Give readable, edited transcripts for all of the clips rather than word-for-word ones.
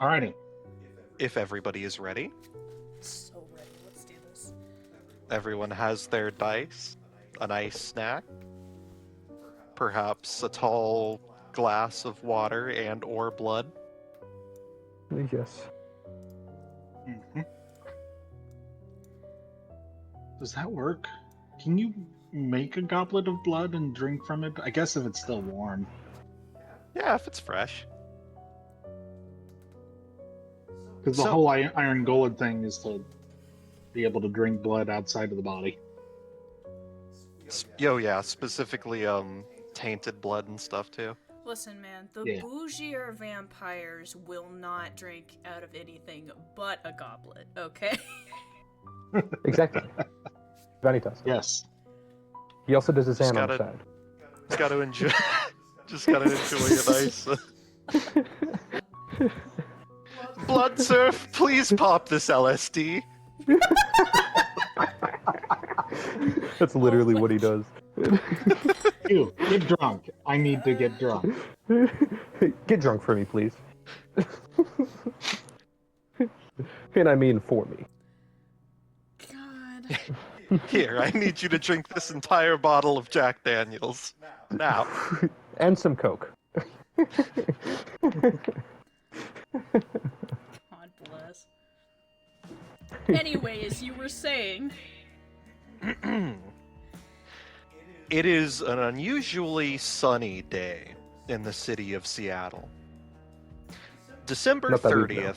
Alrighty. If everybody is ready, So ready. Let's do this. everyone has their dice, a nice snack, perhaps a tall glass of water and or blood. Yes. Mm-hmm. Does that work? Can you make a goblet of blood and drink from it? I guess if it's still warm. Yeah, if it's fresh. Because the So- whole iron golem thing is to be able to drink blood outside of the body. Yeah, specifically tainted blood and stuff too. Listen, man, the Yeah. bougier vampires will not drink out of anything but a goblet, okay? Exactly. Vanitas. Yes. He also does his Just hand on the gotta- side. Just gotta enjoy. Just gotta enjoy a nice. Blood surf, please pop this LSD. That's literally what he does. You, get drunk. I need to get drunk. Get drunk for me, please. And I mean for me. God. Here, I need you to drink this entire bottle of Jack Daniels. Now. And some Coke. God bless. Anyways, you were saying... It is an unusually sunny day in the city of Seattle. December Not that we've 30th,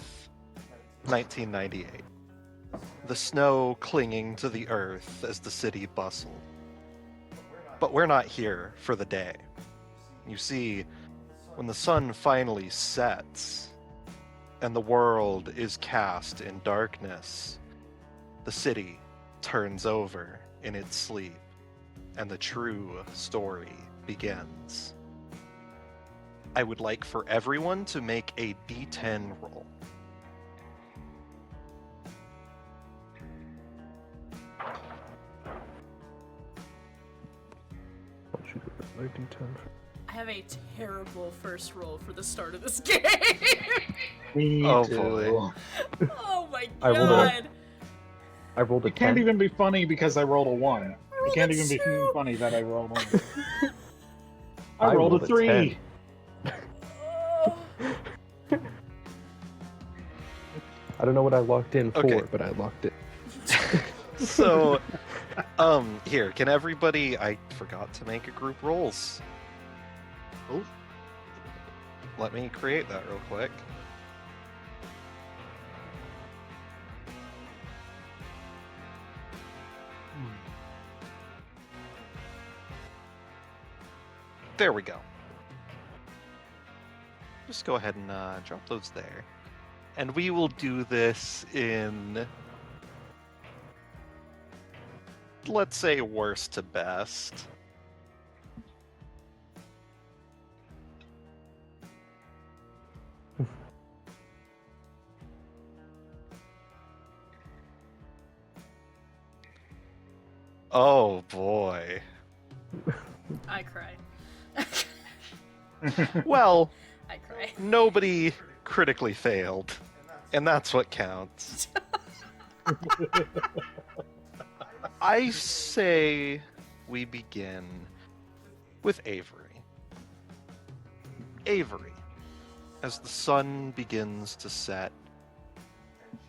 1998. The snow clinging to the earth as the city bustled. But we're not here for the day. You see, when the sun finally sets and the world is cast in darkness, the city turns over in its sleep and the true story begins. I would like for everyone to make a D10 roll. I have a terrible first roll for the start of this game. Me Oh, too. boy. Oh my I rolled a- god. I rolled a It can't 10. even be funny because I rolled a 1. It rolled can't a even be 2. funny that I rolled 1. I I rolled rolled a a 3. 10. Oh. I don't know what I locked in for, Okay. but I locked it. So, here, can everybody... I forgot to make a group rolls. Oh. Let me create that real quick. There we go. Just go ahead and drop those there. And we will do this in, let's say, worst to best. Oh boy. I cry. Well, I cry. nobody critically failed, and that's what counts. I say we begin with Avery. Avery, as the sun begins to set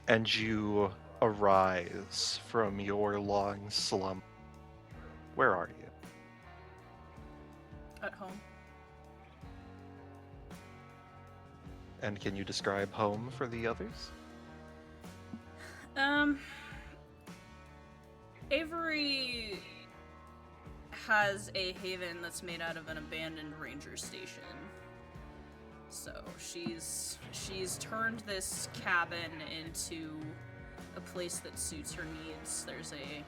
and you arise from your long slump, where are you? At home. And can you describe home for the others? Avery has a haven that's made out of an abandoned ranger station. So she's turned this cabin into a place that suits her needs. There's a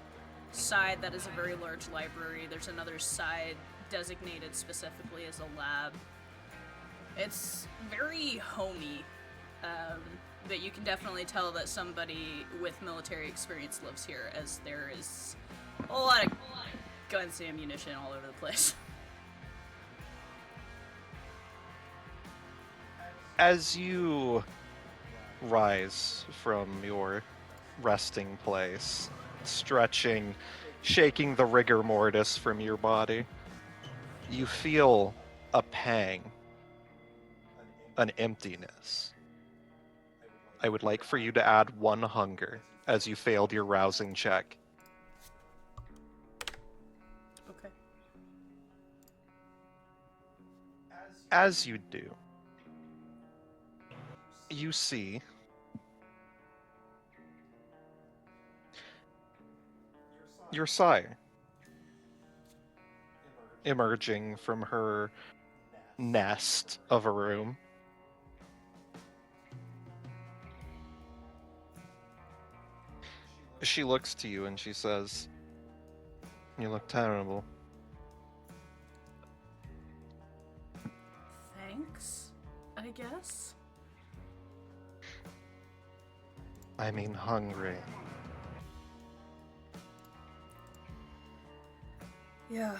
side that is a very large library. There's another side designated specifically as a lab. It's very homey, but you can definitely tell that somebody with military experience lives here, as there is a lot of guns and ammunition all over the place. As you rise from your resting place, stretching, shaking the rigor mortis from your body. You feel a pang, an emptiness. I would like for you to add 1 hunger as you failed your rousing check. Okay. As you do, you see your sire emerging from her nest of a room. She looks to you and she says, "You look terrible." Thanks, I guess. I mean hungry. Yeah,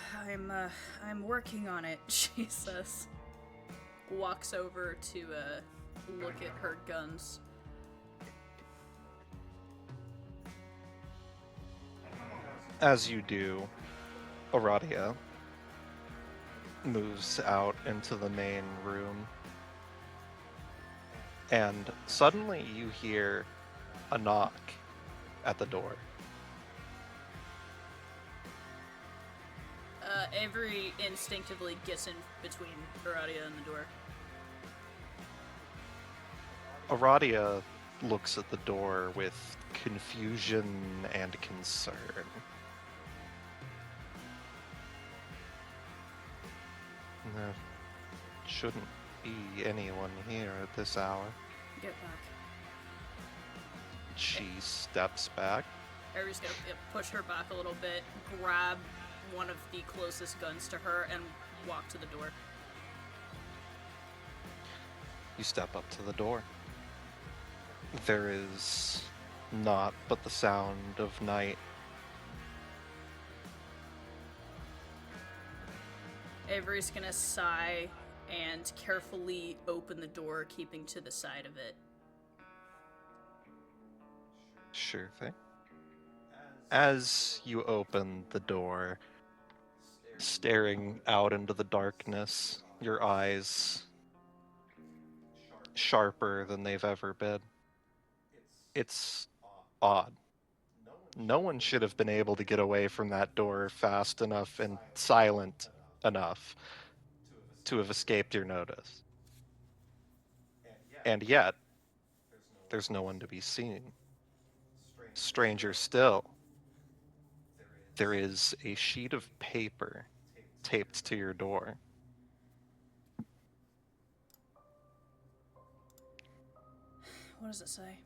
I'm working on it, she says. Walks over to, look at her guns. As you do, Aradia moves out into the main room. And suddenly you hear a knock at the door. Avery instinctively gets in between Aradia and the door. Aradia looks at the door with confusion and concern. There shouldn't be anyone here at this hour. Get back. She steps back. Avery's gonna push her back a little bit, grab one of the closest guns to her, and walk to the door. You step up to the door. There is naught but the sound of night. Avery's gonna sigh and carefully open the door, keeping to the side of it. Sure thing. As you open the door, staring out into the darkness, your eyes sharper than they've ever been. It's odd. No one should have been able to get away from that door fast enough and silent enough to have escaped your notice. And yet, there's no one to be seen. Stranger still, there is a sheet of paper taped to your door. What does it say?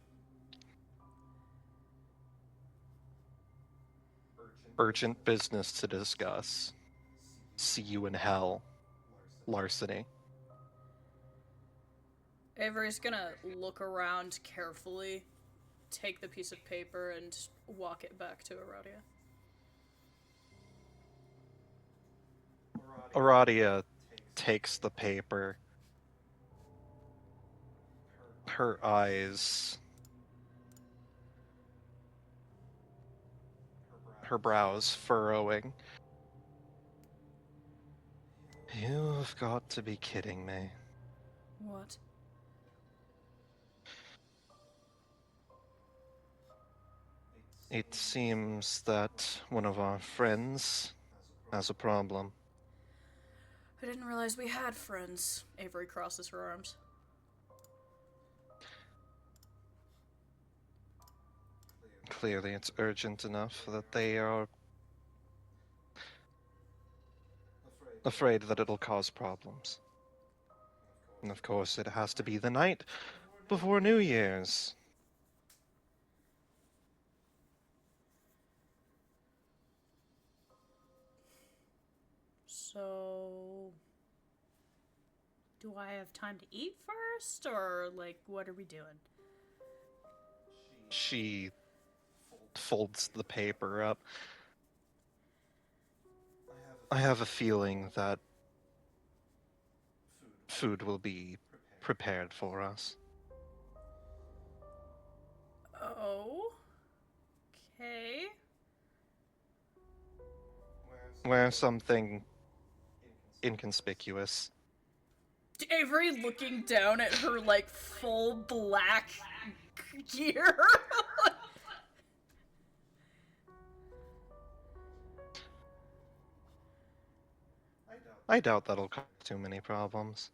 Urgent business to discuss. See you in hell. Larceny. Avery's gonna look around carefully, take the piece of paper, and walk it back to Aradia. Aradia takes the paper. Her eyes, her brows furrowing. You've got to be kidding me. What? It seems that one of our friends has a problem. I didn't realize we had friends. Avery crosses her arms. Clearly, it's urgent enough that they are afraid that it'll cause problems. And of course, it has to be the night before New Year's. So... do I have time to eat first? Or, like, what are we doing? She folds the paper up. I have a feeling that food will be prepared for us. Wear something inconspicuous. Avery looking down at her, like, full black gear. I doubt that'll cause too many problems.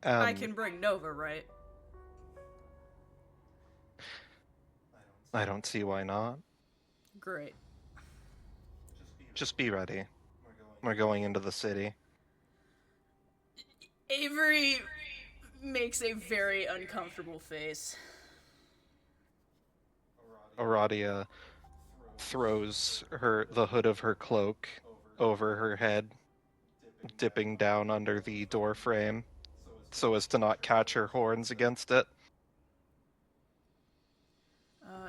I can bring Nova, right? I don't see why not. Great. Just be ready. We're going into the city. Avery makes a very uncomfortable face. Aradia throws the hood of her cloak over her head, dipping down under the door frame so as to not catch her horns against it.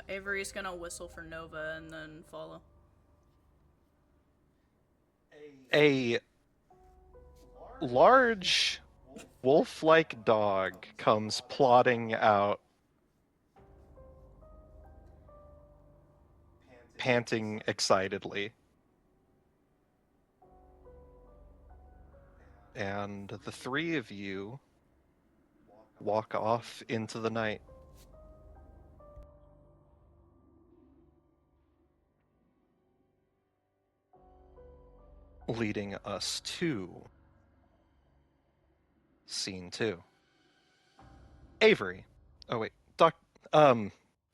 Avery's gonna whistle for Nova and then follow. A large wolf-like dog comes plodding out, panting excitedly. And the three of you walk off into the night. Leading us to scene 2. Avery. Oh wait,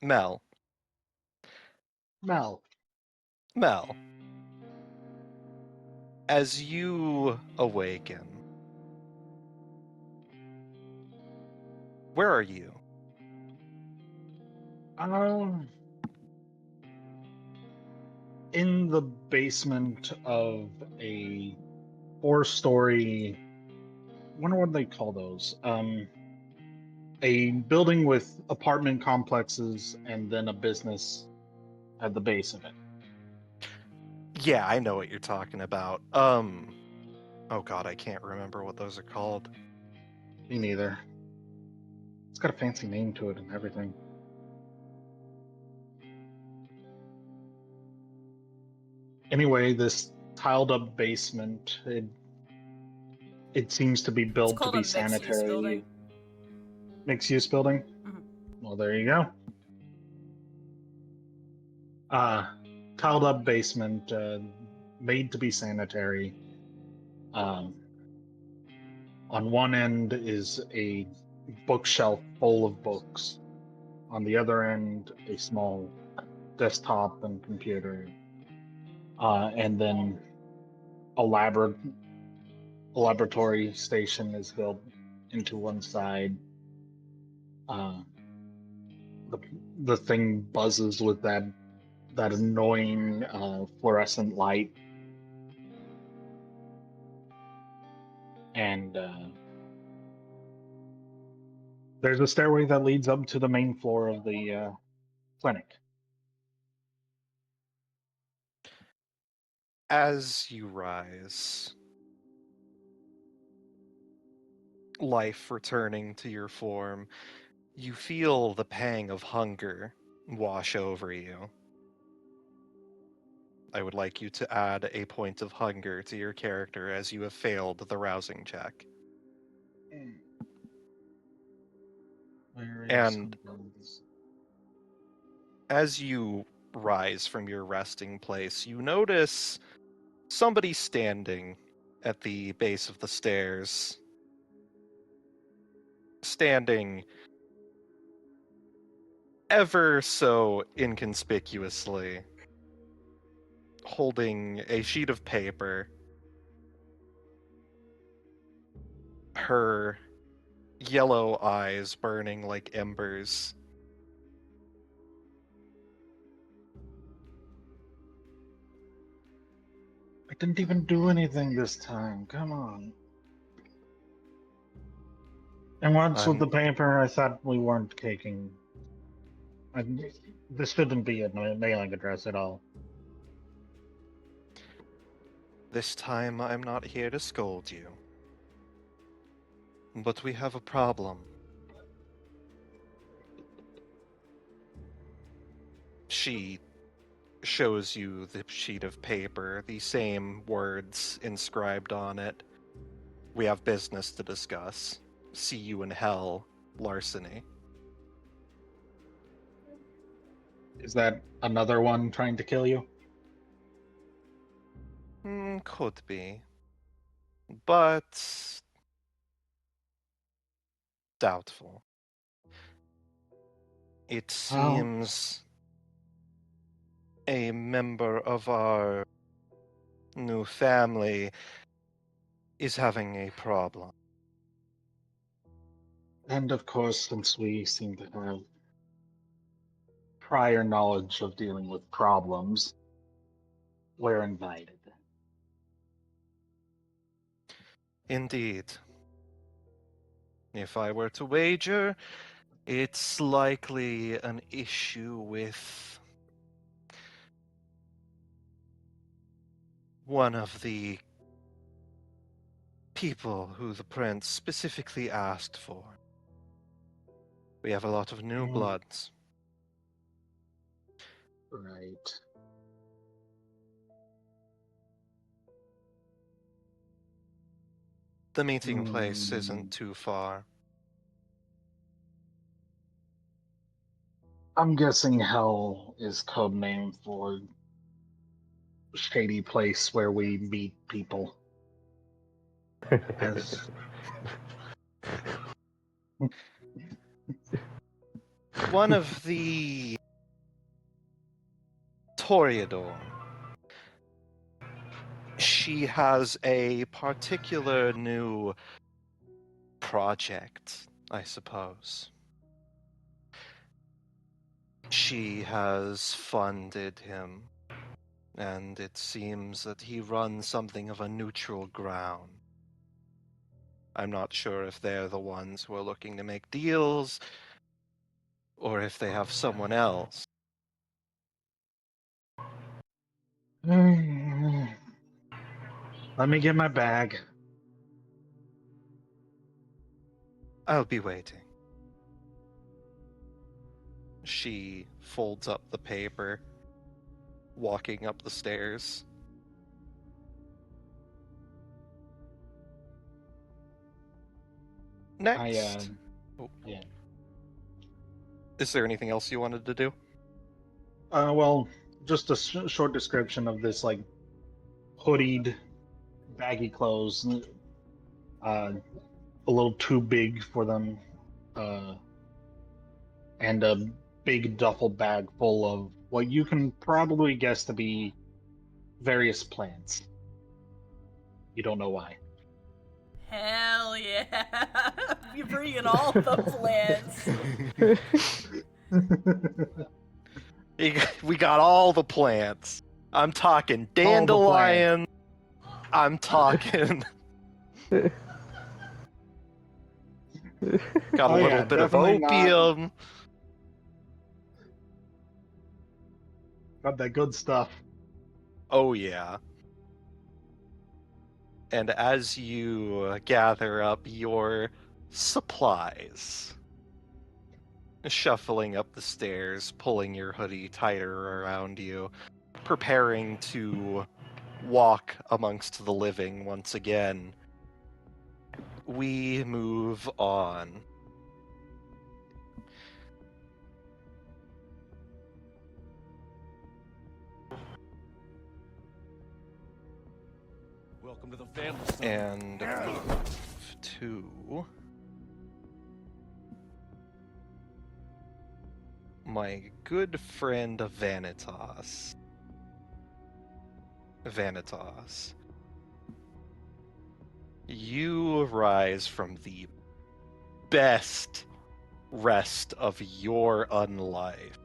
Mel. Mel. Mel. As you awaken, where are you? In the basement of a 4-story. Wonder what they call those. A building with apartment complexes and then a business at the base of it. Yeah, I know what you're talking about. Oh god, I can't remember what those are called. Me neither. It's got a fancy name to it and everything. Anyway, this tiled up basement, it seems to be It's built to called be a mixed-use sanitary. building. Mixed use building? Mhm. Well, there you go. Tiled up basement, made to be sanitary. On one end is a bookshelf full of books. On the other end, a small desktop and computer. And then a laboratory station is built into one side. Uh, the thing buzzes with that annoying fluorescent light, and there's a stairway that leads up to the main floor of the clinic. As you rise, life returning to your form, you feel the pang of hunger wash over you. I would like you to add a point of hunger to your character as you have failed the rousing check. And as you rise from your resting place, you notice somebody standing at the base of the stairs. Standing ever so inconspicuously, holding a sheet of paper. Her yellow eyes burning like embers. I didn't even do anything this time. Come on. And what's with the paper? I thought we weren't caking. This shouldn't be a mailing address at all. This time I'm not here to scold you. But we have a problem. She shows you the sheet of paper, the same words inscribed on it. We have business to discuss. See you in hell, larceny. Is that another one trying to kill you? Could be. But doubtful. It Well, seems a member of our new family is having a problem. and of course, since we seem to have prior knowledge of dealing with problems, we're invited. Indeed. If I were to wager, it's likely an issue with one of the people who the prince specifically asked for. We have a lot of new bloods. Right. The meeting place isn't too far. I'm guessing hell is code name for shady place where we meet people. As One of the Toreador, she has a particular new project, I suppose. She has funded him, and it seems that he runs something of a neutral ground. I'm not sure if they're the ones who are looking to make deals, or if they have someone else. let me get my bag. I'll be waiting. She folds up the paper, walking up the stairs. Next. Yeah. Is there anything else you wanted to do? Well, just a short description of this, like, hoodied, baggy clothes, a little too big for them, and a big duffel bag full of what you can probably guess to be various plants. You don't know why. Hell yeah! We bringing all the plants. We got all the plants. I'm talking dandelion. I'm talking. Got a little bit of opium. Got that good stuff. Oh, yeah. And as you gather up your supplies, shuffling up the stairs, pulling your hoodie tighter around you, preparing to walk amongst the living once again, we move on. Welcome to the family. And move to my good friend Vanitas. Vanitas. You rise from the best rest of your unlife.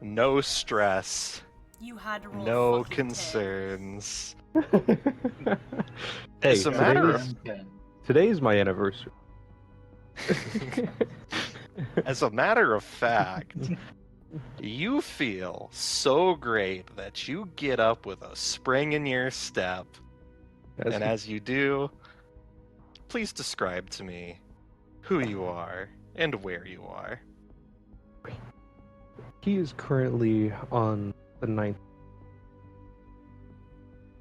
No stress, You had to roll no a fucking 10. concerns. Hey, As a matter of today's my anniversary. As a matter of fact, you feel so great that you get up with a spring in your step. And as you do, please describe to me who you are and where you are. He is currently on the 9th.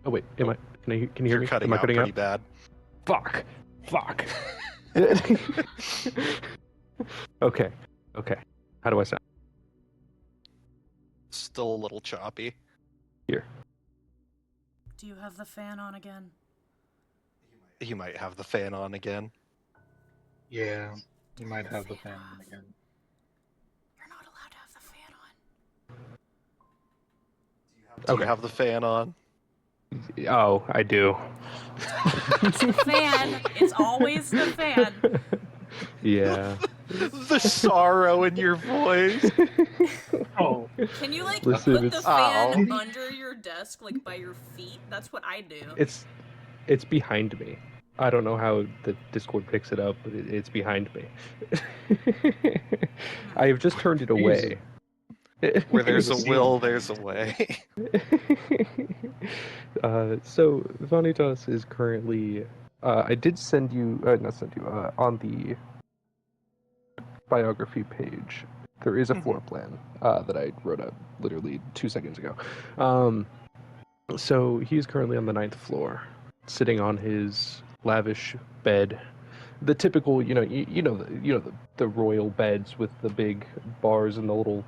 Oh wait, can you hear You're me? cutting Am I out cutting pretty out? bad. Fuck. Okay. How do I sound? Still a little choppy. Here. Do you have the fan on again? He might have the fan on again. Yeah, you might have the fan on again. You're not allowed to have the fan on. Do you Okay. have the fan on? Oh, I do. It's the fan. It's always the fan. Yeah. The sorrow in your voice. Oh, Can you like Listen, put the it's fan Ow. under your desk, like by your feet? That's what I do. it's behind me. I don't know how the Discord picks it up, but it's behind me. I have just turned it away. Where there's a There's a will, ceiling there's a fan. way. So Vanitas is currently. I did send you, not send you, on the biography page. There is a floor plan that I wrote up literally 2 seconds ago. So he's currently on the 9th floor, sitting on his lavish bed. The typical, the royal beds with the big bars and the little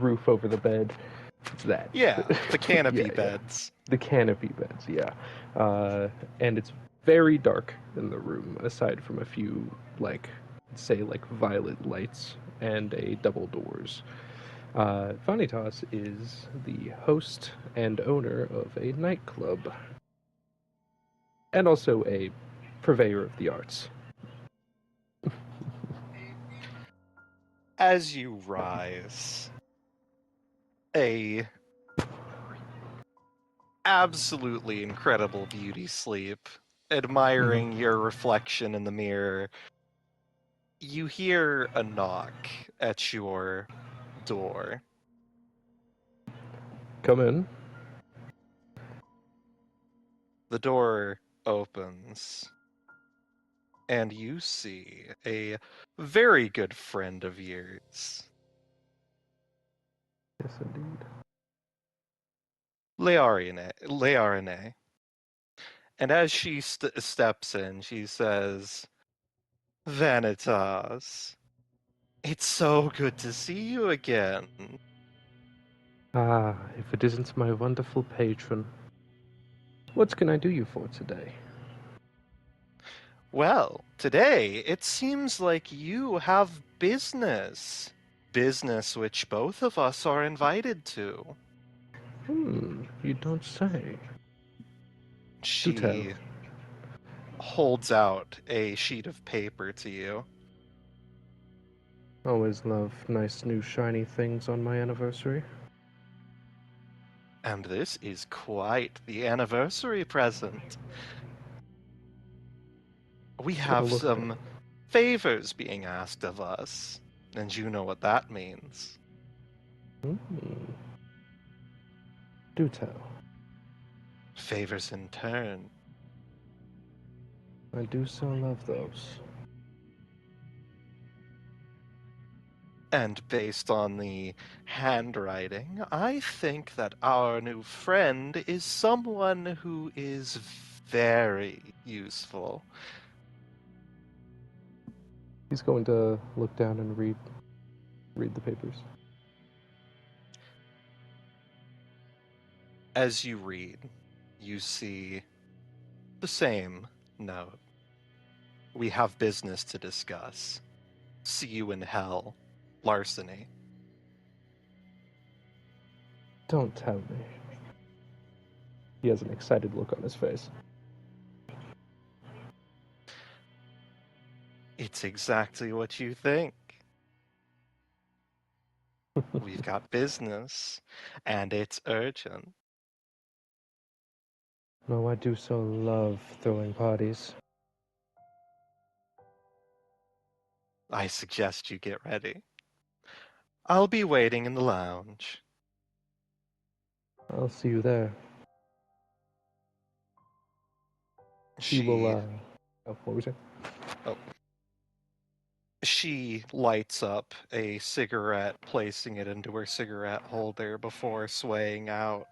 roof over the bed. It's that. Yeah, the canopy Yeah. beds. The canopy beds, yeah. And it's very dark in the room, aside from a few, violet lights and a double doors. Vanitas is the host and owner of a nightclub, and also a purveyor of the arts. As you rise, a absolutely incredible beauty sleep, admiring your reflection in the mirror, you hear a knock at your door. Come in. The door opens, and you see a very good friend of yours, Yes, indeed. Learine. And as she steps in, she says, Vanitas, it's so good to see you again. Ah, if it isn't my wonderful patron. What can I do you for today? Well, today it seems like you have business. Business which both of us are invited to. You don't say. Do tell. She holds out a sheet of paper to you. Always love nice new shiny things on my anniversary. And this is quite the anniversary present. We Let's have a have look some then. favors being asked of us, and you know what that means. Hmm. Do tell. Favors in turn. I do so love those. And based on the handwriting, I think that our new friend is someone who is very useful. He's going to look down and read the papers. As you read, you see the same note. We have business to discuss. See you in hell. Larceny. Don't tell me. He has an excited look on his face. It's exactly what you think. We've got business, and it's urgent. No, I do so love throwing parties. I suggest you get ready. I'll be waiting in the lounge. I'll see you there. He will, She oh, what was it? She lights up a cigarette, placing it into her cigarette holder before swaying out.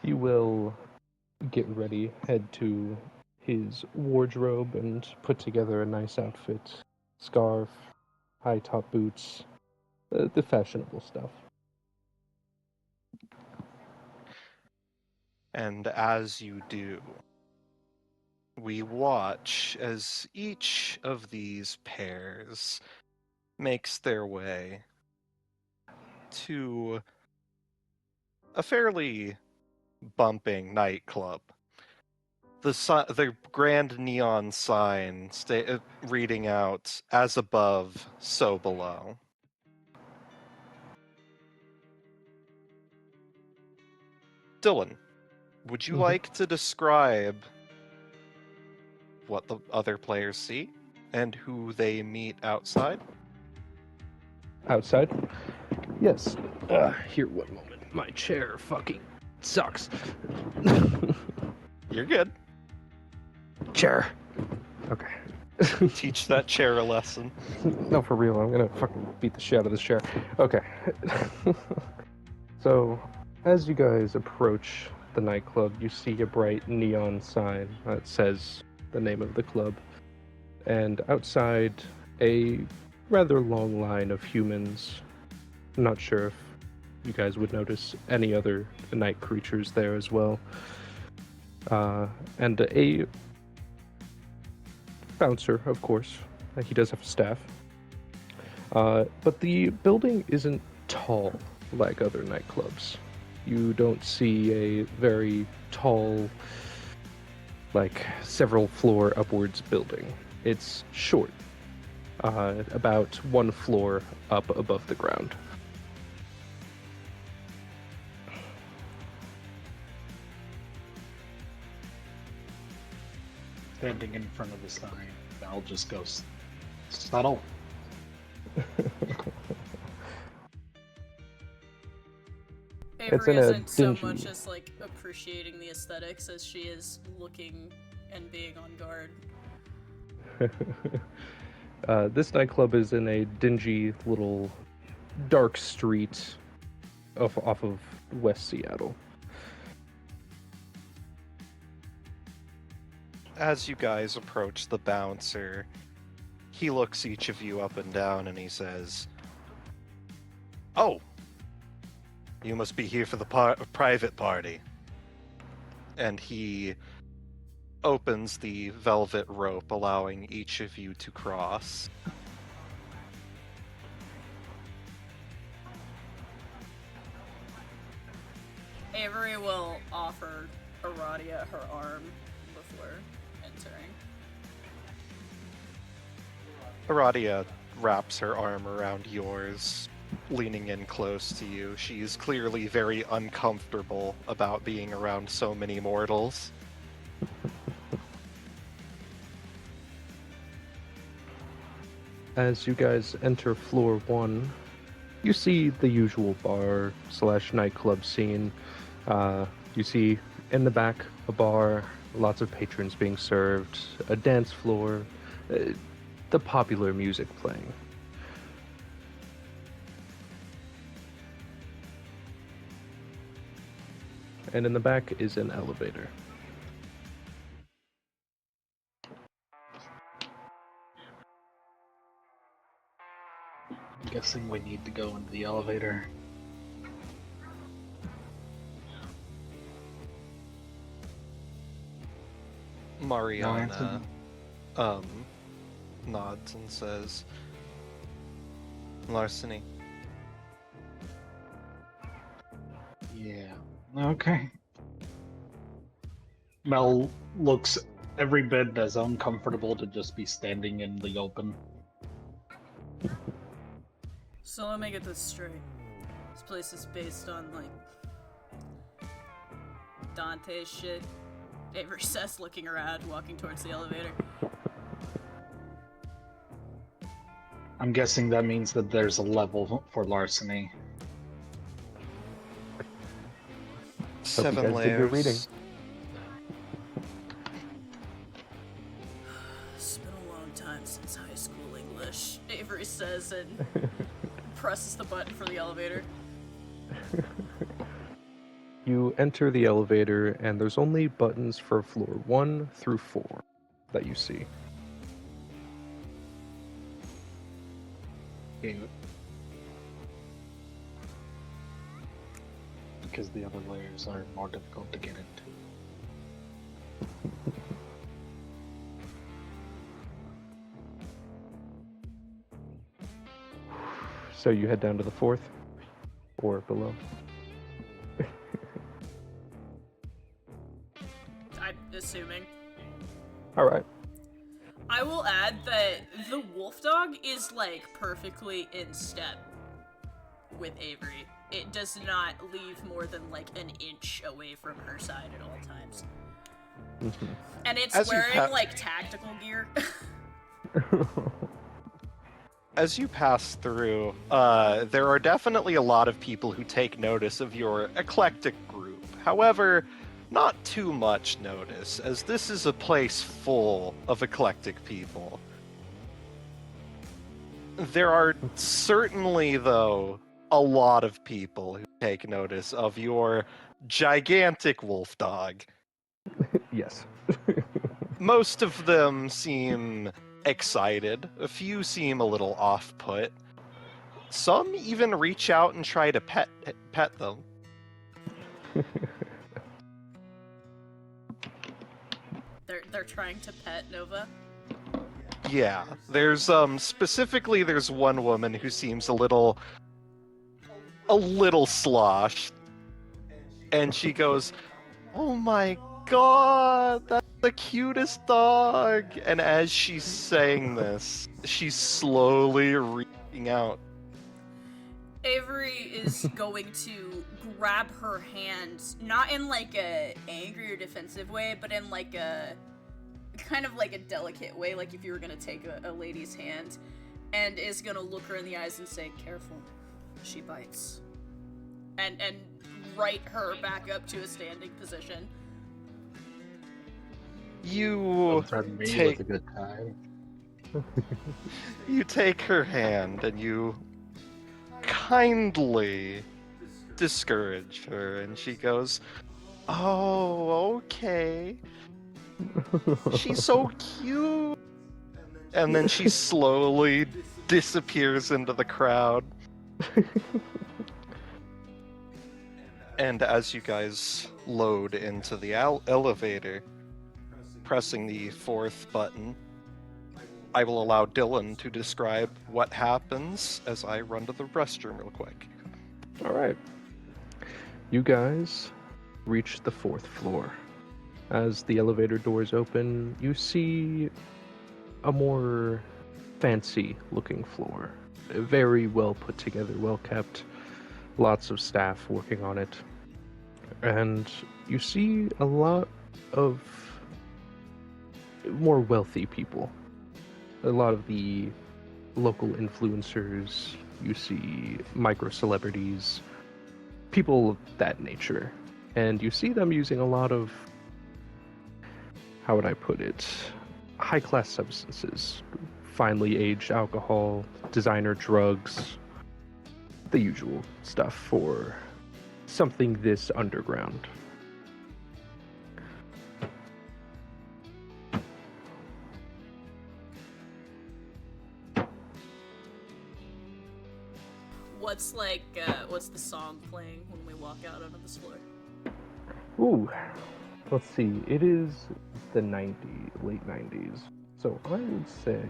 You will get ready, head to his wardrobe, and put together a nice outfit. Scarf, high top boots, the fashionable stuff. And as you do, we watch as each of these pairs makes their way to a fairly bumping nightclub. The grand neon sign reading out, "As above, so below." Dylan, would you like to describe what the other players see and who they meet outside? Outside? Yes. Here, one moment. My chair fucking sucks. You're good. Chair. Okay. Teach that chair a lesson. No, for real. I'm gonna fucking beat the shit out of this chair. Okay. So, as you guys approach the nightclub, you see a bright neon sign that says the name of the club. And outside, a rather long line of humans. I'm not sure if you guys would notice any other night creatures there as well. And a bouncer, of course. He does have a staff. But the building isn't tall like other nightclubs. You don't see a very tall, like several floor upwards building. It's short, about one floor up above the ground. Standing in front of the sign, Val just goes, subtle. Avery in a isn't so dingy- much as like appreciating the aesthetics as she is looking and being on guard. This nightclub is in a dingy little dark street off of West Seattle. As you guys approach the bouncer, he looks each of you up and down and he says, "Oh, you must be here for the private party." And he opens the velvet rope, allowing each of you to cross. Avery will offer Aradia her arm before entering. Aradia wraps her arm around yours, leaning in close to you. She's clearly very uncomfortable about being around so many mortals. As you guys enter floor 1, you see the usual bar / nightclub scene. You see in the back a bar, lots of patrons being served, a dance floor, the popular music playing. And in the back is an elevator. I'm guessing we need to go into the elevator. Mariana nods and says, "Larceny." Yeah. Okay. Mel looks every bit as uncomfortable to just be standing in the open. So let me get this straight. This place is based on like Dante's shit. Avery says, looking around, walking towards the elevator. I'm guessing that means that there's a level for larceny. Hope you 7 guys did your layers. reading. says and presses the button for the elevator. You enter the elevator, and there's only buttons for floor 1 through 4 that you see. Okay. Because the other layers are more difficult to get into. So you head down to the 4th or below. I'm assuming. Alright. I will add that the wolf dog is, like, perfectly in step with Avery. It does not leave more than, like, an inch away from her side at all times. Mm-hmm. And it's As you wearing, like, tactical gear. As you pass through, there are definitely a lot of people who take notice of your eclectic group. However, not too much notice, as this is a place full of eclectic people. There are certainly, though, a lot of people who take notice of your gigantic wolf dog. Yes. Most of them seem excited. A few seem a little off-put. Some even reach out and try to pet them. They're trying to pet Nova. Yeah, there's specifically there's one woman who seems a little sloshed, and she goes, "Oh my god, that's the cutest dog!" And as she's saying this, she's slowly reaching out. Avery is going to grab her hand, not in like a angry or defensive way, but in like a kind of like a delicate way, like if you were gonna take a lady's hand, and is gonna look her in the eyes and say, "Careful, she bites," and right her back up to a standing position. You Threaten me take with a good time. you take her hand and you kindly discourage her, and she goes, "Oh, okay. She's so cute." And then she slowly disappears into the crowd. And as you guys load into the elevator, pressing the 4th button, I will allow Dylan to describe what happens as I run to the restroom real quick. Alright. You guys reach the 4th floor. As the elevator doors open, you see a more fancy looking floor. Very well put together, well kept. Lots of staff working on it. And you see a lot of more wealthy people. A lot of the local influencers, you see micro celebrities, people of that nature. And you see them using a lot of, how would I put it, high-class substances. Finely aged alcohol, designer drugs, the usual stuff for something this underground. What's the song playing when we walk out onto this floor? Ooh, let's see. It is the late 90s. So I would say,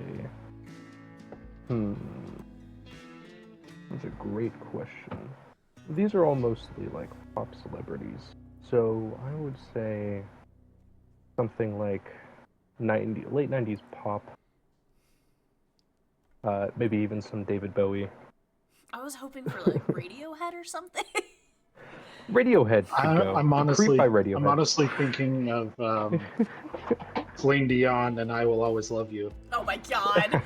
that's a great question. These are all mostly like pop celebrities. So I would say something like late 90s pop. Maybe even some David Bowie. I was hoping for like Radiohead or something. Radiohead could go. I'm Creep by honestly, Radiohead. I'm honestly thinking of Celine Dion and "I Will Always Love You." Oh my god.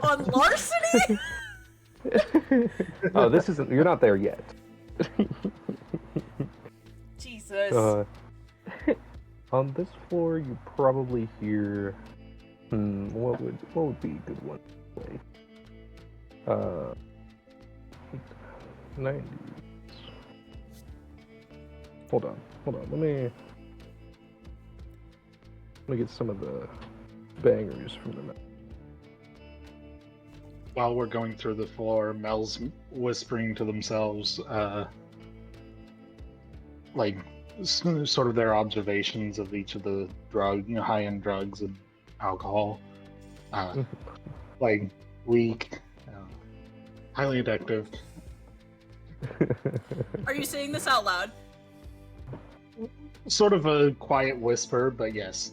On Larceny? Oh, this isn't. You're not there yet. Jesus. On this floor, you probably hear. What would be a good one? 90s. Hold on. Let me get some of the bangers from the map. While we're going through the floor, Mel's whispering to themselves, like sort of their observations of each of the high-end drugs and alcohol. Like weak, highly addictive. Are you saying this out loud? Sort of a quiet whisper, but yes.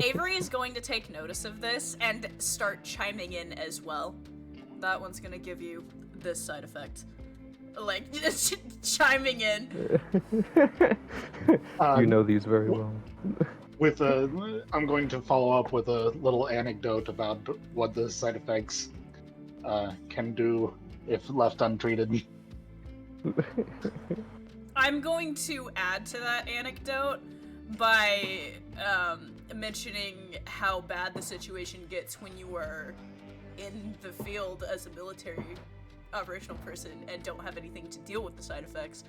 Avery is going to take notice of this and start chiming in as well. That one's gonna give you this side effect. Like, chiming in. You know these very well. I'm going to follow up with a little anecdote about what the side effects can do if left untreated. I'm going to add to that anecdote by mentioning how bad the situation gets when you are in the field as a military operational person and don't have anything to deal with the side effects.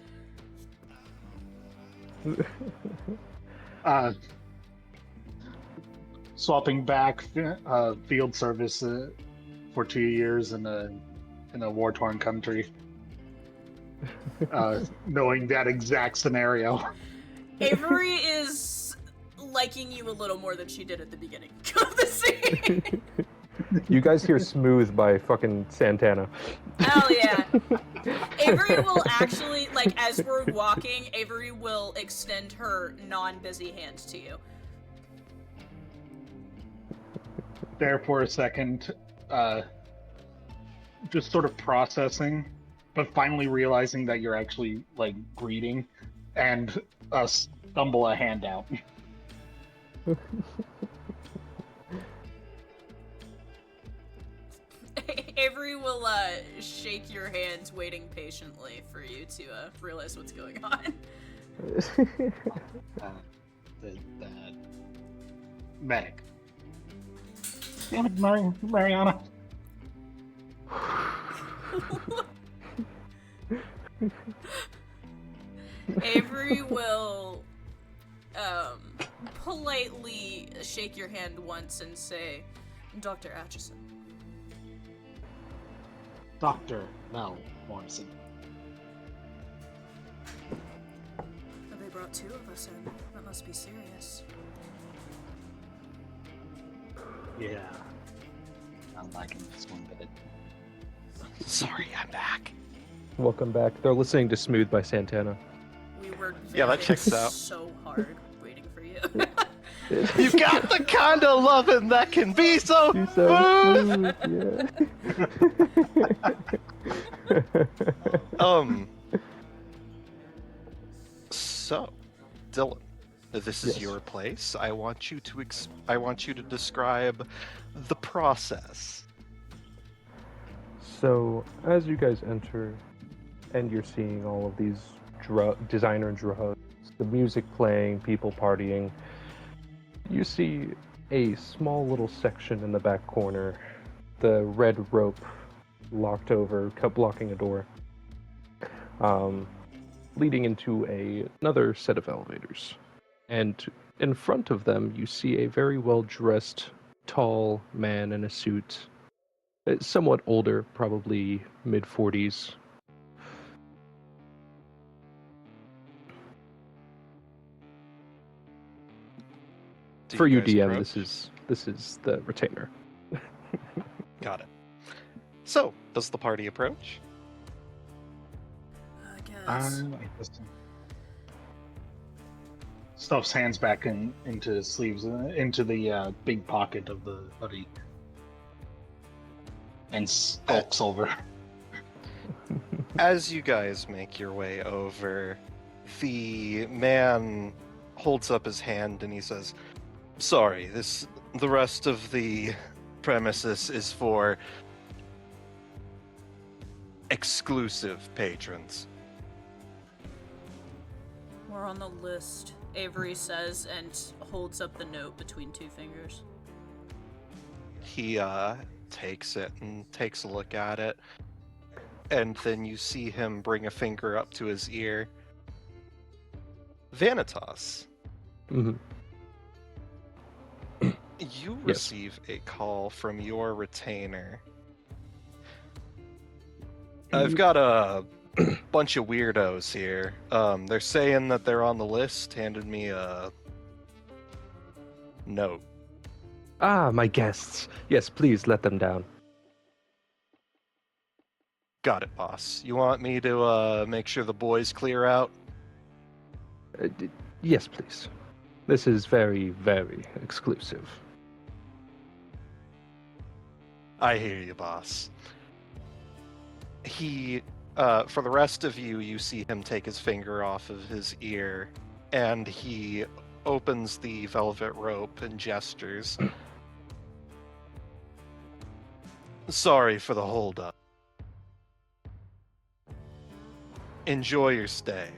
Swapping back field service for 2 years in a war-torn country. Knowing that exact scenario. Avery is liking you a little more than she did at the beginning of the scene. You guys hear Smooth by fucking Santana. Hell yeah. Avery will actually, like, as we're walking, Avery will extend her non-busy hand to you. There for a second, just sort of processing, but finally realizing that you're actually, like, greeting, and stumble a hand out. Avery will shake your hand, waiting patiently for you to realize what's going on. The medic. Damn it, Mariana. Avery will politely shake your hand once and say, Dr. Atchison. Dr. Mel Morrison. They brought 2 of us in. That must be serious. Yeah. I'm liking this one bit. Sorry, I'm back. Welcome back. They're listening to Smooth by Santana. We were Yeah, that checks out. so hard waiting for you. You got the kind of loving that can be so She's so smooth, yeah. So, Dylan, this is Yes. your place. I want you to describe the process. So, as you guys enter, and you're seeing all of these designer drugs, the music playing, people partying, you see a small little section in the back corner, the red rope locked over, blocking a door, leading into another set of elevators. And in front of them, you see a very well-dressed, tall man in a suit, somewhat older, probably mid-40s. For you, guys DM, approach? this is the retainer. Got it. So, does the party approach? I guess. Stuffs hands back into his sleeves, into the big pocket of the hoodie, and skulks over. As you guys make your way over, the man holds up his hand and he says, "Sorry, the rest of the premises is for exclusive patrons." We're on the list, Avery says, and holds up the note between 2 fingers. He takes it and takes a look at it. And then you see him bring a finger up to his ear. Vanitas, Mm-hmm. you Yes. receive a call from your retainer. I've got a bunch of weirdos here. They're saying that they're on the list, handed me a note. Ah, my guests. Yes, please let them down. Got it, boss. You want me to make sure the boys clear out? Yes, please. This is very, very exclusive. I hear you, boss. For the rest of you, you see him take his finger off of his ear, and he opens the velvet rope and gestures. Sorry for the holdup. Enjoy your stay.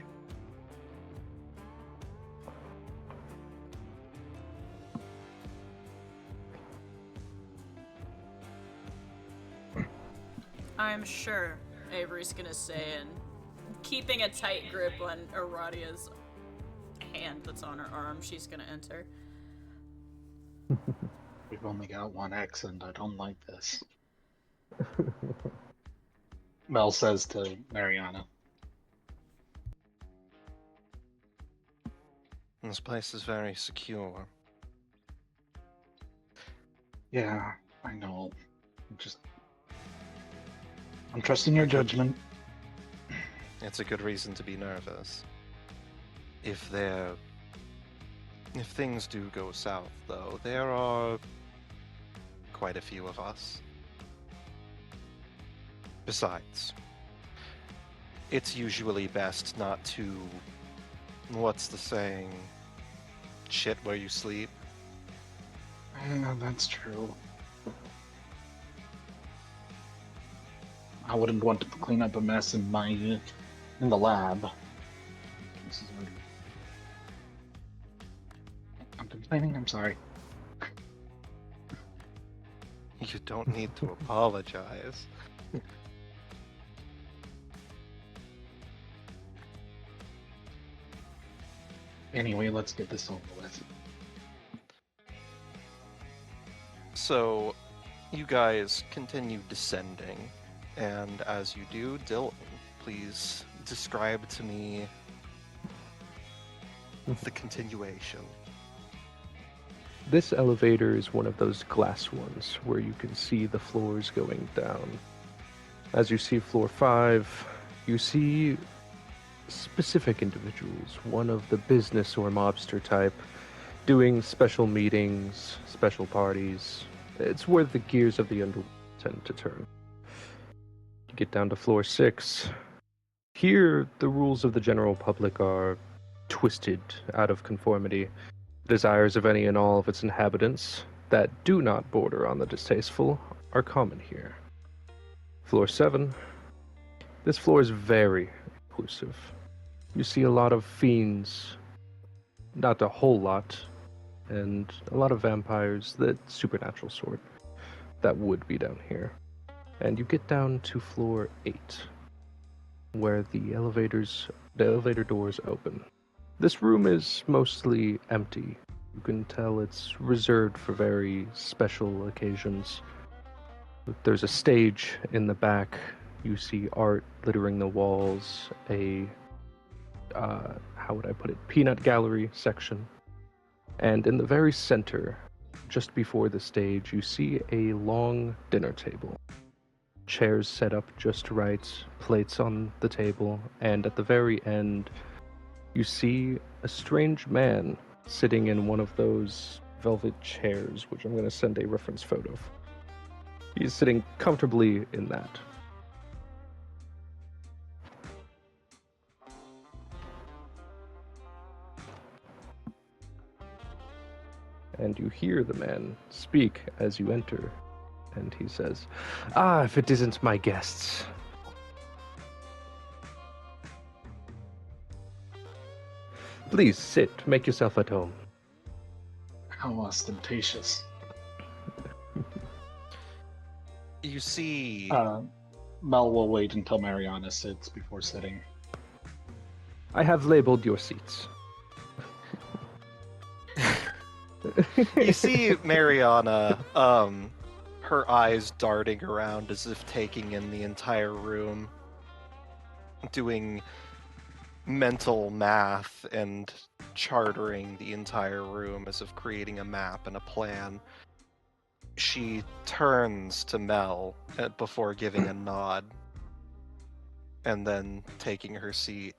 I'm sure Avery's gonna say, and keeping a tight grip on Aradia's hand that's on her arm, she's gonna enter. We've only got one accent. I don't like this. Mel says to Mariana. This place is very secure. Yeah, I know. I'm trusting your judgment. It's a good reason to be nervous. If things do go south, though, there are quite a few of us. Besides, it's usually best not to, what's the saying, shit where you sleep. Yeah, that's true. I wouldn't want to clean up a mess in the lab. I'm complaining. I'm sorry. You don't need to apologize. Anyway, let's get this over with. So, you guys continue descending, and as you do, Dylan, please describe to me the continuation. This elevator is one of those glass ones where you can see the floors going down. As you see floor 5, you see specific individuals, one of the business or mobster type, doing special meetings, special parties. It's where the gears of the underworld tend to turn. You get down to floor 6. Here, the rules of the general public are twisted out of conformity. Desires of any and all of its inhabitants that do not border on the distasteful are common here. Floor 7. This floor is very inclusive. You see a lot of fiends, not a whole lot, and a lot of vampires, the supernatural sort, that would be down here. And you get down to floor 8, where the elevator doors open. This room is mostly empty. You can tell it's reserved for very special occasions. There's a stage in the back. You see art littering the walls, how would I put it, peanut gallery section. And in the very center, just before the stage, you see a long dinner table. Chairs set up just right, plates on the table, and at the very end, you see a strange man sitting in one of those velvet chairs, which I'm going to send a reference photo of. He's sitting comfortably in that. And you hear the man speak as you enter, and he says, "Ah, if it isn't my guests." Please sit, make yourself at home. How ostentatious. You see, Mel will wait until Mariana sits before sitting. I have labeled your seats. you see Mariana, her eyes darting around as if taking in the entire room, doing mental math and chartering the entire room as if creating a map and a plan. She turns to Mel before giving a nod and then taking her seat.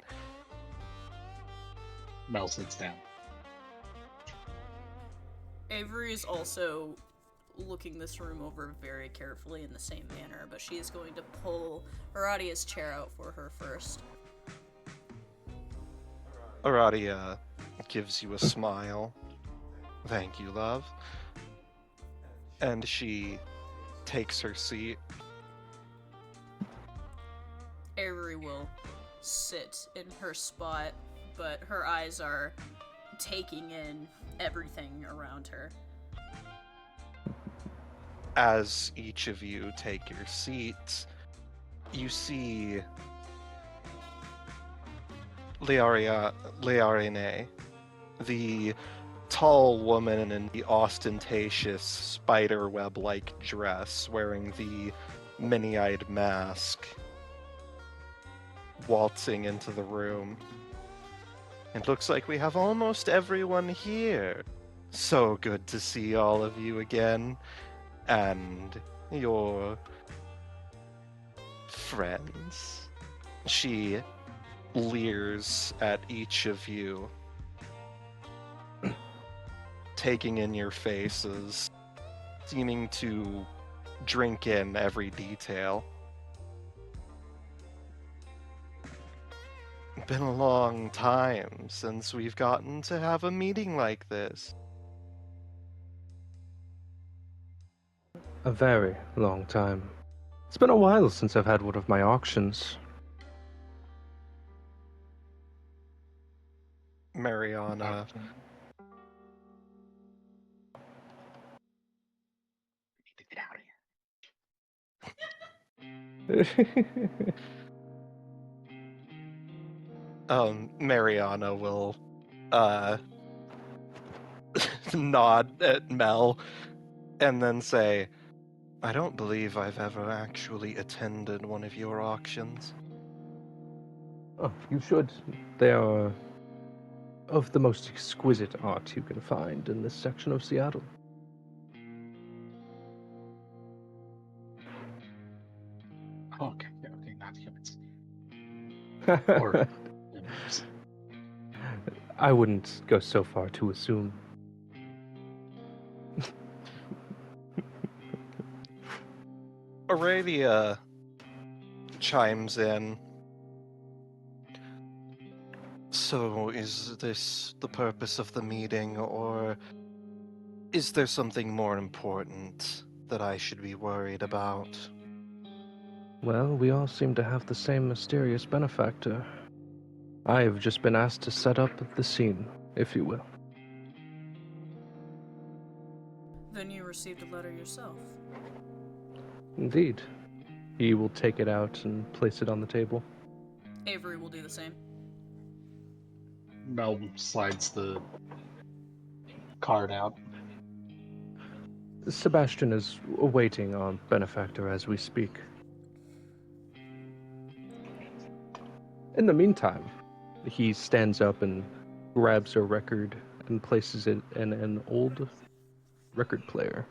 Mel sits down. Avery is also looking this room over very carefully in the same manner, but she is going to pull Aradia's chair out for her first. Aradia gives you a smile. Thank you, love. And she takes her seat. Avery will sit in her spot, but her eyes are taking in everything around her. As each of you take your seats, you see Learine, the tall woman in the ostentatious spiderweb-like dress, wearing the many-eyed mask, waltzing into the room. It looks like we have almost everyone here. So good to see all of you again. And your friends. She leers at each of you, taking in your faces, seeming to drink in every detail. Been a long time since we've gotten to have a meeting like this. A very long time. It's been a while since I've had one of my auctions. Mariana Need to get out of here. Mariana will nod at Mel and then say, I don't believe I've ever actually attended one of your auctions. Oh, you should. They are of the most exquisite art you can find in this section of Seattle. Okay, not humans. Or members. I wouldn't go so far to assume. Aurelia chimes in. So, is this the purpose of the meeting, or is there something more important that I should be worried about? Well, we all seem to have the same mysterious benefactor. I have just been asked to set up the scene, if you will. Then you received a letter yourself. Indeed. He will take it out and place it on the table. Avery will do the same. Mel slides the card out. Sebastian is awaiting our benefactor as we speak. In the meantime, he stands up and grabs a record and places it in an old record player.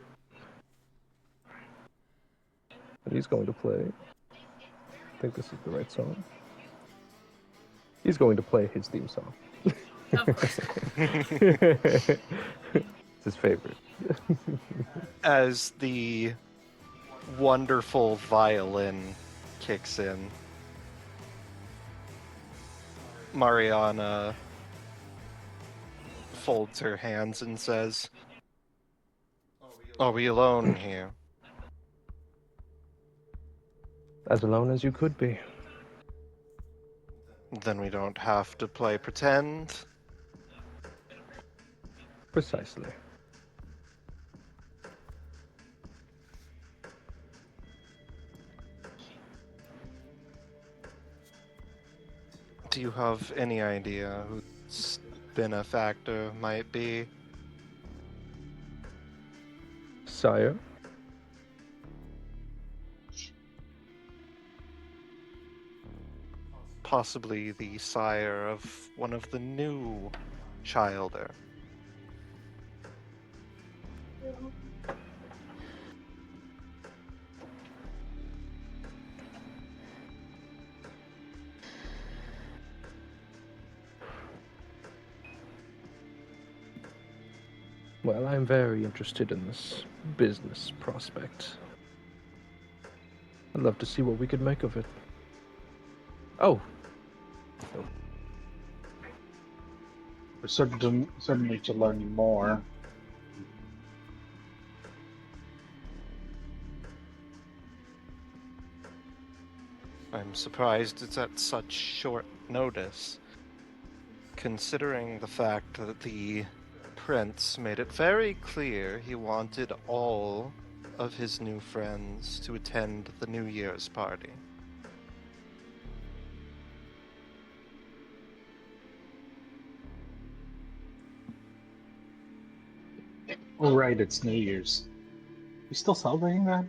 And he's going to play. I think this is the right song. He's going to play his theme song. Of course. It's his favorite. As the wonderful violin kicks in, Mariana folds her hands and says, Are we alone here? As alone as you could be. Then we don't have to play pretend. Precisely. Do you have any idea who this benefactor might be? Sire? Possibly the sire of one of the new childer. Well, I'm very interested in this business prospect. I'd love to see what we could make of it. Oh, We're certainly to learn more. I'm surprised it's at such short notice, considering the fact that the prince made it very clear he wanted all of his new friends to attend the New Year's party. Oh, right, it's New Year's. We still celebrating that?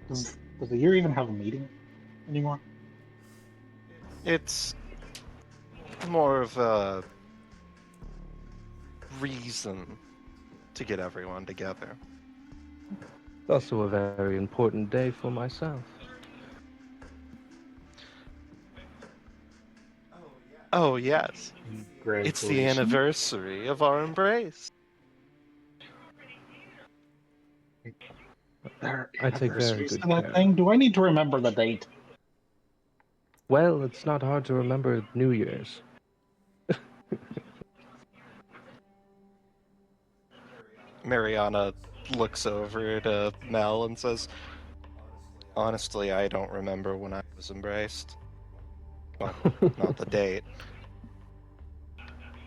Does the year even have a meeting anymore? It's more of a reason to get everyone together. also a very important day for myself. Oh, yes. It's the Congratulations. anniversary of our embrace. There are I take very anniversaries good to that care. thing? Do I need to remember the date? Well, it's not hard to remember New Year's. Mariana looks over to Mel and says, honestly, I don't remember when I was embraced. Well, not the date.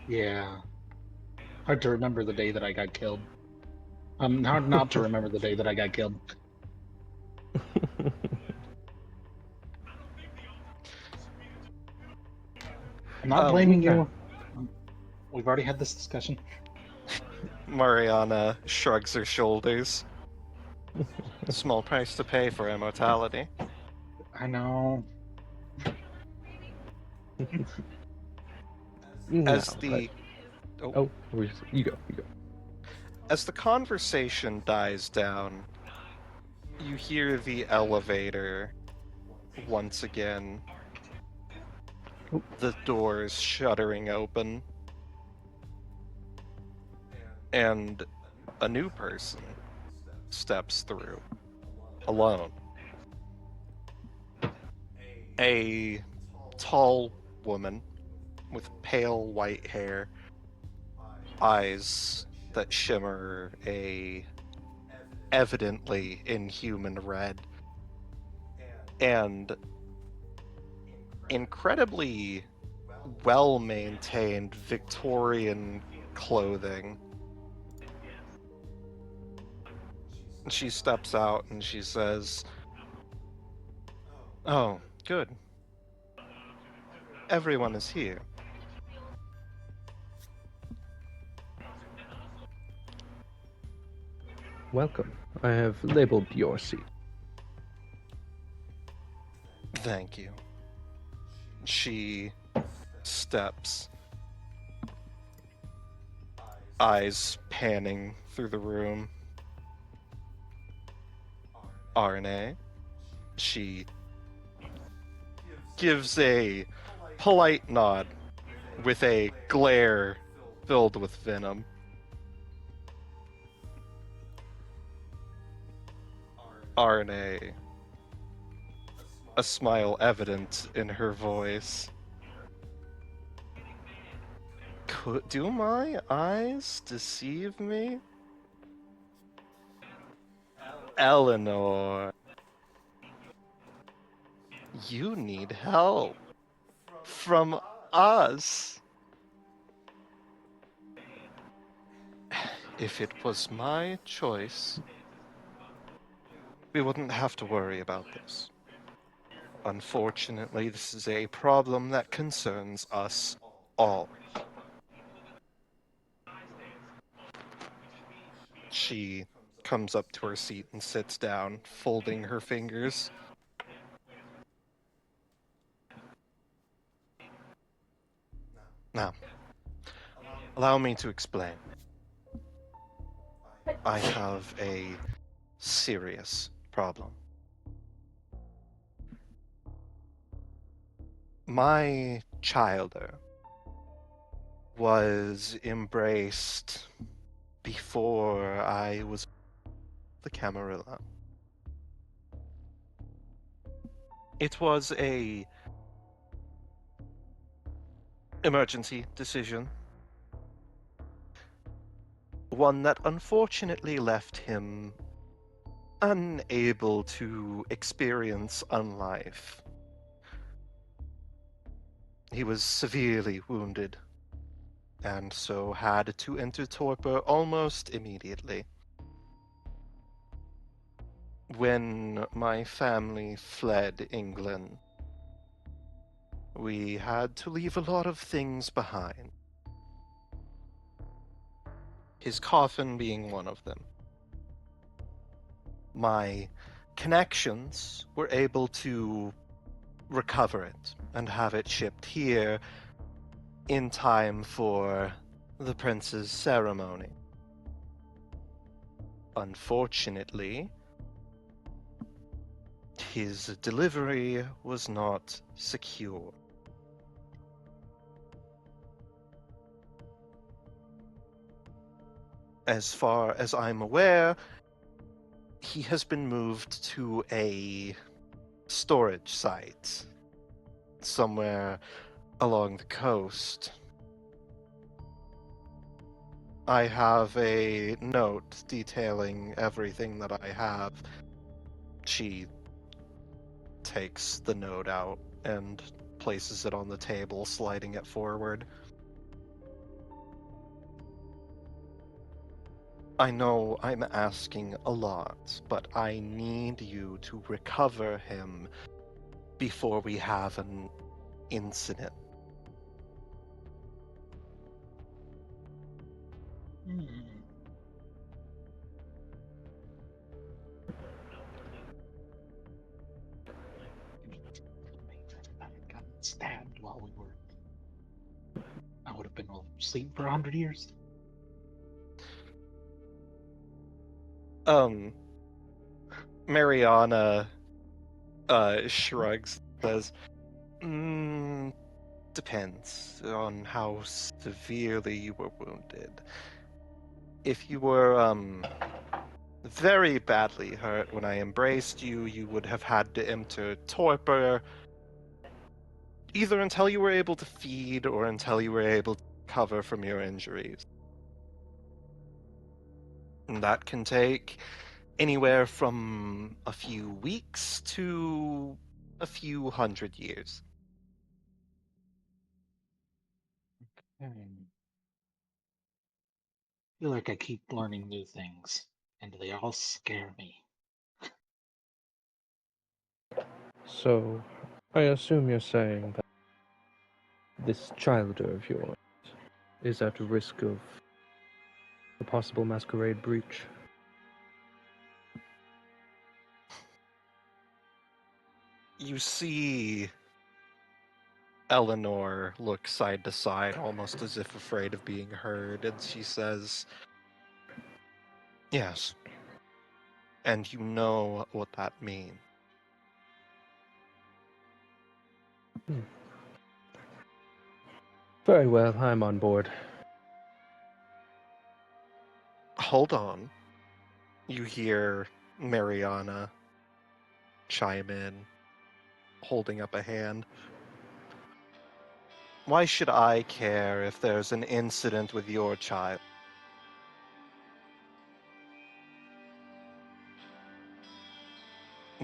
Yeah. Hard to remember the day that I got killed. Hard not to remember the day that I got killed. I'm not blaming no. you. We've already had this discussion. Mariana shrugs her shoulders. Small price to pay for immortality. I know. As No, the oh, you go. As the conversation dies down, you hear the elevator once again. Oh. The doors shuttering open. And a new person steps through, alone. A tall woman with pale white hair, eyes that shimmer a evidently inhuman red, and incredibly well-maintained Victorian clothing. She steps out and she says, "Oh, good. Everyone is here." Welcome. I have labeled your seat. Thank you. She steps, eyes panning through the room. RNA. She gives a polite nod with a glare filled with venom. RNA. A smile evident in her voice. Do my eyes deceive me? Eleanor, you need help from us. If it was my choice, we wouldn't have to worry about this. Unfortunately, this is a problem that concerns us all. She comes up to her seat and sits down, folding her fingers. Now, allow me to explain. I have a serious problem. My childer was embraced before I was the Camarilla. It was a emergency decision. One that unfortunately left him unable to experience unlife. He was severely wounded, and so had to enter torpor almost immediately. When my family fled England, we had to leave a lot of things behind. His coffin being one of them. My connections were able to recover it and have it shipped here in time for the prince's ceremony. Unfortunately, his delivery was not secure. As far as I'm aware, he has been moved to a storage site somewhere along the coast. I have a note detailing everything that I have. She takes the note out and places it on the table, sliding it forward. I know I'm asking a lot, but I need you to recover him before we have an incident. Hmm. I had gotten stabbed while we were. I would have been asleep for 100 years. Mariana shrugs, says, depends on how severely you were wounded. If you were, very badly hurt when I embraced you, you would have had to enter torpor, either until you were able to feed or until you were able to recover from your injuries. And that can take anywhere from a few weeks to a few 100 years. I feel like I keep learning new things, and they all scare me. So, I assume you're saying that this childer of yours is at risk of a possible masquerade breach? You see Eleanor look side to side, almost as if afraid of being heard, and she says, yes. And you know what that means. Very well, I'm on board. Hold on. You hear Mariana chime in, holding up a hand. Why should I care if there's an incident with your child?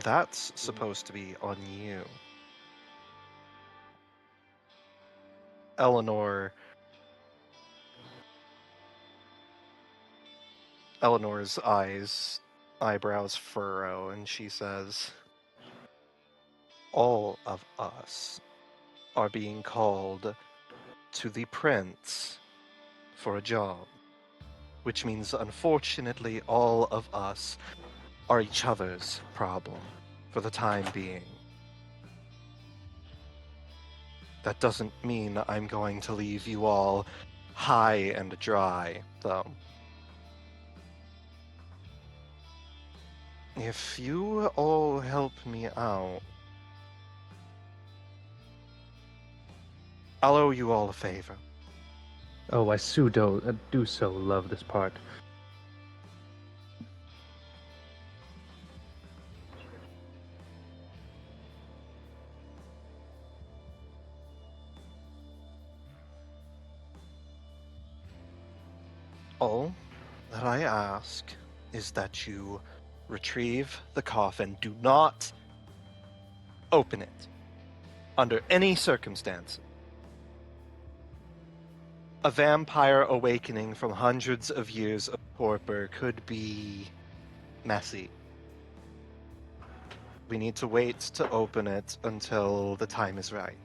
That's supposed to be on you. Eleanor's eyebrows furrow, and she says, all of us are being called to the prince for a job, which means unfortunately all of us are each other's problem for the time being. That doesn't mean I'm going to leave you all high and dry, though. If you all help me out, I'll owe you all a favor. Oh, I do so love this part. All that I ask is that you retrieve the coffin. Do not open it under any circumstance. A vampire awakening from hundreds of years of torpor could be messy. We need to wait to open it until the time is right.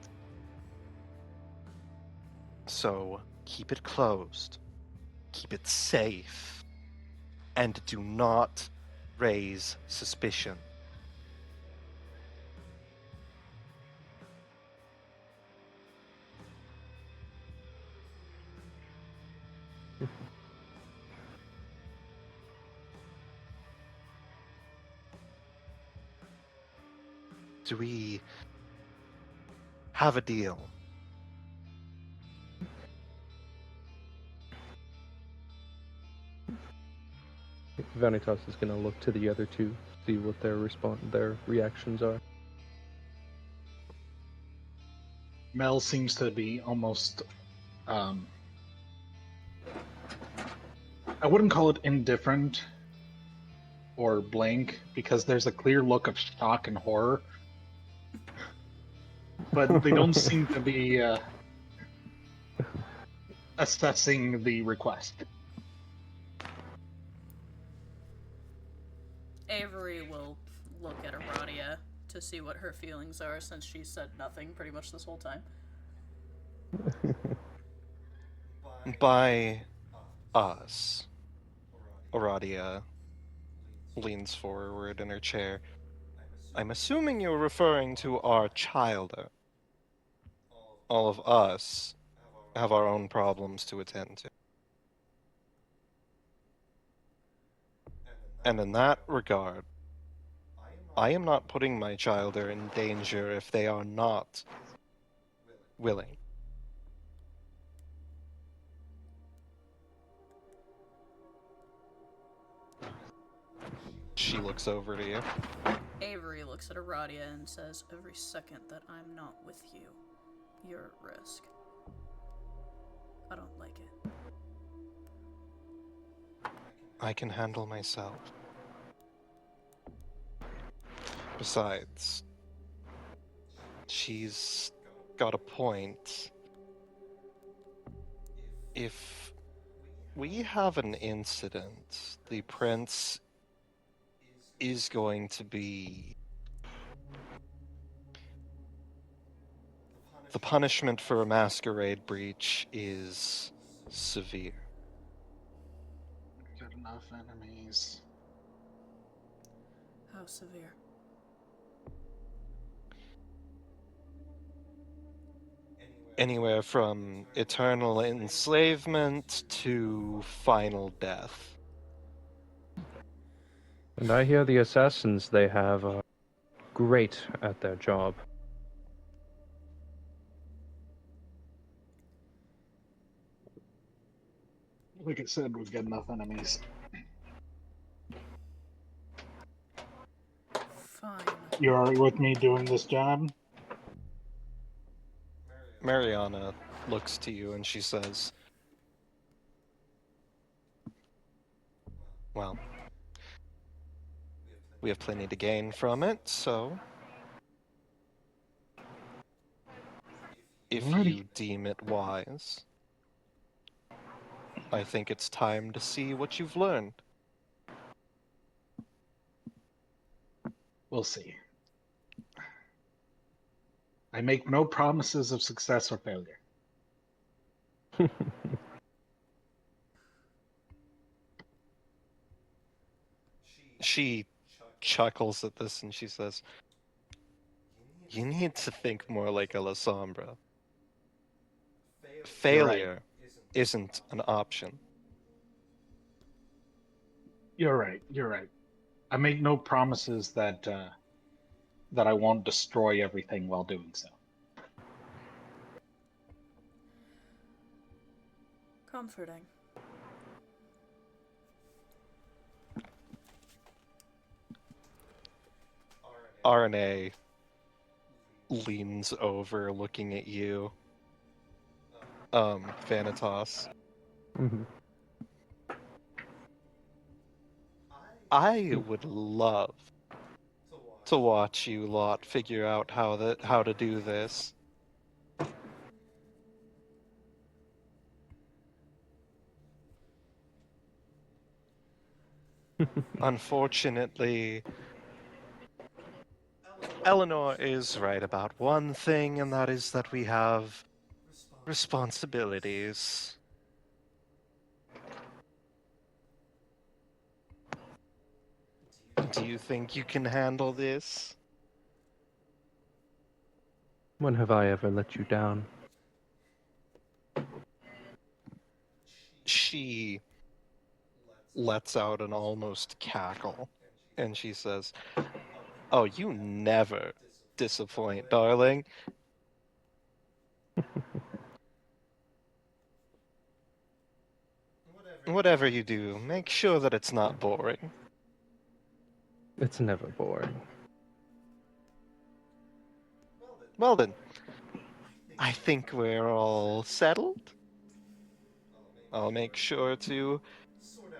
So keep it closed, keep it safe, and do not raise suspicion. Do we have a deal? Vanitas is gonna look to the other two, see what their reactions are. Mel seems to be almost, I wouldn't call it indifferent or blank, because there's a clear look of shock and horror. But they don't seem to be assessing the request. Avery will look at Aradia to see what her feelings are, since she said nothing pretty much this whole time. By us, Aradia leans forward in her chair. I'm assuming you're referring to our child. All of us have our own problems to attend to. And in that regard, I am not putting my child in danger if they are not willing. She looks over to you. Avery looks at Aradia and says, "Every second that I'm not with you, you're at risk. I don't like it." I can handle myself. Besides, she's got a point. If we have an incident, the prince is going to be... The punishment for a masquerade breach is severe. Got enough enemies. How severe? Anywhere from eternal enslavement to final death. And I hear the assassins they have are great at their job. Like I said, we've got enough enemies. Fine. You alright with me doing this job? Mariana looks to you and she says, well, we have plenty to gain from it, so if you deem it wise, I think it's time to see what you've learned. We'll see. I make no promises of success or failure. She chuckles at this and she says, "You need to think more like a Lasombra. You're right. Failure isn't an option." You're right. You're right. I make no promises that I won't destroy everything while doing so. Comforting. RNA leans over looking at you. Vanitas. Mhm. I would love to watch you lot figure out how to do this. Unfortunately, Eleanor is right about one thing, and that is that we have responsibilities. Do you think you can handle this? When have I ever let you down? She lets out an almost cackle, and she says, "Oh, you never disappoint, darling." Whatever you do, make sure that it's not boring. It's never boring. Well then, I think we're all settled. I'll make sure to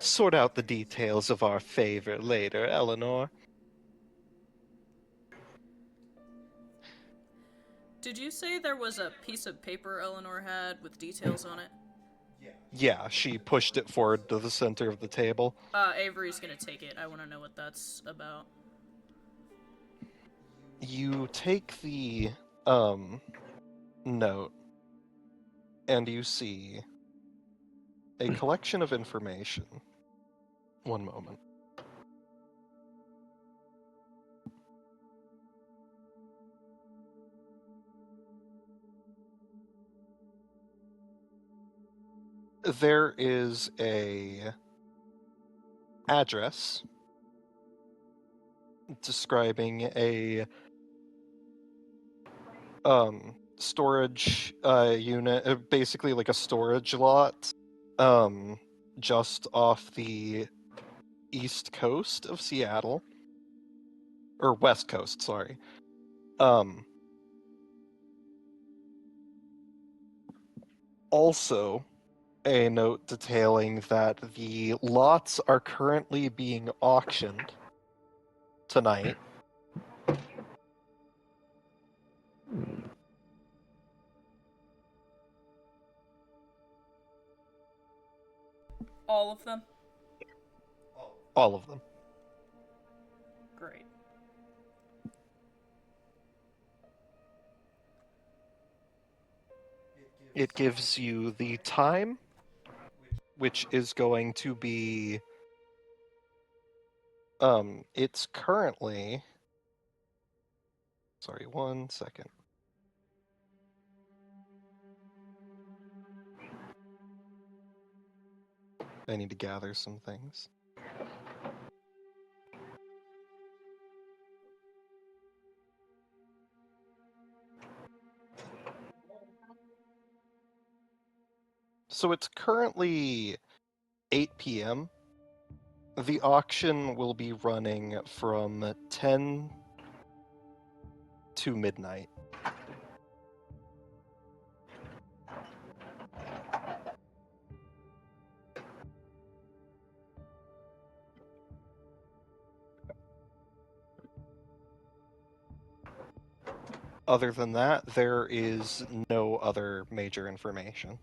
sort out the details of our favor later, Eleanor. Did you say there was a piece of paper Eleanor had with details on it? Yeah, she pushed it forward to the center of the table. Avery's gonna take it. I want to know what that's about. You take the note and you see a collection of information. One moment. There is a address describing a storage unit, basically like a storage lot, just off the east coast of Seattle, or west coast, sorry. Also a note detailing that the lots are currently being auctioned tonight. All of them? All of them. Great. It gives you the time, which is going to be it's currently, sorry, 1 second. I need to gather some things. So it's currently 8 p.m. The auction will be running from 10 to midnight. Other than that, there is no other major information.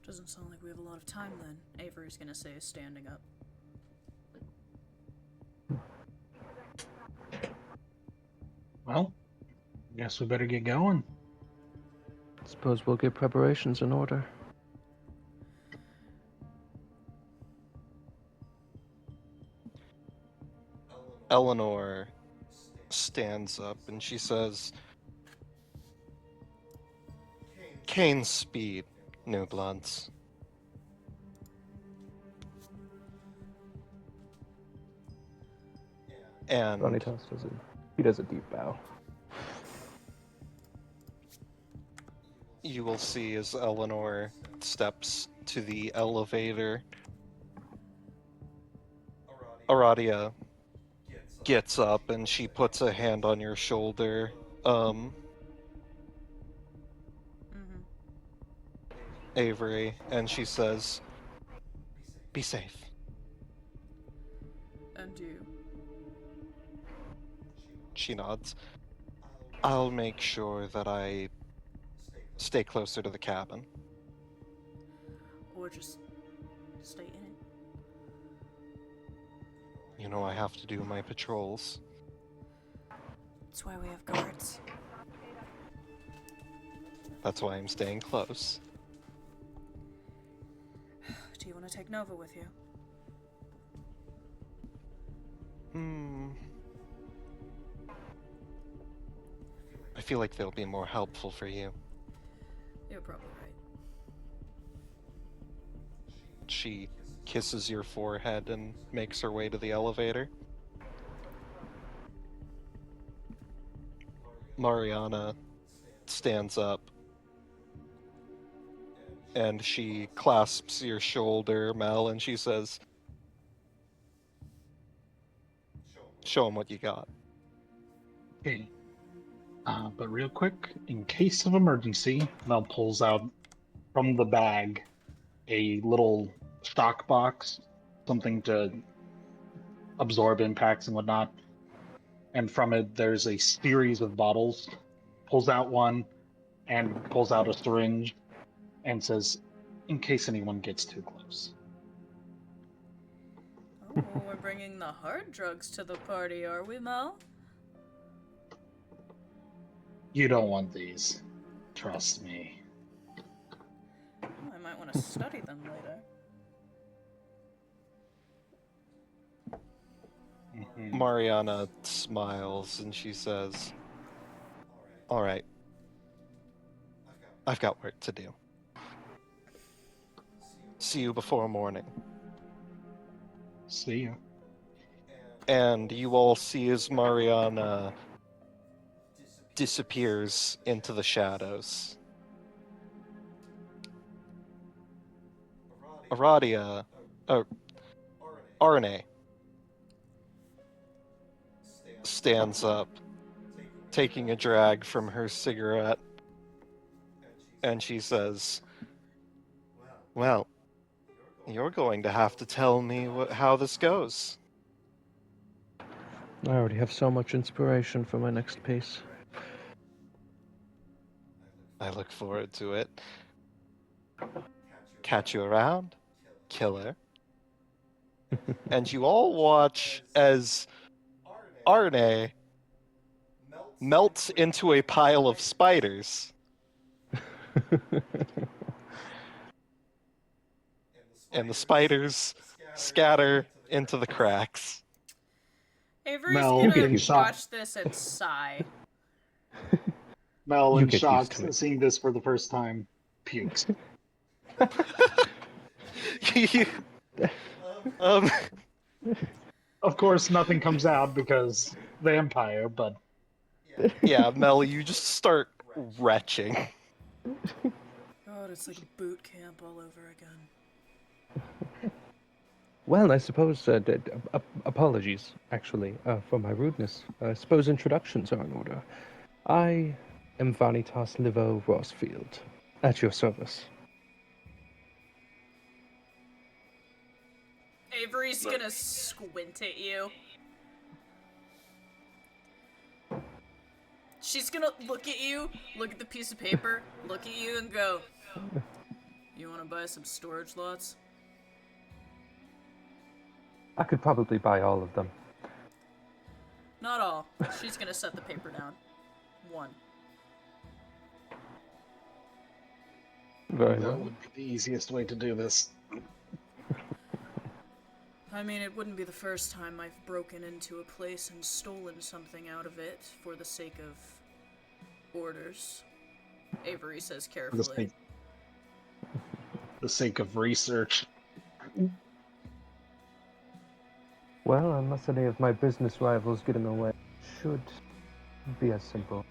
Doesn't sound like we have a lot of time then, Avery's gonna say, standing up. Well, guess we better get going. Suppose we'll get preparations in order. Eleanor stands up and she says, Kane's speed, new bloods. And Vanitas does a deep bow. you will see as Eleanor steps to the elevator, Aradia gets up and she puts a hand on your shoulder. Mm-hmm. Avery, and she says, "Be safe." And you. She nods. I'll make sure that I stay closer to the cabin. Or just stay in it. You know, I have to do my patrols. That's why we have guards. That's why I'm staying close. Do you want to take Nova with you? I feel like they'll be more helpful for you. You're probably right. She kisses your forehead and makes her way to the elevator. Mariana stands up and she clasps your shoulder, Mel, and she says, "Show him what you got." Okay. But real quick, in case of emergency, Mel pulls out from the bag a little shock box, something to absorb impacts and whatnot. And from it, there's a series of bottles. Pulls out one and pulls out a syringe and says, in case anyone gets too close. Oh, we're bringing the hard drugs to the party, are we, Mel? You don't want these. Trust me. Oh, I might want to study them later. Mhm. Mariana smiles and she says, "All right. I've got work to do. See you before morning." See ya. And you all see as Mariana disappears into the shadows. Aradia, Arne stands up, taking a drag from her cigarette, and she says, "Well, you're going to have to tell me how this goes." I already have so much inspiration for my next piece. I look forward to it. Catch you around, killer. And you all watch as Arne melts into a pile of spiders, and the spiders scatter into the cracks. Avery's Mel, gonna in shock. watch this and sigh. Mel, You in get shock, used to it. seeing this for the first time, pukes. um, Of course, nothing comes out because vampire, but yeah, Mel, you just start retching. God, it's like boot camp all over again. Well, I suppose, apologies, actually, for my rudeness. I suppose introductions are in order. I am Vanitas Livo Rossfield, at your service. Avery's gonna squint at you. She's gonna look at you, look at the piece of paper, look at you, and go, "You wanna buy some storage lots?" I could probably buy all of them. Not all. She's gonna set the paper down. 1. Very That well. would be the easiest way to do this. I mean, it wouldn't be the first time I've broken into a place and stolen something out of it for the sake of orders. Avery says For the carefully. sake of research. Well, unless any of my business rivals get in the way, should be as simple.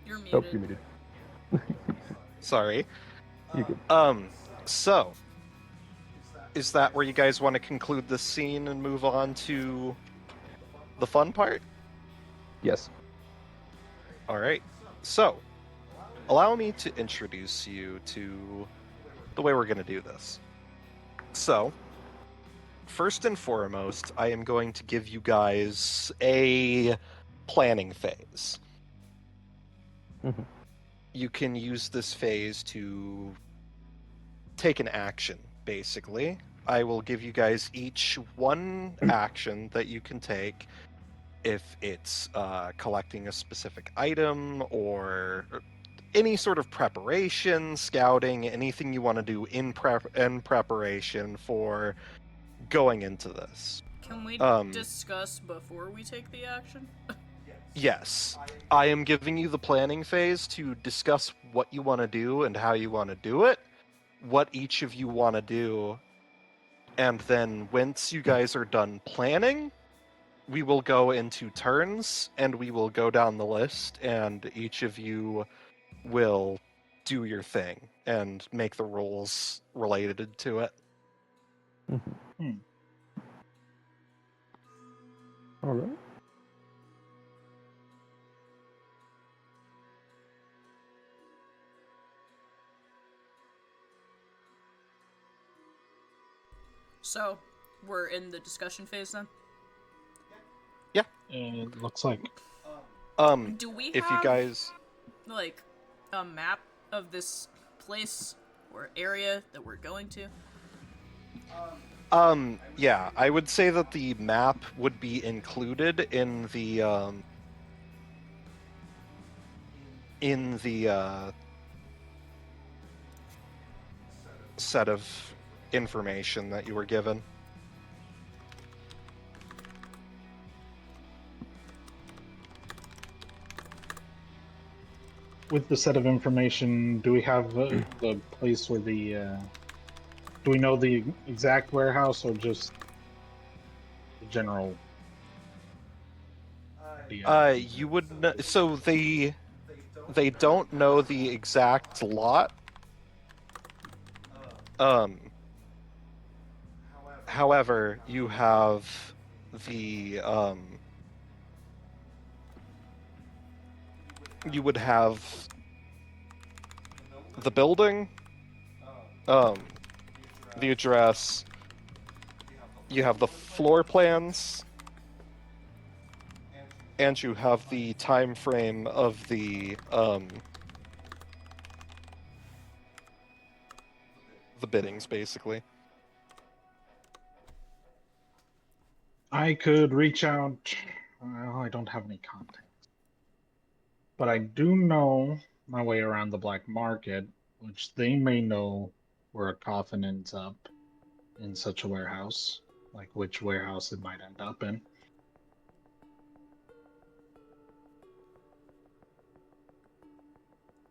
You're muted. Oh, you're muted. Sorry. You good? So, is that where you guys want to conclude this scene and move on to the fun part? Yes. All right. So, allow me to introduce you to the way we're going to do this. So, first and foremost, I am going to give you guys a planning phase. Mhm. You can use this phase to take an action, basically. I will give you guys each one action that you can take if it's collecting a specific item or any sort of preparation, scouting, anything you want to do in preparation for going into this. Can we discuss before we take the action? Yes, I am giving you the planning phase to discuss what you want to do and how you want to do it, what each of you want to do, and then once you guys are done planning, we will go into turns and we will go down the list and each of you will do your thing and make the rules related to it. All right. So, we're in the discussion phase then? It looks like. Do we If you have, guys like, a map of this place or area that we're going to? yeah, I would say that the map would be included in the set of information that you were given. With the set of information, do we have the place where the? Do we know the exact warehouse or just the general? You would so they don't know the exact lot. However, you have the you would have the building, the address, you have the floor plans, and you have the time frame of the biddings, basically. I could reach out. Well, I don't have any contacts, but I do know my way around the black market, which they may know where a coffin ends up in such a warehouse, like which warehouse it might end up in.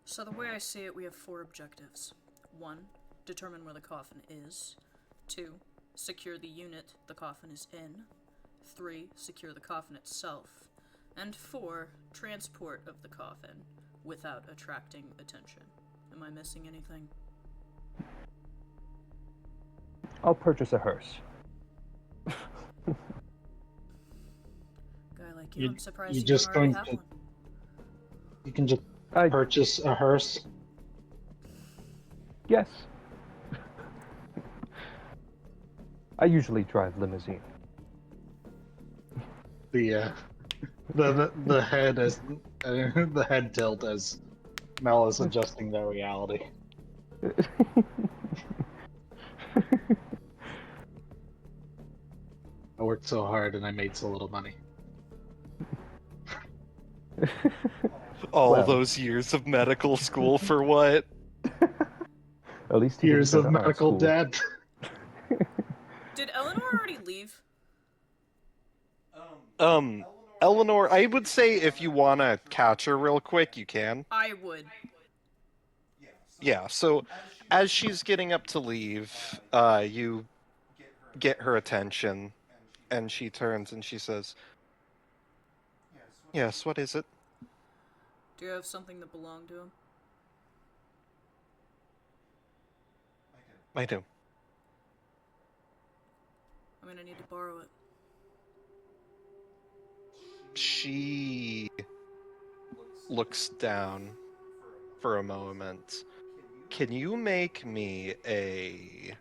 So the way I see it, we have 4 objectives. 1, determine where the coffin is. 2, secure the unit the coffin is in. 3, secure the coffin itself. And 4, transport of the coffin without attracting attention. Am I missing anything? I'll purchase a hearse. Guy like you, I'm surprised you you just don't already don't have get- one. You can just I purchase a hearse. yes. I usually drive limousine. The head as the head tilt as Mel is adjusting their reality. I worked so hard and I made so little money. All Well. those years of medical school for what? At least he Years didn't of go to art medical school. debt. Did Eleanor already leave? Eleanor, I would say if you want to catch her real quick, you can. I would. Yeah, so as she's getting up to leave, you get her attention, and she turns and she says, "Yes, what is it?" Do you have something that belonged to him? I do. I'm gonna need to borrow it. She looks down for a moment. Can you make me a...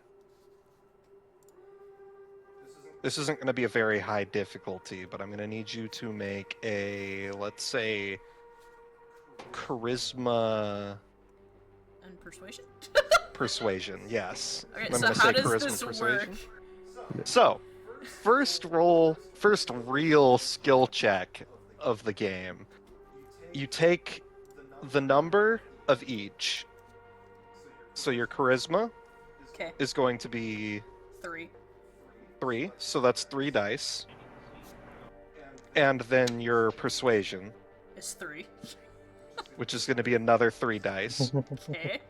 This isn't going to be a very high difficulty, but I'm going to need you to make a, let's say, charisma... And persuasion? Persuasion, yes. Okay, I'm so going to how say does charisma this persuasion. work? So, first real skill check of the game. You take the number of each. So your charisma Okay, is going to be 3. 3, so that's 3 dice. And then your persuasion, It's 3. which is going to be another 3 dice. Okay.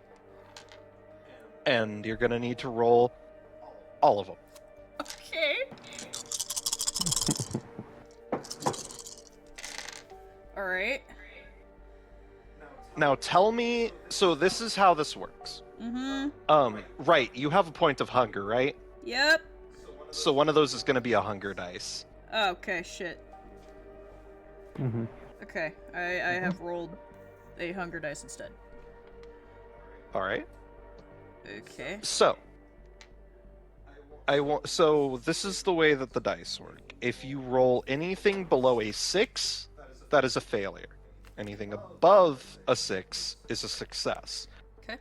And you're going to need to roll all of them. Okay. Alright. Now tell me, so this is how this works. Mm-hmm. Right, you have a point of hunger, right? Yep. So one of those is going to be a hunger dice. Oh, okay, shit. Mm-hmm. Okay, I have rolled a hunger dice instead. All right. Okay. So so this is the way that the dice work. If you roll anything below a 6, that is a failure. Anything above a 6 is a success. Okay.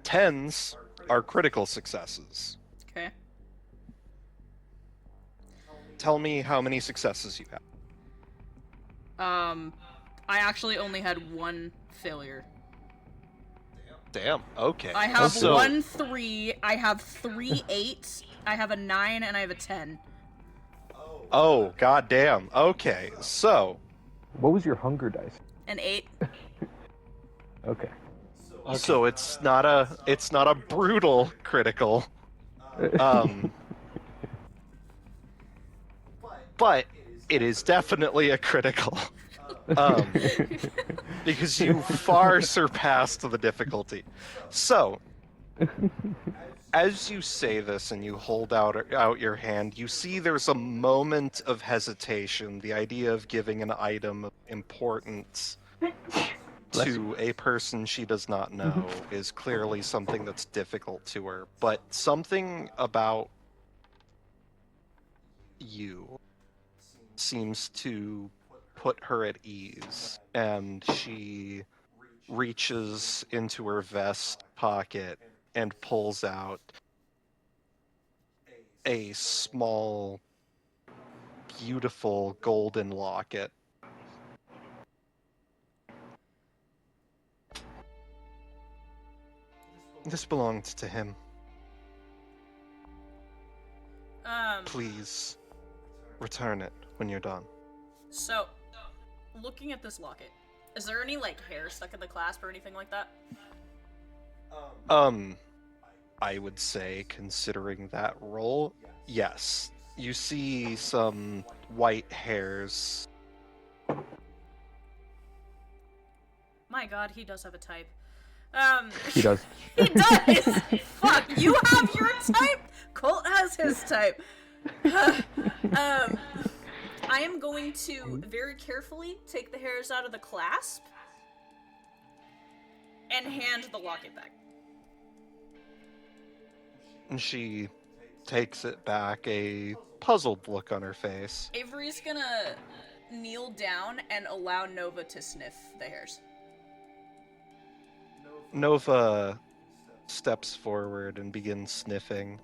10s are critical successes. Okay. Tell me how many successes you have. I actually only had 1 failure. Damn. Okay. I have So- 1 3, I have 3 8, I have a 9, and I have a 10. Oh, goddamn. Okay. So, What was your hunger dice? An 8. Okay. so it's not a brutal critical. But it is definitely a critical. Because you far surpassed the difficulty. So, as you say this and you hold out your hand, you see there's a moment of hesitation. The idea of giving an item of importance to a person she does not know is clearly something that's difficult to her. But something about you seems to put her at ease, and she reaches into her vest pocket and pulls out a small, beautiful golden locket. This belonged to him. Please return it when you're done. So, looking at this locket, is there any, like, hair stuck in the clasp or anything like that? I would say, considering that roll, yes. You see some white hairs. My god, he does have a type. He does. He does! Fuck, you have your type? Colt has his type. I am going to very carefully take the hairs out of the clasp and hand the locket back. And she takes it back, a puzzled look on her face. Avery's gonna kneel down and allow Nova to sniff the hairs. Nova steps forward and begins sniffing.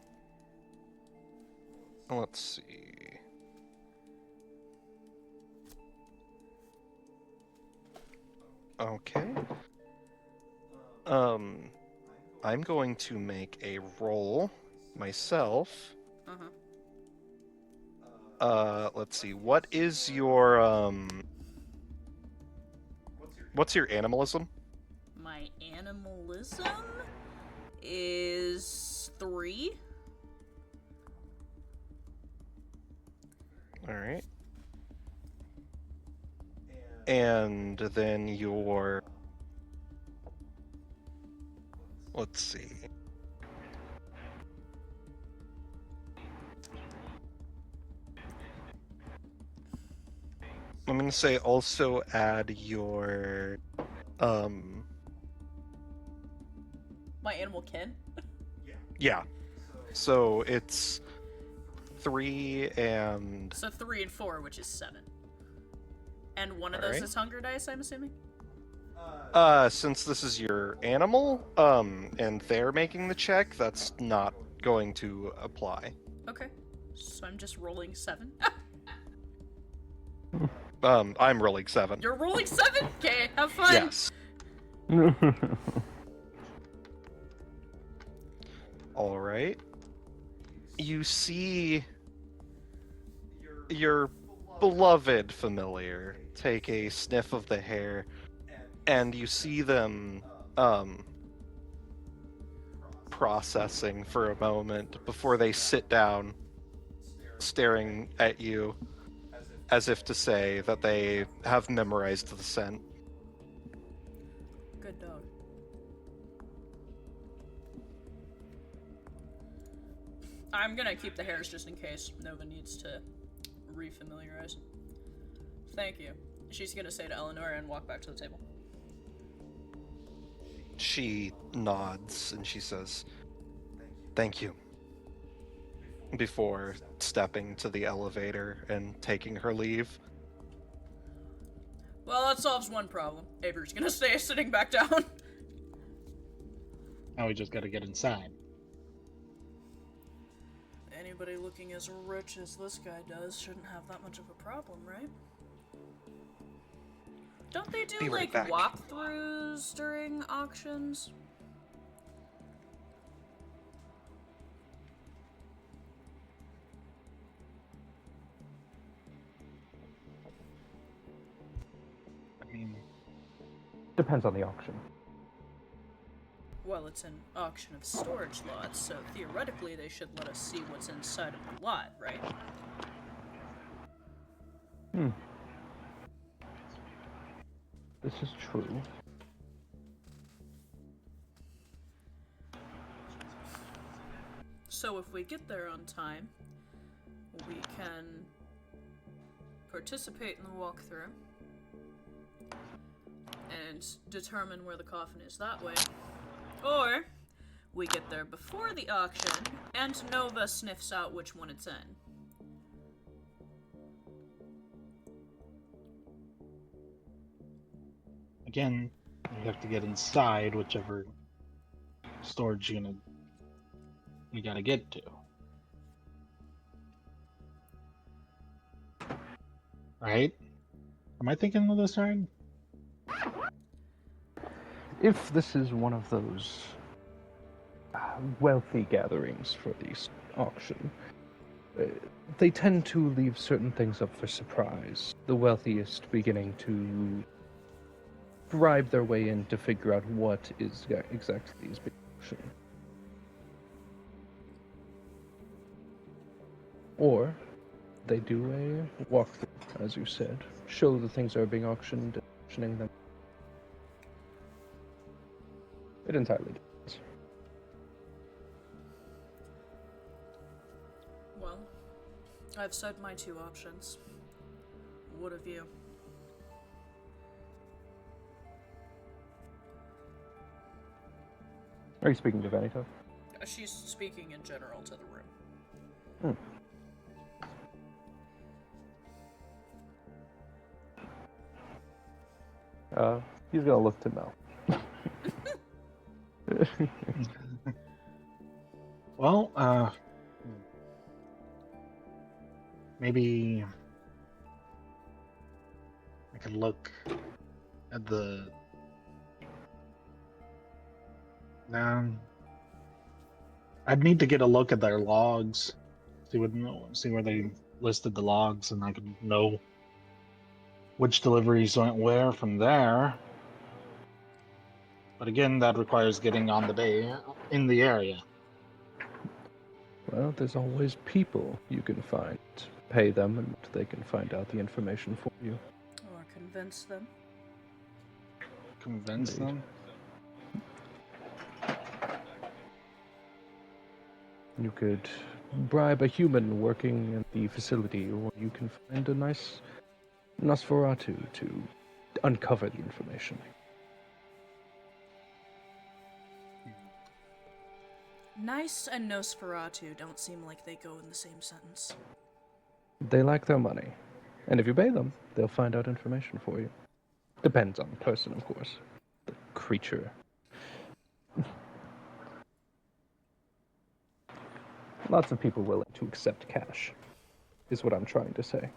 Let's see. Okay. I'm going to make a roll myself. Let's see. What is your what's your animalism? My animalism is 3. All right. And then your, let's see. I'm going to say also add your My animal kin? yeah. So it's 3 and So 3 and 4, which is 7. And one of those Alright. is hunger dice, I'm assuming? since this is your animal, and they're making the check, that's not going to apply. Okay. So I'm just rolling 7. I'm rolling 7. You're rolling 7? Okay, have fun! Yes. All right. You see your beloved familiar take a sniff of the hair, and you see them processing for a moment before they sit down, staring at you as if to say that they have memorized the scent. Good dog. I'm gonna keep the hairs just in case Nova needs to refamiliarize. Thank you. She's gonna say to Eleanor and walk back to the table. She nods and she says, "Thank you," before stepping to the elevator and taking her leave. Well, that solves one problem. Avery's gonna stay sitting back down. Now we just gotta get inside. Anybody looking as rich as this guy does shouldn't have that much of a problem, right? Don't they do, Be right like, back. walkthroughs during auctions? I mean, Depends on the auction. Well, it's an auction of storage lots, so theoretically they should let us see what's inside of the lot, right? This is true. So if we get there on time, we can participate in the walkthrough and determine where the coffin is that way. Or we get there before the auction and Nova sniffs out which one it's in. again, we have to get inside whichever storage unit we gotta get to. Right? Am I thinking of this right? If this is one of those wealthy gatherings for the auction, they tend to leave certain things up for surprise. The wealthiest beginning to bribe their way in to figure out what is exactly is being auctioned. Or they do a walkthrough, as you said, show the things that are being auctioned, auctioning them. It entirely depends. Well, I've said my 2 options. What of you? Are you speaking to Vanito? She's speaking in general to the room. He's gonna look to Mel. Well, maybe I could look at the. I'd need to get a look at their logs, see where they listed the logs, and I could know which deliveries went where from there. But again, that requires getting on the bay in the area. Well, there's always people you can find. Pay them, and they can find out the information for you. Or convince them. Convince Indeed. them. You could bribe a human working at the facility, or you can find a nice Nosferatu to uncover the information. Nice and Nosferatu don't seem like they go in the same sentence. They like their money, and if you pay them, they'll find out information for you. Depends on the person, of course. The creature. Lots of people willing to accept cash, is what I'm trying to say.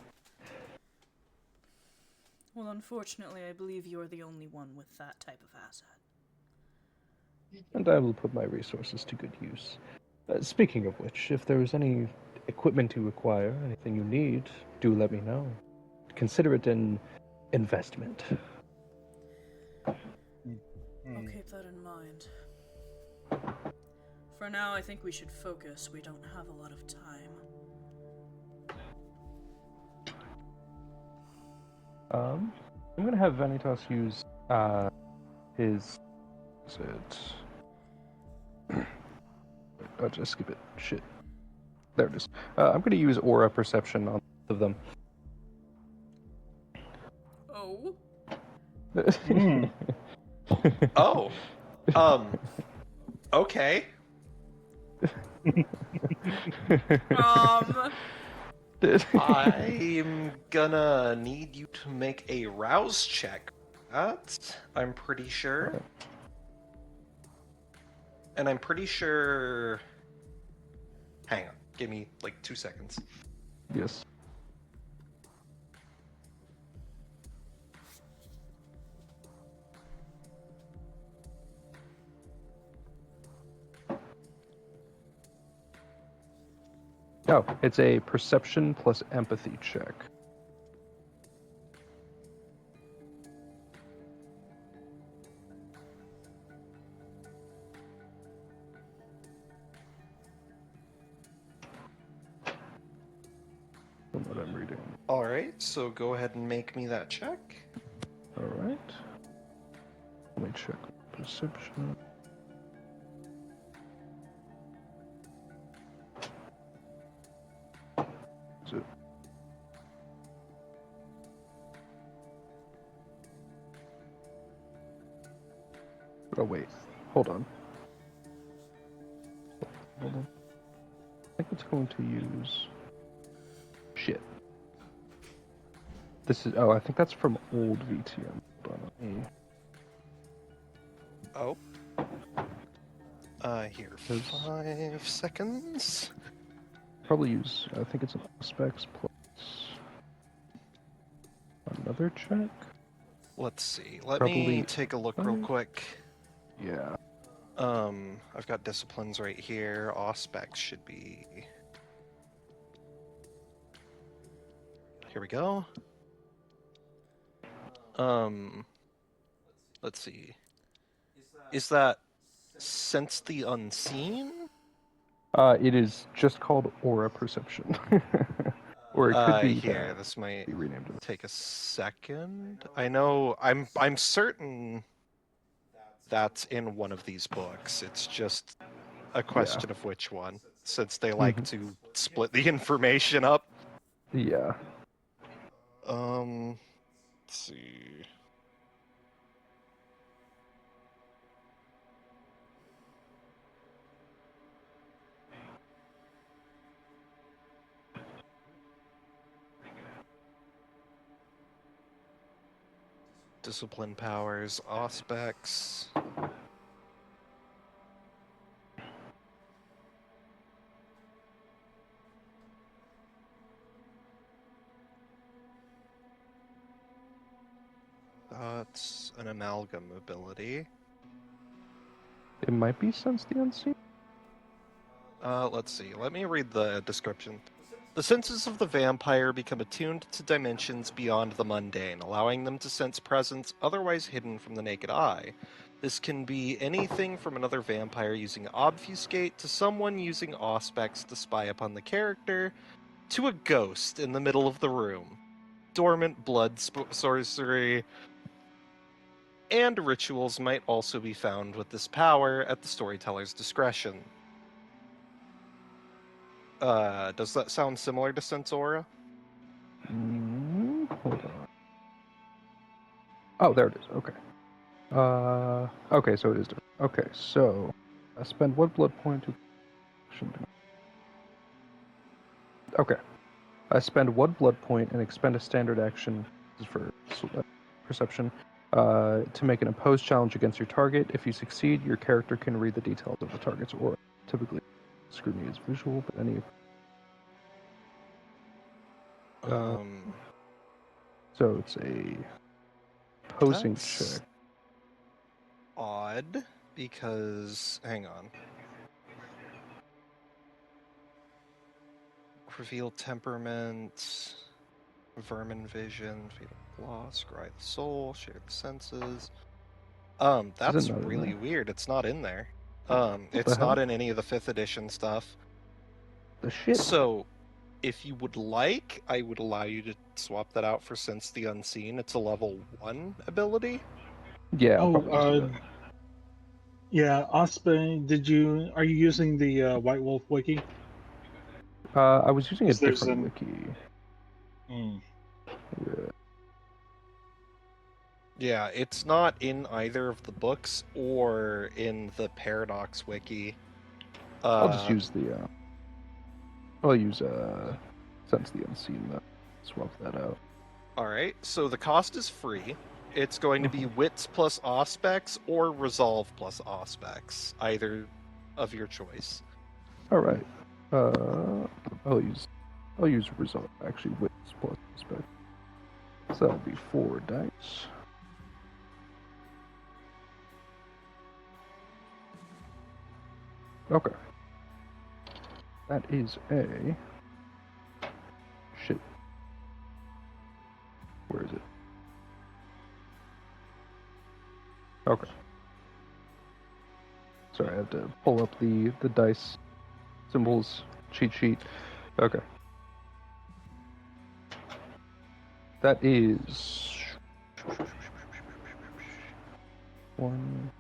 Well, unfortunately, I believe you're the only one with that type of asset. And I will put my resources to good use. Speaking of which, if there is any equipment you require, anything you need, do let me know. Consider it an investment. I'll keep that in mind. For now, I think we should focus. We don't have a lot of time. I'm gonna have Vanitas use his. Is it? I'll just skip it. Shit. There it is. I'm gonna use aura perception on both of them. Oh? Oh. Okay. I'm gonna need you to make a rouse check. I'm pretty sure. And I'm pretty sure... Hang on. Give me, like, 2 seconds. Yes. Oh, it's a perception plus empathy check. From what I'm reading. Alright, so go ahead and make me that check. Alright. Let me check perception. So, oh wait, hold on. Hold on. I think it's going to use... Shit. This is... Oh, I think that's from old VTM. Hold on, let me... Oh. Here, 5 seconds. Probably use... I think it's an specs plus... Another check? Let's see. Let Probably me take a look real quick. Yeah. I've got disciplines right here. Auspex should be... Here we go. Let's see. Is that Sense the Unseen? It is just called aura perception. Or it could be here, that. this might Be renamed it. take a second. I know, I'm certain that's in one of these books. It's just a question of which one, since they like to split the information up. Yeah. Let's see. Discipline powers, Auspex. an amalgam ability. It might be Sense the Unseen. Let's see. Let me read the description. The senses of the vampire become attuned to dimensions beyond the mundane, allowing them to sense presence otherwise hidden from the naked eye. This can be anything from another vampire using obfuscate to someone using auspex to spy upon the character, to a ghost in the middle of the room. Dormant blood sorcery and rituals might also be found with this power at the storyteller's discretion. Does that sound similar to Sensora? Hold on. Oh, there it is. Okay. Okay, so it is different. Okay, so I spend one blood point to. Okay. I spend one blood point and expend a standard action for perception to make an opposed challenge against your target. If you succeed, your character can read the details of the target's aura. Typically, scrutiny is visual, but any. So it's a opposing That's check. odd, because hang on. Reveal temperament, vermin vision, fatal flaw, scry the soul, share the senses. That's not in really there? weird. It's not in there. the It's hell? not in any of the 5th edition stuff. The shit. So, if you would like, I would allow you to swap that out for Sense the Unseen. It's a level 1 ability. Yeah. I'll Oh, probably do that. yeah, Osprey, are you using the White Wolf wiki? I was using a 'Cause there's different an- wiki. Hmm. Yeah. Yeah, it's not in either of the books or in the Paradox wiki. I'll just use the. I'll use Sense the Unseen. Swap that out. Alright, so the cost is free. It's going to be Wits plus Auspex or Resolve plus Auspex, either of your choice. All right. I'll use Resolve. Actually, Wits plus Spec. So that'll be 4 dice. Okay. That is a. Shit. Where is it? Okay. Sorry, I have to pull up the dice symbols cheat sheet. Okay. That is 1.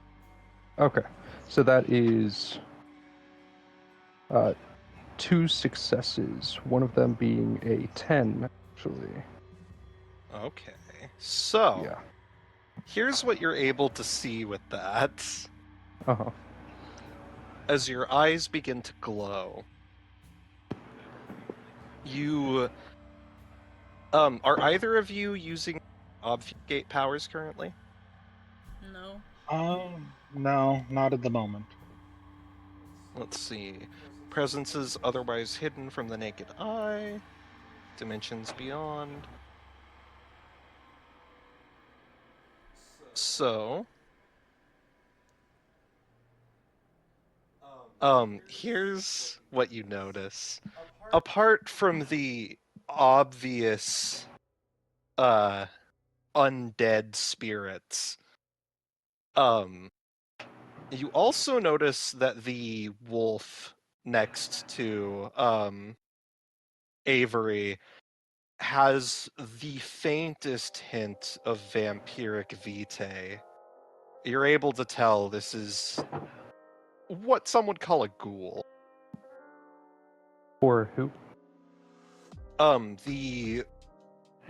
Okay. So that is 2 successes. One of them being a 10, actually. Okay, so Yeah. here's what you're able to see with that. Uh-huh. As your eyes begin to glow, you are either of you using obfuscate powers currently? No. No, not at the moment. Let's see. Presences otherwise hidden from the naked eye. Dimensions beyond. So, here's what you notice. Apart from the obvious undead spirits, you also notice that the wolf next to Avery has the faintest hint of vampiric vitae. You're able to tell this is what some would call a ghoul. For who? The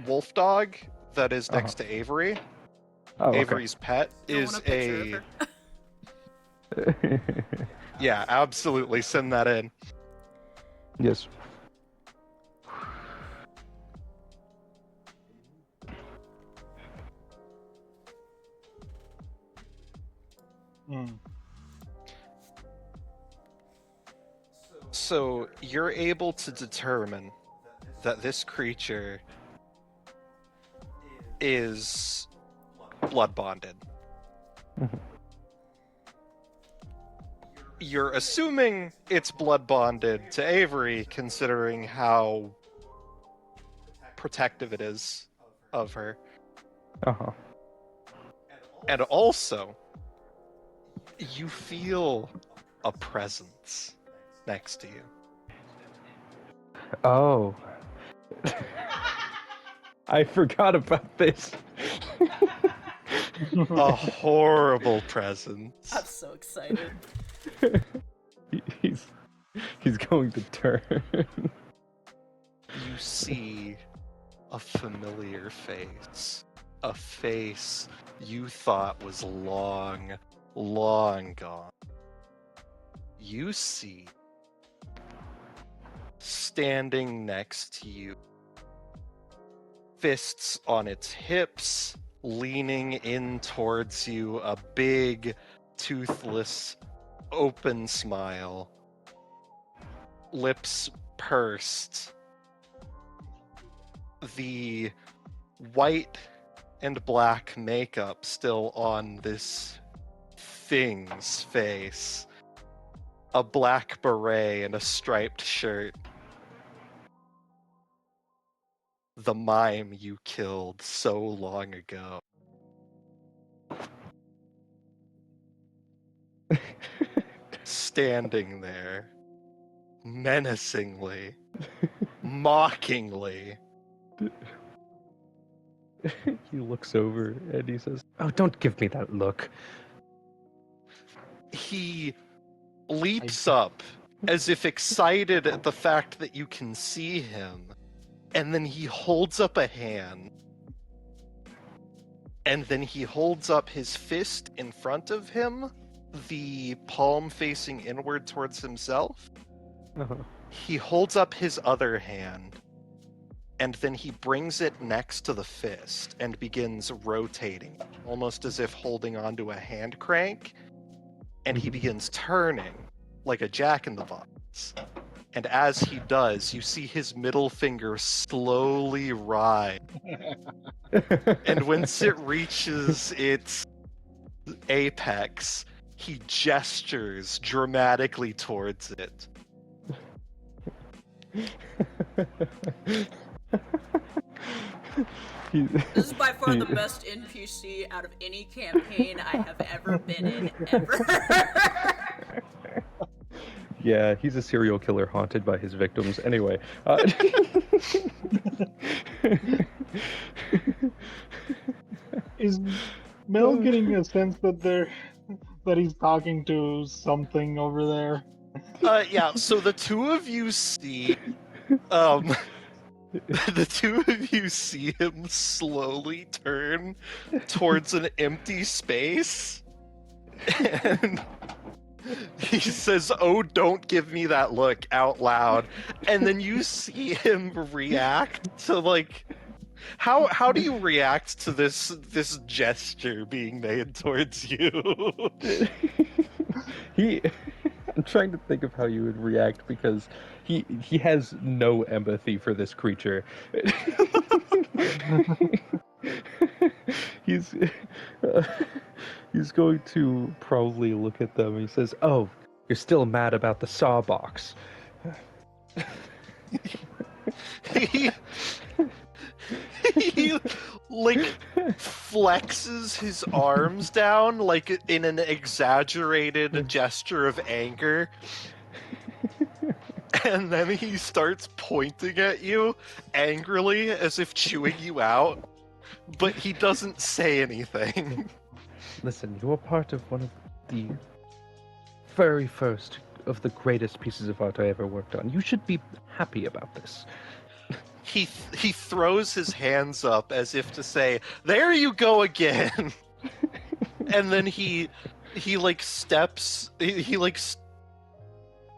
wolf dog that is next to Avery, Oh, okay. Avery's pet, Throwing is a picture of her. Yeah, absolutely. Send that in. Yes. Hmm. So you're able to determine that this creature is blood bonded. Mhm. You're assuming it's blood bonded to Avery, considering how protective it is of her. Uh-huh. And also, you feel a presence next to you. Oh. I forgot about this. A horrible presence. I'm so excited. He's going to turn. You see a familiar face. A face you thought was long, long gone. You see, standing next to you, fists on its hips, leaning in towards you, a big, toothless, open smile, lips pursed. The white and black makeup still on this thing's face. A black beret and a striped shirt. The mime you killed so long ago. Standing there, menacingly, mockingly. He looks over and he says, "Oh, don't give me that look." He leaps up as if excited at the fact that you can see him, and then he holds up a hand, and then he holds up his fist in front of him, the palm facing inward towards himself. Uh-huh. He holds up his other hand, and then he brings it next to the fist and begins rotating, almost as if holding onto a hand crank, and he begins turning like a jack-in-the-box. And as he does, you see his middle finger slowly rise. And once it reaches its apex, he gestures dramatically towards it. This is by far the best NPC out of any campaign I have ever been in, ever. Yeah, he's a serial killer haunted by his victims. Anyway, Is Mel getting a sense that he's talking to something over there? Yeah, so the two of you see, the two of you see him slowly turn towards an empty space, and he says, "Oh, don't give me that look," out loud, and then you see him react to, like, how do you react to this gesture being made towards you? I'm trying to think of how you would react because he has no empathy for this creature. he's he's going to probably look at them and he says, "Oh, you're still mad about the saw box." he like flexes his arms down like in an exaggerated gesture of anger, and then he starts pointing at you angrily as if chewing you out, but he doesn't say anything. Listen, you're part of one of the very first of the greatest pieces of art I ever worked on. You should be happy about this. He throws his hands up as if to say, "There you go again." And then he like steps, he like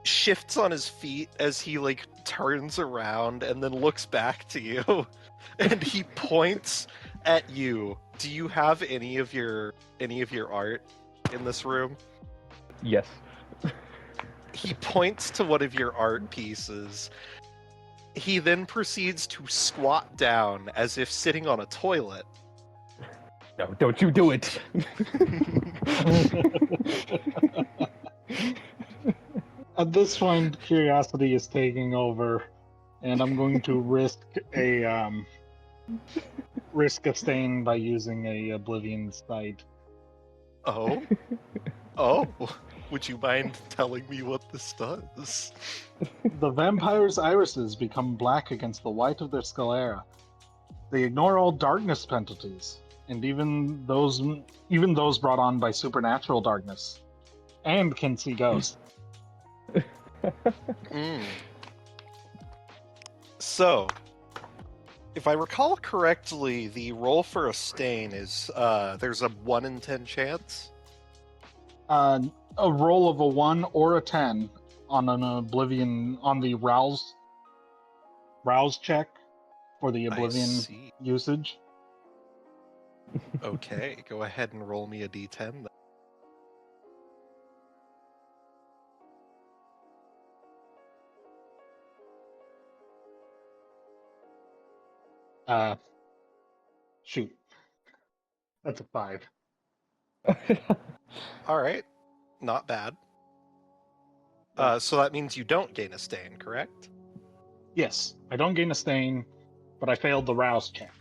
shifts on his feet as he like turns around and then looks back to you, and he points at you. Do you have any of your art in this room? Yes. He points to one of your art pieces. He then proceeds to squat down as if sitting on a toilet. No, don't you do it. At this point, curiosity is taking over, and I'm going to risk a stain by using a Oblivion sight. Oh? Oh? Would you mind telling me what this does? The vampire's irises become black against the white of their sclera. They ignore all darkness penalties, and even those brought on by supernatural darkness, and can see ghosts. Mm. So, if I recall correctly, the roll for a stain is there's a 1 in 10 chance. A roll of a 1 or a 10 on an Oblivion on the rouse check for the I Oblivion see. usage. Okay, go ahead and roll me a d10 then. Shoot, that's a 5. All right, not bad. So that means you don't gain a stain, correct? Yes, I don't gain a stain, but I failed the rouse check.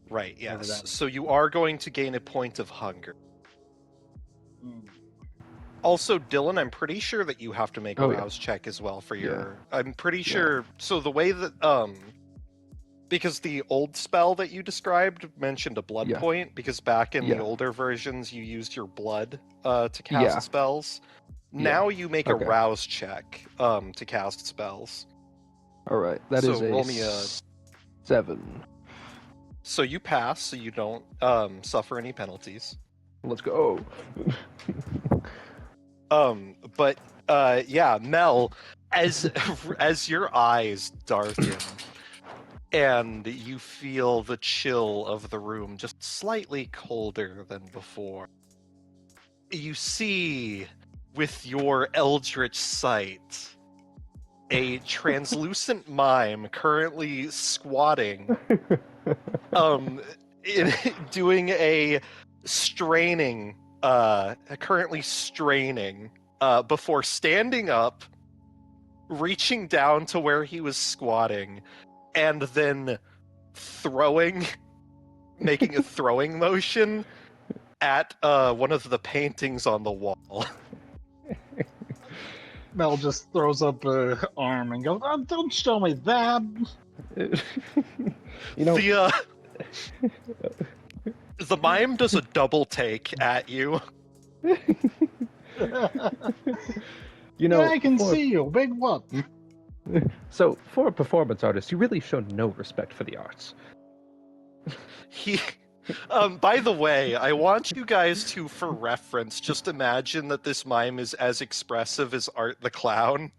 Right, Whatever yes. that is. So you are going to gain a point of hunger. Mm. Also, Dylan, I'm pretty sure that you have to make a Oh, yeah. rouse check as well for Yeah. your. I'm pretty Yeah. sure. So the way that because the old spell that you described mentioned a blood Yeah. point, because back in the Yeah. older versions you used your blood to cast Yeah. spells. Yeah. Now you make Okay. a rouse check to cast spells. All right, that is So a roll me a. 7. So you pass, so you don't suffer any penalties. Let's go. But yeah, Mel, as your eyes darken and you feel the chill of the room just slightly colder than before, you see with your eldritch sight a translucent mime currently squatting, doing a straining, currently straining, before standing up, reaching down to where he was squatting, and then making a throwing motion at one of the paintings on the wall. Mel just throws up an arm and goes, "Oh, don't show me that." You know, The mime does a double take at you. you know. Yeah, I can for- see you, big what? So, for a performance artist, you really show no respect for the arts. He, by the way, I want you guys to, for reference, just imagine that this mime is as expressive as Art the Clown.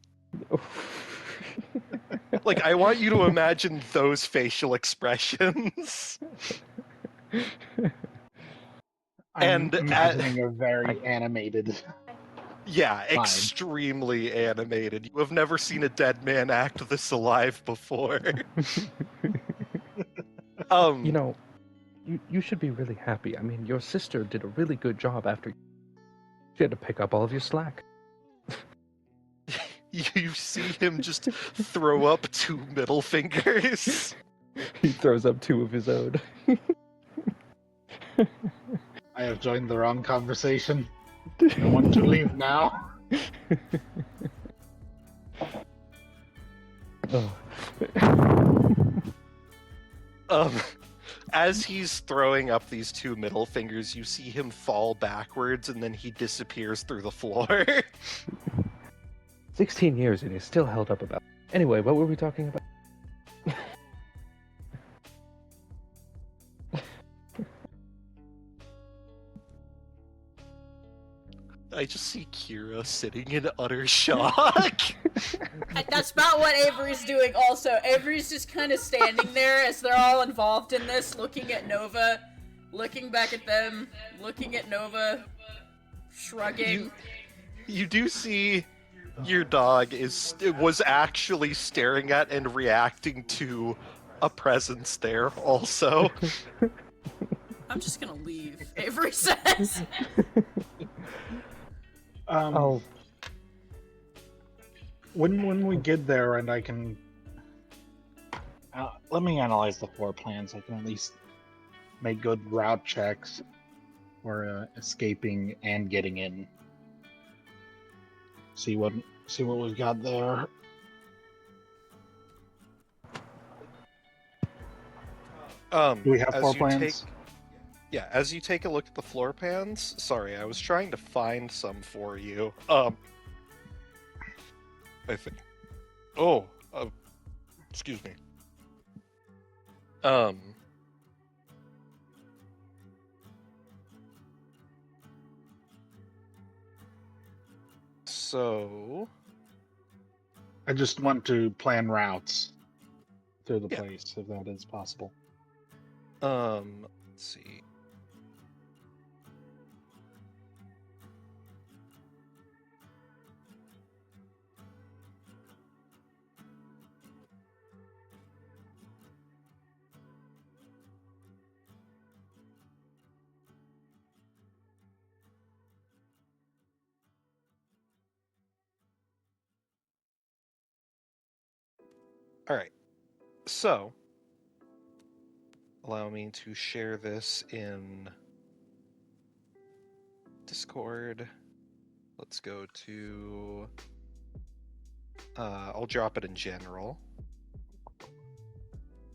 Like, I want you to imagine those facial expressions. I'm And imagining a very animated. Yeah, Mime. extremely animated. You have never seen a dead man act this alive before. You know, you should be really happy. I mean, your sister did a really good job after she had to pick up all of your slack. You see him just throw up 2 middle fingers. He throws up 2 of his own. I have joined the wrong conversation. I want to leave now. Oh. As he's throwing up these 2 middle fingers, you see him fall backwards and then he disappears through the floor. 16 years and he's still held up about. Anyway, what were we talking about? I just see Kira sitting in utter shock. That's about what Avery's doing also. Avery's just kind of standing there as they're all involved in this, looking at Nova, looking back at them, looking at Nova, shrugging. You do see your dog was actually staring at and reacting to a presence there also. I'm just gonna leave, Avery says. Oh, When we get there and I can, let me analyze the floor plans. I can at least make good route checks for escaping and getting in. See what we've got there. Do we have As floor you plans? as you take a look at the floor plans. Sorry, I was trying to find some for you. I think. Oh, excuse me. So, I just want to plan routes through the Yeah. place, if that is possible. let's see. All right. So, allow me to share this in Discord. Let's go to. I'll drop it in general.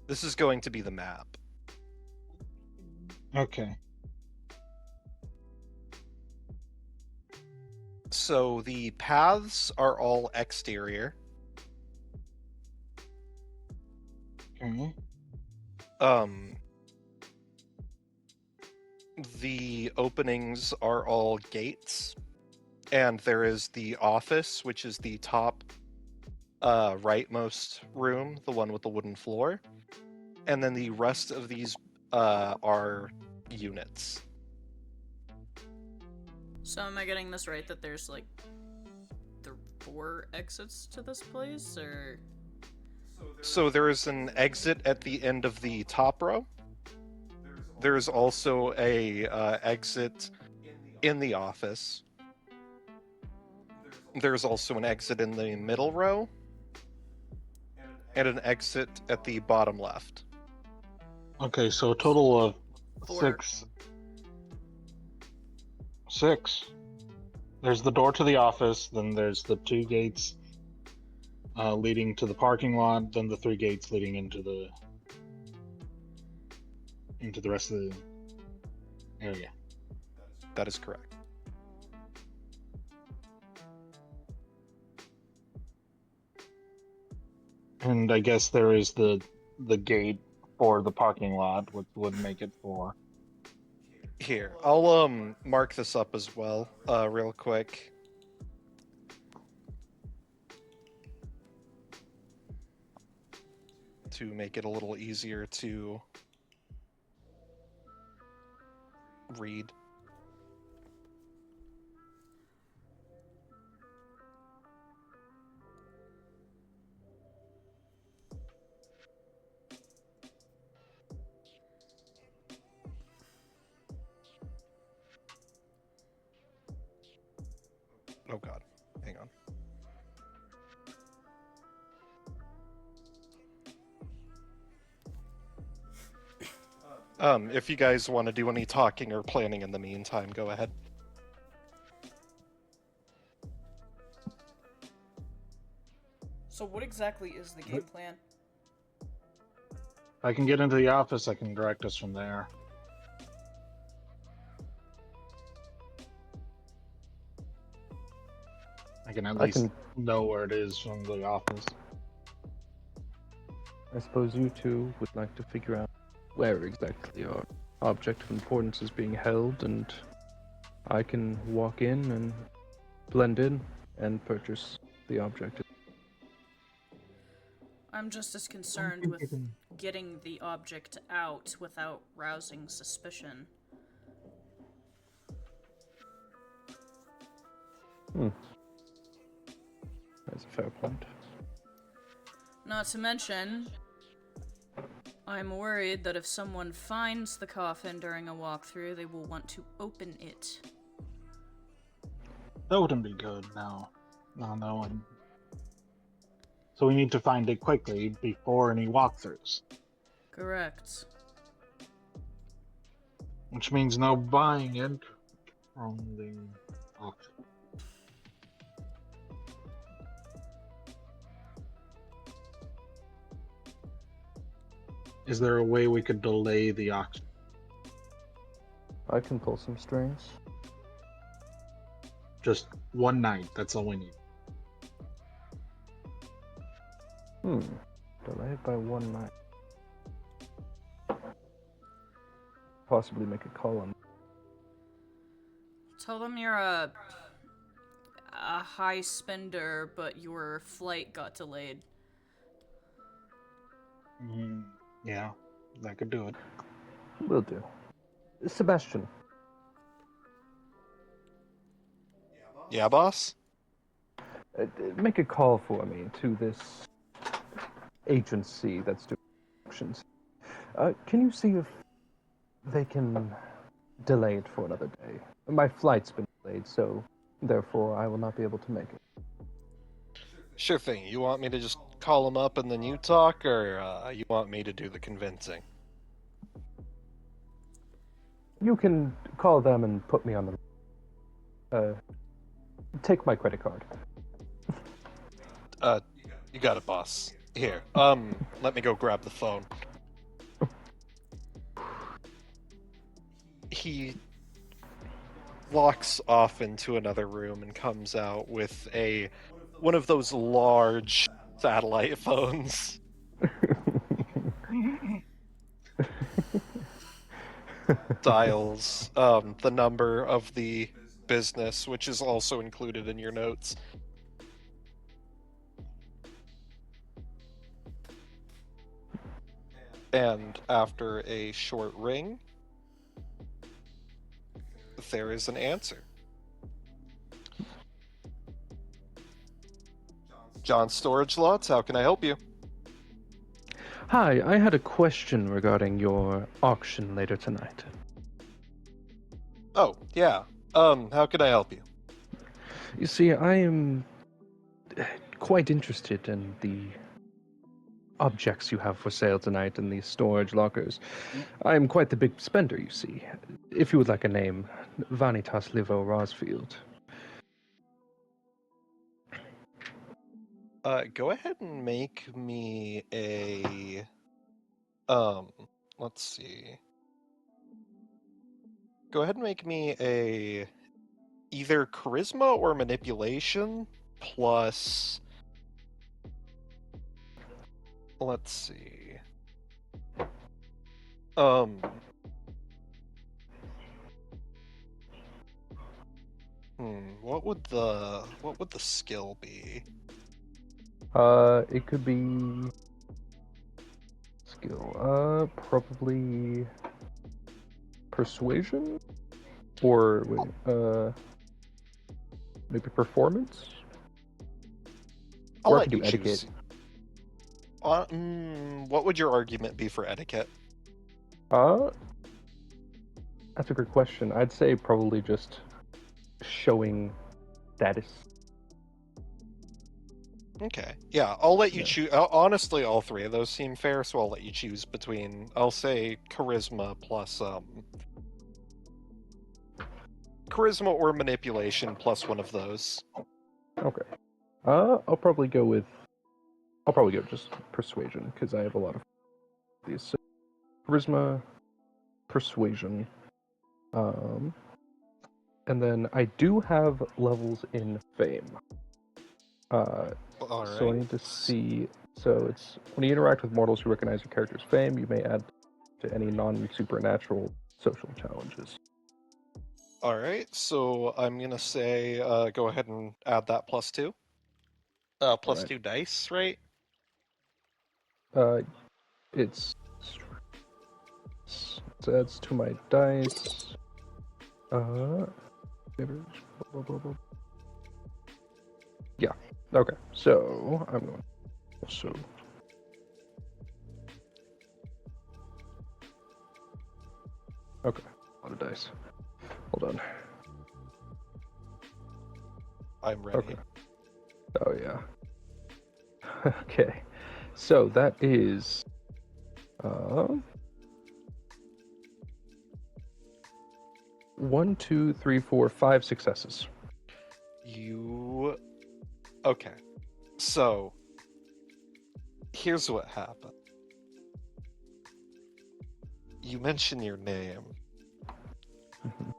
This is going to be the map. Okay. So the paths are all exterior. Okay. The openings are all gates, and there is the office, which is the top rightmost room, the one with the wooden floor, and then the rest of these are units. So am I getting this right that there's like 4 exits to this place, or? So there is an exit at the end of the top row. There is also a exit in the office. There's also an exit in the middle row, and an exit at the bottom left. Okay, so a total of 4. Six. There's the door to the office, then there's the 2 gates leading to the parking lot, then the 3 gates leading into the rest of the area. That is correct. And I guess there is the gate for the parking lot, which would make it 4. Here, I'll mark this up as well, real quick. To make it a little easier to read. Oh god, hang on. If you guys want to do any talking or planning in the meantime, go ahead. So what exactly is the game plan? If I can get into the office, I can direct us from there. I can at least know where it is from the office. I suppose you two would like to figure out where exactly our object of importance is being held, and I can walk in and blend in and purchase the object. I'm just as concerned with getting the object out without rousing suspicion. That's a fair point. Not to mention, I'm worried that if someone finds the coffin during a walkthrough, they will want to open it. That wouldn't be good, no. No. So we need to find it quickly before any walkthroughs. Correct. Which means no buying it from the auction. Is there a way we could delay the auction? I can pull some strings. Just one night, that's all we need. Delayed by one night. Possibly make a call on. Tell them you're a high spender, but your flight got delayed. Yeah, that could do it. Will do. Sebastian. Yeah, boss? Make a call for me to this agency that's doing auctions. Can you see if they can delay it for another day? My flight's been delayed, so therefore I will not be able to make it. Sure thing. You want me to just call them up and then you talk, or you want me to do the convincing? You can call them and put me on the... take my credit card. You got it, boss. Here, let me go grab the phone. He walks off into another room and comes out with one of those large satellite phones. Dials the number of the business, which is also included in your notes. And after a short ring, there is an answer. John Storage Lots, how can I help you? Hi, I had a question regarding your auction later tonight. Oh, yeah. How can I help you? You see, I am quite interested in the objects you have for sale tonight in these storage lockers. I am quite the big spender, you see. If you would like a name, Vanitas Livo Rosfield. Go ahead and make me a... let's see. Go ahead and make me a... either charisma or manipulation plus... Let's see. What would the skill be? It could be skill. Probably persuasion, or wait, maybe performance. I'll Or I let could you do etiquette. choose. What would your argument be for etiquette? That's a good question. I'd say probably just showing status. Okay. Yeah, I'll let you Yeah. choose. Honestly, all three of those seem fair, so I'll let you choose between. I'll say charisma plus charisma or manipulation plus one of those. Okay. I'll probably go just persuasion because I have a lot of these. So, charisma, persuasion, and then I do have levels in fame. All So I right. need to see. So it's when you interact with mortals who recognize your character's fame, you may add to any non-supernatural social challenges. All right. So I'm gonna say, go ahead and add that +2. Plus Alright. 2 dice, right? It's it adds to my dice. Yeah. Okay. So I'm going. So Okay. A lot of dice. Hold on. I'm ready. Okay. Oh yeah. Okay. So that is 1, 2, 3, 4, 5 successes. Okay. So, here's what happened. You mention your name, Mhm.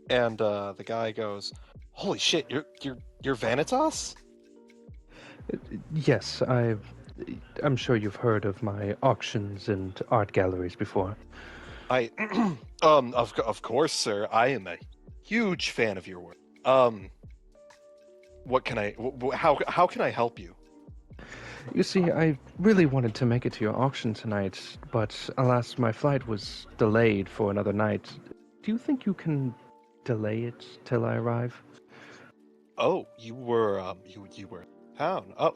and the guy goes, "Holy shit, you're Vanitas?" Yes, I'm sure you've heard of my auctions and art galleries before. I, of course, sir. I am a huge fan of your work. What can how can I help you? You see, I really wanted to make it to your auction tonight, but alas, my flight was delayed for another night. Do you think you can delay it till I arrive? Oh, you were in town. Oh,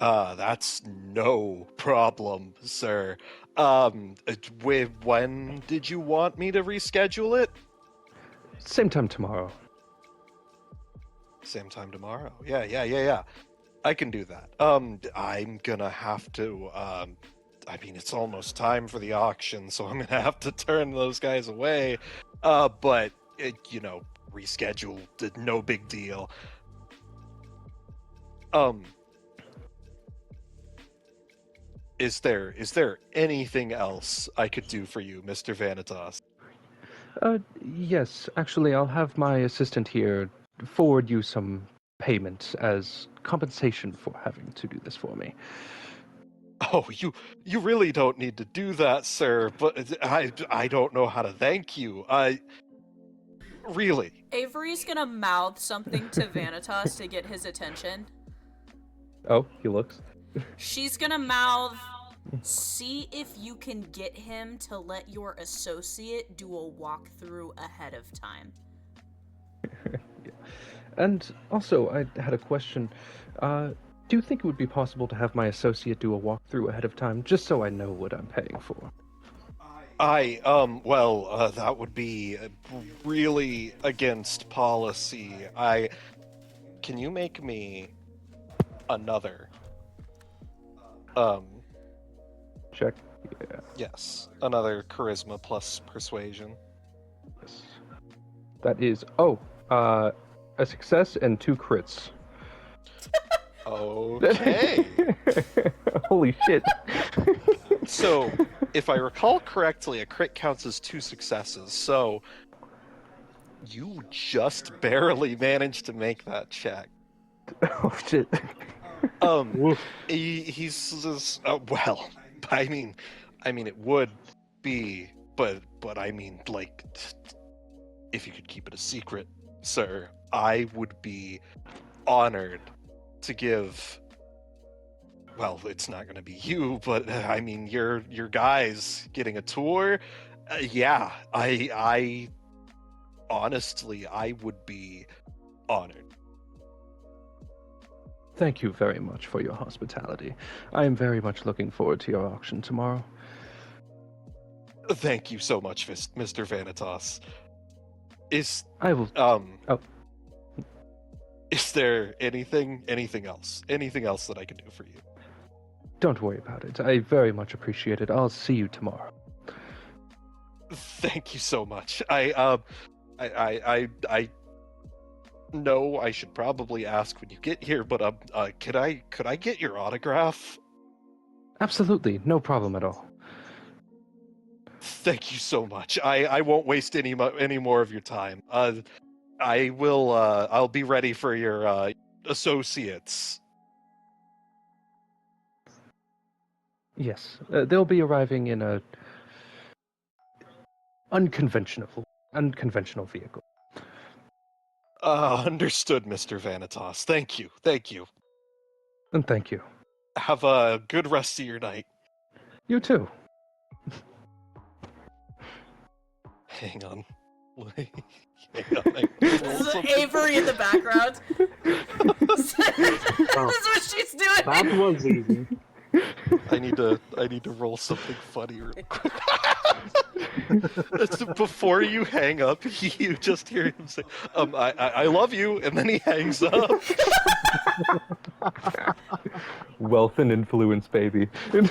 that's no problem, sir. When did you want me to reschedule it? Same time tomorrow. Same time tomorrow. Yeah. I can do that. I'm gonna have to. I mean, it's almost time for the auction, so I'm gonna have to turn those guys away. But reschedule. No big deal. Um, is there anything else I could do for you, Mr. Vanitas? Yes, actually, I'll have my assistant here forward you some payment as compensation for having to do this for me. Oh, you really don't need to do that, sir. But I don't know how to thank you. I really. Avery's gonna mouth something to Vanitas to get his attention. Oh, he looks. She's gonna mouth, see if you can get him to let your associate do a walkthrough ahead of time. Yeah. And also, I had a question. Do you think it would be possible to have my associate do a walkthrough ahead of time, just so I know what I'm paying for? That would be really against policy. Can you make me another? Check. Yeah. Yes, another charisma plus persuasion. Yes. That is a success and 2 crits. Okay. Holy shit. So, if I recall correctly, a crit counts as 2 successes. So, you just barely managed to make that check. Oh shit. He's just, well, I mean, it would be, but I mean, like, if you could keep it a secret, sir, I would be honored to give. Well, it's not going to be you, but I mean, your guys getting a tour. Yeah, I honestly, I would be honored. Thank you very much for your hospitality. I am very much looking forward to your auction tomorrow. Thank you so much, Mr. Vanitas. I will. Is there anything else that I can do for you? Don't worry about it. I very much appreciate it. I'll see you tomorrow. Thank you so much. I know I should probably ask when you get here, but could I get your autograph? Absolutely, no problem at all. Thank you so much. I won't waste any more of your time. I will. I'll be ready for your associates. Yes, they'll be arriving in a unconventional vehicle. Understood, Mr. Vanitas. Thank you. And thank you. Have a good rest of your night. You too. Hang on. This is Avery in the background. This is what she's doing. That was easy. I need to roll something funny real quick. Before you hang up, you just hear him say, I love you," and then he hangs up. Wealth and influence, baby. You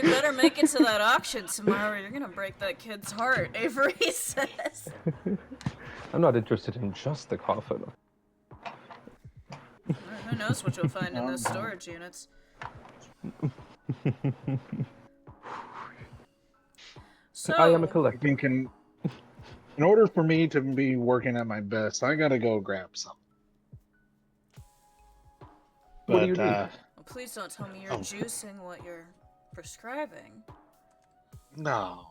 better make it to that auction tomorrow. You're gonna break that kid's heart, Avery says. I'm not interested in just the coffin. Who knows what you'll find in those storage units. So, I am a I collector. think in order for me to be working at my best, I gotta go grab some. What do you need? well, please don't tell me you're Oh. juicing what you're prescribing. No.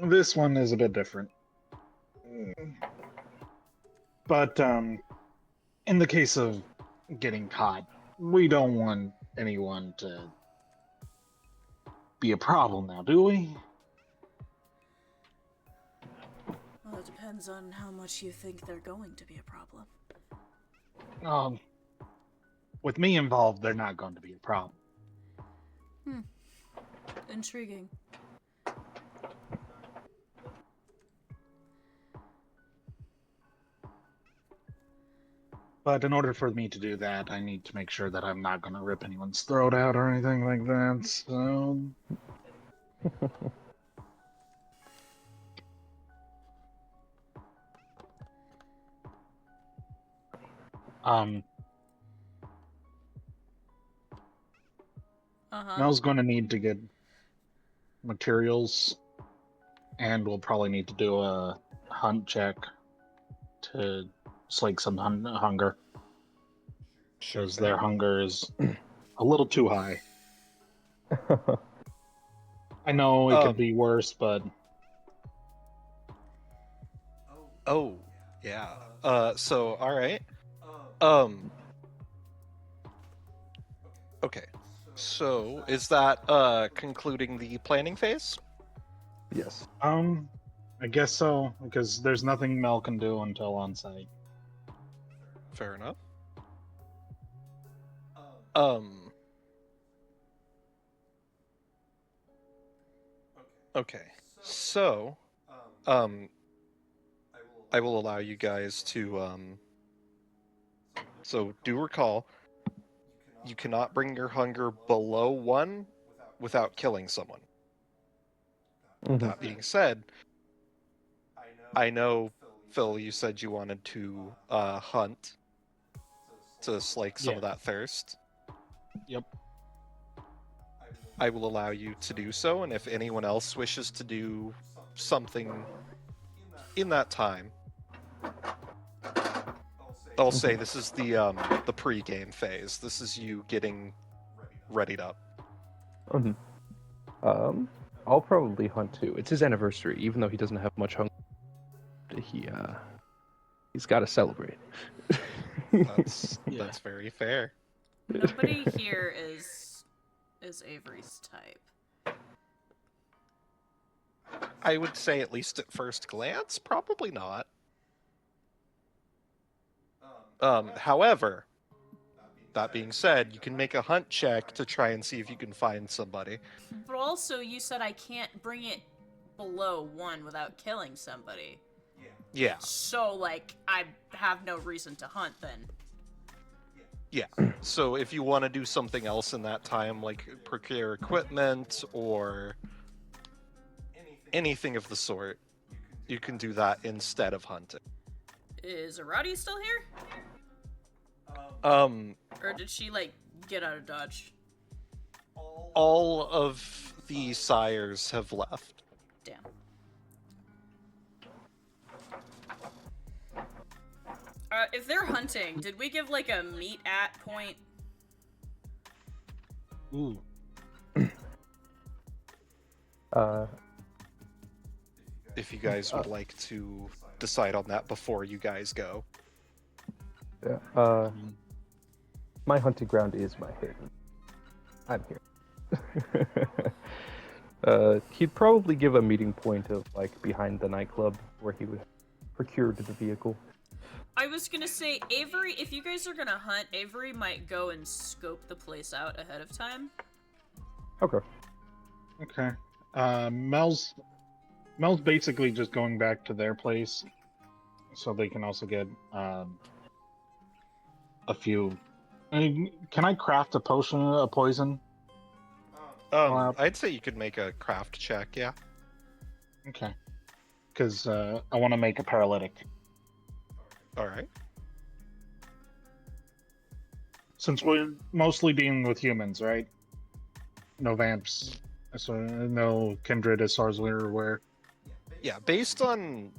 This one is a bit different. But in the case of getting caught, we don't want anyone to be a problem now, do we? Well, it depends on how much you think they're going to be a problem. With me involved, they're not going to be a problem. Intriguing. But in order for me to do that, I need to make sure that I'm not going to rip anyone's throat out or anything like that. So, Mel's going to need to get materials, and we'll probably need to do a hunt check to slake some hunger. Because their hunger is a little too high. I know it could be worse, but Oh, yeah. So, all right. Okay. So, is that concluding the planning phase? Yes. I guess so, because there's nothing Mel can do until on site. Fair enough. Okay. So, I will allow you guys to so do recall, you cannot bring your hunger below 1 without killing someone. That being said, I know, Phil, you said you wanted to hunt to slake some of that thirst. Yep. I will allow you to do so, and if anyone else wishes to do something in that time, I'll say this is the pre-game phase. This is you getting readied up. I'll probably hunt too. It's his anniversary, even though he doesn't have much hunger. He's got to celebrate. That's very fair. Nobody here is Avery's type. I would say, at least at first glance, probably not. However, that being said, you can make a hunt check to try and see if you can find somebody. But also, you said I can't bring it below 1 without killing somebody. Yeah. So, like, I have no reason to hunt then. Yeah. So if you want to do something else in that time, like procure equipment or anything of the sort, you can do that instead of hunting. Is Arati still here? Or did she, like, get out of Dodge? All of the sires have left. Damn. If they're hunting, did we give, like, a meet at point? Ooh. If you guys would like to decide on that before you guys go. Yeah. My hunting ground is my haven. I'm here. He'd probably give a meeting point of like behind the nightclub where he would procured the vehicle. I was gonna say, Avery, if you guys are gonna hunt, Avery might go and scope the place out ahead of time. Okay. Okay. Mel's basically just going back to their place, so they can also get a few. Can I craft a poison? I'd say you could make a craft check, yeah. Okay. Because I want to make a paralytic. Alright. Since we're mostly dealing with humans, right? No vamps. So no kindred as far as we're aware. Yeah, based on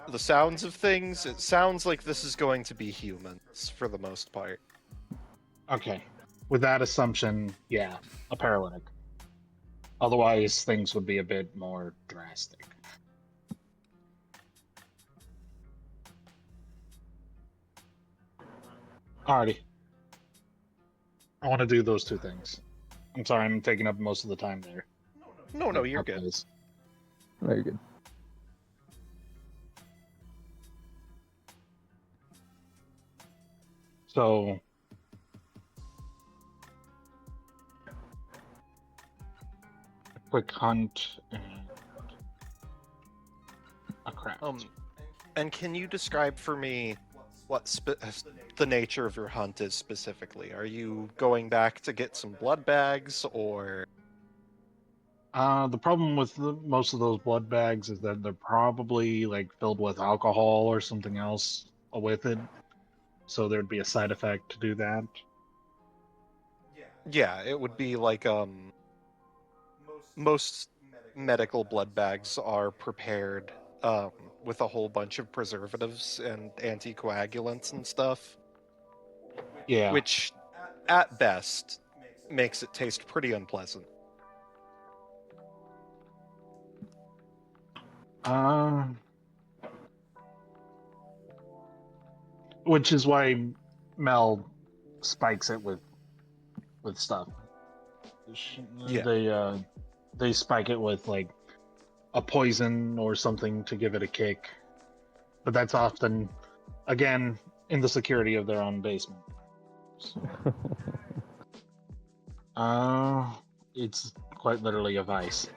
the sounds of things, it sounds like this is going to be humans for the most part. Okay. With that assumption, yeah, a paralytic. Otherwise, things would be a bit more drastic. Alrighty. I want to do those two things. I'm sorry, I'm taking up most of the time there. No, you're good. Apologize. No, you're good. So, a quick hunt and a craft. And can you describe for me what the nature of your hunt is specifically? Are you going back to get some blood bags, or... The problem with most of those blood bags is that they're probably like filled with alcohol or something else with it. So there'd be a side effect to do that. Yeah, it would be like, most medical blood bags are prepared, with a whole bunch of preservatives and anticoagulants and stuff, Yeah. which, at best, makes it taste pretty unpleasant. Which is why Mel spikes it with stuff. Yeah. They spike it with like a poison or something to give it a kick. But that's often, again, in the security of their own basement. So, it's quite literally a vice.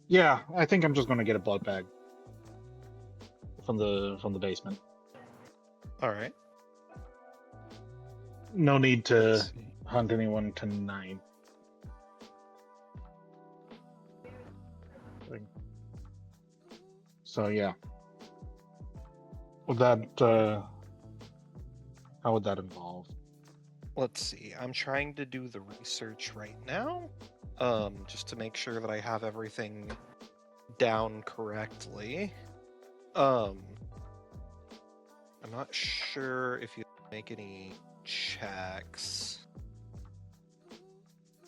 Yeah, I think I'm just going to get a blood bag from the basement. All right. No need to Let's see. hunt anyone tonight. So yeah. Would that how would that involve? Let's see. I'm trying to do the research right now, just to make sure that I have everything down correctly. I'm not sure if you make any checks.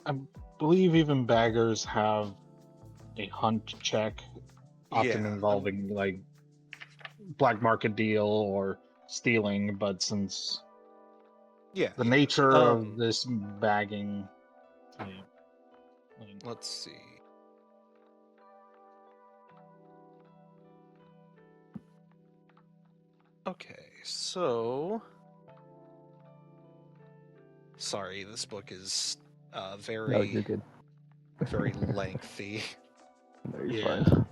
I believe even baggers have a hunt check, often Yeah, involving like black market deal or stealing, but since Yeah. the nature of this bagging, yeah. Let's see. Okay, so... Sorry, this book is No, very, you're good. very lengthy. No, you're Yeah. fine.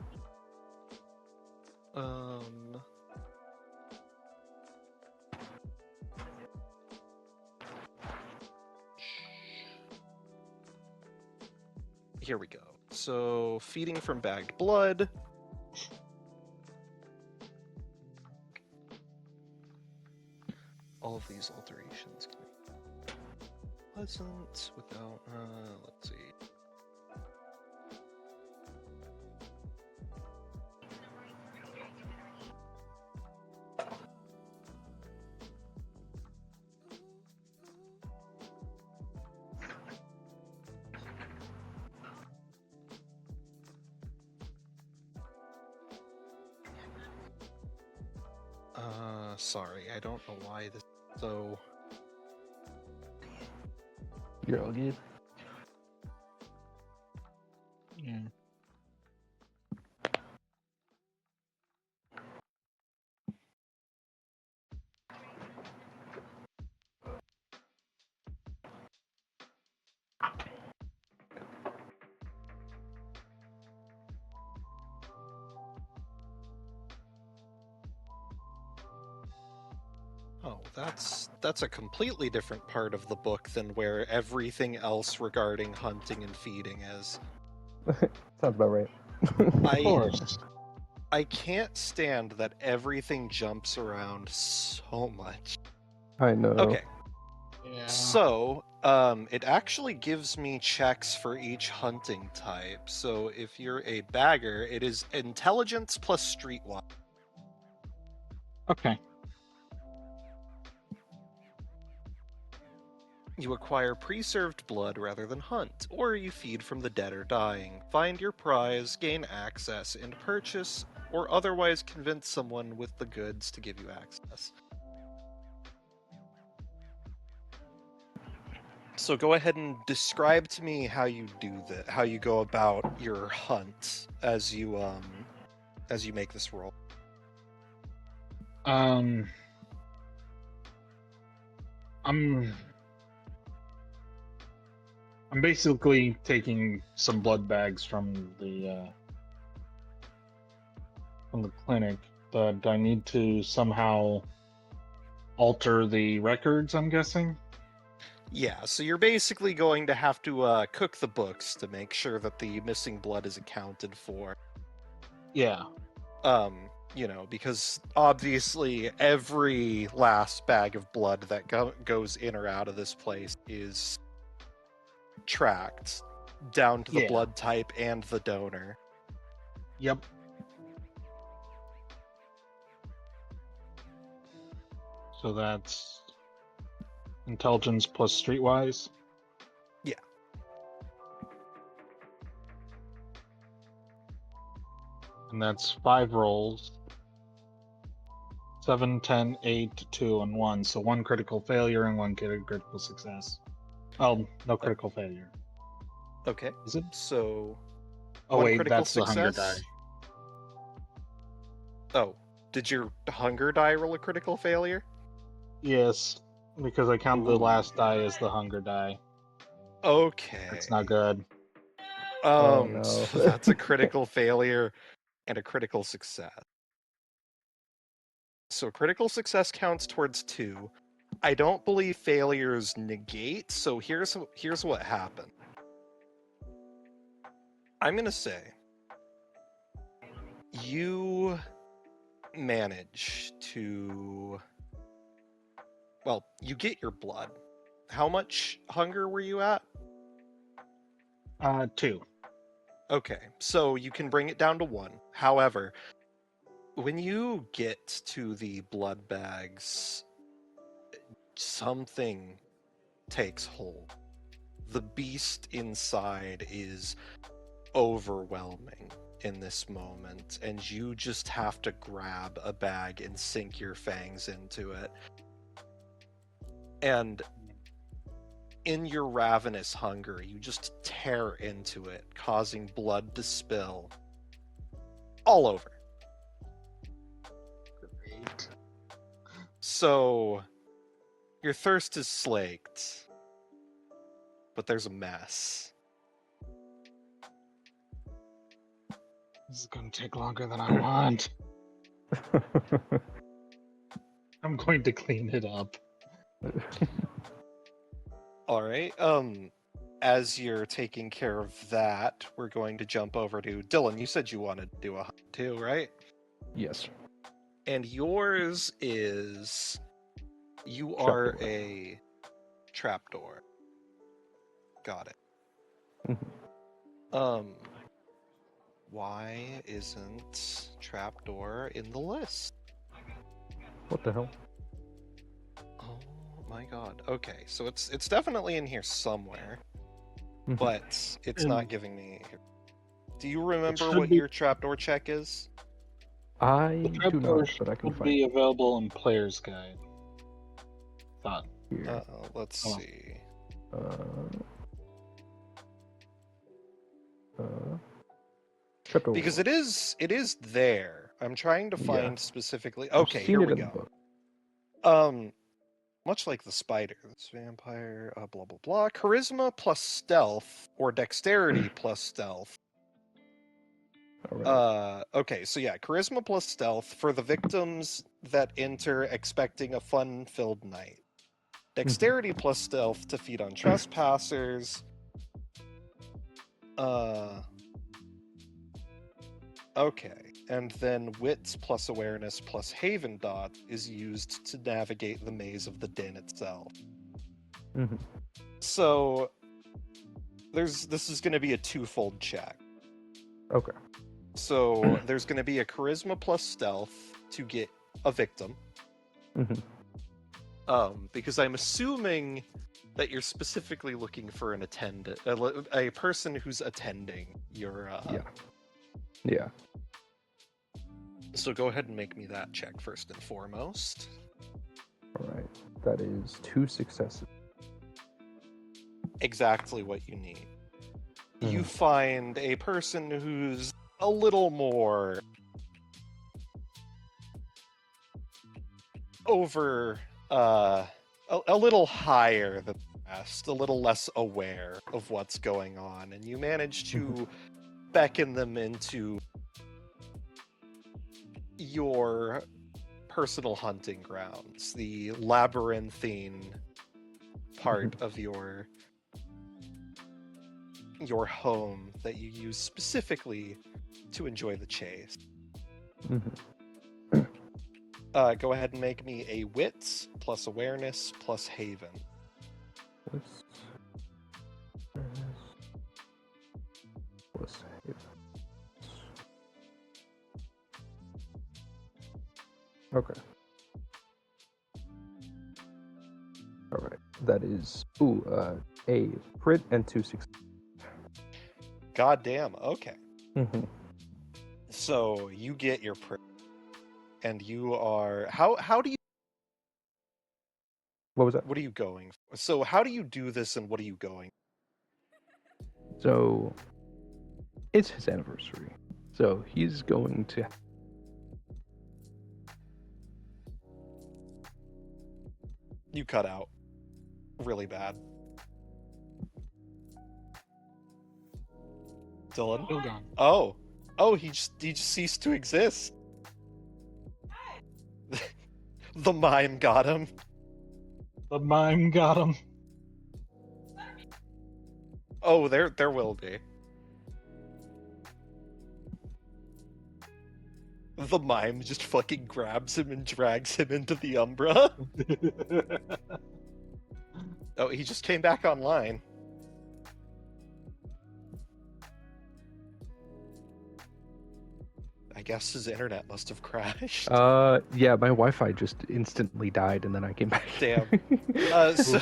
Here we go. So, feeding from bagged blood. All of these alterations can be pleasant without, let's see. Sorry, I don't know why this is so... You're all good. Yeah. Oh, that's a completely different part of the book than where everything else regarding hunting and feeding is. Sounds about right. Of course. I can't stand that everything jumps around so much. I know. Okay, Yeah. so it actually gives me checks for each hunting type. So if you're a bagger, it is intelligence plus streetwise. Okay. You acquire preserved blood rather than hunt, or you feed from the dead or dying. Find your prize, gain access, and purchase, or otherwise convince someone with the goods to give you access. So go ahead and describe to me how you do that, how you go about your hunt as you make this roll. I'm basically taking some blood bags from the clinic, but I need to somehow alter the records, I'm guessing. Yeah, so you're basically going to have to cook the books to make sure that the missing blood is accounted for. Yeah. Because obviously every last bag of blood that goes in or out of this place is tracked down to the Yeah. blood type and the donor. Yep. So that's intelligence plus streetwise. Yeah. And that's 5 rolls. 7, 10, 8, 2, and 1. So 1 critical failure and 1 critical success. Oh, no critical failure. Okay. Is it? So Oh, one wait, critical that's the hunger die. success. Oh, did your hunger die roll a critical failure? Yes, because I count the Ooh. last die as the hunger die. Okay. That's not good. Oh, no. So that's a critical failure and a critical success. So critical success counts towards 2. I don't believe failures negate, so here's what happened. I'm gonna say you manage to, well, you get your blood. How much hunger were you at? 2. Okay, so you can bring it down to 1. However, when you get to the blood bags, something takes hold. The beast inside is overwhelming in this moment, and you just have to grab a bag and sink your fangs into it. And in your ravenous hunger, you just tear into it, causing blood to spill all over. Great. So your thirst is slaked, but there's a mess. This is going to take longer than I want. I'm going to clean it up. All right. As you're taking care of that, we're going to jump over to Dylan. You said you wanted to do a hunt too, right? Yes. And yours is you Trapdoor. are a trapdoor. Got it. Mhm. Why isn't trapdoor in the list? What the hell? Oh my god. Okay, so it's definitely in here somewhere, Mhm. but it's And- not giving me. Do you remember should what be- your trapdoor check is? I The do trapdoor not, but I can will find be available in Player's Guide. Thought. it here. Let's Oh. see. Trapdoor. Because it is there. I'm trying to Yeah. find specifically. I've Okay, seen here it we in the go. book. Much like the spider, this vampire, blah blah blah. Charisma plus stealth or dexterity plus stealth. All right. Okay, so yeah, charisma plus stealth for the victims that enter expecting a fun-filled night. Dexterity plus stealth to feed on trespassers. Okay. And then wits plus awareness plus haven dot is used to navigate the maze of the den itself. Mhm. So this is going to be a twofold check. Okay. So there's going to be a charisma plus stealth to get a victim. Mhm. Because I'm assuming that you're specifically looking for an attendant, a person who's attending your. Yeah. So go ahead and make me that check first and foremost. All right. That is 2 successes. Exactly what you need. You Mhm. find a person who's a little more over, a little higher than the rest, a little less aware of what's going on, and you manage to beckon them into your personal hunting grounds, the labyrinthine part of your home that you use specifically to enjoy the chase. Mhm. Go ahead and make me a wits plus awareness plus haven. What's plus haven? Okay. All right. That is a crit and 2 successes. Goddamn. Okay. Mhm. So you get your and you are how do you What was that? what are you going for? So how do you do this and what are you going? So it's his anniversary. So he's going to. You cut out really bad. Dylan? Still gone. Oh, he just ceased to exist. The mime got him. The mime got him. Oh, there will be. The mime just fucking grabs him and drags him into the Umbra. Oh, he just came back online. I guess his internet must have crashed. Yeah, my Wi-Fi just instantly died, and then I came back. Damn. So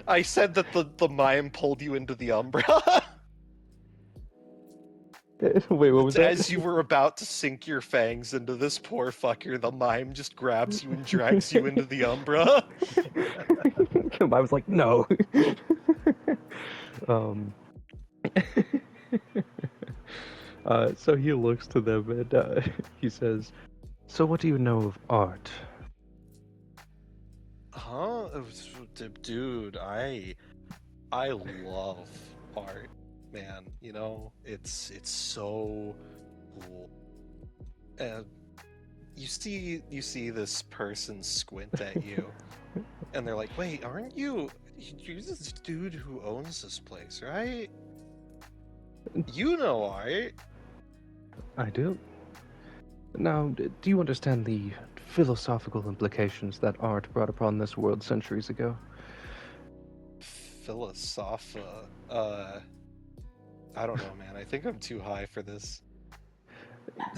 I said that the mime pulled you into the Umbra. Wait, what was that? As you were about to sink your fangs into this poor fucker, the mime just grabs you and drags you into the Umbra. I was like, no. So he looks to them and he says, "So what do you know of art?" Huh? Dude, I love art, man. You know, it's so cool. And you see this person squint at you, and they're like, "Wait, aren't you? You're this dude who owns this place, right? You know art." I do. Now, do you understand the philosophical implications that art brought upon this world centuries ago? Philosopha. I don't know, man. I think I'm too high for this.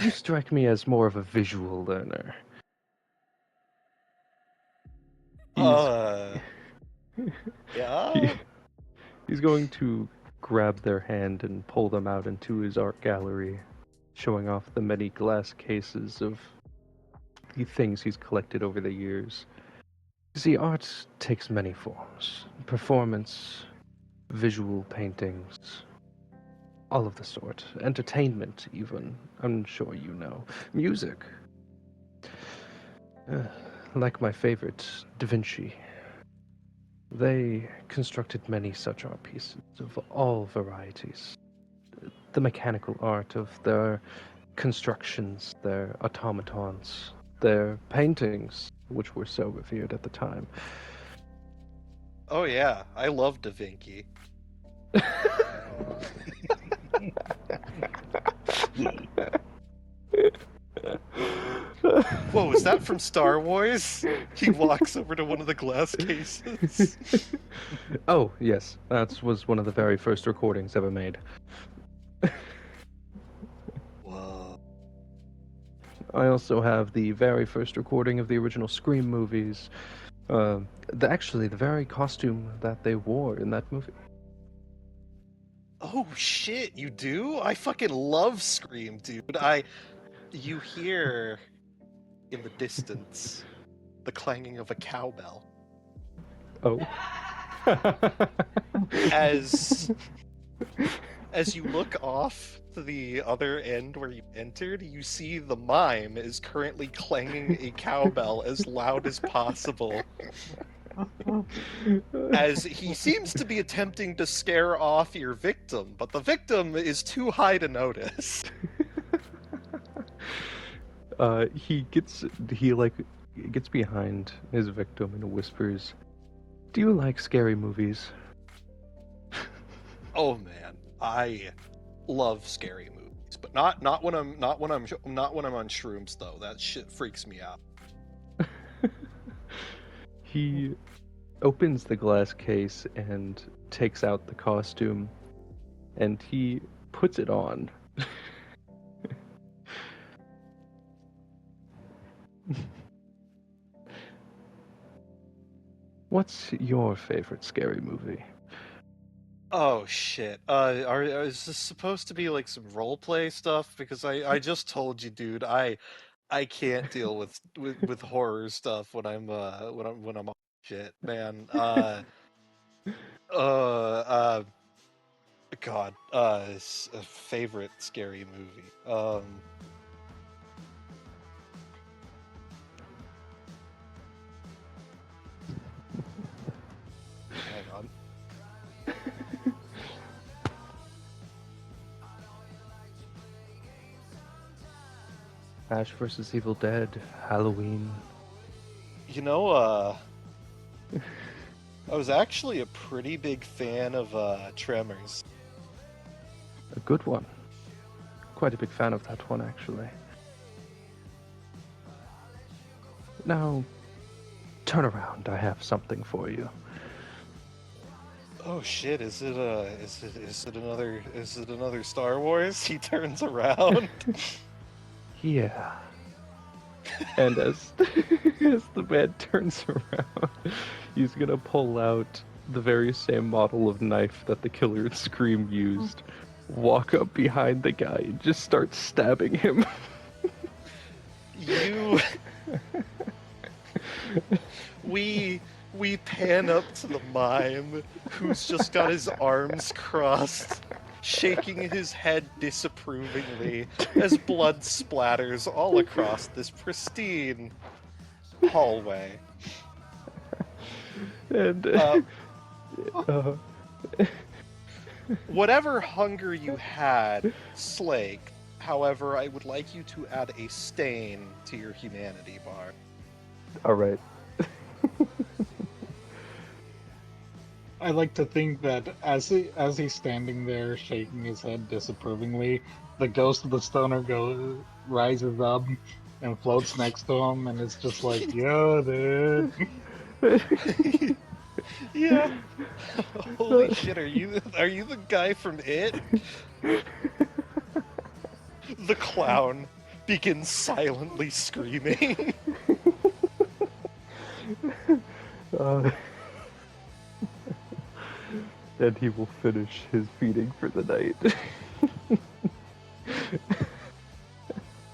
You strike me as more of a visual learner. Yeah. He's going to grab their hand and pull them out into his art gallery, showing off the many glass cases of the things he's collected over the years. You see, art takes many forms. Performance, visual paintings, all of the sort. Entertainment, even. I'm sure you know. Music. Like my favorite, Da Vinci. They constructed many such art pieces of all varieties. The mechanical art of their constructions, their automatons, their paintings, which were so revered at the time. Oh yeah, I love Da Vinci. Whoa, is that from Star Wars? He walks over to one of the glass cases. Oh, yes, that was one of the very first recordings ever made. Whoa. I also have the very first recording of the original Scream movies. Actually, the very costume that they wore in that movie. Oh shit, you do? I fucking love Scream, dude. You hear in the distance the clanging of a cowbell Oh. as you look off to the other end where you entered. You see the mime is currently clanging a cowbell as loud as possible, as he seems to be attempting to scare off your victim, but the victim is too high to notice. He gets behind his victim and whispers, "Do you like scary movies?" Oh man, I love scary movies, but not when I'm on shrooms though. That shit freaks me out. He opens the glass case and takes out the costume, and he puts it on. What's your favorite scary movie? Oh shit. Is this supposed to be like some roleplay stuff? Because I just told you, dude, I can't deal with horror stuff when I'm on shit, man. Uh God, a favorite scary movie. Hang on. Ash vs. Evil Dead, Halloween. You know, I was actually a pretty big fan of Tremors. A good one. Quite a big fan of that one, actually. Now, turn around. I have something for you. Oh shit, is it another Star Wars? He turns around. Yeah. And as as the man turns around, he's gonna pull out the very same model of knife that the killer in Scream used, walk up behind the guy, and just start stabbing him. We pan up to the mime who's just got his arms crossed, shaking his head disapprovingly as blood splatters all across this pristine hallway. And Whatever hunger you had slaked. However, I would like you to add a stain to your humanity bar. all right. I like to think that as he's standing there shaking his head disapprovingly, the ghost of the stoner rises up and floats next to him, and it's just like, yo, dude. Yeah. Holy shit, are you the guy from It? The clown begins silently screaming. And he will finish his feeding for the night.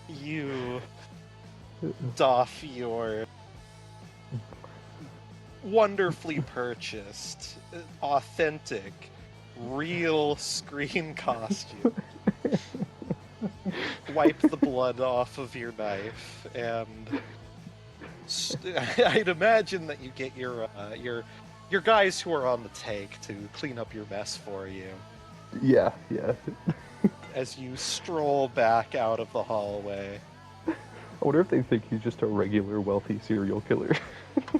You doff your wonderfully purchased, authentic, real Scream costume. Wipe the blood off of your knife, and I'd imagine that you get your guys who are on the take to clean up your mess for you. Yeah. as you stroll back out of the hallway. I wonder if they think he's just a regular wealthy serial killer.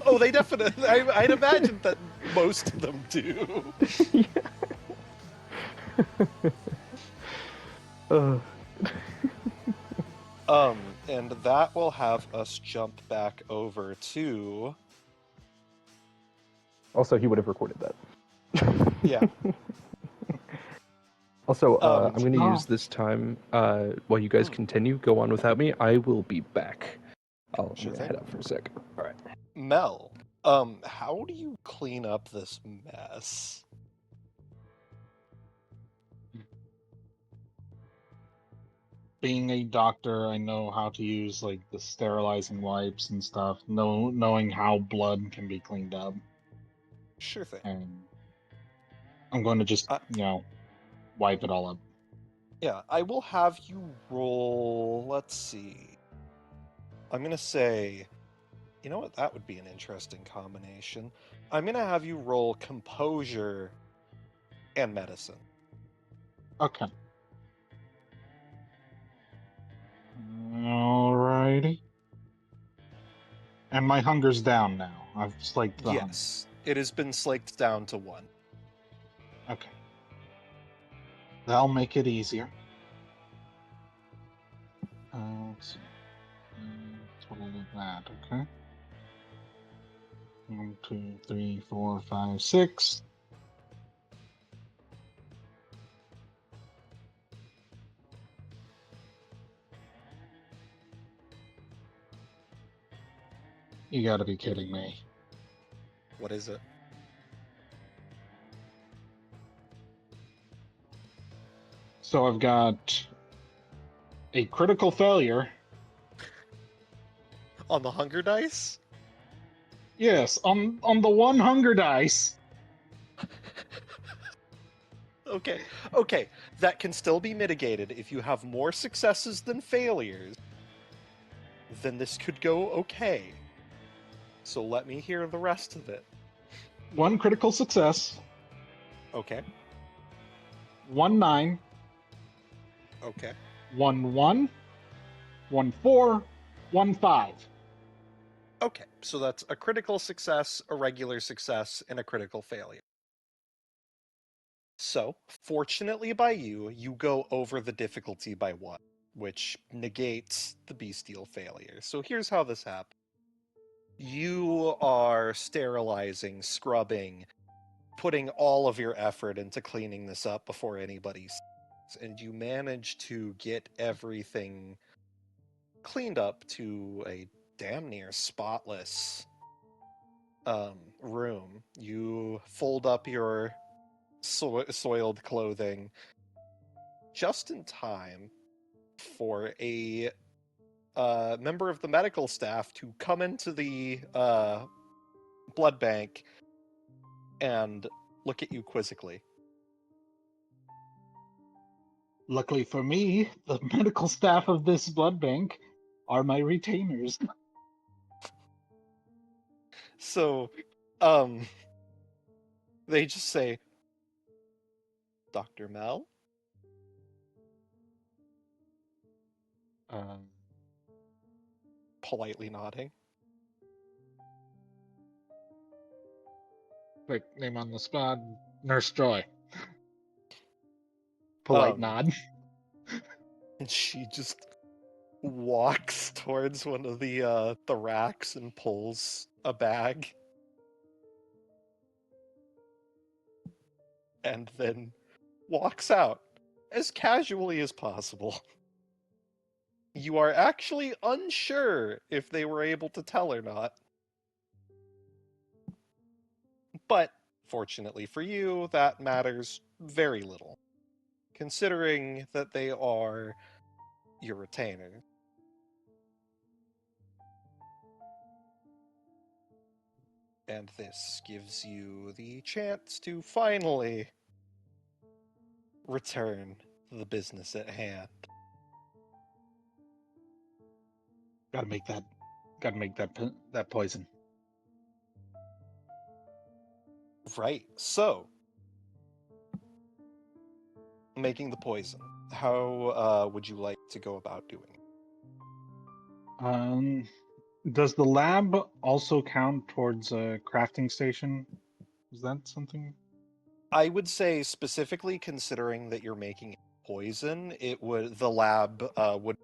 Oh, they definitely. I'd imagine that most of them do. Yeah. uh, And that will have us jump back over to. also, he would have recorded that. Yeah. Also, I'm going to Oh. use this time while you guys continue. Go on without me. I will be back. I'm Sure going to thing. head out for a sec. All right. Mel, how do you clean up this mess? Being a doctor, I know how to use like the sterilizing wipes and stuff. Knowing how blood can be cleaned up, Sure thing. and I'm going to just wipe it all up. Yeah, I will have you roll. Let's see. I'm gonna say, you know what? That would be an interesting combination. I'm gonna have you roll composure and medicine. Okay. Alrighty. And my hunger's down now. I've slaked the hunger. Yes, it has been slaked down to 1. Okay. That'll make it easier. Let's see. 12 of that, okay. 1, 2, 3, 4, 5, 6. You gotta be kidding me. What is it? So I've got a critical failure. On the hunger dice? Yes, on the one hunger dice. Okay, that can still be mitigated. If you have more successes than failures, then this could go okay. So let me hear the rest of it. 1 critical success. Okay. 1 9. Okay. 1 1. 1 4. 1 5. Okay, so that's a critical success, a regular success, and a critical failure. So, fortunately by you, you go over the difficulty by 1, which negates the bestial failure. So here's how this happens. You are sterilizing, scrubbing, putting all of your effort into cleaning this up before anybody sees, and you manage to get everything cleaned up to a damn near spotless room. You fold up your soiled clothing just in time for a member of the medical staff to come into the blood bank and look at you quizzically. Luckily for me, the medical staff of this blood bank are my retainers. So, they just say, Dr. Mel? Politely nodding. Quick name on the spot. Nurse Joy. Polite nod. And she just walks towards one of the racks and pulls a bag. And then walks out as casually as possible. You are actually unsure if they were able to tell or not. But fortunately for you, that matters very little, considering that they are your retainer. And this gives you the chance to finally return to the business at hand. Gotta make that poison. Right, so making the poison. would you like to go about doing it? Does the lab also count towards a crafting station? Is that something? I would say specifically considering that you're making poison, the lab would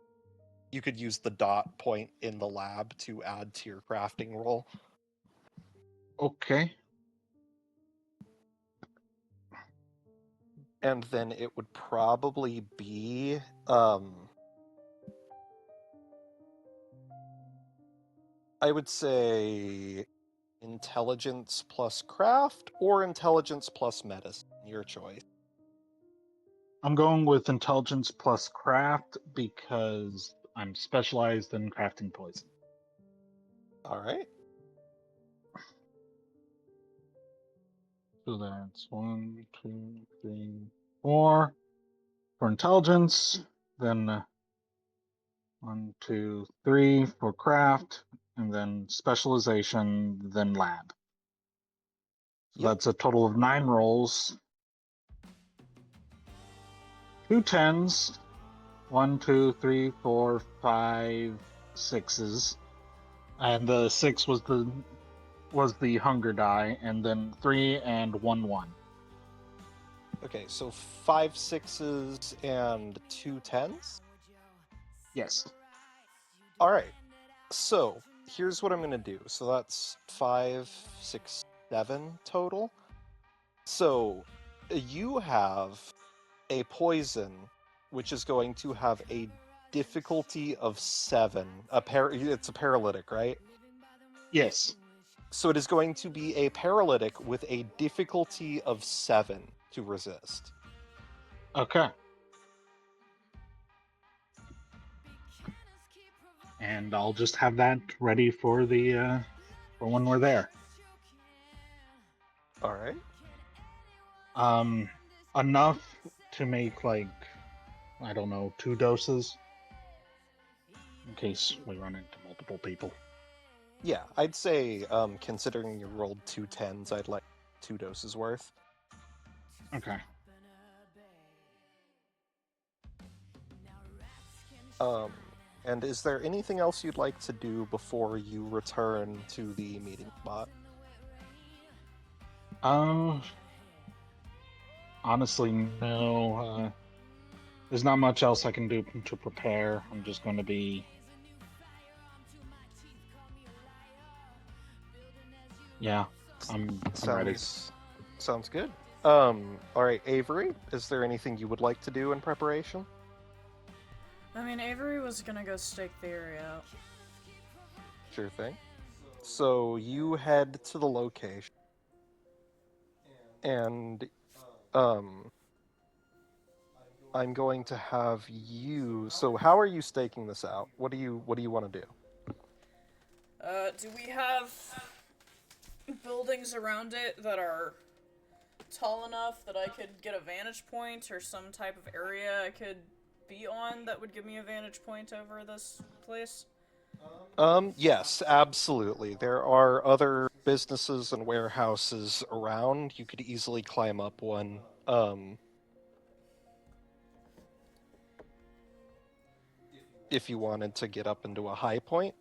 you could use the dot point in the lab to add to your crafting roll. Okay. And then it would probably be I would say intelligence plus craft or intelligence plus medicine, your choice. I'm going with intelligence plus craft because I'm specialized in crafting poison. All right. So that's 1, 2, 3, 4 for intelligence. Then 1, 2, 3 for craft, and then specialization, then lab. So Yep. that's a total of 9 rolls. 2 10s. 1, 2, 3, 4, 5 6s. And the 6 was the hunger die, and then 3 and 1 1. Okay, so 5 6s and 2 10s? Yes. All right. So here's what I'm going to do. So that's 5, 6, 7 total. So you have a poison which is going to have a difficulty of 7. It's a paralytic, right? Yes. So it is going to be a paralytic with a difficulty of 7 to resist. Okay. And I'll just have that ready for the for when we're there. All right. Enough to make like, I don't know, 2 doses in case we run into multiple people. Yeah, I'd say considering you rolled 2 10s, I'd like 2 doses worth. Okay. And is there anything else you'd like to do before you return to the meeting spot? Honestly, no. There's not much else I can do to prepare. I'm just going to be. Yeah, I'm ready. Sounds good. All right, Avery, is there anything you would like to do in preparation? I mean, Avery was gonna go stake the area out. Sure thing. So you head to the location, and I'm going to have you. So how are you staking this out? What do you want to do? Do we have buildings around it that are tall enough that I could get a vantage point or some type of area I could be on that would give me a vantage point over this place? Yes, absolutely. There are other businesses and warehouses around. You could easily climb up one. If you wanted to get up into a high point.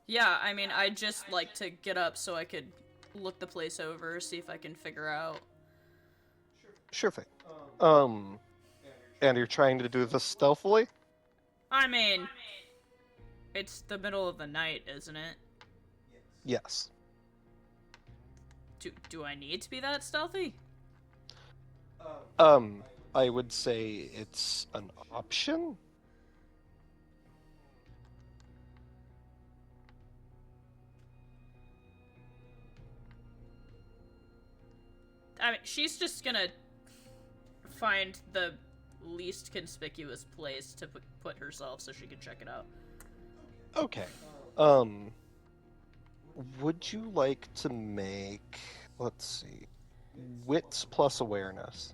Yeah, I mean, I'd just like to get up so I could look the place over, see if I can figure out. Sure thing. And you're trying to do this stealthily? I mean, it's the middle of the night, isn't it? Yes. Do I need to be that stealthy? I would say it's an option. I mean, she's just gonna find the least conspicuous place to put herself so she can check it out. Okay. Would you like to make, let's see, wits plus awareness?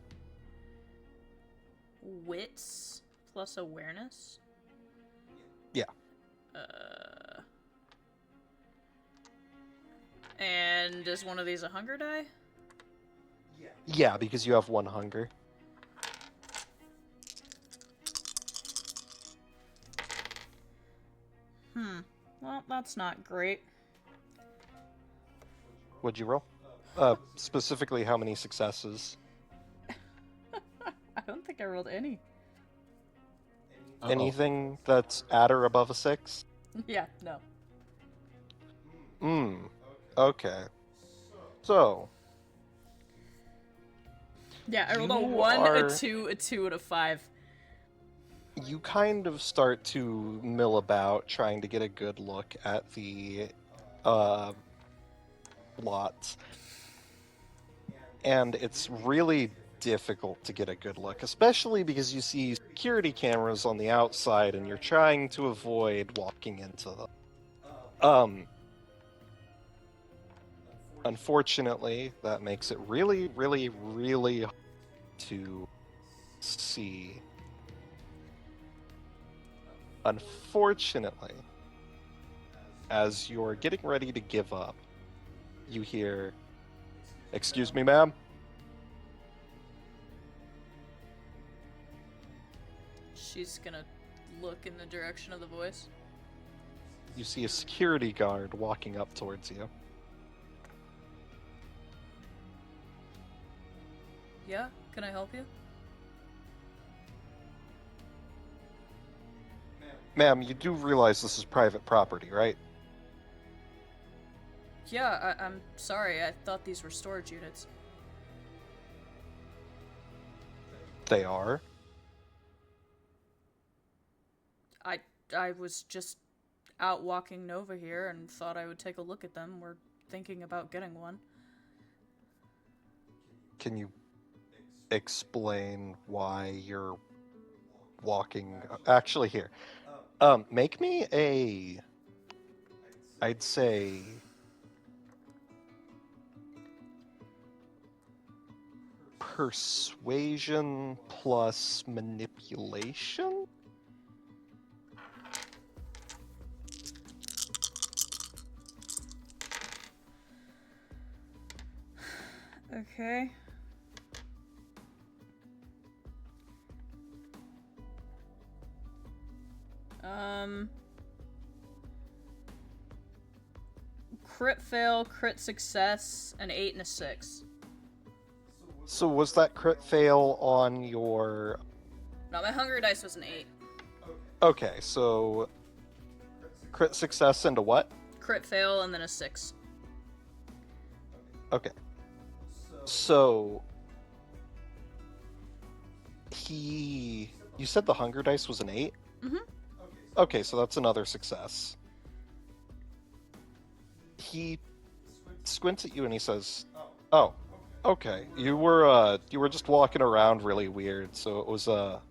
Wits plus awareness? Yeah. And is one of these a hunger die? Yeah, because you have 1 hunger. Well, that's not great. What'd you roll? Specifically, how many successes? I don't think I rolled any. Anything that's at or above a 6? Yeah, no. Okay. So, Yeah, I rolled a You 1, are- a 2, a 2, and a 5. you kind of start to mill about trying to get a good look at the lots. And it's really difficult to get a good look, especially because you see security cameras on the outside and you're trying to avoid walking into them. Unfortunately, that makes it really, really, really hard to see. Unfortunately, as you're getting ready to give up, you hear, "Excuse me, ma'am?" She's gonna look in the direction of the voice. You see a security guard walking up towards you. Yeah, can I help you? Ma'am, you do realize this is private property, right? Yeah, I'm sorry. I thought these were storage units. They are. I was just out walking Nova here and thought I would take a look at them. We're thinking about getting one. Can you explain why you're walking? Actually, here. Make me a, I'd say, persuasion plus manipulation? Okay. Crit fail, crit success, an 8 and a 6. So was that crit fail on your... No, my hunger dice was an 8. Okay, so crit success into what? Crit fail and then a 6. Okay. So you said the hunger dice was an 8? Mm-hmm. Okay, so that's another success. He squints at you and he says, "Oh, okay. You were just walking around really weird, so it was a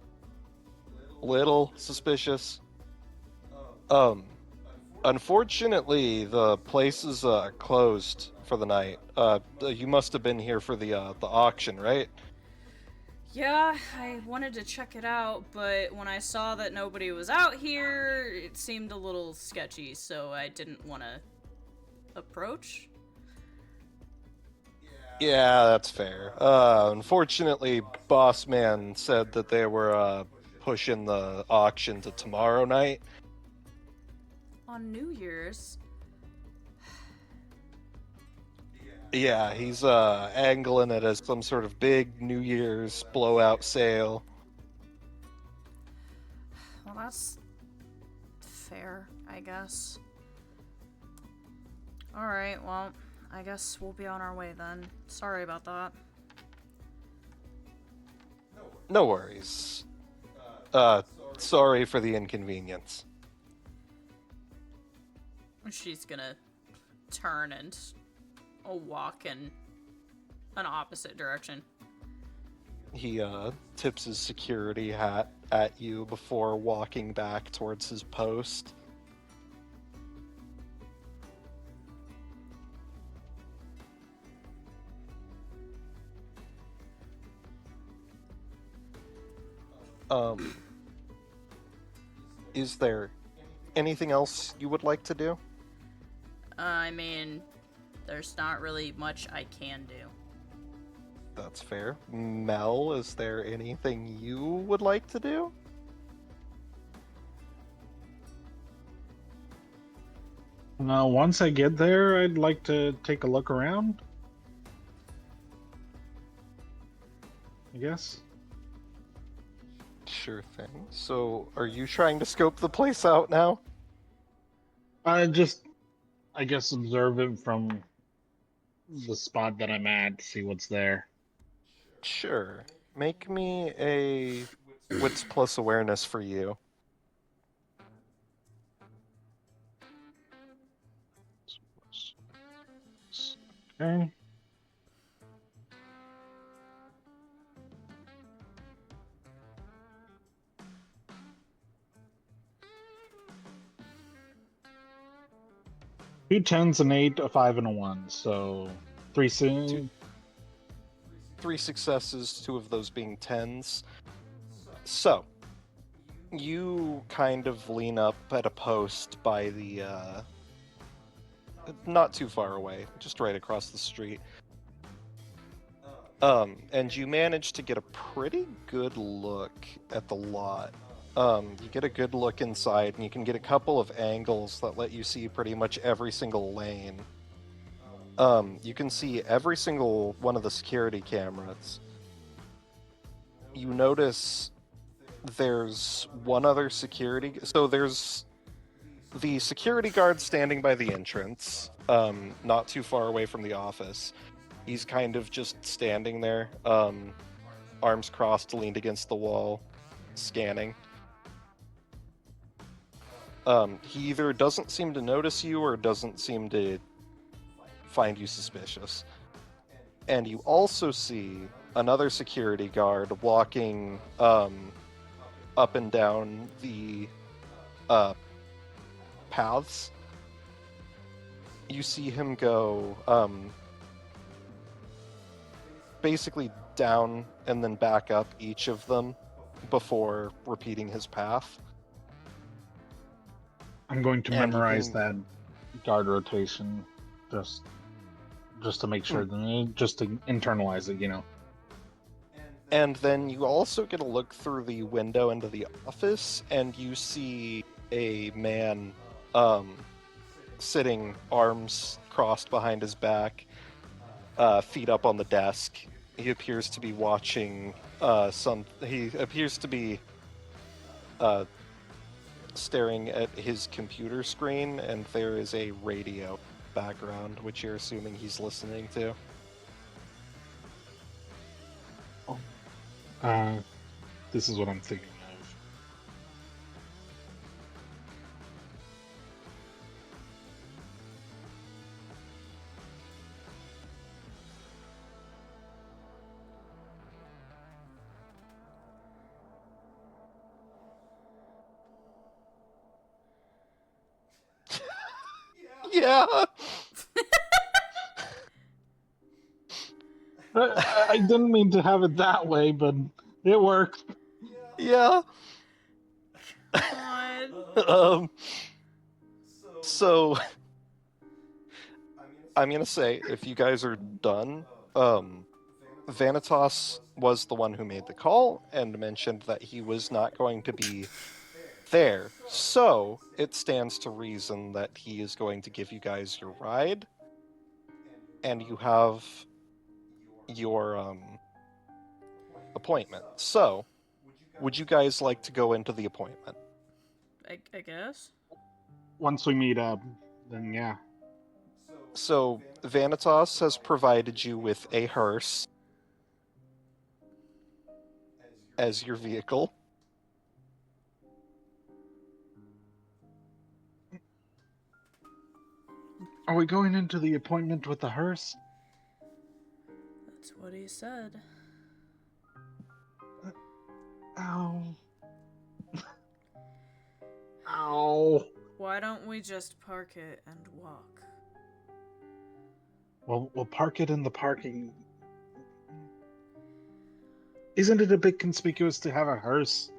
little suspicious. Unfortunately, the place is closed for the night. You must have been here for the auction, right?" Yeah, I wanted to check it out, but when I saw that nobody was out here, it seemed a little sketchy, so I didn't want to approach. Yeah, that's fair. Unfortunately, Boss Man said that they were pushing the auction to tomorrow night. On New Year's? Yeah, he's angling it as some sort of big New Year's blowout sale. Well, that's fair, I guess. Alright, well, I guess we'll be on our way then. Sorry about that. No worries. Sorry for the inconvenience. She's gonna turn and walk in an opposite direction. He tips his security hat at you before walking back towards his post. Is there anything else you would like to do? I mean, there's not really much I can do. That's fair. Mel, is there anything you would like to do? Once I get there, I'd like to take a look around, I guess. Sure thing. So, are you trying to scope the place out now? I guess, observe it from the spot that I'm at to see what's there. Sure. Make me a wits plus awareness for you. Okay. Two tens, an 8, a 5, and a 1. So three Two, soon. 3 successes, 2 of those being tens. So, you kind of lean up at a post by the, not too far away, just right across the street. And you manage to get a pretty good look at the lot. You get a good look inside, and you can get a couple of angles that let you see pretty much every single lane. You can see every single one of the security cameras. You notice there's one other security. So there's the security guard standing by the entrance, not too far away from the office. He's kind of just standing there, arms crossed, leaned against the wall, scanning. He either doesn't seem to notice you or doesn't seem to find you suspicious. And you also see another security guard walking up and down the paths. You see him go basically down and then back up each of them before repeating his path. I'm going to And you memorize can- that guard rotation just to make sure, just to internalize it, you know. And then you also get a look through the window into the office, and you see a man sitting, arms crossed behind his back, feet up on the desk. He appears to be watching He appears to be staring at his computer screen, and there is a radio background, which you're assuming he's listening to. This is what I'm thinking of. Yeah. I didn't mean to have it that way, but it worked. Yeah. God. So I'm gonna say, if you guys are done, Vanitas was the one who made the call and mentioned that he was not going to be there. So it stands to reason that he is going to give you guys your ride, and you have your appointment. So, would you guys like to go into the appointment? I guess. Once we meet up, then yeah. So, Vanitas has provided you with a hearse as your vehicle. Are we going into the appointment with the hearse? That's what he said. Ow. Ow. Why don't we just park it and walk? Well, we'll park it in the parking. Isn't it a bit conspicuous to have a hearse?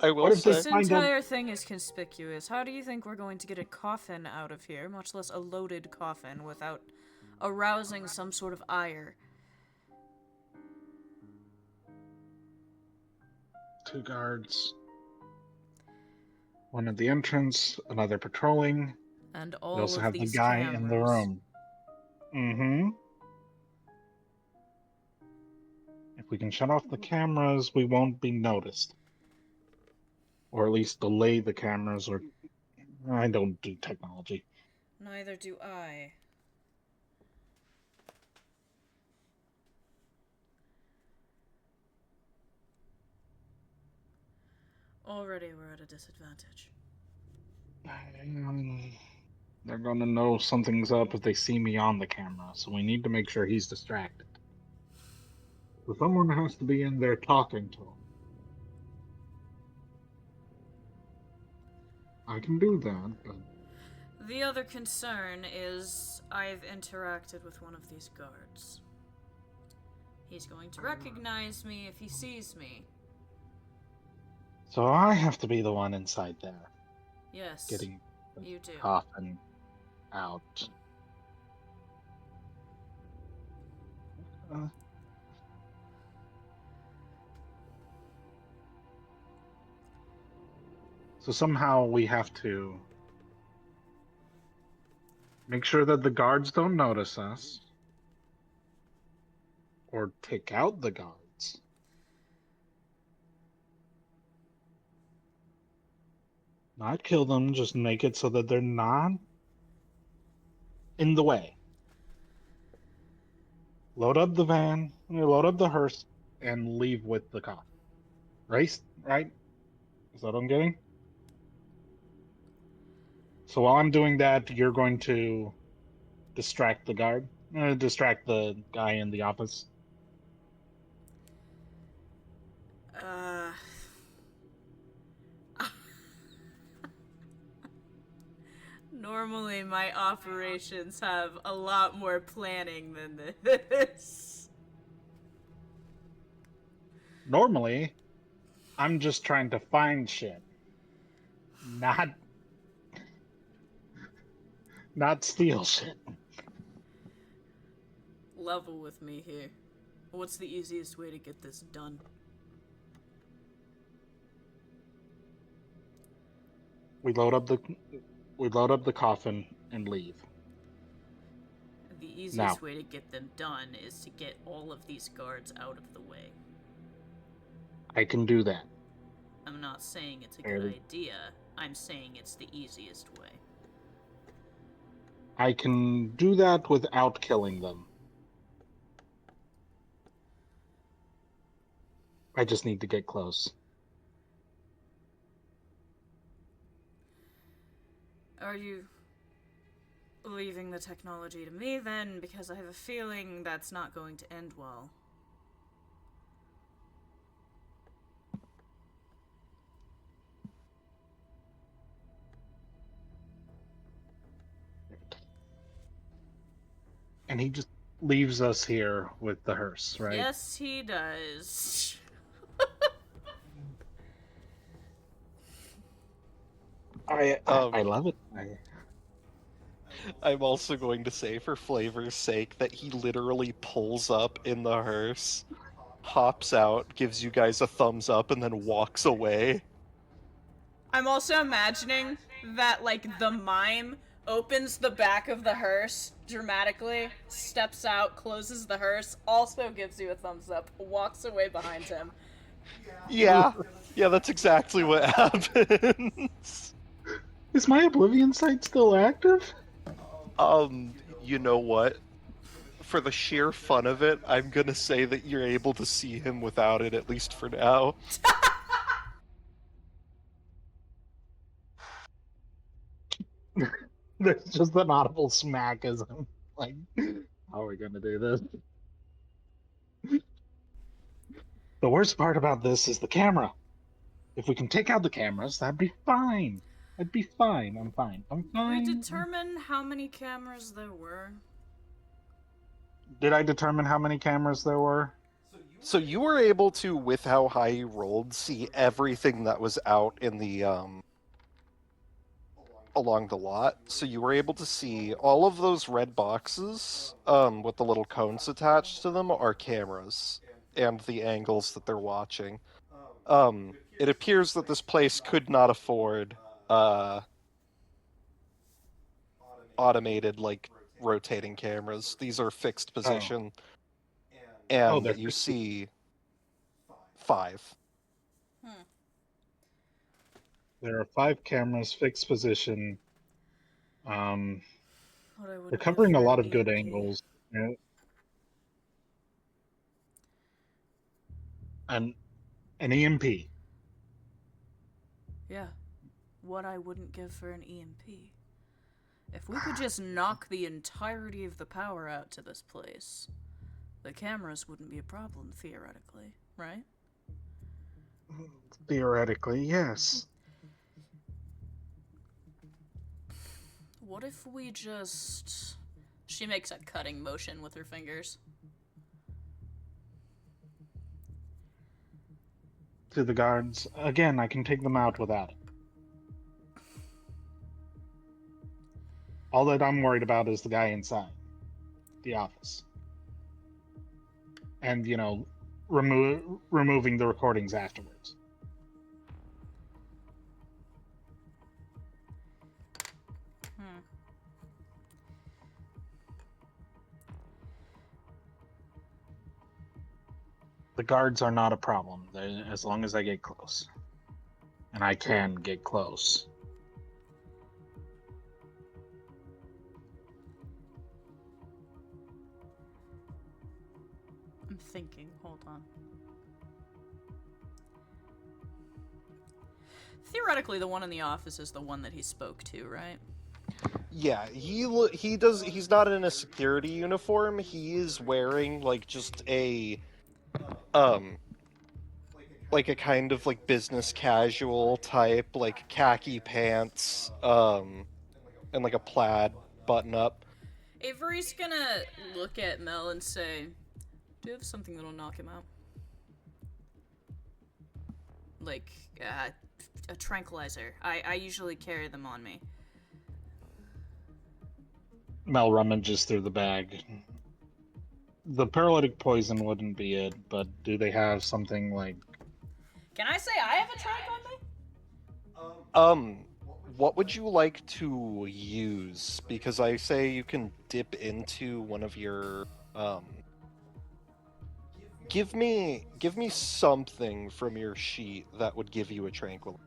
I will What if they This say, find out- entire thing is conspicuous. How do you think we're going to get a coffin out of here, much less a loaded coffin, without arousing some sort of ire? Two guards. One at the entrance, another patrolling. And We all also of have the these guy cameras. in the room. Mm-hmm. If we can shut off the cameras, we won't be noticed. Or at least delay the cameras, or... I don't do technology. Neither do I. Already we're at a disadvantage. They're gonna know something's up if they see me on the camera, so we need to make sure he's distracted. So someone has to be in there talking to him. I can do that, but... The other concern is I've interacted with one of these guards. He's going to recognize me if he sees me. So I have to be the one inside there, Yes, getting the you do. coffin out. So somehow we have to make sure that the guards don't notice us, or take out the guards. Not kill them, just make it so that they're not in the way. Load up the van, load up the hearse, and leave with the coffin. Right? Right? Is that what I'm getting? So while I'm doing that, you're going to distract the guard, distract the guy in the office. Uh. Normally, my operations have a lot more planning than this. Normally, I'm just trying to find shit, not steal shit. Level with me here. What's the easiest way to get this done? We load up the coffin and leave. The easiest Now. way to get them done is to get all of these guards out of the way. I can do that. I'm not saying it's a good idea. I'm saying it's the easiest way. I can do that without killing them. I just need to get close. Are you leaving the technology to me then? Because I have a feeling that's not going to end well. And he just leaves us here with the hearse, right? Yes, he does. I love it. I'm also going to say, for flavor's sake, that he literally pulls up in the hearse, hops out, gives you guys a thumbs up, and then walks away. I'm also imagining that, like, the mime opens the back of the hearse dramatically, steps out, closes the hearse, also gives you a thumbs up, walks away behind him. Yeah, that's exactly what happens. Is my Oblivion site still active? You know what? For the sheer fun of it, I'm gonna say that you're able to see him without it, at least for now. There's just an audible smack as I'm like, how are we gonna do this? The worst part about this is the camera. If we can take out the cameras, that'd be fine. I'd be fine. I'm fine. I'm fine. We determine how many cameras there were. Did I determine how many cameras there were? So you were able to, with how high you rolled, see everything that was out in the, along the lot. So you were able to see all of those red boxes, with the little cones attached to them are cameras, and the angles that they're watching. It appears that this place could not afford, automated, like, rotating cameras. These are fixed position, and they're you fixed. see 5. Hmm. There are 5 cameras, fixed position. Um, What I they're wouldn't give covering a for lot an of good EMP. angles. Yeah. And an EMP. Yeah. What I wouldn't give for an EMP. If we could just knock the entirety of the power out to this place, the cameras wouldn't be a problem, theoretically, right? Theoretically, yes. What if we just... She makes a cutting motion with her fingers. To the guards. Again, I can take them out without it. All that I'm worried about is the guy inside the office. And, removing the recordings afterwards. Hmm. The guards are not a problem, as long as I get close. And I can get close. I'm thinking. Hold on. Theoretically, the one in the office is the one that he spoke to, right? Yeah, he's not in a security uniform. He is wearing, like, just a like a kind of, like, business casual type, like, khaki pants, and, like, a plaid button up. Avery's gonna look at Mel and say, do you have something that'll knock him out? Like, a tranquilizer. I usually carry them on me. Mel rummages through the bag. The paralytic poison wouldn't be it, but do they have something like... Can I say I have a trank on me? What would you like to use? Because I say you can dip into one of your, give me something from your sheet that would give you a tranquilizer.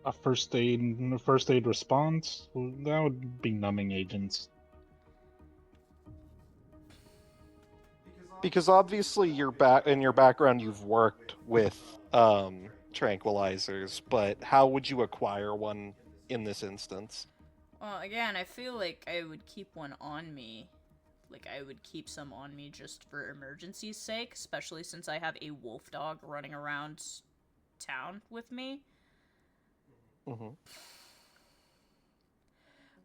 A first aid response? Well, that would be numbing agents. Because obviously in your background you've worked with tranquilizers, but how would you acquire one in this instance? Well, again, I feel like I would keep one on me. Like, I would keep some on me just for emergency's sake, especially since I have a wolf dog running around town with me. Mm-hmm.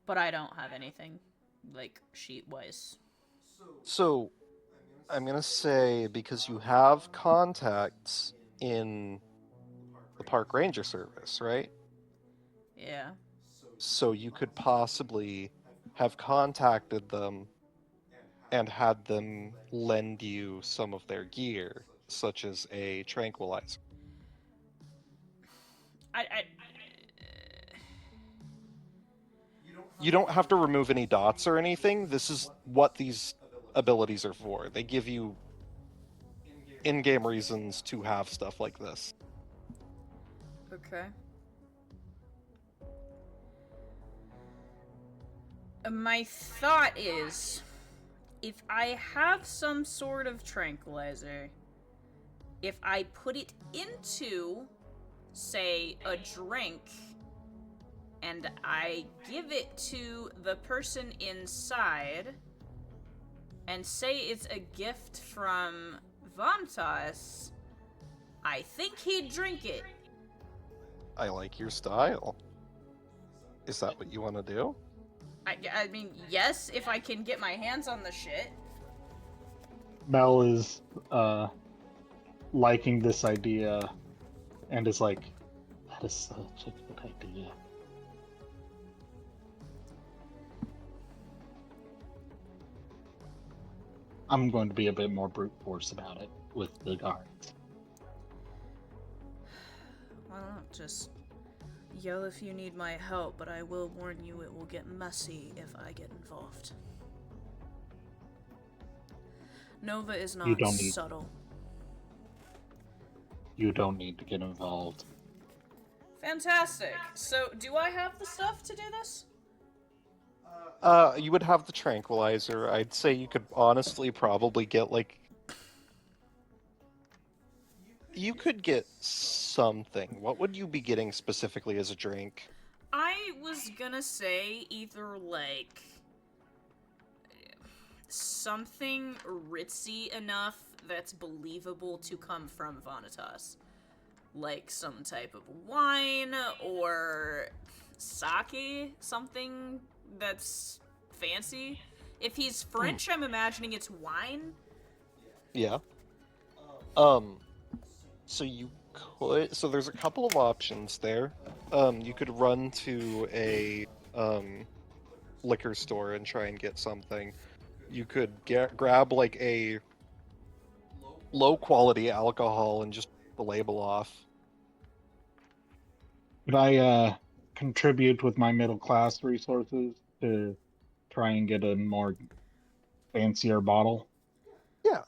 But I don't have anything, like, sheet-wise. So, I'm gonna say, because you have contacts in the park ranger service, right? Yeah. So you could possibly have contacted them and had them lend you some of their gear, such as a tranquilizer. I You don't have to remove any dots or anything. This is what these abilities are for. They give you in-game reasons to have stuff like this. Okay. My thought is, if I have some sort of tranquilizer, if I put it into, say, a drink, and I give it to the person inside, and say it's a gift from Vantas, I think he'd drink it. I like your style. Is that what you want to do? I mean, yes, if I can get my hands on the shit. Mel is liking this idea and is like, that is such a good idea. I'm going to be a bit more brute force about it with the guards. Just yell if you need my help, but I will warn you it will get messy if I get involved. Nova is You not don't need- subtle. You don't need to get involved. Fantastic. So, do I have the stuff to do this? You would have the tranquilizer. I'd say you could honestly probably get, like... You could get something. What would you be getting specifically as a drink? I was gonna say either, like, something ritzy enough that's believable to come from Vanitas. Like some type of wine or sake, something that's fancy. If he's French, I'm imagining it's wine. Yeah. So you could... So there's a couple of options there. You could run to a, liquor store and try and get something. You could grab, like, a low-quality alcohol and just the label off. Could I contribute with my middle class resources to try and get a more fancier bottle? Yeah.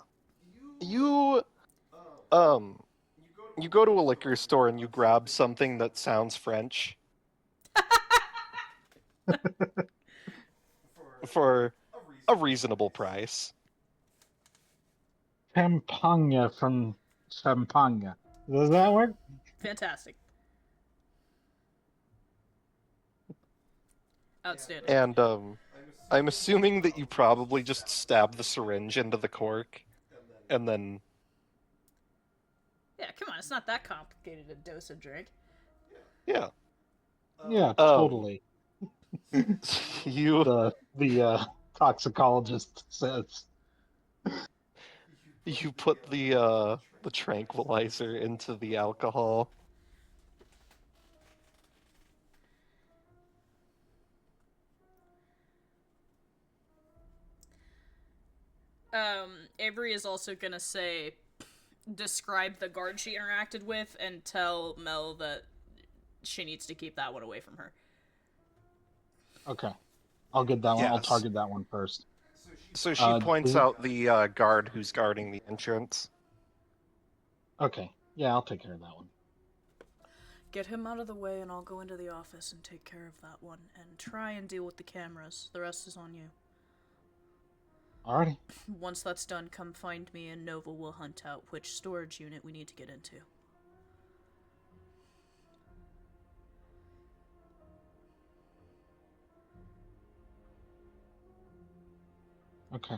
You go to a liquor store and you grab something that sounds French. For a reasonable price. Champagne from Champagne. Does that work? Fantastic. Outstanding. And I'm assuming that you probably just stab the syringe into the cork and then Yeah, come on, it's not that complicated to dose a drink. yeah. Yeah, totally. You The toxicologist says. you put the tranquilizer into the alcohol. Avery is also gonna say, describe the guard she interacted with and tell Mel that she needs to keep that one away from her. Okay, I'll get that one. I'll Yes. target that one first. So she points does it- out the guard who's guarding the entrance. Okay, yeah, I'll take care of that one. Get him out of the way and I'll go into the office and take care of that one and try and deal with the cameras. The rest is on you. Alrighty. Once that's done, come find me and Nova will hunt out which storage unit we need to get into. Okay.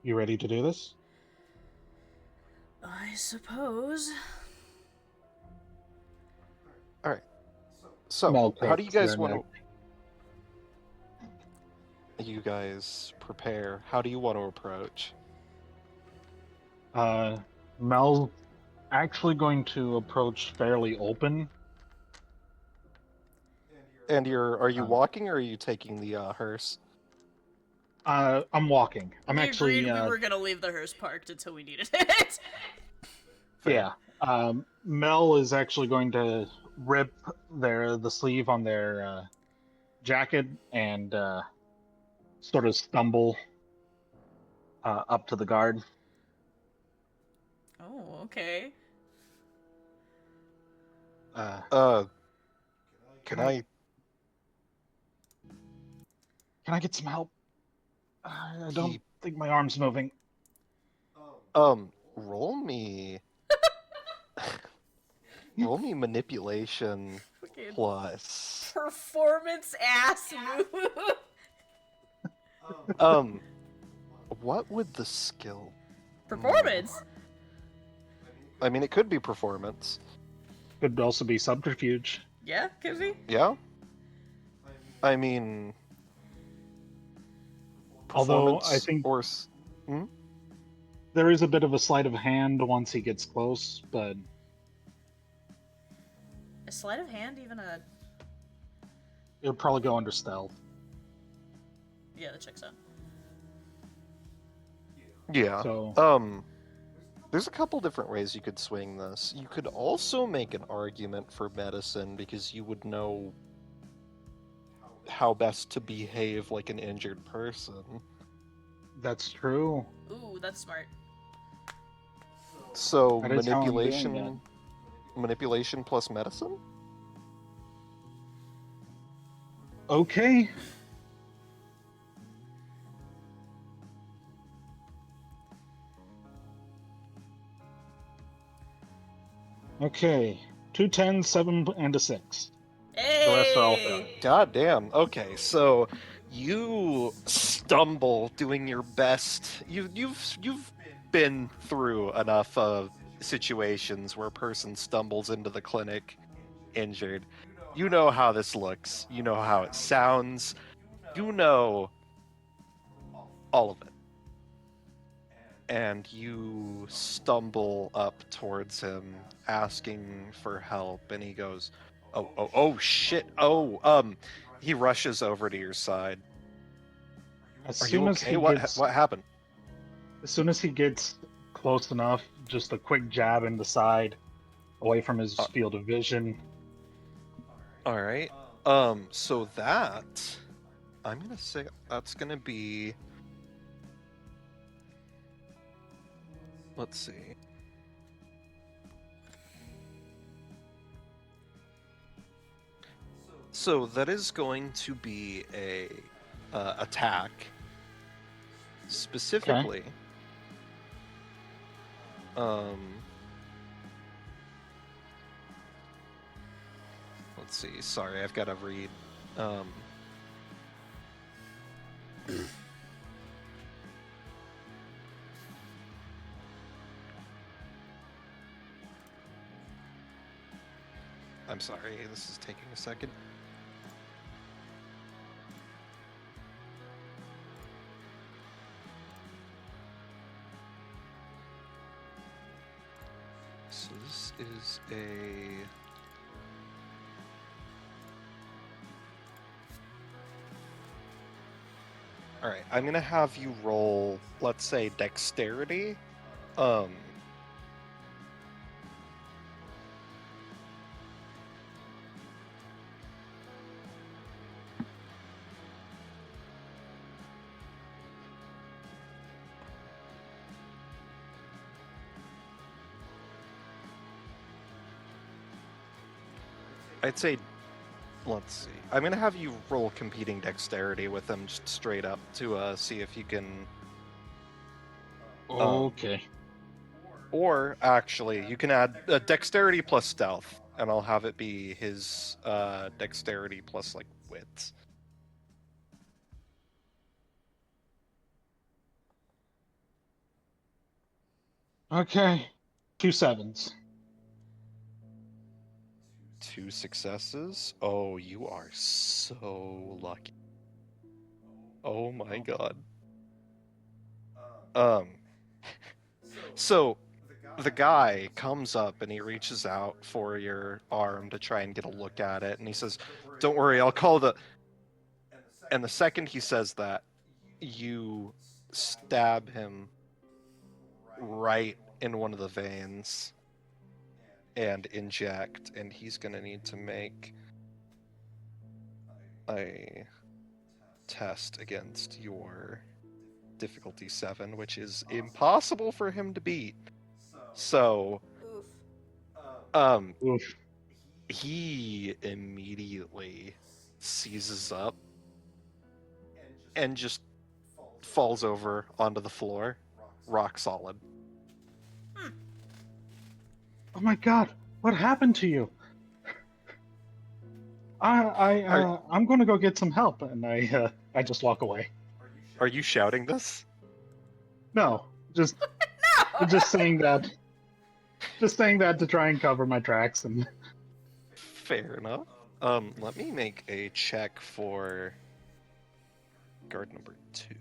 You ready to do this? I suppose. All right. So, Mel how do you takes guys their want neck. to... You guys prepare. How do you want to approach? Mel's actually going to approach fairly open. And are you walking or are you taking the hearse? I'm walking. I'm We actually. agreed we were gonna leave the hearse parked until we needed it. Yeah. Mel is actually going to rip the sleeve on their jacket and sort of stumble up to the guard. Oh, okay. Can I... Can I get some help? I don't think my arm's moving. Roll me... roll me manipulation Fucking plus... performance ass move. What would the skill... Performance? I mean, it could be performance. Could also be subterfuge. Yeah, could be. Yeah? I mean... Although I performance think or there is a bit of a sleight of hand once he gets close, but A sleight of hand, even a... it'll probably go under stealth. Yeah, that checks out. yeah. So There's a couple different ways you could swing this. You could also make an argument for medicine because you would know how best to behave like an injured person. That's true. Ooh, that's smart. So That is how I'm doing manipulation plus medicine? Okay. Okay. 2 10s, 7, and a 6. Hey! The rest are all failed. God damn. Okay, so you stumble doing your best. You've been through enough of situations where a person stumbles into the clinic injured. You know how this looks. You know how it sounds. You know all of it. And you stumble up towards him asking for help, and he goes, oh shit. He rushes over to your side. As Are soon you as okay? he What gets, happened? as soon as he gets close enough, just a quick jab in the side, away from his field of vision. All right. So that I'm gonna say that's gonna be. Let's see. So that is going to be a attack. Specifically, let's see. Sorry, I've got to read. I'm sorry, this is taking a second. So this is a... Alright, I'm gonna have you roll, let's say, dexterity. I'd say, let's see. I'm gonna have you roll competing dexterity with them just straight up to see if you can. Okay. Or actually, you can add dexterity plus stealth, and I'll have it be his dexterity plus like wits. Okay. 2 7s. 2 successes. Oh, you are so lucky. Oh my god. So the guy comes up and he reaches out for your arm to try and get a look at it, and he says, "Don't worry, I'll call the..." And the second he says that, you stab him right in one of the veins and inject, and he's gonna need to make a test against your difficulty 7, which is impossible for him to beat. So, Oof. he immediately seizes up and just falls over onto the floor, rock solid. Oh my god, what happened to you? I'm going to go get some help, and I just walk away. Are you shouting this? No, just just saying that. Just saying that to try and cover my tracks. And Fair enough. Let me make a check for guard number 2.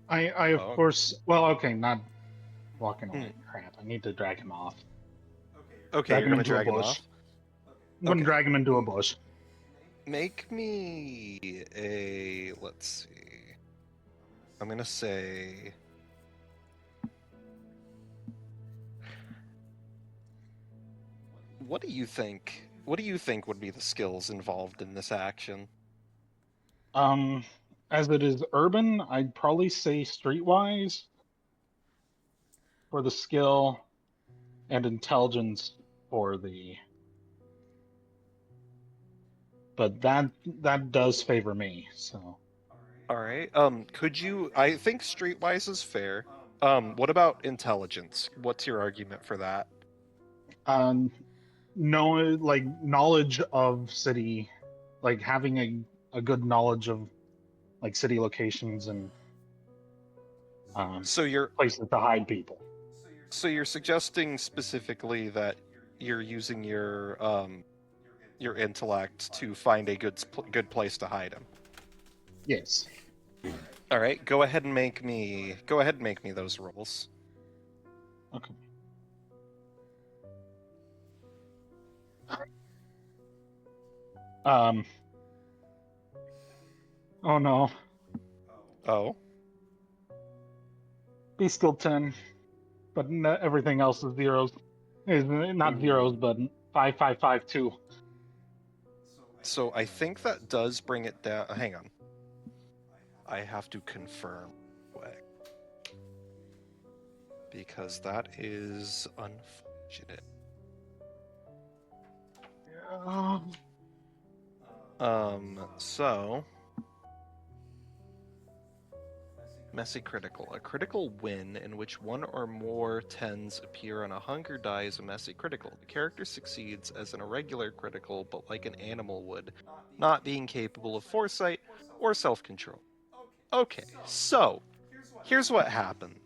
I of course, well, okay, not walking away. Crap, I need to drag him off. Okay, you're gonna drag him off? I'm going to drag him into a bush. Make me a, let's see. I'm gonna say what do you think? What do you think would be the skills involved in this action? As it is urban, I'd probably say streetwise for the skill and intelligence for the. But that does favor me. So. All right. Could you? I think streetwise is fair. What about intelligence? What's your argument for that? Know like knowledge of city, like having a good knowledge of like city locations and So you're places to hide people. so you're suggesting specifically that you're using your intellect to find a good place to hide him. Yes. All right. Go ahead and make me those rolls. Okay. Oh no. Oh. Be skill 10, but everything else is zeros. Is not zeros, but 5552. So I think that does bring it down. Hang on. I have to confirm. Because that is unfortunate. So messy critical. A critical win in which one or more tens appear on a hunger die is a messy critical. The character succeeds as an irregular critical, but like an animal would, not being capable of foresight or self-control. Okay, so here's what happened.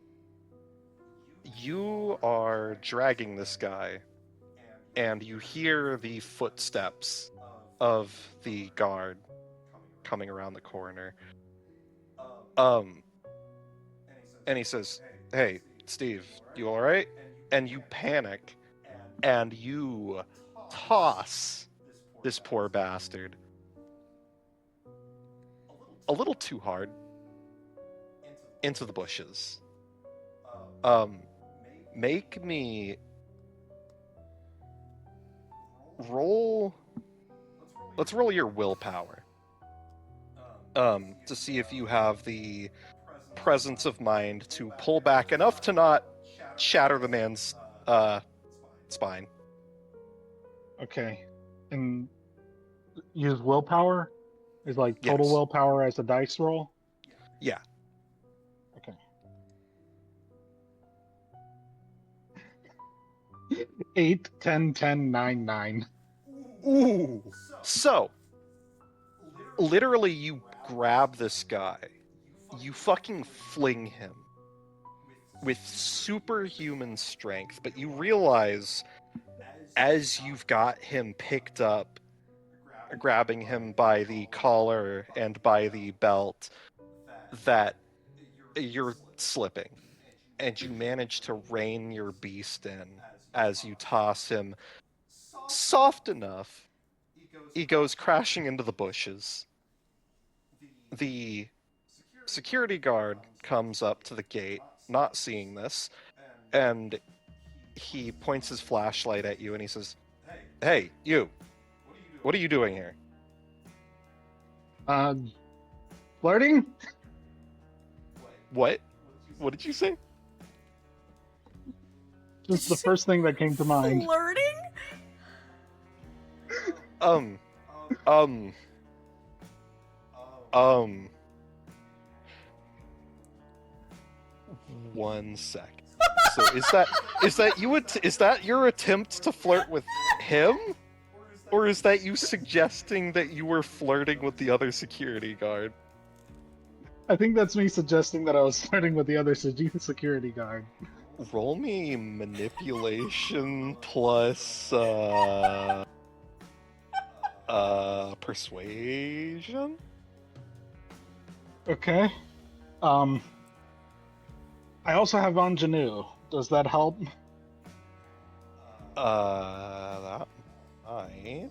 You are dragging this guy, and you hear the footsteps of the guard coming around the corner. And he says, "Hey, Steve, you all right?" And you panic, and you toss this poor bastard a little too hard into the bushes. Make me roll. Let's roll your willpower. To see if you have the presence of mind to pull back enough to not shatter the man's spine. Okay. And use willpower? Is like total Yes. willpower as a dice roll? Yeah. Okay. 8, 10, 10, 9, 9. Ooh. So, literally, you grab this guy, you fucking fling him with superhuman strength, but you realize as you've got him picked up, grabbing him by the collar and by the belt, that you're slipping, and you manage to rein your beast in as you toss him soft enough. He goes crashing into the bushes. The security guard comes up to the gate, not seeing this, and he points his flashlight at you and he says, "Hey, you, what are you doing here?" Flirting? What? What did you say? Just the first thing that came to mind. Flirting? One sec. So is that your attempt to flirt with him? Or is that you suggesting that you were flirting with the other security guard? I think that's me suggesting that I was flirting with the other security guard. Roll me manipulation plus persuasion. Okay. I also have ingenue. Does that help? That might.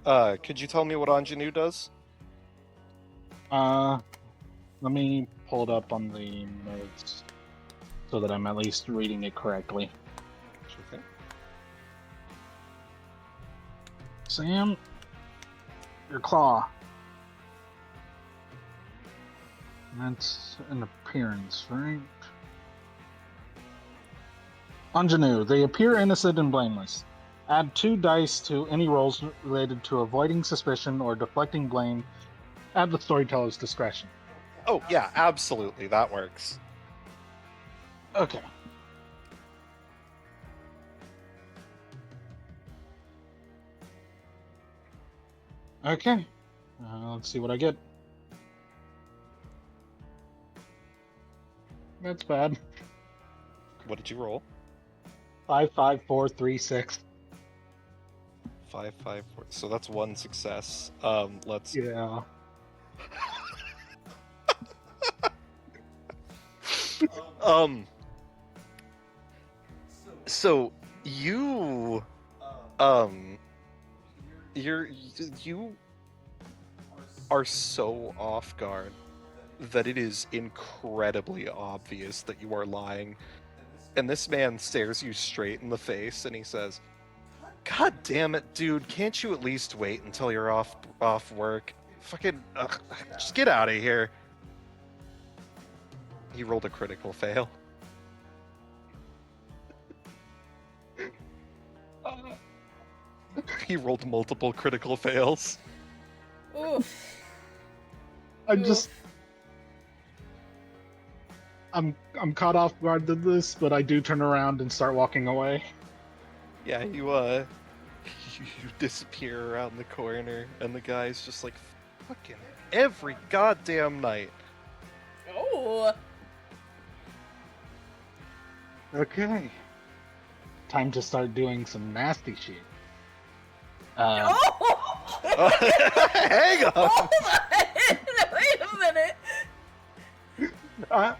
Could you tell me what Ingenue does? Let me pull it up on the notes so that I'm at least reading it correctly. Sure thing. Sam, your claw. That's an appearance, right? Ingenue. They appear innocent and blameless. Add 2 dice to any rolls related to avoiding suspicion or deflecting blame at the storyteller's discretion. Oh, yeah, absolutely. That works. Okay. Okay. Let's see what I get. That's bad. What did you roll? 5, 5, 4, 3, 6. 5, 5, 4. So that's 1 success. Let's. Yeah. Um. So you, um, you are so off guard that it is incredibly obvious that you are lying. And this man stares you straight in the face and he says, "God damn it, dude! Can't you at least wait until you're off work? Fucking, just get out of here." He rolled a critical fail. He rolled multiple critical fails. Oof. I'm just Oof. I'm caught off guard with this, but I do turn around and start walking away. Yeah, you disappear around the corner, and the guy's just like, fucking every goddamn night. Oh. Okay. Time to start doing some nasty shit. Oh! Hang on! Hold on! Wait a minute!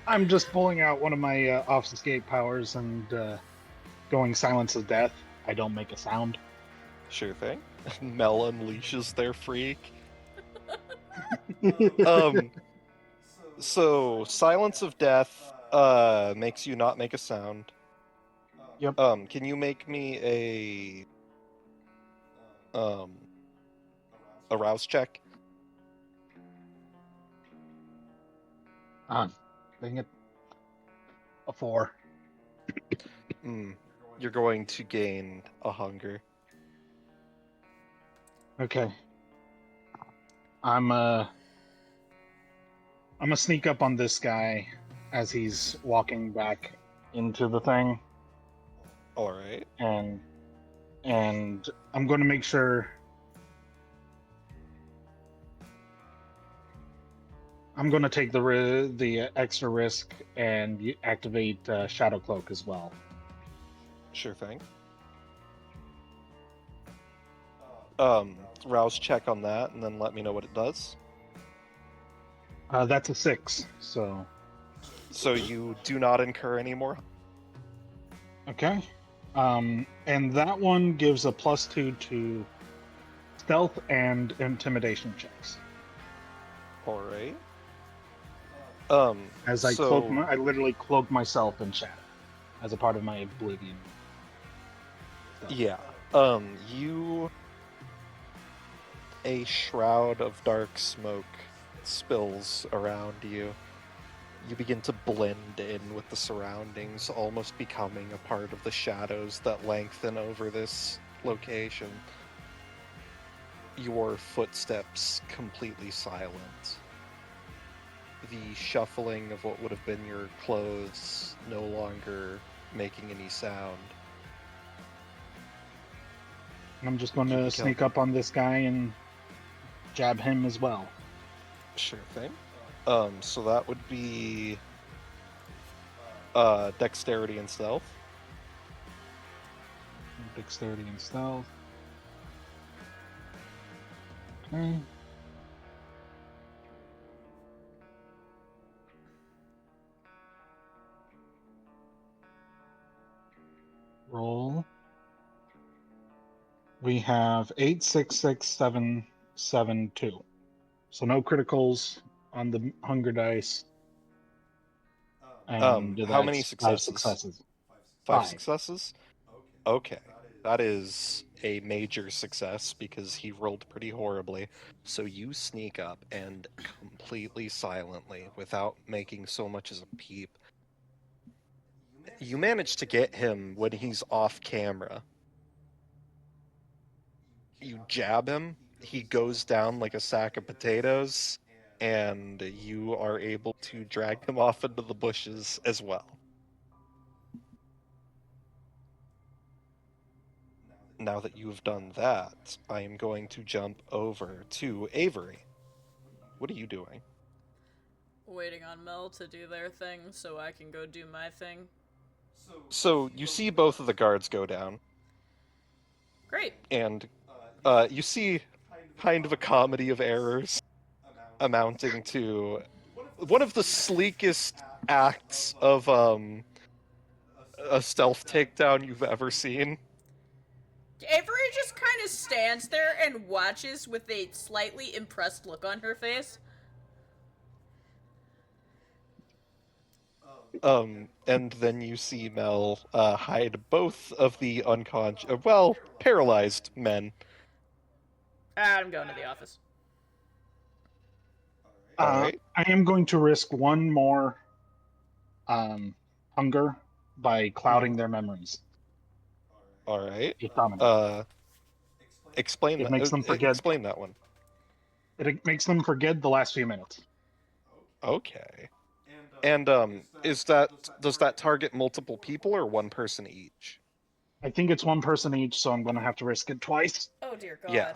I'm just pulling out one of my office escape powers and going silence of death. I don't make a sound. Sure thing. Mel unleashes their freak. So silence of death makes you not make a sound. Yep. Can you make me a rouse check? Dang it. A 4. You're going to gain a hunger. Okay. I'm gonna sneak up on this guy as he's walking back into the thing, All right. and I'm going to make sure I'm going to take the extra risk and activate Shadow Cloak as well. Sure thing. Rouse check on that, and then let me know what it does. That's a 6, so So you do not incur any more. okay. And that one gives a +2 to stealth and intimidation checks. All right. As I so I literally cloak myself in shadow as a part of my oblivion. yeah. A shroud of dark smoke spills around you. You begin to blend in with the surroundings, almost becoming a part of the shadows that lengthen over this location. Your footsteps completely silent. The shuffling of what would have been your clothes no longer making any sound. And I'm just going You to become- sneak up on this guy and jab him as well. Sure thing. So that would be dexterity and stealth. Dexterity and stealth. Okay. Roll. We have 866772. So no criticals on the hunger dice, and How many that's five successes? successes. 5 Five. successes? Okay. That is a major success because he rolled pretty horribly. So you sneak up and completely silently, without making so much as a peep, you manage to get him when he's off camera. You jab him, he goes down like a sack of potatoes, and you are able to drag him off into the bushes as well. Now that you have done that, I am going to jump over to Avery. What are you doing? Waiting on Mel to do their thing so I can go do my thing. So you see both of the guards go down, Great. and you see kind of a comedy of errors amounting to one of the sleekest acts of a stealth takedown you've ever seen. Avery just kind of stands there and watches with a slightly impressed look on her face. And then you see Mel hide both of the paralyzed men. I'm going to the office. All right. I am going to risk one more hunger by clouding their memories. All right. Just dominate. Explain It makes them that. forget. Explain that one. It makes them forget the last few minutes. Okay. And does that target multiple people or one person each? I think it's one person each, so I'm going to have to risk it twice. Oh dear God. Yeah.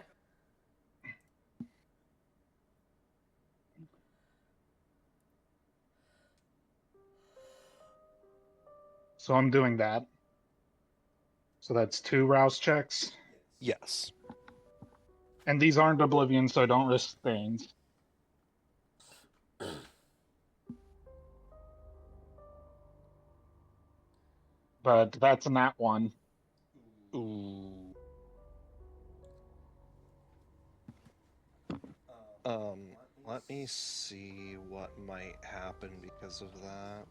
So I'm doing that. So that's 2 rouse checks. Yes. And these aren't Oblivion, so I don't risk things. But that's a nat 1. Ooh. Let me see what might happen because of that.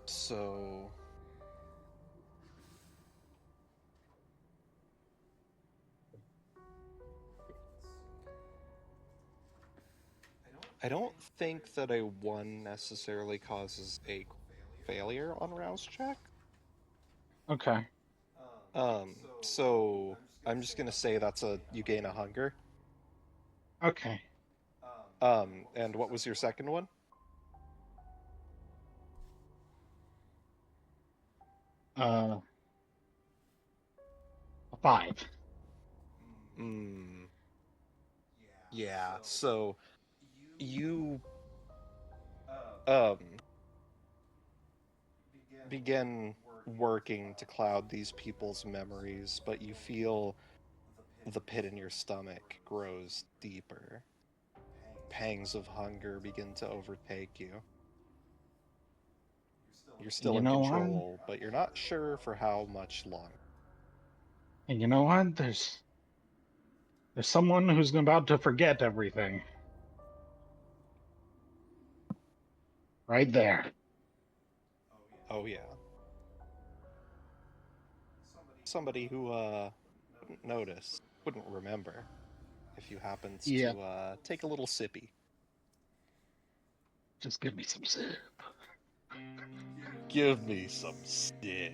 So I don't think that a 1 necessarily causes a failure on rouse check. Okay. So I'm just gonna say you gain a hunger. Okay. And what was your second one? A 5. Yeah, so you um begin working to cloud these people's memories, but you feel the pit in your stomach grows deeper. Pangs of hunger begin to overtake you. You're still You in know what? control, but you're not sure for how much longer. And you know what? There's someone who's about to forget everything. Right there. Oh yeah. Somebody who wouldn't notice, wouldn't remember if you happened Yeah. to take a little sippy. Just give me some sip. Give me some sip.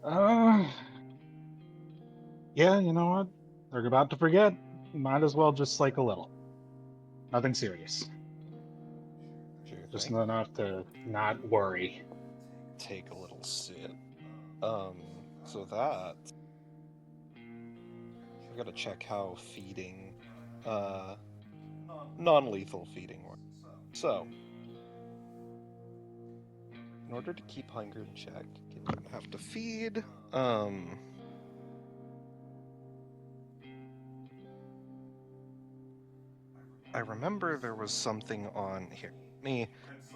uh, yeah, you know what? They're about to forget. Might as well just like a little. Nothing serious. Sure Just thing. enough to not worry. Take a little sip. So that I gotta check how feeding, non-lethal feeding works. So, in order to keep hunger in check, you have to feed. I remember there was something on here.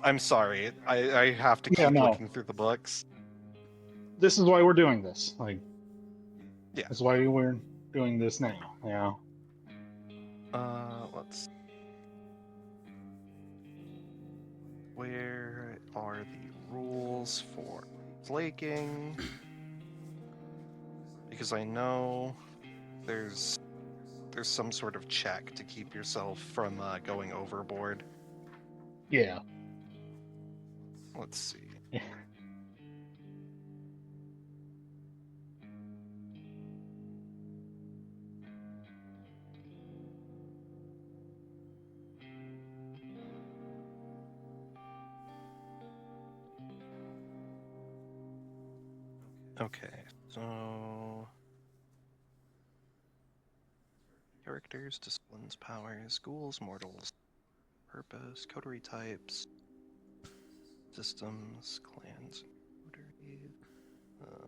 I'm sorry. I have to Yeah, keep no. looking through the books. This is why we're doing this. Like, Yeah. that's why we're doing this now. Yeah. Let's. Where are the rules for flaking? Because I know there's some sort of check to keep yourself from going overboard. Yeah. Let's see. Okay, so characters, disciplines, powers, schools, mortals, purpose, coterie types, systems, clans, coteries. Uh,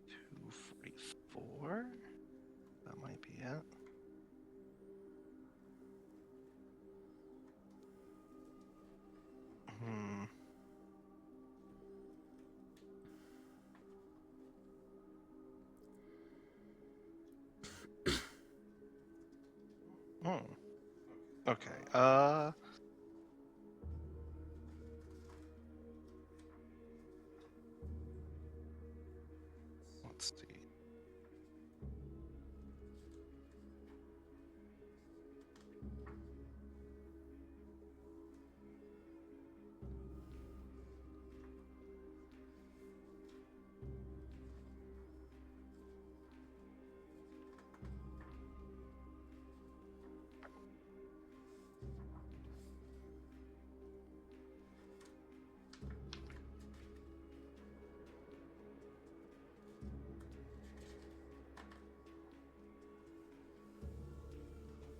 $244. That might be it. Hmm. Hmm. Okay. Let's see.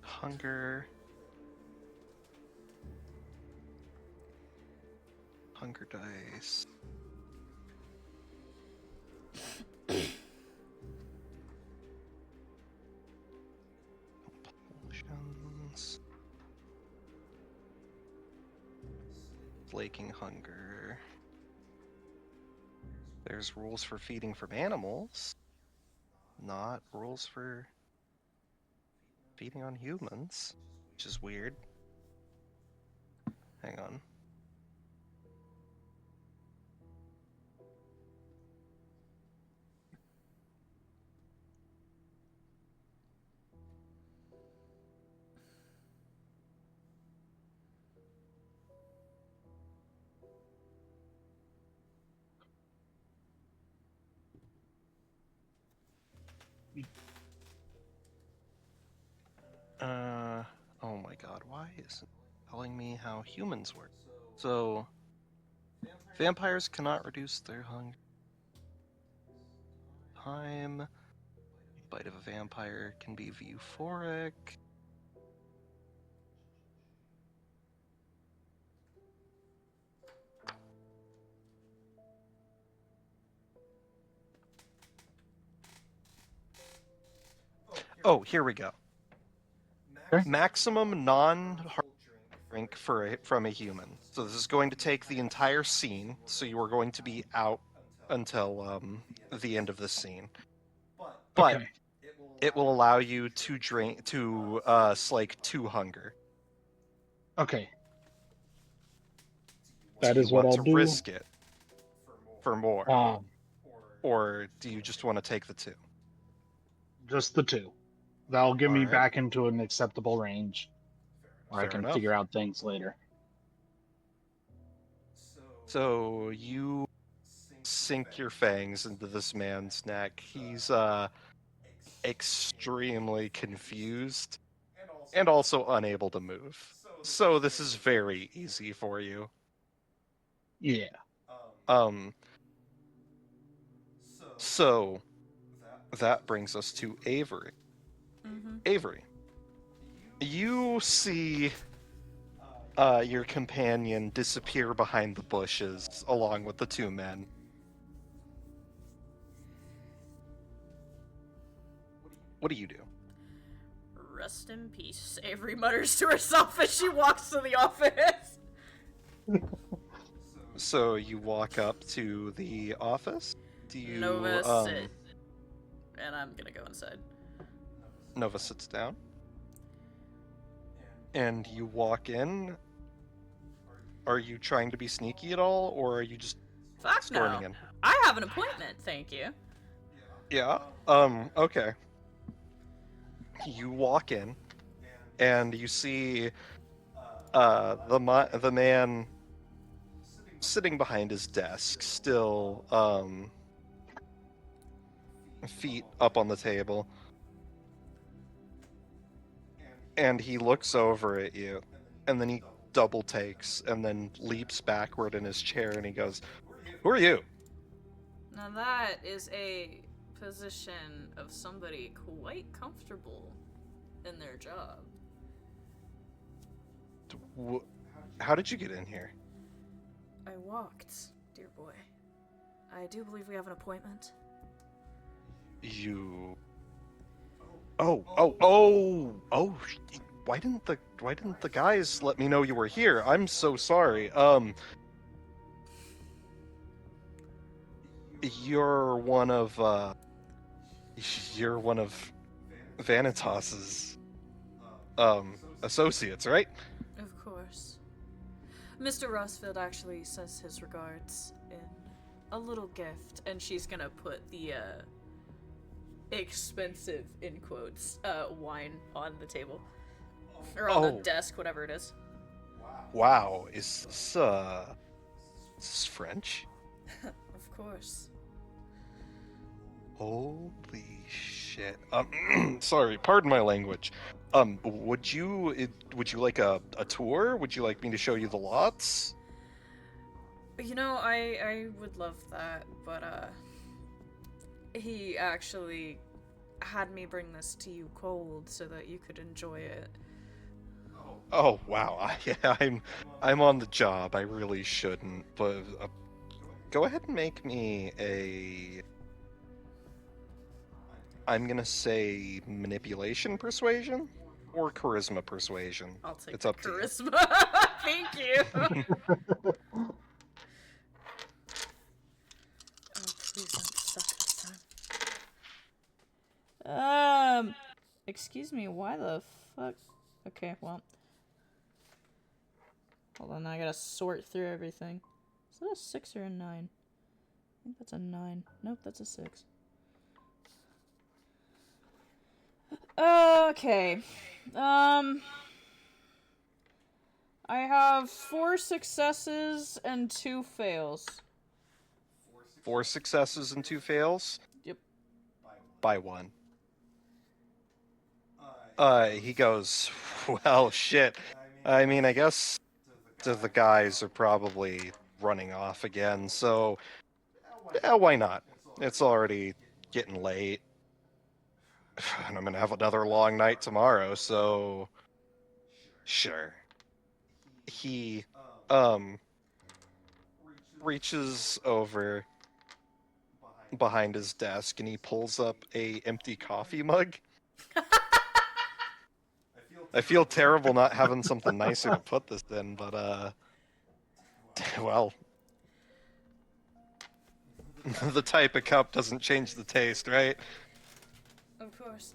Hunger. Hunger dice. Compulsions. Flaking hunger. There's rules for feeding from animals, not rules for feeding on humans, which is weird. Hang on. Oh my god, why isn't it telling me how humans work? So, vampires cannot reduce their hunger time. Bite of a vampire can be euphoric. Oh, here we go. Okay. Maximum non-hard drink from a human. So this is going to take the entire scene. So you are going to be out until the end of the scene. But Okay. it will allow you to drink to slake 2 hunger. Okay. Do That you is what want I'll to do. risk it for more, Um, or do you just want to take the 2? just the 2. That'll get All me right. back into an acceptable range where I Fair can enough. figure out things later. So you sink your fangs into this man's neck. He's extremely confused and also unable to move. So this is very easy for you. Yeah. So that brings us to Avery. Mm-hmm. Avery, you see your companion disappear behind the bushes along with the two men. What do you do? Rest in peace, Avery mutters to herself as she walks to the office. So you walk up to the office? Do you, Nova, sit. And I'm gonna go inside. Nova sits down. And you walk in. Are you trying to be sneaky at all, or are you just Fuck storming no. in? I have an appointment, thank you. Yeah. Okay. You walk in, and you see, the man sitting behind his desk, still, feet up on the table. And he looks over at you, and then he double takes, and then leaps backward in his chair, and he goes, "Who are you?" Now that is a position of somebody quite comfortable in their job. How did you get in here? I walked, dear boy. I do believe we have an appointment. You... Why didn't the guys let me know you were here? I'm so sorry. You're one of Vanitas's associates, right? Of course. Mr. Rossfield actually says his regards in a little gift, and she's gonna put the expensive, in quotes, wine on the table. Or on the desk, whatever it is. Wow, is this French? Of course. Holy shit. Sorry, pardon my language. Would you like a tour? Would you like me to show you the lots? You know, I would love that, but, he actually had me bring this to you cold so that you could enjoy it. Oh wow, I'm on the job. I really shouldn't, but go ahead and make me a. I'm gonna say manipulation persuasion or charisma persuasion. I'll take it's the up charisma. Thank you. Oh, please don't suck this time. Excuse me, why the fuck? Okay, well. Hold on, I gotta sort through everything. Is that a 6 or a 9? I think that's a 9. Nope, that's a 6. Okay. I have 4 successes and 2 fails. 4 successes and 2 fails? Yep. By 1. He goes, well, shit. I mean, I guess the guys are probably running off again, so yeah, why not? It's already getting late. And I'm gonna have another long night tomorrow, so sure. He reaches over behind his desk and he pulls up a empty coffee mug. I feel terrible not having something nicer to put this in, but well, the type of cup doesn't change the taste, right? Of course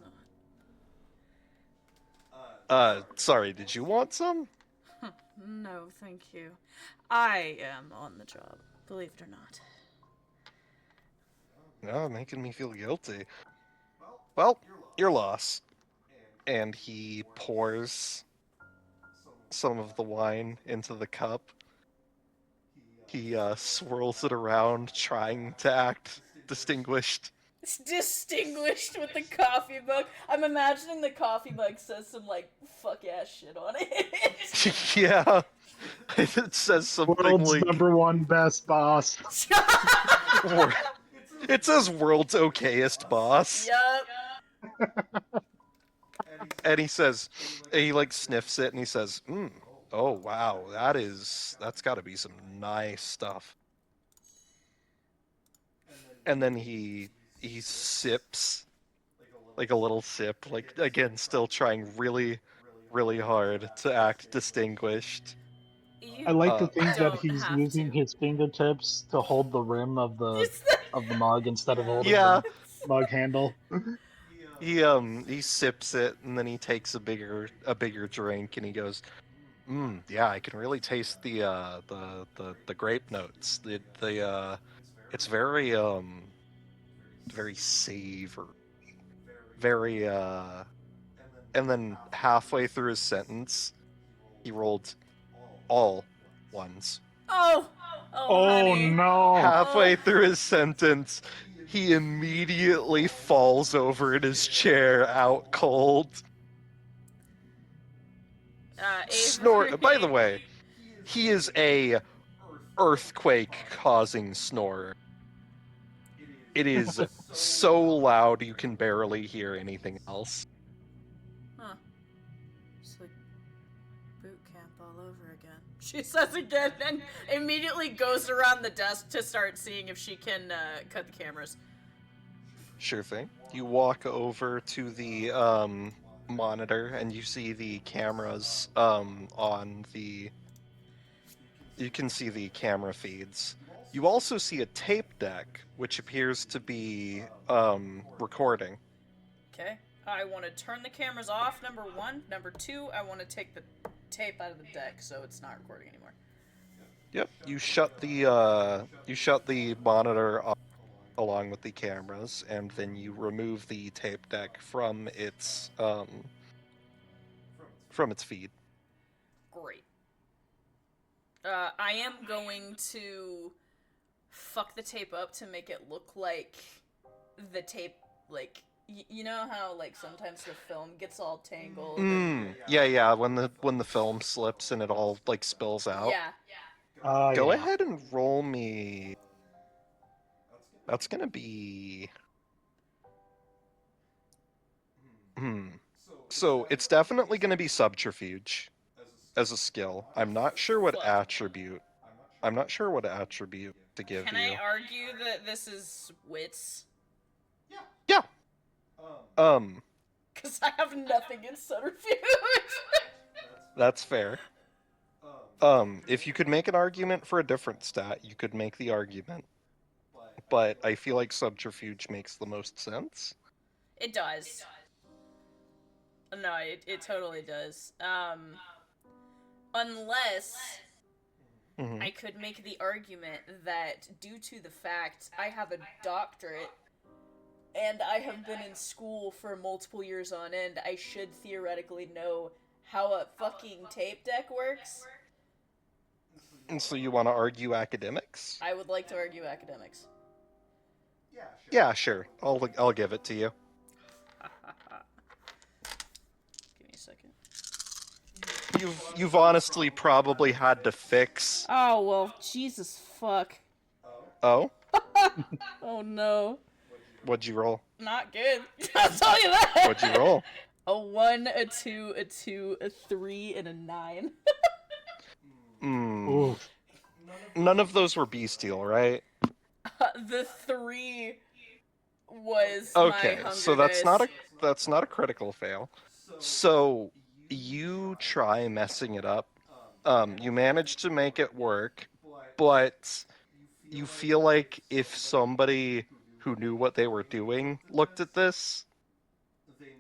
not. Sorry, did you want some? No, thank you. I am on the job, believe it or not. No, making me feel guilty. Well, your loss. And he pours some of the wine into the cup. He swirls it around, trying to act distinguished. It's distinguished with the coffee mug. I'm imagining the coffee mug says some, like, fuck-ass shit on it. Yeah. It says something World's like... #1 best boss. It says world's okayest boss. Yup. And he says... He, like, sniffs it and he says, Oh wow, that's got to be some nice stuff. And then he sips like a little sip, like again still trying really hard to act distinguished. I You like to Uh, think that don't he's have using to. his fingertips to hold the rim of the It's mug instead of holding yeah, the mug handle. he sips it and then he takes a bigger drink and he goes, yeah, I can really taste the grape notes. It's very savory, very and then halfway through his sentence, he rolled all ones. oh, oh, Oh honey. no! Halfway Oh. through his sentence, he immediately falls over in his chair, out cold. Snort. By the Avery. way, he is a earthquake-causing snorer. It is so loud you can barely hear anything else. Huh. It's like boot camp all over again. She says again and immediately goes around the desk to start seeing if she can cut the cameras. Sure thing. You walk over to the monitor and you see the cameras on the. You can see the camera feeds. You also see a tape deck, which appears to be recording. Okay. I want to turn the cameras off, number one. Number two, I want to take the tape out of the deck so it's not recording anymore. Yep. You shut the monitor off along with the cameras, and then you remove the tape deck from its feed. Great. I am going to fuck the tape up to make it look like the tape, like, you know how, like, sometimes the film gets all tangled? Yeah. When the film slips and it all like spills out. Yeah. Go Yeah. ahead and roll me. That's gonna be. So it's definitely gonna be subterfuge as a skill. I'm not sure what Fuck. attribute. I'm not sure what attribute to give Can you. I argue that this is wits? Yeah. Because I have nothing in subterfuge. That's fair. If you could make an argument for a different stat, you could make the argument. But I feel like subterfuge makes the most sense. It does. No, it totally does. Unless Mhm. I could make the argument that due to the fact I have a doctorate and I have been in school for multiple years on end, I should theoretically know how a fucking tape deck works. And so you want to argue academics? I would like to argue academics. Yeah, sure. I'll give it to you. Give me a second. You've honestly probably had to fix. Oh, well, Jesus fuck. Oh, Oh no. what'd you roll? Not good. I'll tell you that. What'd you roll? A 1, a 2, a 2, a 3, and a 9. Oof. None of those were bestial, right? The 3 was Okay, my hunger so that's dice. not a critical fail. So you try messing it up. You manage to make it work, but you feel like if somebody who knew what they were doing looked at this,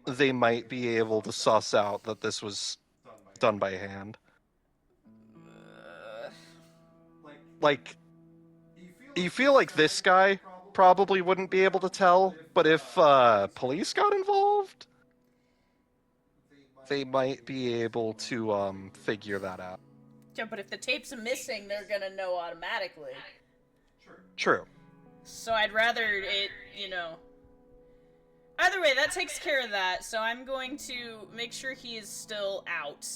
they might be able to suss out that this was done by hand. Like, you feel like this guy probably wouldn't be able to tell, but if police got involved, they might be able to figure that out. Yeah, but if the tape's missing, they're gonna know automatically. True. So I'd rather it, Either way, that takes care of that, so I'm going to make sure he is still out.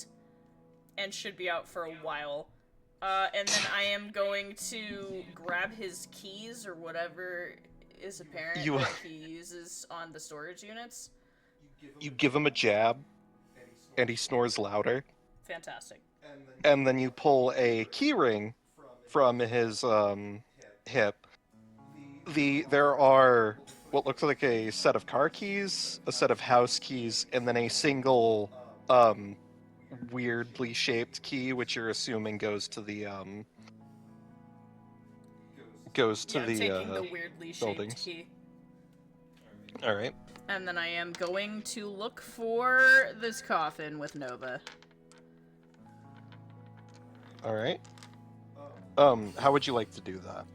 And should be out for a while. And then I am going to grab his keys or whatever is apparent that he uses on the storage units. You give him a jab, and he snores louder. Fantastic. and then you pull a key ring from his hip. There are what looks like a set of car keys, a set of house keys, and then a single weirdly shaped key, which you're assuming goes to the Yeah, I'm taking the weirdly shaped buildings. key. All right. And then I am going to look for this coffin with Nova. All right. How would you like to do that?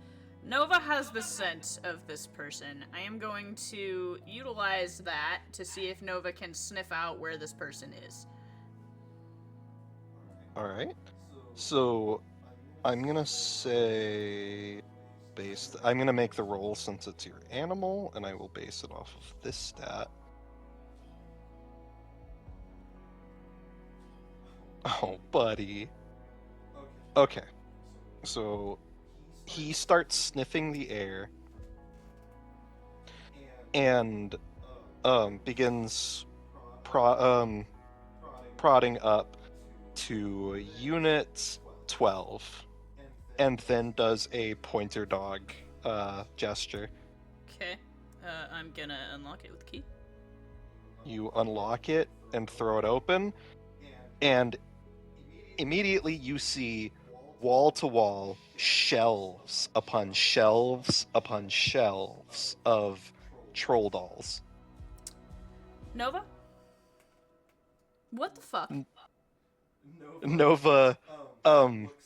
Nova has the scent of this person. I am going to utilize that to see if Nova can sniff out where this person is. All right. So I'm gonna say I'm gonna make the roll since it's your animal, and I will base it off of this stat. Oh, buddy. Okay. So he starts sniffing the air and begins prodding up to unit 12 and then does a pointer dog gesture. Okay. I'm gonna unlock it with key. You unlock it and throw it open, and immediately you see wall-to-wall shelves upon shelves upon shelves of troll dolls. Nova? What the fuck? Nova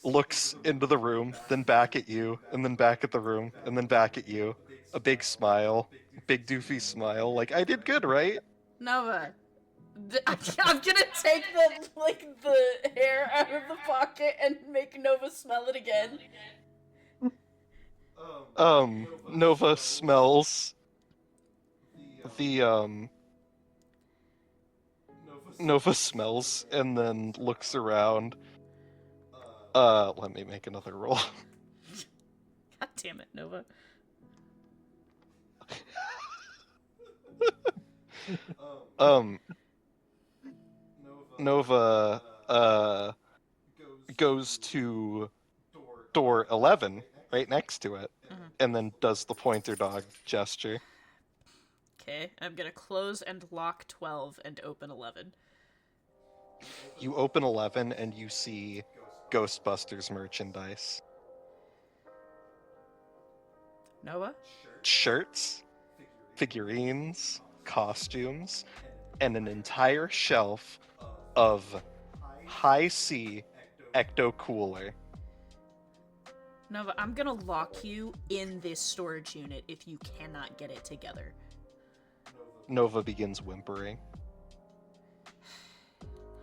looks into the room, then back at you, and then back at the room, and then back at you. A big smile, big doofy smile, like, I did good, right? Nova. I'm gonna take the hair out of the pocket and make Nova smell it again. Nova smells the Nova smells and then looks around. Let me make another roll. God damn it, Nova. Nova goes to door 11 right next to it, and then does the pointer dog gesture. Okay, I'm gonna close and lock 12 and open 11. You open 11 and you see Ghostbusters merchandise. Noah? Shirts, figurines, costumes, and an entire shelf of high C ecto cooler. Nova, I'm gonna lock you in this storage unit if you cannot get it together. Nova begins whimpering.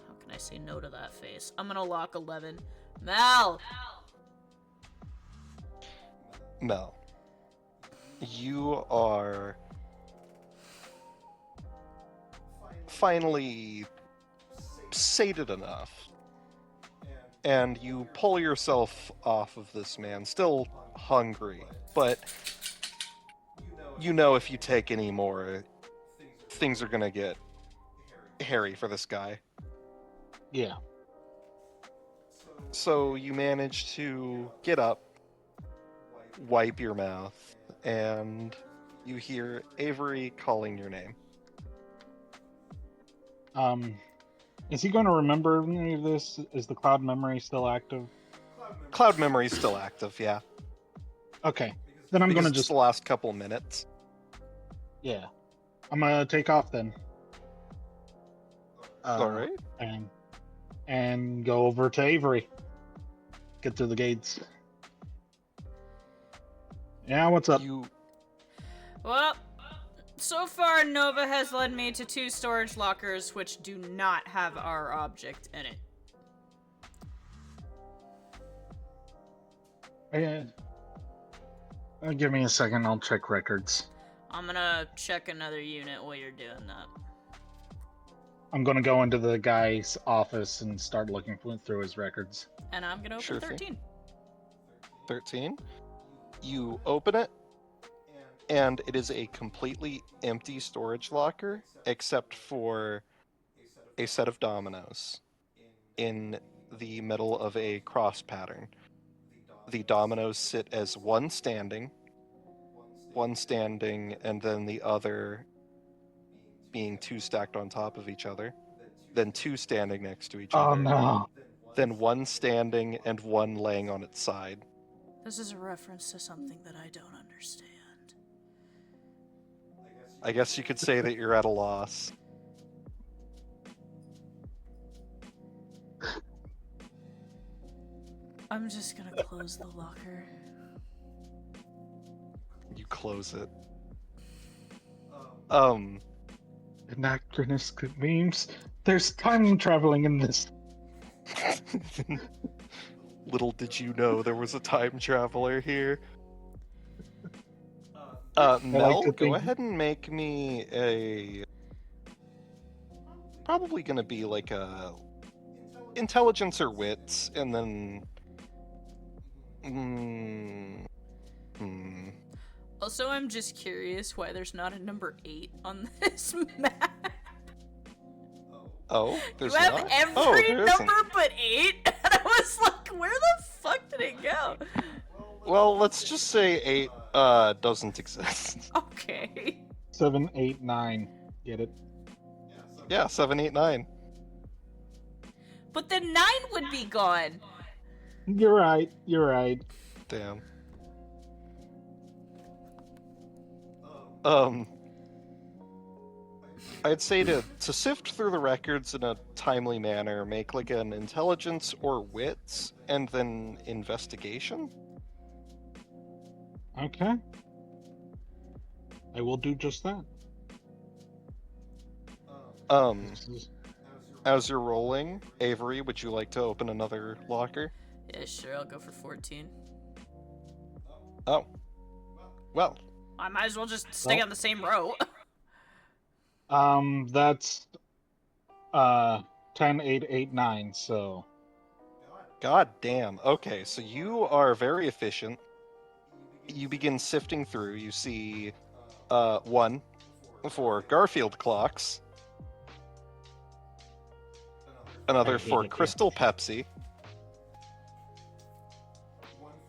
How can I say no to that face? I'm gonna lock 11. Mel! Mel, you are finally sated enough, and you pull yourself off of this man, still hungry, but you know if you take any more, things are gonna get hairy for this guy. Yeah. So you manage to get up, wipe your mouth, and you hear Avery calling your name. Is he going to remember any of this? Is the cloud memory still active? Cloud memory's still active, yeah. Okay. Then I'm Because going to it's the last couple minutes. Yeah. I'm going to take off then. Alright. And go over to Avery. Get through the gates. Yeah, what's up? Well, so far Nova has led me to 2 storage lockers which do not have our object in it. Give me a second, I'll check records. I'm gonna check another unit while you're doing that. I'm gonna go into the guy's office and start looking through his records. And I'm gonna open Sure 13. thing. 13? You open it, and it is a completely empty storage locker, except for a set of dominoes in the middle of a cross pattern. The dominoes sit as one standing, and then the other being two stacked on top of each other, then two standing next to each Oh other, no. then one standing and one laying on its side. This is a reference to something that I don't understand. I guess you could say that you're at a loss. I'm just gonna close the locker. You close it. Anachronistic memes. There's time traveling in this. Little did you know there was a time traveler here. Mel, to go think- ahead and make me a... Probably gonna be like a... Intelligence or wits, and then... Also, I'm just curious why there's not a number 8 on this map. Oh, there's You have not? every there number isn't. but 8? And I was like, where the fuck did it go? Well, let's just say 8 doesn't exist. Okay. 7, 8, 9. Get it? Yeah, 7, 8, 9. But then 9 would be gone. You're right. You're right. Damn. I'd say to sift through the records in a timely manner, make like an intelligence or wits, and then investigation. Okay. I will do just that. This is- As you're rolling, Avery, would you like to open another locker? Yeah, sure, I'll go for 14. Oh. Well, I might as well just stay on the same row. That's 10, 8, 8, 9, so god damn. Okay, so you are very efficient. You begin sifting through. You see one for Garfield clocks, another I hate for it, Crystal Pepsi,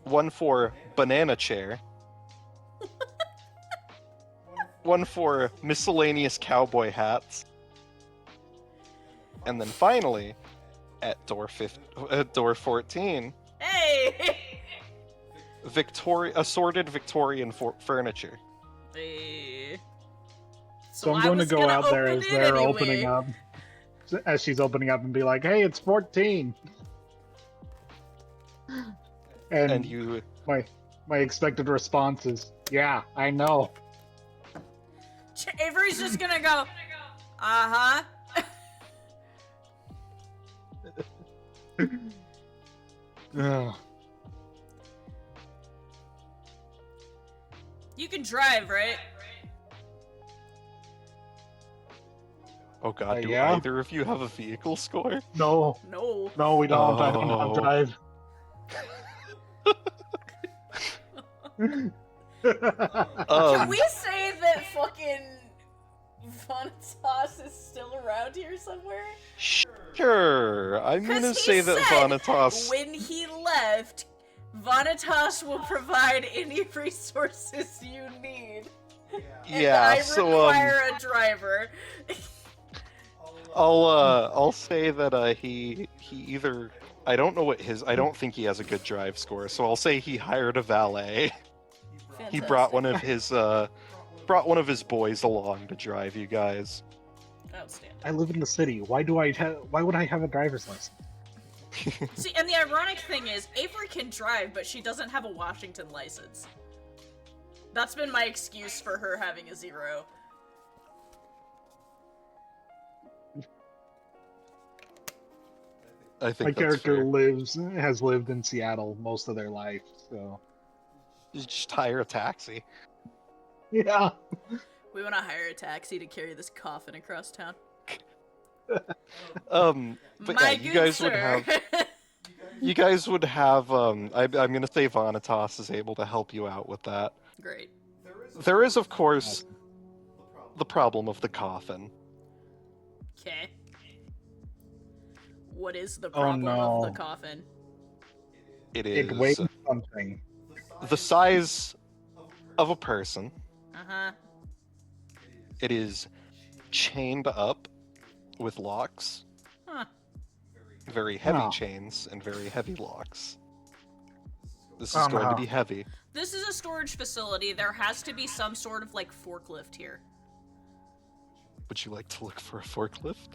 one for Banana Chair, one for miscellaneous cowboy hats, and then finally, at door 14, Hey! assorted Victorian furniture. Hey. So I'm I going to was go gonna out there open as it they're anyway. opening up, as she's opening up, and be like, "Hey, it's 14." And you my expected response is, "Yeah, I know." Avery's just gonna go, uh-huh. Ugh. You can drive, right? Oh god, do yeah? either of you have a vehicle score? No, No. no, we don't. I don't have Oh. drive. Can we say that fucking Vanitas is still around here somewhere? Sure, I'm gonna 'Cause he say that said Vanitas... when he left, Vanitas will provide any resources you need. And Yeah, I so, require a driver. I'll say that, he either... I don't know what I don't think he has a good drive score, so I'll say he hired a valet. He brought one of his, boys along to drive you guys. Outstanding. I live in the city. Why would I have a driver's license? See, and the ironic thing is, Avery can drive, but she doesn't have a Washington license. That's been my excuse for her having a 0. I think My that's character fair. has lived in Seattle most of their life, so You just hire a taxi. yeah. We want to hire a taxi to carry this coffin across town. But My yeah, you guys would sir. have... You guys would have, I'm gonna say Vanitas is able to help you out with that. Great. There is, of course, the problem of the coffin. Okay. What is the Oh, problem of the no. coffin? It It weighs is something. the size of a person. Uh-huh. It is chained up with locks, Huh. very heavy Oh. chains and very heavy locks. This Oh, is going to no. be heavy. This is a storage facility. There has to be some sort of, like, forklift here. Would you like to look for a forklift?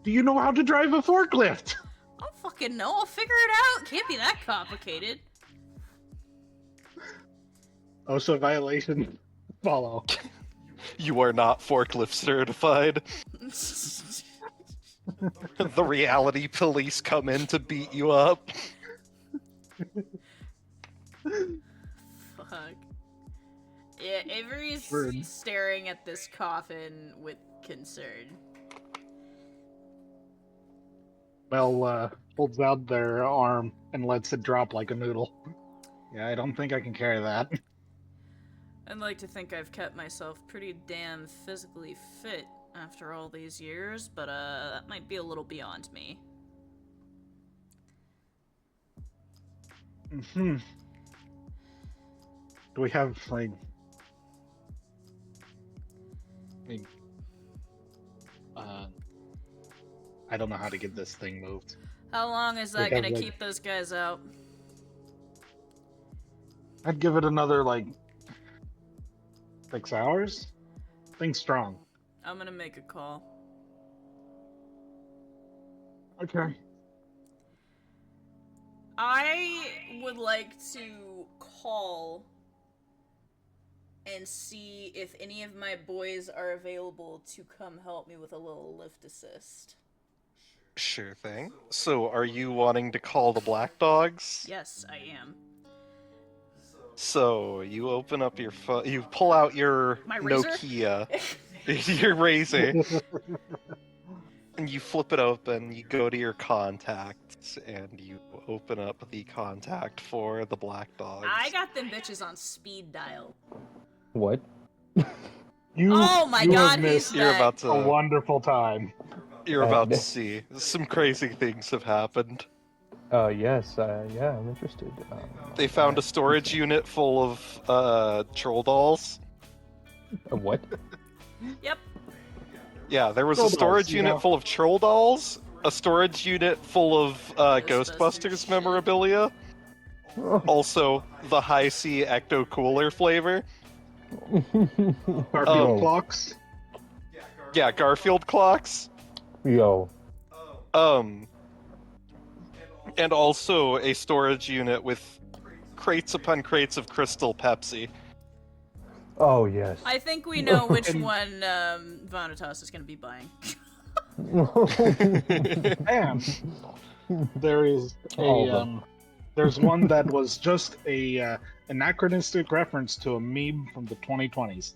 Do you know how to drive a forklift? I don't fucking know. I'll figure it out. Can't be that complicated. OSHA violation. Follow. You are not forklift certified. The reality police come in to beat you up. Fuck. Yeah, Avery's Rude. staring at this coffin with concern. Mel holds out their arm and lets it drop like a noodle. Yeah, I don't think I can carry that. I'd like to think I've kept myself pretty damn physically fit after all these years, but that might be a little beyond me. Hmm. Do we have, like... I don't know how to get this thing moved. How long is that Because, gonna like- keep those guys out? I'd give it another, like, 6 hours? Thing's strong. I'm gonna make a call. Okay. I would like to call and see if any of my boys are available to come help me with a little lift assist. Sure thing. So, are you wanting to call the Black Dogs? Yes, I am. So, you open up your phone, you pull out your My razor? Nokia, your razor, and you flip it open, you go to your contacts, and you open up the contact for the Black Dogs. I got them bitches on speed dial. What? You, Oh my you have god, who's missed You're that? about a to wonderful time. you're about to see some crazy things have happened. Yes, yeah, I'm interested. They found a storage unit full of troll dolls. A what? Yep. Yeah, there was Troll a storage dolls, you unit know. full of troll dolls, a storage unit full of Ghostbusters Ghostbusters memorabilia, also the high C Ecto Cooler flavor. Garfield Oh. clocks. Yeah, Garfield clocks. Yo. And also a storage unit with crates upon crates of Crystal Pepsi. Oh yes. I think we know which And- one Vanitas is gonna be buying. And there is All a of them. there's one that was just a anachronistic reference to a meme from the 2020s.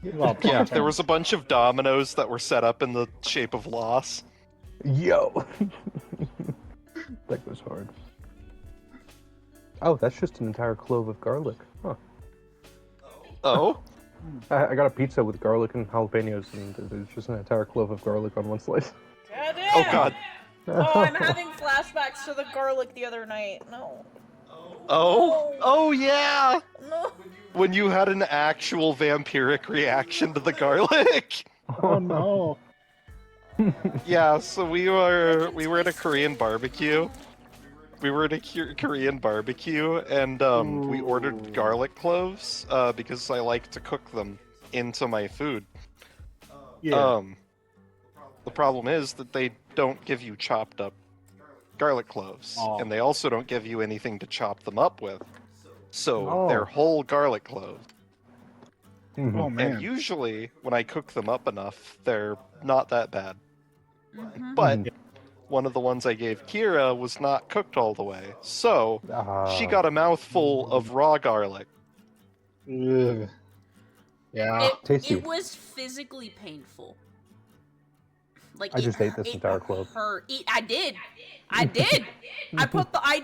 Well, Yeah, 2010s. there was a bunch of dominoes that were set up in the shape of loss. Yo. That goes hard. Oh, that's just an entire clove of garlic. Huh. Oh? I got a pizza with garlic and jalapenos, and there's just an entire clove of garlic on one slice. Goddamn! Oh god. Oh, I'm having flashbacks to the garlic the other night. No. Oh? Oh yeah! No. When you had an actual vampiric reaction to the garlic. Oh no. Yeah, so we were at a Korean barbecue. We were at a Korean barbecue, and we ordered Ooh. garlic cloves because I like to cook them into my food. Yeah. The problem is that they don't give you chopped up garlic cloves, Oh. and they also don't give you anything to chop them up with. So Oh. they're whole garlic cloves. Mhm. Oh man. And usually, when I cook them up enough, they're not that bad. Mhm. But one of the ones I gave Kira was not cooked all the way, so she got a mouthful of raw garlic. Ugh. Yeah. Tasty. It was physically painful. Like I just ate this it entire clove. hurt. I did. I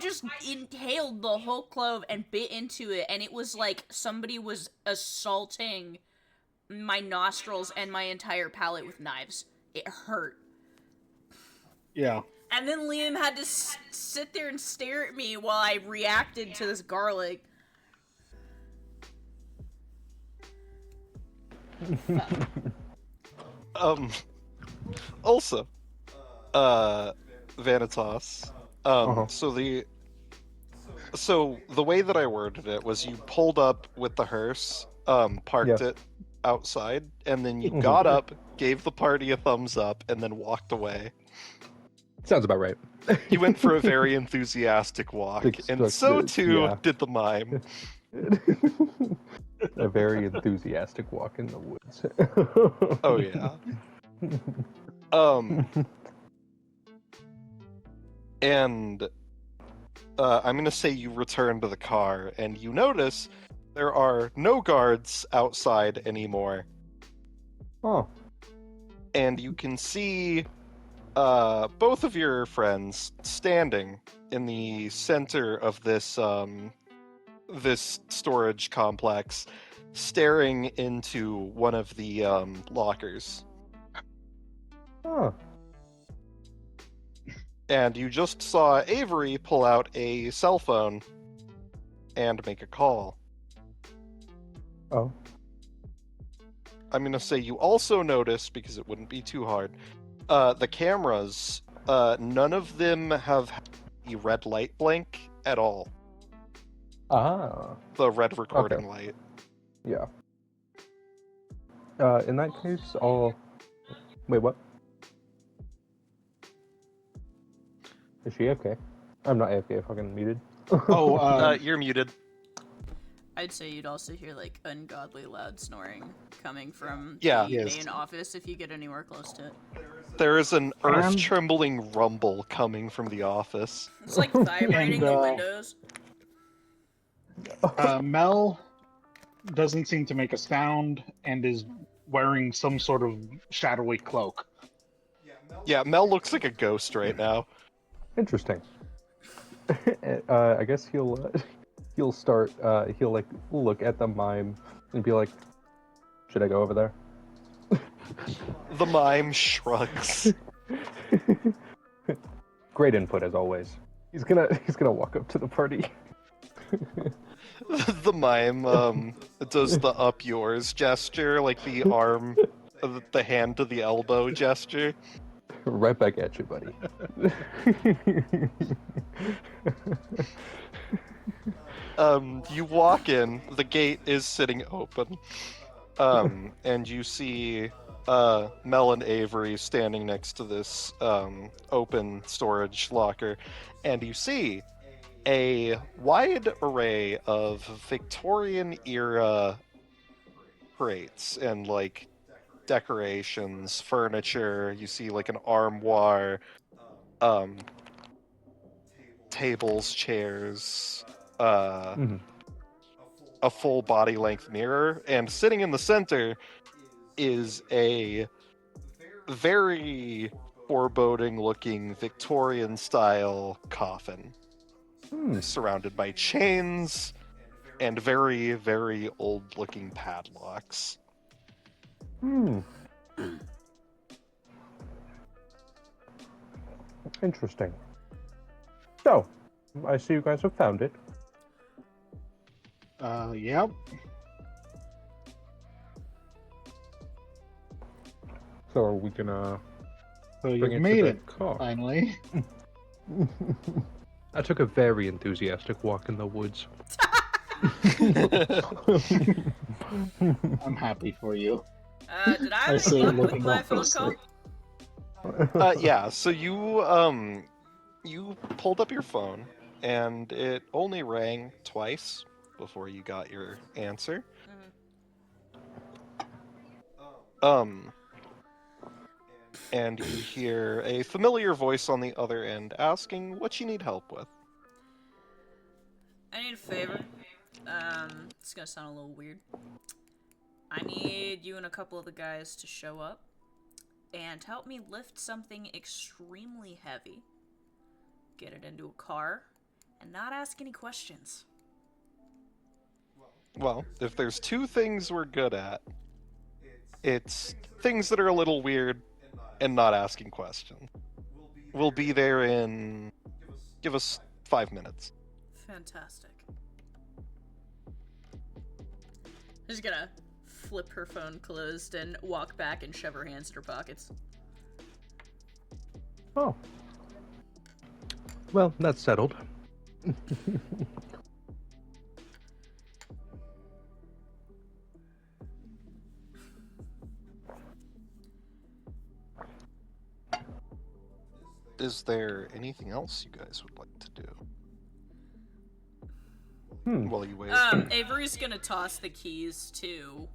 just inhaled the whole clove and bit into it, and it was like somebody was assaulting my nostrils and my entire palate with knives. It hurt. Yeah. And then Liam had to sit there and stare at me while I reacted to this garlic. Also, Vanitas. So the way that I worded it was you pulled up with the hearse, parked it outside, and then you got up, gave the party a thumbs up, and then walked away. Sounds about right. You went for a very enthusiastic walk, and so too did the mime. A very enthusiastic walk in the woods. Oh yeah. And I'm gonna say you return to the car, and you notice there are no guards outside anymore. Oh. And you can see both of your friends standing in the center of this this storage complex, staring into one of the lockers. Oh. And you just saw Avery pull out a cell phone and make a call. Oh. I'm going to say you also noticed, because it wouldn't be too hard, the cameras, none of them have the red light blink at all. Ah. The red recording light. Yeah. In that case, I'll... Wait, what? Is she AFK? I'm not AFK, fucking muted. Oh, You're muted. I'd say you'd also hear, like, ungodly loud snoring coming from Yeah. the main office if you get anywhere close to it. There is an earth-trembling rumble coming from the office. It's like vibrating And, the windows. Mel doesn't seem to make a sound and is wearing some sort of shadowy cloak. Yeah, Mel looks like a ghost right now. Interesting. I guess he'll start, he'll like look at the mime and be like, should I go over there? The mime shrugs. Great input as always. He's gonna walk up to the party. The mime does the up yours gesture, like the arm, the hand to the elbow gesture. Right back at you, buddy. You walk in, the gate is sitting open, and you see Mel and Avery standing next to this open storage locker, and you see a wide array of Victorian-era crates and, like, decorations, furniture. You see, like, an armoire, tables, chairs, a full body-length mirror, and sitting in the center is a very foreboding-looking Victorian-style coffin, surrounded by chains and very, very old-looking padlocks. Interesting. So, I see you guys have found it. Yep. So are we gonna So bring you it made to the it, car? finally. I took a very enthusiastic walk in the woods. I'm happy for you. Did I have say any luck with looking my all phone closely. call? Yeah, so you pulled up your phone, and it only rang twice before you got your answer. And you hear a familiar voice on the other end asking what you need help with. I need a favor. It's gonna sound a little weird. I need you and a couple of the guys to show up and help me lift something extremely heavy, get it into a car, and not ask any questions. Well, if there's two things we're good at, it's things that are a little weird and not asking questions. We'll be there in... Give us 5 minutes. Fantastic. She's gonna flip her phone closed and walk back and shove her hands in her pockets. Oh. Well, that's settled. Is there anything else you guys would like to do? While you wait. Avery's gonna toss the keys to,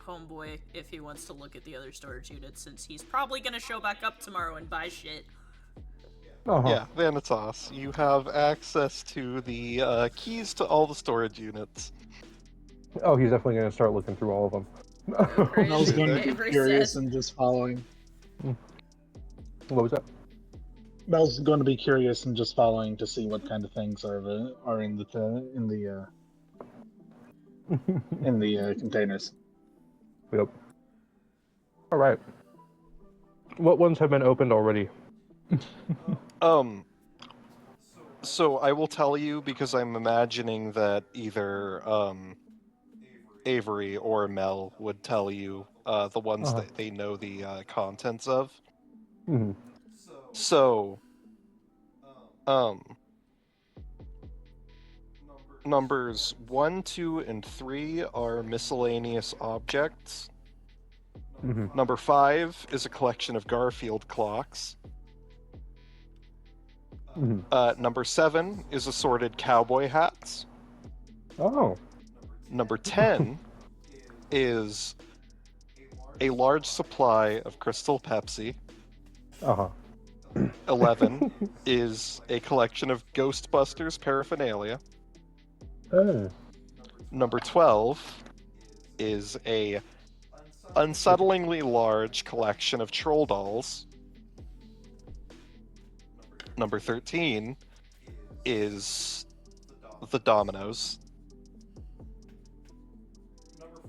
Homeboy if he wants to look at the other storage units, since he's probably gonna show back up tomorrow and buy shit. Yeah, Vanitas, you have access to the keys to all the storage units. Oh, he's definitely going to start looking through all of them. Great. Mel's going to be Avery curious said. and just following. What was that? Mel's going to be curious and just following to see what kind of things are in the containers. Yep. All right. What ones have been opened already? So I will tell you, because I'm imagining that either Avery or Mel would tell you the ones that they know the contents of. Mm-hmm. So, numbers 1, 2, and 3 are miscellaneous objects. Mm-hmm. Number 5 is a collection of Garfield clocks. Mm-hmm. Number 7 is assorted cowboy hats. Oh. Number 10 is a large supply of Crystal Pepsi. 11 is a collection of Ghostbusters paraphernalia. Number 12 is a unsettlingly large collection of troll dolls. Number 13 is the dominoes.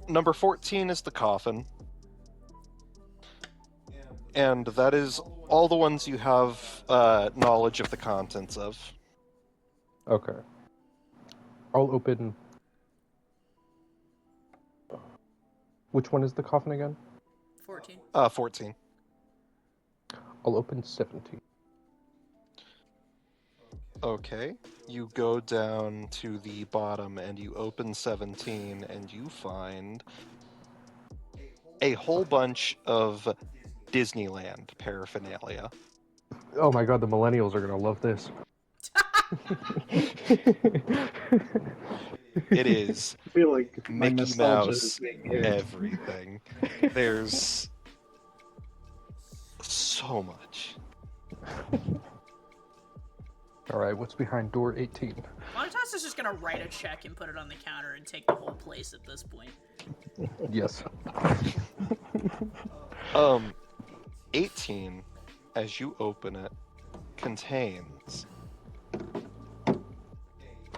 Number 14 is the coffin. And that is all the ones you have knowledge of the contents of. Okay. I'll open... Which one is the coffin again? 14. 14. I'll open 17. Okay. You go down to the bottom and you open 17 and you find a whole bunch of Disneyland paraphernalia. Oh my god, the millennials are gonna love this. It is I feel like my Mickey nostalgia is Mouse being hit. everything. There's so much. Alright, what's behind door 18? Bonitas is just gonna write a check and put it on the counter and take the whole place at this point. Yes. 18, as you open it, contains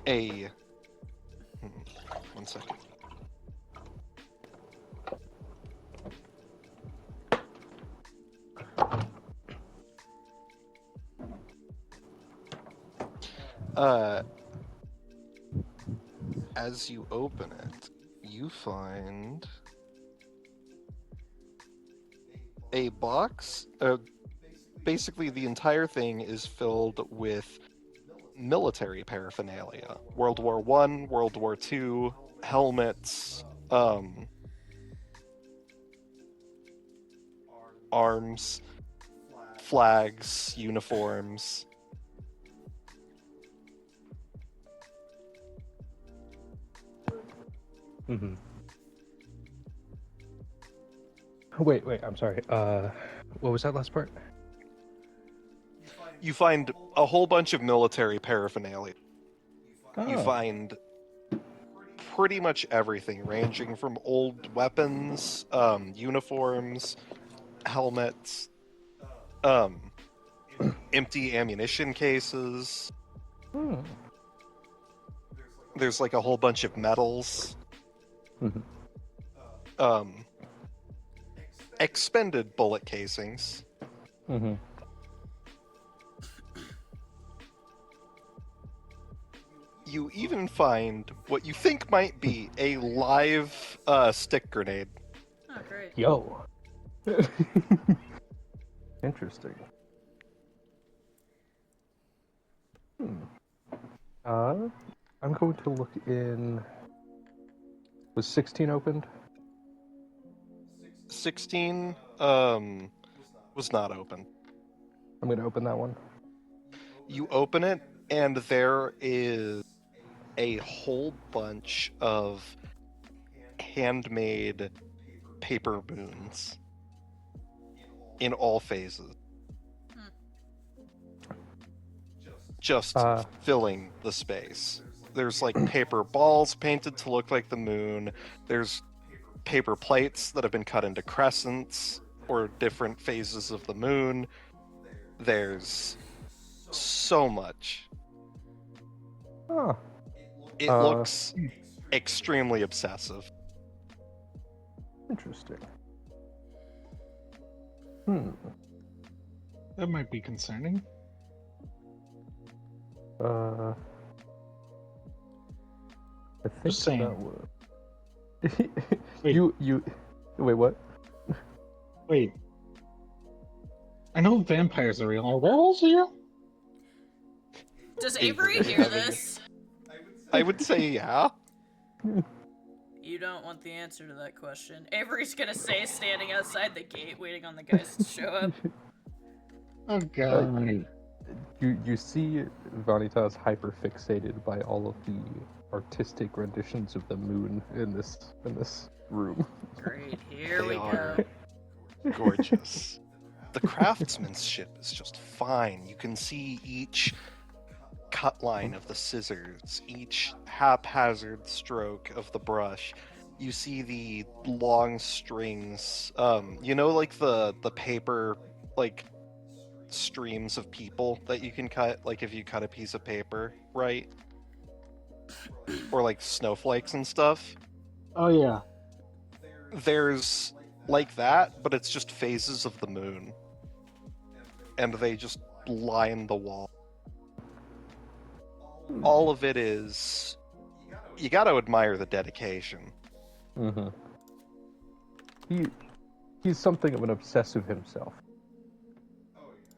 a... one second. As you open it, you find a box. Basically, the entire thing is filled with military paraphernalia. World War I, World War II, helmets, arms, flags, uniforms. Mm-hmm. Wait, I'm sorry. What was that last part? You find a whole bunch of military paraphernalia. You Oh. find pretty much everything, ranging from old weapons, uniforms, helmets, empty ammunition cases. There's like a whole bunch of medals. Mm-hmm. Expended bullet casings. Mm-hmm. You even find what you think might be a live stick grenade. Oh, great. Yo. Interesting. I'm going to look in. Was 16 opened? 16 was not open. I'm going to open that one. You open it, and there is a whole bunch of handmade paper moons in all phases. Just filling the space. There's like paper balls painted to look like the moon. There's paper plates that have been cut into crescents or different phases of the moon. There's so much. Oh. It looks extremely obsessive. Interesting. That might be concerning. I think Just saying. that was... Wait. You wait, what? Wait. I know vampires are real. Are werewolves real? Does Avery hear this? I would say yeah. You don't want the answer to that question. Avery's gonna say standing outside the gate waiting on the guys to show up. Oh god. You see Vanitas hyper fixated by all of the artistic renditions of the moon in this room. Great, here They we are go. gorgeous. The craftsmanship is just fine. You can see each cut line of the scissors, each haphazard stroke of the brush. You see the long strings, like the paper, like streams of people that you can cut, like if you cut a piece of paper, right? Or like snowflakes and stuff. Oh yeah. There's like that, but it's just phases of the moon. And they just line the wall. All of it is... You gotta admire the dedication. Mm-hmm. He's something of an obsessive himself.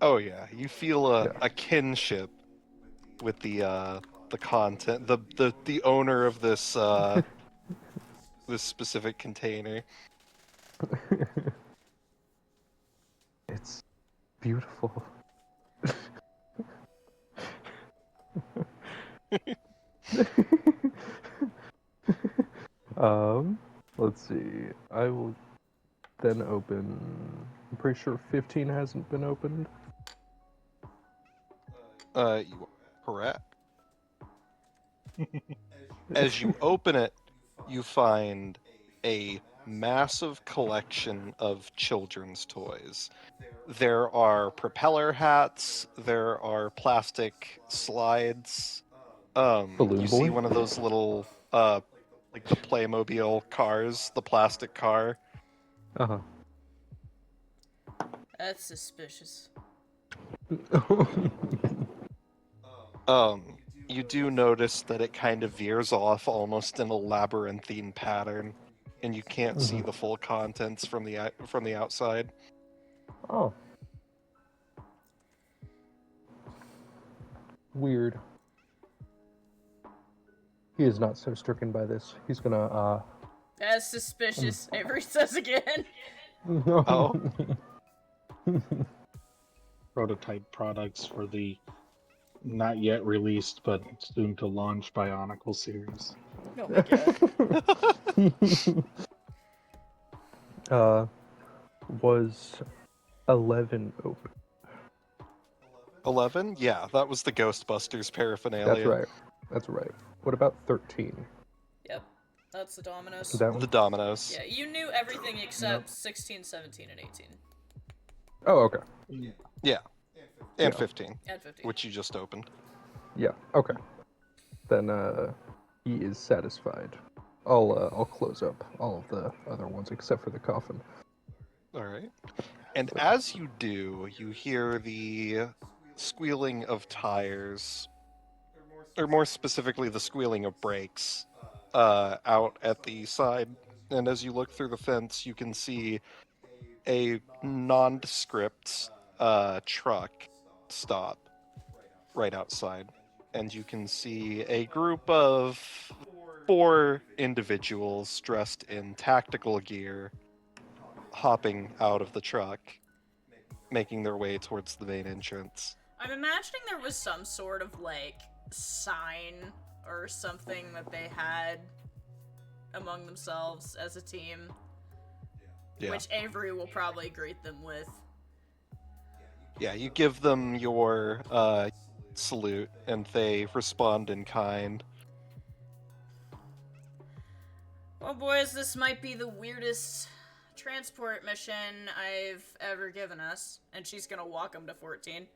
Oh yeah, you feel a kinship with the content, the owner of this this specific container. It's beautiful. Let's see. I will then open. I'm pretty sure 15 hasn't been opened. You are correct. As you open it, you find a massive collection of children's toys. There are propeller hats, there are plastic slides. Balloon You boy? see one of those little like the Playmobil cars, the plastic car. Uh-huh. That's suspicious. You do notice that it kind of veers off almost in a labyrinthine pattern, and you can't see the full contents from the outside. Oh. Weird. He is not so stricken by this. He's gonna, That's suspicious, Avery says again. Oh. Prototype products for the not yet released but soon to launch Bionicle series. Oh my god. Was 11 open? 11? Yeah, that was the Ghostbusters paraphernalia. That's right. What about 13? Yep, that's the Dominoes. That one? The Dominoes. Yeah, you knew everything except 16, 17, and 18. Oh, okay. Yeah. And Yeah. 15, And 15. which you just opened. Yeah, okay. Then, he is satisfied. I'll close up all of the other ones except for the coffin. All right. And as you do, you hear the squealing of tires, or more specifically, the squealing of brakes, out at the side. And as you look through the fence, you can see a nondescript truck stop right outside. And you can see a group of 4 individuals dressed in tactical gear hopping out of the truck, making their way towards the main entrance. I'm imagining there was some sort of, like, sign or something that they had among themselves as a team, Yeah. which Avery will probably greet them with. Yeah, you give them your salute, and they respond in kind. Well, boys, this might be the weirdest transport mission I've ever given us. And she's gonna walk them to 14.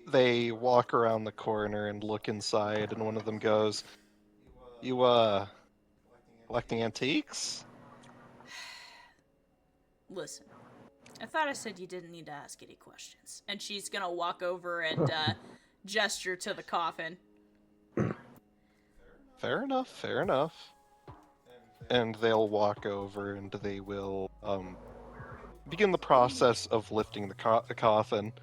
They walk around the corner and look inside, and one of them goes, "You, collecting antiques?" Listen, I thought I said you didn't need to ask any questions. And she's gonna walk over and gesture to the coffin. Fair enough, fair enough. And they'll walk over and they will begin the process of lifting the coffin.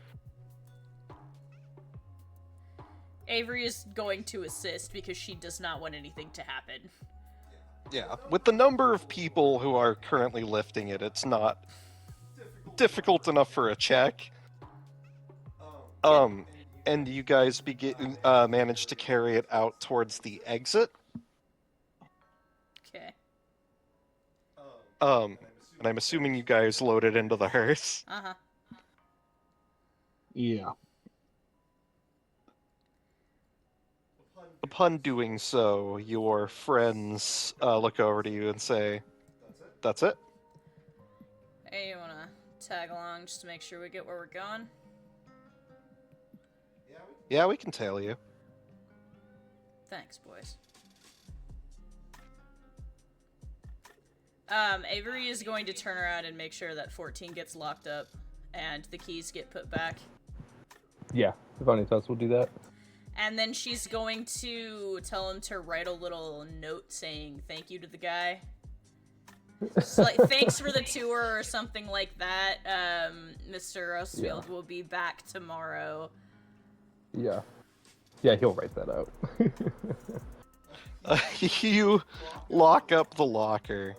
Avery is going to assist because she does not want anything to happen. Yeah, with the number of people who are currently lifting it, it's not difficult enough for a check. And you guys manage to carry it out towards the exit. Okay. And I'm assuming you guys loaded into the hearse. Uh-huh. Yeah. Upon doing so, your friends look over to you and say, "That's it?" Hey, you wanna tag along just to make sure we get where we're going? Yeah, we can tail you. Thanks, boys. Avery is going to turn around and make sure that 14 gets locked up and the keys get put back. Yeah, if any of us will do that. And then she's going to tell him to write a little note saying thank you to the guy. Just like, thanks for the tour or something like that. Mr. Rosfield will be back tomorrow. Yeah. Yeah, he'll write that out. You lock up the locker.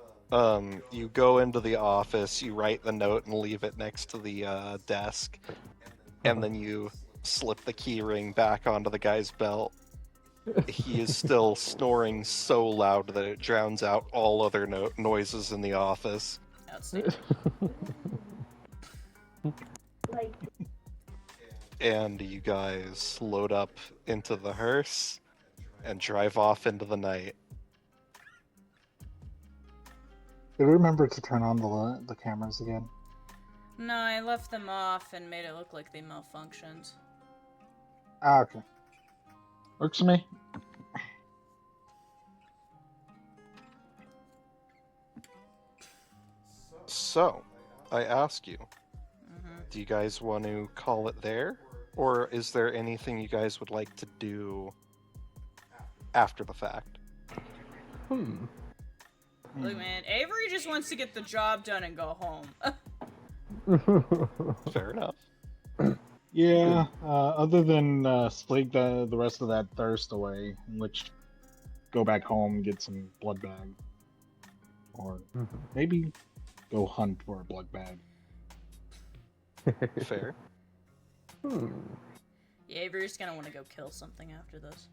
You go into the office, you write the note and leave it next to the desk. And then you slip the key ring back onto the guy's belt. He is still snoring so loud that it drowns out all other noises in the office. Outstanding. And you guys load up into the hearse and drive off into the night. Did we remember to turn on the cameras again? No, I left them off and made it look like they malfunctioned. Ah, okay. Works for me. So, I ask you, do you guys want to call it there? Or is there anything you guys would like to do after the fact? Look, man, Avery just wants to get the job done and go home. Fair enough. Yeah, other than sleep the rest of that thirst away, let's go back home, get some blood bag. Or maybe go hunt for a blood bag. Fair. Yeah, Avery's gonna want to go kill something after this.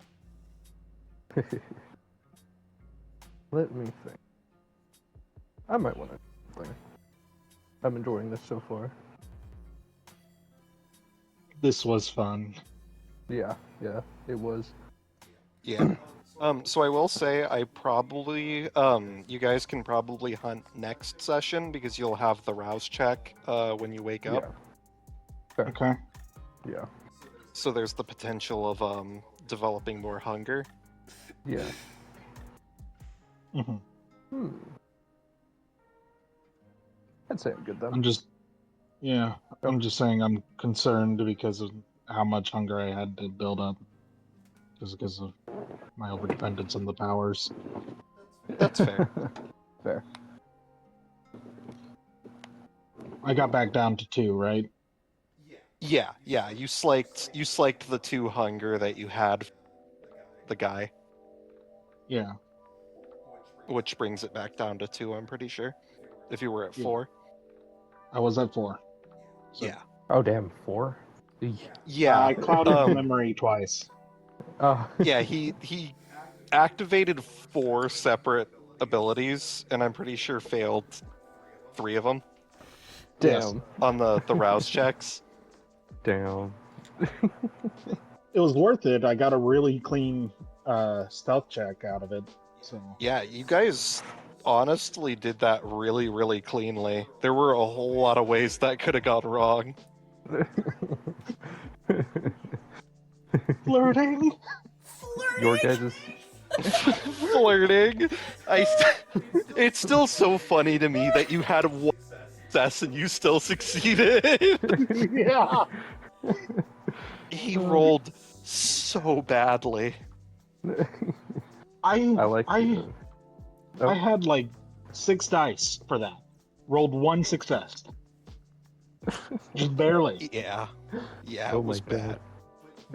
Let me think. I might want to. I'm enjoying this so far. This was fun. Yeah, it was. Yeah. So I will say I probably, you guys can probably hunt next session because you'll have the rouse check when you wake up. Fair. Okay. Yeah. So there's the potential of developing more hunger. Yeah. Mm-hmm. I'd say I'm good then. I'm just saying I'm concerned because of how much hunger I had to build up, just because of my overdependence on the powers. That's fair. Fair. I got back down to 2, right? Yeah. You slaked the 2 hunger that you had, the guy, Yeah. which brings it back down to 2. I'm pretty sure. If you were at Yeah. 4. I was at 4. So, Yeah. Oh damn, 4. Eesh. Yeah. I clouded memory twice. Oh. Yeah. He activated 4 separate abilities, and I'm pretty sure failed 3 of them Yes. Damn. on the rouse checks. Damn. It was worth it. I got a really clean stealth check out of it. So Yeah, you guys honestly did that really, really cleanly. There were a whole lot of ways that could have gone wrong. flirting. Your guys' Flirting. It's still so funny to me that you had 1 success and you still succeeded. Yeah. He rolled so badly. I like I had like 6 dice for that. Rolled 1 success. Just barely. Yeah, Oh it was my God. bad.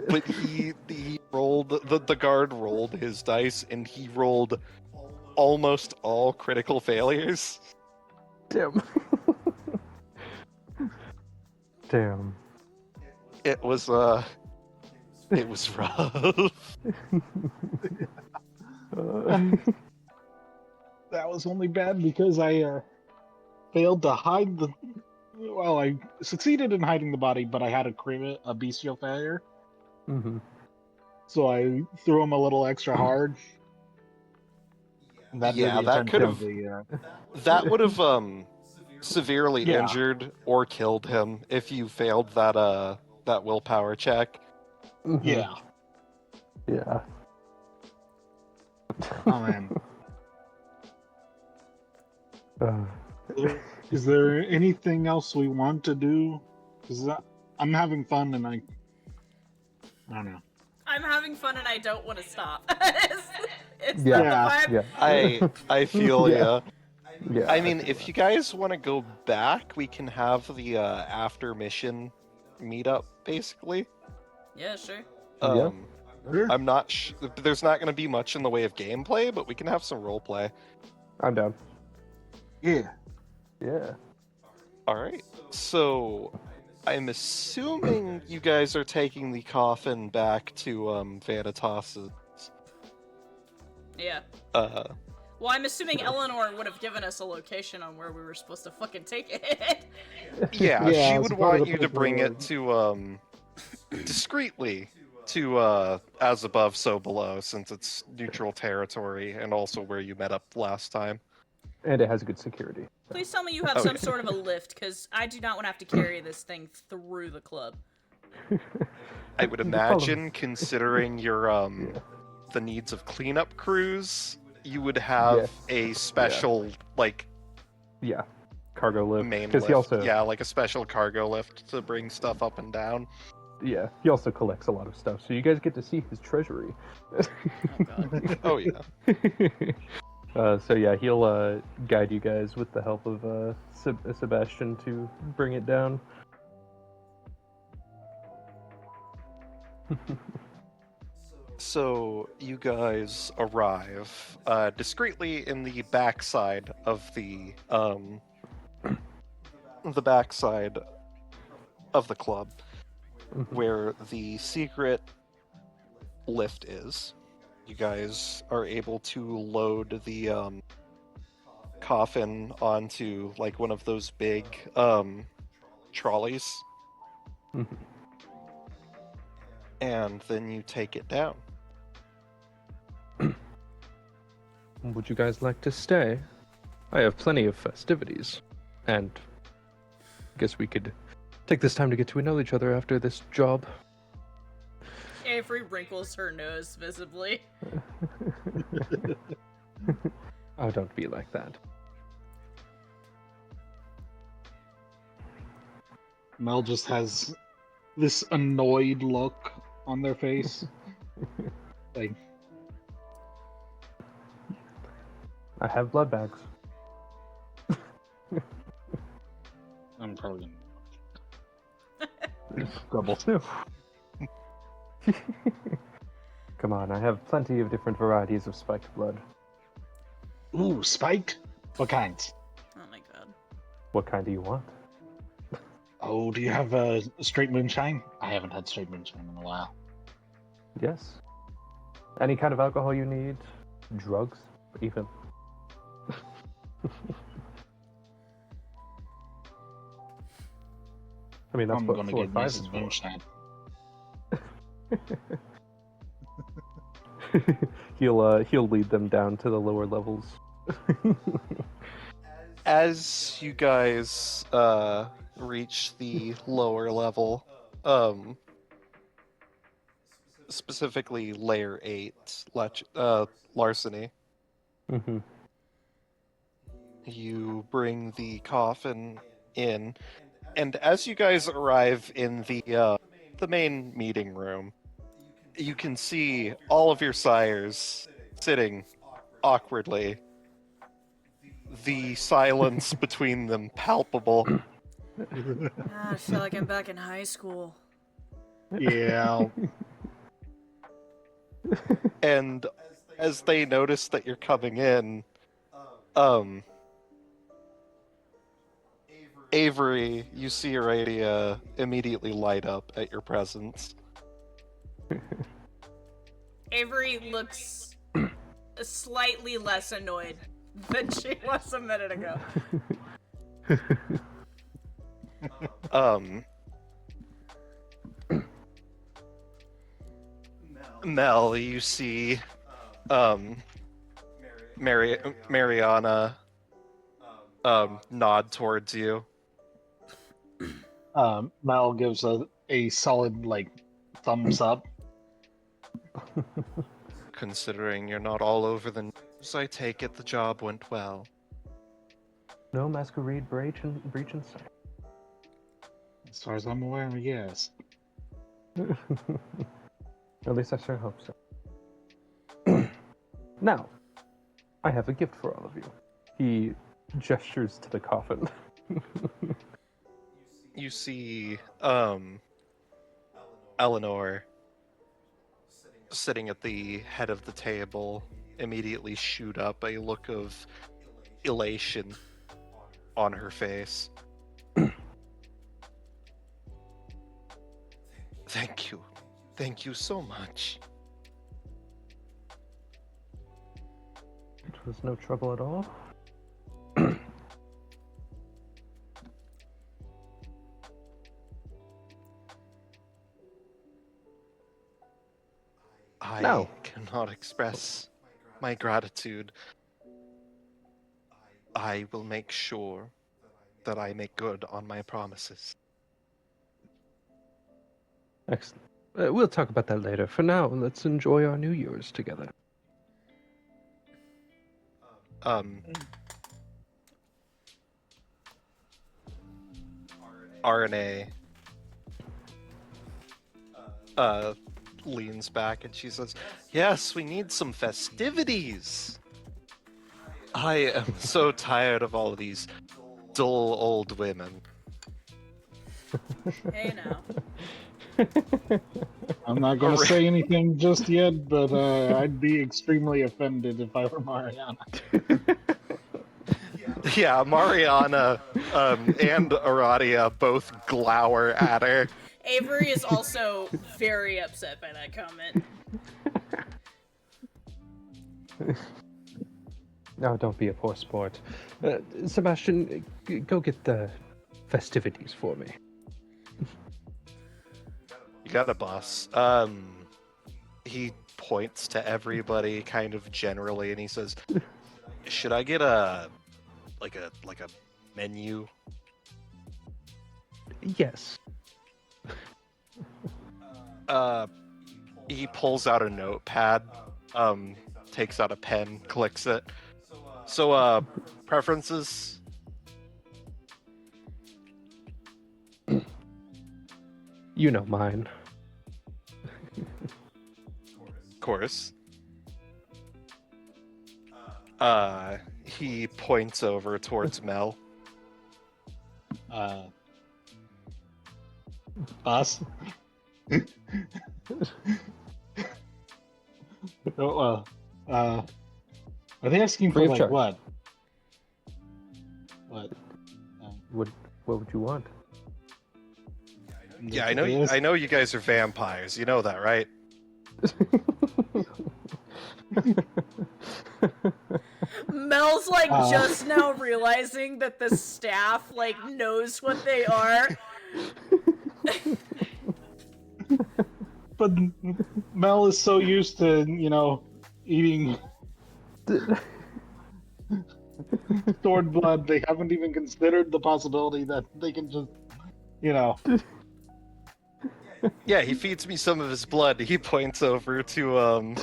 But he rolled the guard rolled his dice and he rolled almost all critical failures. Damn. Damn. It was rough. And that was only bad because I failed to hide the. Well, I succeeded in hiding the body, but I had a bestial failure. Mm-hmm. So I threw him a little extra hard. And that Yeah, drew the that attention could've- of the. That would have severely Yeah. injured or killed him if you failed that willpower check. Mhm. Yeah. Yeah. Oh man. Uh, Is there anything else we want to do? Because I'm having fun and I don't know. I'm having fun and I don't want to stop. it's Yeah. not the vibe. yeah. I feel Yeah. ya. Yeah. I mean, if you guys want to go back, we can have the after mission meetup, basically. Yeah, sure. Yeah. Sure. I'm not. There's not going to be much in the way of gameplay, but we can have some role play. I'm down. Yeah. Yeah. All right. So, I'm assuming you guys are taking the coffin back to Vanitas's. Yeah. Well, I'm assuming Eleanor would have given us a location on where we were supposed to fucking take it. Yeah, Yeah, she it's would part of want the you to bring it paperwork. to discreetly to as above, so below, since it's neutral territory and also where you met up last time. And it has good security. Please tell me you have some sort of a lift, because I do not want to have to carry this thing through the club. I would imagine, considering your the needs of cleanup crews, you would have a special Yeah. Cargo lift. main Because lift. he also Like a special cargo lift to bring stuff up and down. Yeah, he also collects a lot of stuff, so you guys get to see his treasury. Oh god. Oh yeah. So yeah, he'll guide you guys with the help of Sebastian to bring it down. So you guys arrive discreetly in the backside of the club, where the secret lift is. You guys are able to load the coffin onto like one of those big trolleys, and then you take it down. Would you guys like to stay? I have plenty of festivities, and I guess we could take this time to get to know each other after this job. Avery wrinkles her nose visibly. Oh, don't be like that. Mel just has this annoyed look on their face. Like, I have blood bags. I'm probably gonna grumble. No. Come on, I have plenty of different varieties of spiked blood. Ooh, spiked? What kinds? Oh my god. What kind do you want? Oh, do you have a straight moonshine? I haven't had straight moonshine in a while. Yes. Any kind of alcohol you need? Drugs, even. I mean, that's I'm what gonna 4 get or 5 me is some for. moonshine. He'll lead them down to the lower levels. As you guys reach the lower level, specifically layer 8, larceny, Mm-hmm. you bring the coffin in, and as you guys arrive in the main meeting room, you can see all of your sires sitting awkwardly, the silence between them palpable. Ah, I feel like I'm back in high school. Yeah. And as they notice that you're coming in, Avery, you see Aradia immediately light up at your presence. Avery looks slightly less annoyed than she was a minute ago. Mel, you see, Mariana, nod towards you. Mel gives a solid, like, thumbs up. Considering you're not all over the news, I take it the job went well. No Masquerade breach in sight. As far as I'm aware, yes. At least I sure hope so. Now, I have a gift for all of you. He gestures to the coffin. You see, Eleanor sitting at the head of the table immediately shoot up a look of elation on her face. Thank you. Thank you so much. It was no trouble at all. I No. cannot express my gratitude. I will make sure that I make good on my promises. Excellent. We'll talk about that later. For now, let's enjoy our New Year's together. RNA leans back and she says, "Yes, we need some festivities. I am so tired of all of these dull old women." Hey now. I'm not going to say anything just yet, but I'd be extremely offended if I were Mariana. Yeah, Mariana and Aradia both glower at her. Avery is also very upset by that comment. No, don't be a poor sport. Sebastian, go get the festivities for me. You got a boss. He points to everybody kind of generally and he says, "Should I get a menu?" Yes. He pulls out a notepad, takes out a pen, clicks it. So, preferences? You know mine. Course. He points over towards Mel. Boss? Oh, are they asking Free for of like charge. what? What? What would you want? Yeah, I know you guys are vampires. You know that, right? Mel's like Uh. just now realizing that the staff like knows what they are. But Mel is so used to, eating stored blood, they haven't even considered the possibility that they can just, Yeah, he feeds me some of his blood. He points over to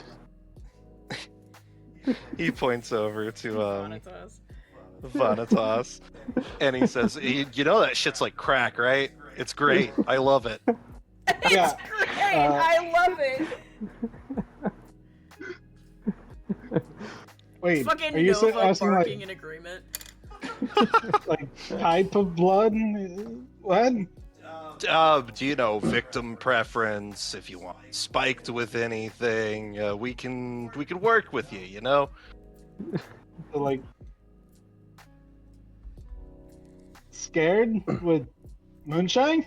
he points over to Vanitas. Vanitas, and he says, "You know that shit's like crack, right? It's great. I love it." Yeah, It's great. I love it. Wait, Fucking are you Nova asking barking in agreement. like type of blood? What? Do you know victim preference? If you want spiked with anything, we can work with you. You know. So, like scared with moonshine?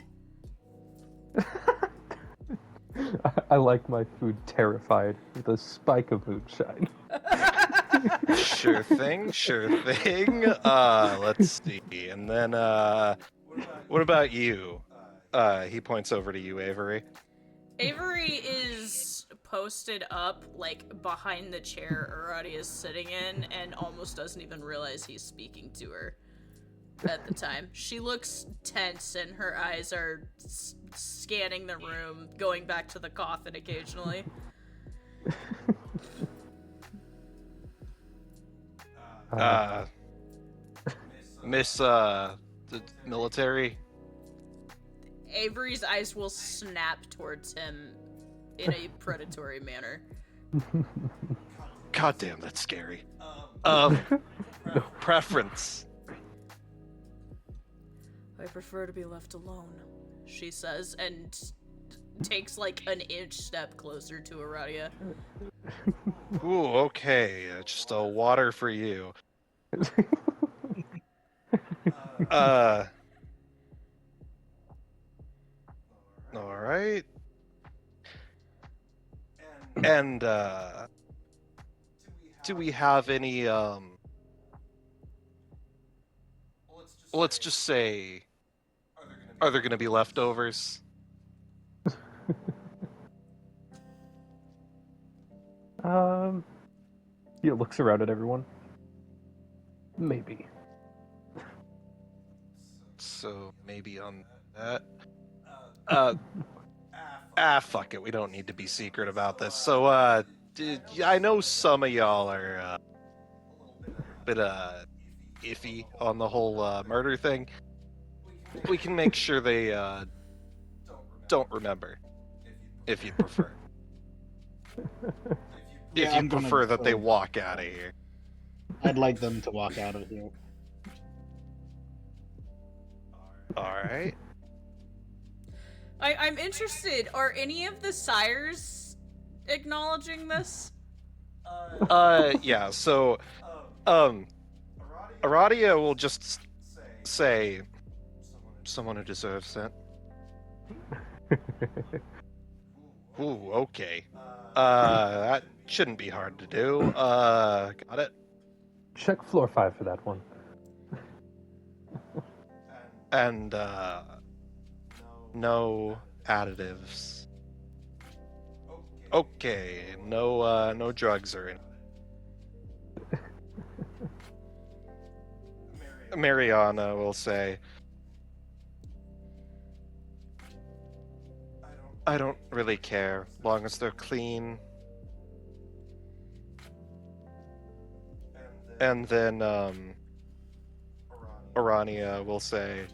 I like my food terrified with a spike of moonshine. Sure thing, sure thing. Let's see. And then, what about you? He points over to you, Avery. Avery is posted up, like, behind the chair Arati is sitting in, and almost doesn't even realize he's speaking to her at the time. She looks tense, and her eyes are scanning the room, going back to the coffin occasionally. Miss, the military? Avery's eyes will snap towards him in a predatory manner. God damn, that's scary. Preference. I prefer to be left alone, she says, and takes like an inch step closer to Aradia. Ooh, okay. Just a water for you. Alright. And, do we have any, let's just say, are there gonna be leftovers? He looks around at everyone. Maybe. So, maybe on that. Fuck it. We don't need to be secret about this. So, I know some of y'all are a bit iffy on the whole murder thing. We can make sure they don't remember, if you prefer. Yeah, if you I'm gonna prefer that they say- walk out of here. I'd like them to walk out of here. All right. I'm interested. Are any of the sires acknowledging this? Yeah. So, Aradia will just say, "Someone who deserves it." Ooh, okay. That shouldn't be hard to do. Got it. Check floor 5 for that one. And, no additives. Okay, no drugs or anything. Mariana will say, I don't really care, long as they're clean. And then, Orania will say,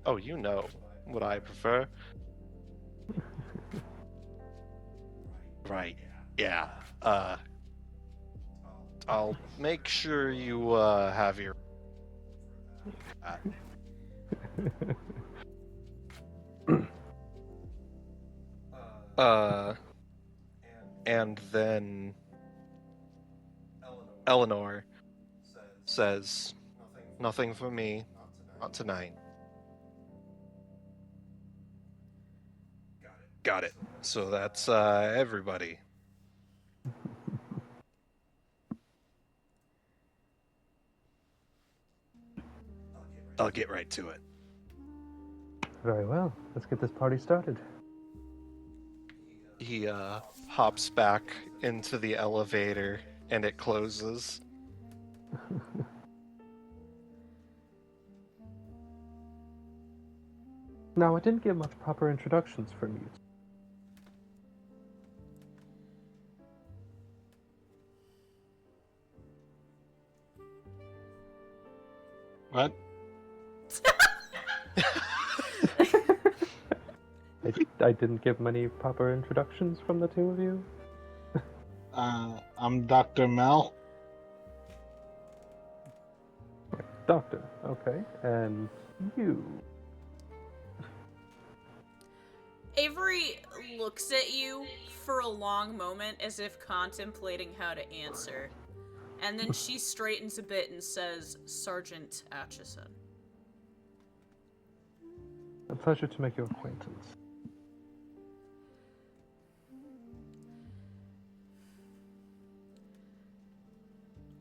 oh, you know, Would I prefer? Right. Yeah. I'll make sure you have your. Uh, and then Eleanor says, "Nothing for me, not tonight." Got it. So that's everybody. I'll get right to it. Very well. Let's get this party started. He hops back into the elevator and it closes. Now, I didn't get much proper introductions from you. What? I didn't give many proper introductions from the two of you. I'm Dr. Mel. Doctor, okay. And you. Avery looks at you for a long moment as if contemplating how to answer. And then she straightens a bit and says, Sergeant Atchison. A pleasure to make your acquaintance.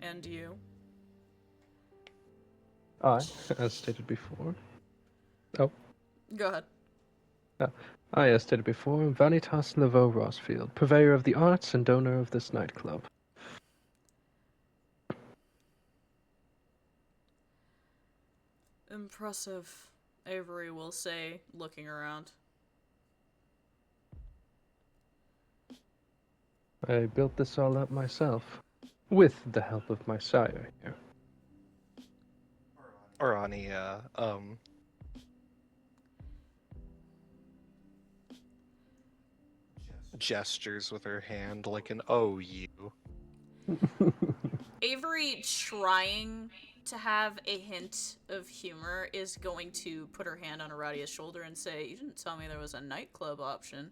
And you? I, as stated before. Oh. Go ahead. I, as stated before, am Vanitas Laveau Rossfield, purveyor of the arts and owner of this nightclub. Impressive, Avery will say, looking around. I built this all up myself, with the help of my sire here. Arani, gestures with her hand like an "oh you." Avery, trying to have a hint of humor, is going to put her hand on Aradia's shoulder and say, "You didn't tell me there was a nightclub option."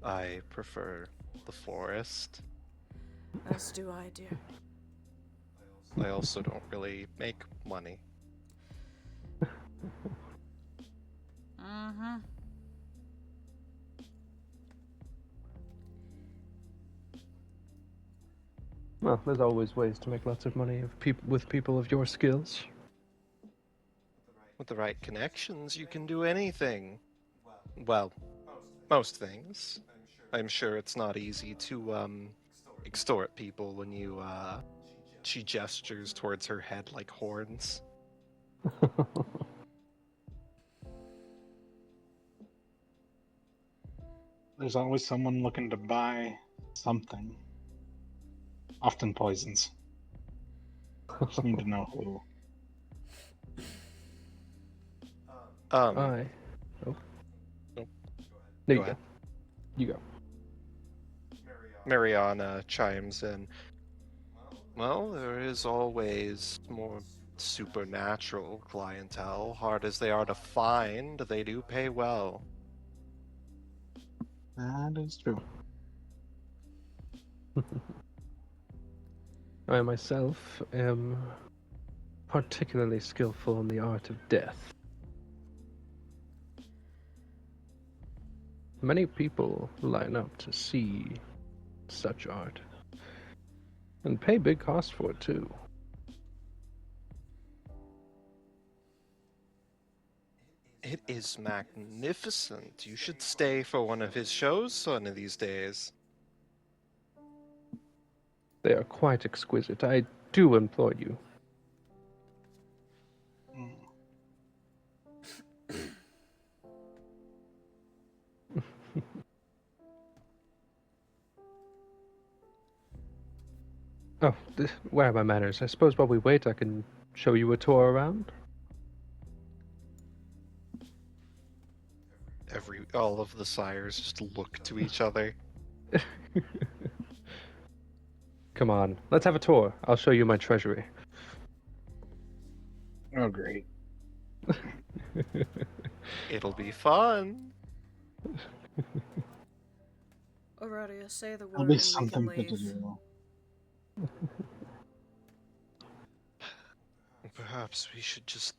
I prefer the forest. As do I, dear. I also don't really make money. Mm-hmm. Well, there's always ways to make lots of money with people of your skills. With the right connections, you can do anything. Well, most things. I'm sure it's not easy to extort people when you she gestures towards her head like horns. There's always someone looking to buy something. Often poisons. Just need to know who. I. Oh. Nope. No, Go you ahead. go. You go. Mariana chimes in. Well, there is always more supernatural clientele. Hard as they are to find, they do pay well. That is true. I myself am particularly skillful in the art of death. Many people line up to see such art, and pay big costs for it too. It is magnificent. You should stay for one of his shows one of these days. They are quite exquisite. I do implore you. Oh, where are my manners? I suppose while we wait, I can show you a tour around? All of the sires just look to each other. Come on, let's have a tour. I'll show you my treasury. Oh, great. It'll be fun. Aurelia, say the There'll word be and we something can good to leave. do. Perhaps we should just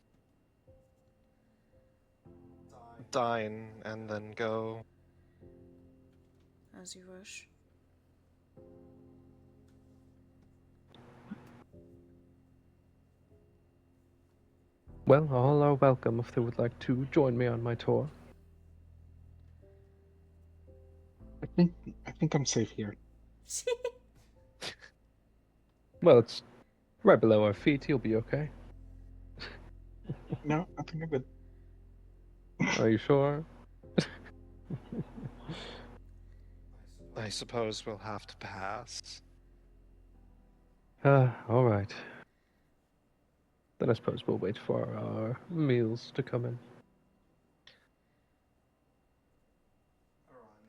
dine and then go. As you wish. Well, all are welcome if they would like to join me on my tour. I think I'm safe here. Well, it's right below our feet. You'll be okay. No, I think I'm good. Are you sure? I suppose we'll have to pass. All right. Then I suppose we'll wait for our meals to come in.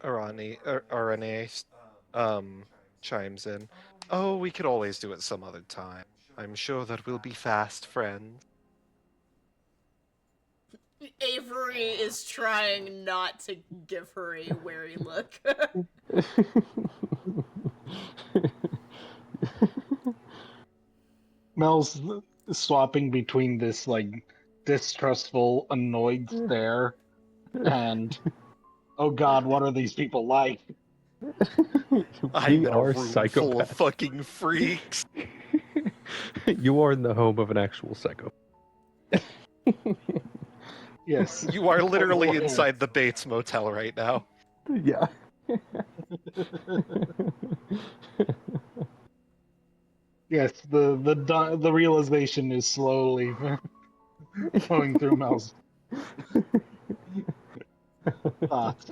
RNA chimes in. Oh, we could always do it some other time. I'm sure that we'll be fast friends. Avery is trying not to give her a wary look. Mel's swapping between this like distrustful, annoyed stare and oh god, what are these people like? I'm We in a are room full of psychopaths. fucking freaks. You are in the home of an actual psycho. Yes. You are literally Aware. inside the Bates Motel right now. Yeah. Yes, the realization is slowly going through Mel's thoughts.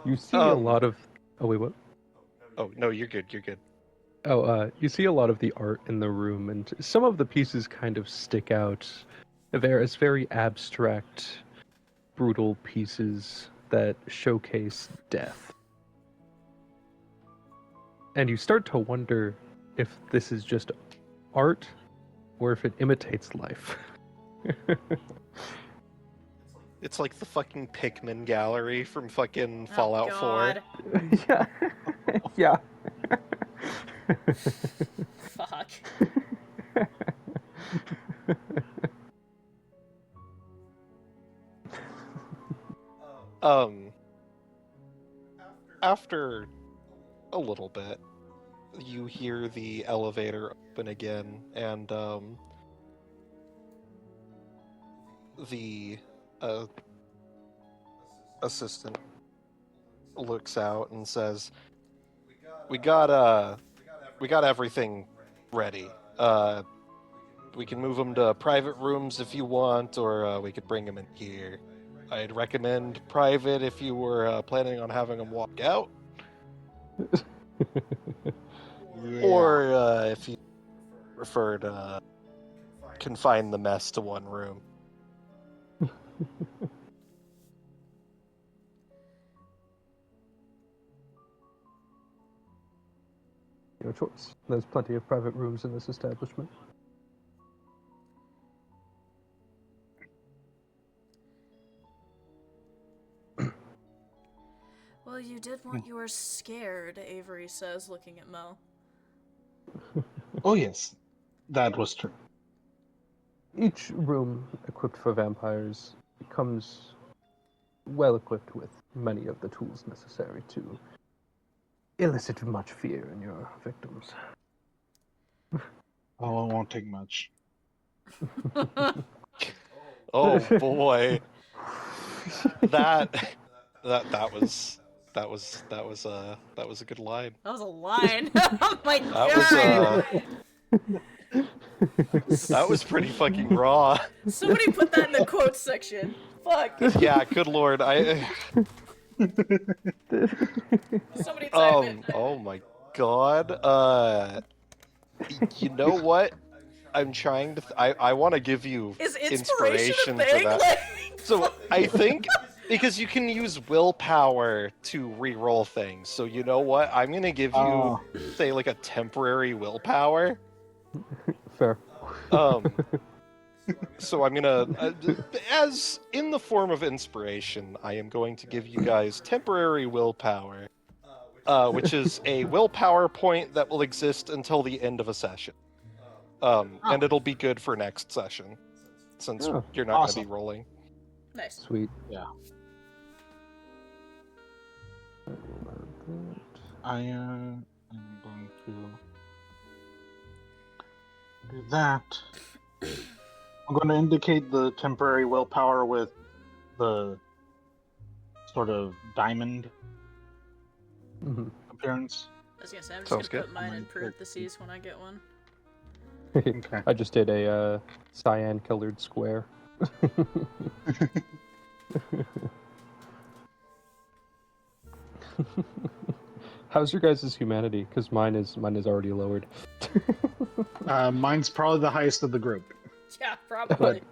You see a lot of. Oh wait, what? Oh no, you're good. You're good. Oh, you see a lot of the art in the room, and some of the pieces kind of stick out. They're as very abstract, brutal pieces that showcase death. And you start to wonder if this is just art or if it imitates life. It's like the fucking Pikmin gallery from fucking Oh, Fallout 4. God. Yeah. Yeah. Fuck. After a little bit, you hear the elevator open again, and the assistant looks out and says, "We got everything ready. We can move them to private rooms if you want, or we could bring them in here. I'd recommend private if you were planning on having them walk out, Yeah. or if you preferred confine the mess to one room." Your choice. There's plenty of private rooms in this establishment. Well, you did what you were scared, Avery says, looking at Mel. Oh yes, that was true. Each room equipped for vampires comes well equipped with many of the tools necessary to elicit much fear in your victims. Oh, it won't take much. Oh boy, that was a good line. That was a line. Oh my That God. That was pretty fucking raw. Somebody put that in the quotes section. Fuck. Yeah, good lord. Somebody type it. Oh my god. You know what? I'm trying to. I want to give you Is inspiration a for thing? that. Like, So I think because you can use willpower to re-roll things. So you know what? I'm gonna give you, say, like a temporary willpower. Fair. So I'm gonna, as in the form of inspiration, I am going to give you guys temporary willpower, which is a willpower point that will exist until the end of a session. And it'll be good for next session, since Oh, you're not awesome. gonna be rolling. nice. Sweet. Yeah. I am going to do that. I'm going to indicate the temporary willpower with the sort of diamond Mhm. appearance. I was gonna say, I'm just Sounds gonna good. put mine in Mine too. parentheses when I get one. Okay. I just did a cyan-colored square. How's your guys' humanity? Because mine is already lowered. Mine's probably the highest of the group. Yeah, probably.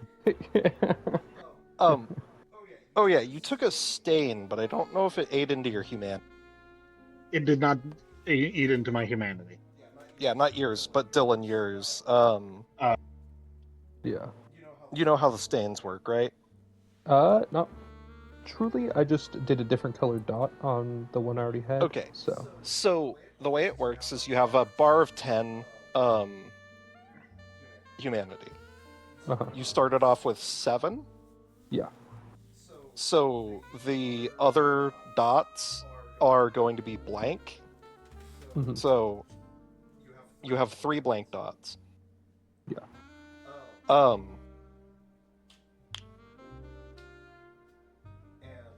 Oh yeah, you took a stain, but I don't know if it ate into your humanity. It did not eat into my humanity. Yeah, not yours, but Dylan, yours. Yeah. You know how the stains work, right? Not truly. I just did a different colored dot on the one I already had. Okay. So. So the way it works is you have a bar of 10 humanity. Uh-huh. You started off with 7. Yeah. So the other dots are going to be blank. Mhm. So you have 3 blank dots. Yeah.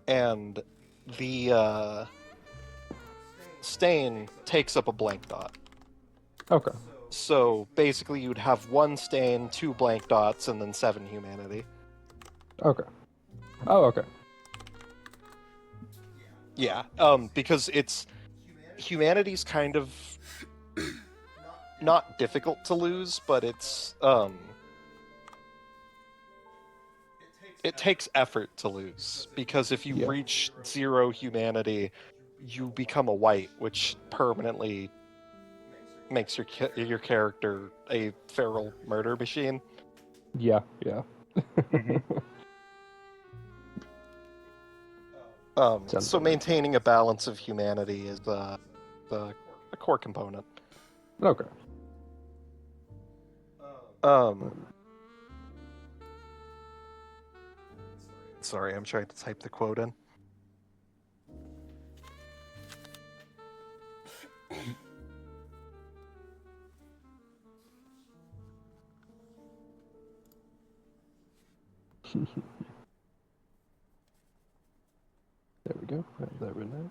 And the stain takes up a blank dot. Okay. So basically you'd have 1 stain, 2 blank dots, and then 7 humanity. Okay. Oh, okay. Yeah, because it's humanity's kind of not difficult to lose, but it's it takes effort to lose, because if you Yeah. reach 0 humanity, you become a white, which permanently makes your character a feral murder machine. Yeah. Yeah. Mhm. Sounds So about right. maintaining a balance of humanity is a core component. Okay. Sorry, I'm trying to type the quote in. There we go. I have that written out.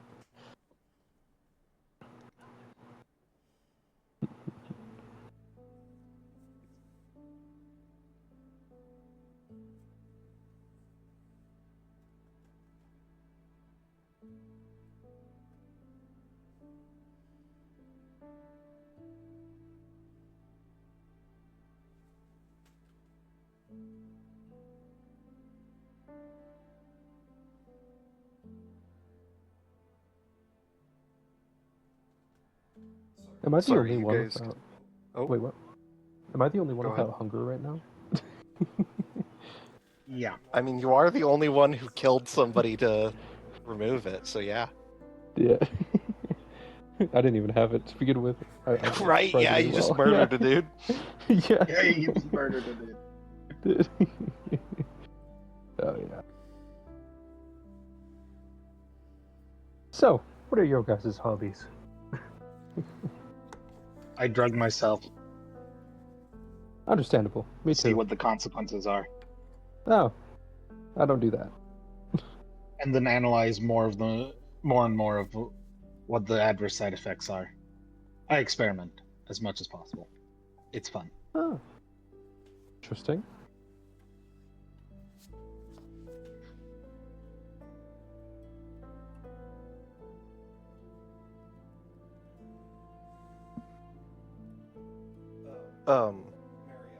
Am I the Sorry, only you one guys. without... Oh, Wait, what? Am I the only one Go ahead. without hunger right now? Yeah. I mean, you are the only one who killed somebody to remove it, so yeah. Yeah. I didn't even have it to begin with. I Right? Yeah, surprisingly you just well. murdered a dude. Yeah. Yeah, you just murdered it. Oh, yeah. So, what are your guys' hobbies? I drug myself. Understandable. Me See too. what the consequences are, Oh, I don't do that. and then analyze more and more of what the adverse side effects are. I experiment as much as possible. It's fun. Oh, interesting.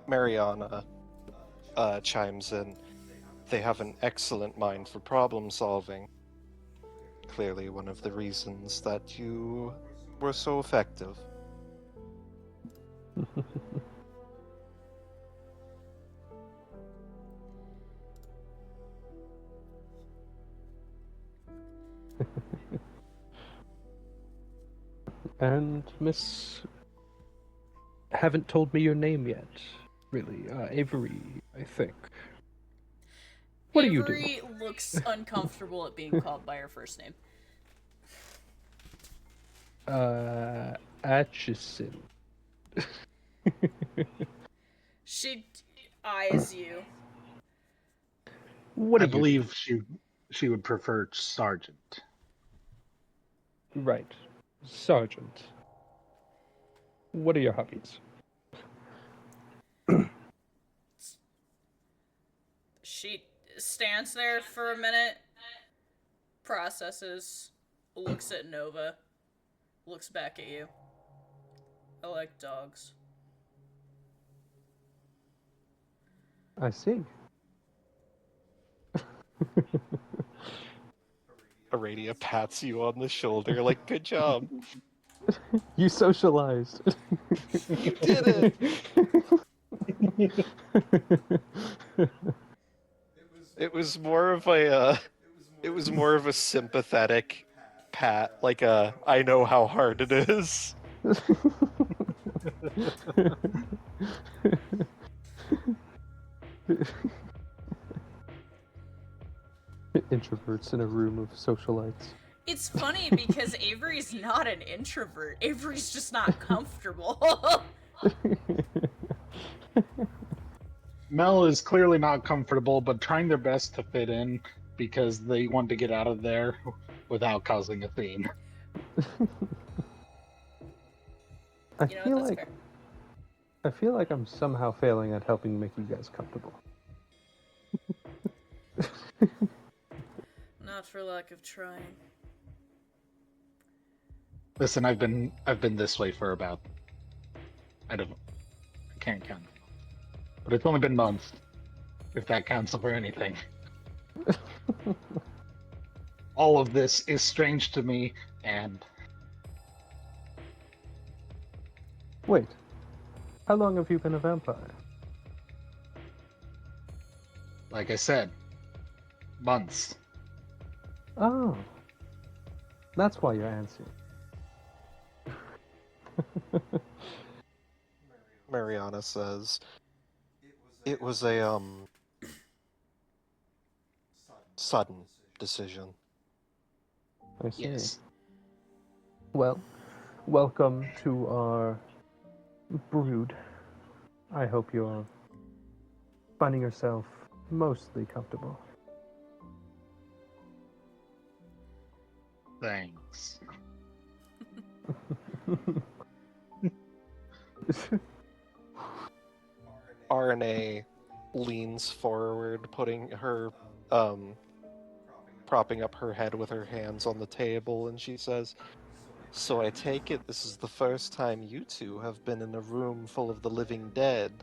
Mariana chimes in. They have an excellent mind for problem solving. Clearly one of the reasons that you were so effective. And Miss... haven't told me your name yet, really. Avery, I think. What do you do? Avery looks uncomfortable at being called by her first name. Atchison. She eyes you. What do I you believe she would prefer sergeant. do? Right. Sergeant. What are your hobbies? She stands there for a minute, processes, looks at Nova, looks back at you. I like dogs. I see. Aradia pats you on the shoulder like, good job. You socialized. You did it! It was more of a sympathetic pat, like a I know how hard it is. Introverts in a room of socialites. It's funny because Avery's not an introvert. Avery's just not comfortable. Mel is clearly not comfortable, but trying their best to fit in because they want to get out of there without causing a scene. I You know feel what, that's like fair. I feel like I'm somehow failing at helping make you guys comfortable. Not for lack of trying. Listen, I've been this way for about I can't count. But it's only been months, if that counts for anything. All of this is strange to me, and Wait, how long have you been a vampire? like I said, months. Oh, that's why you're antsy. Mariana says, it was a, sudden decision. I see. Yes. Well, welcome to our brood. I hope you're finding yourself mostly comfortable. Thanks. RNA leans forward, putting her, propping up her head with her hands on the table, and she says, so I take it this is the first time you two have been in a room full of the living dead?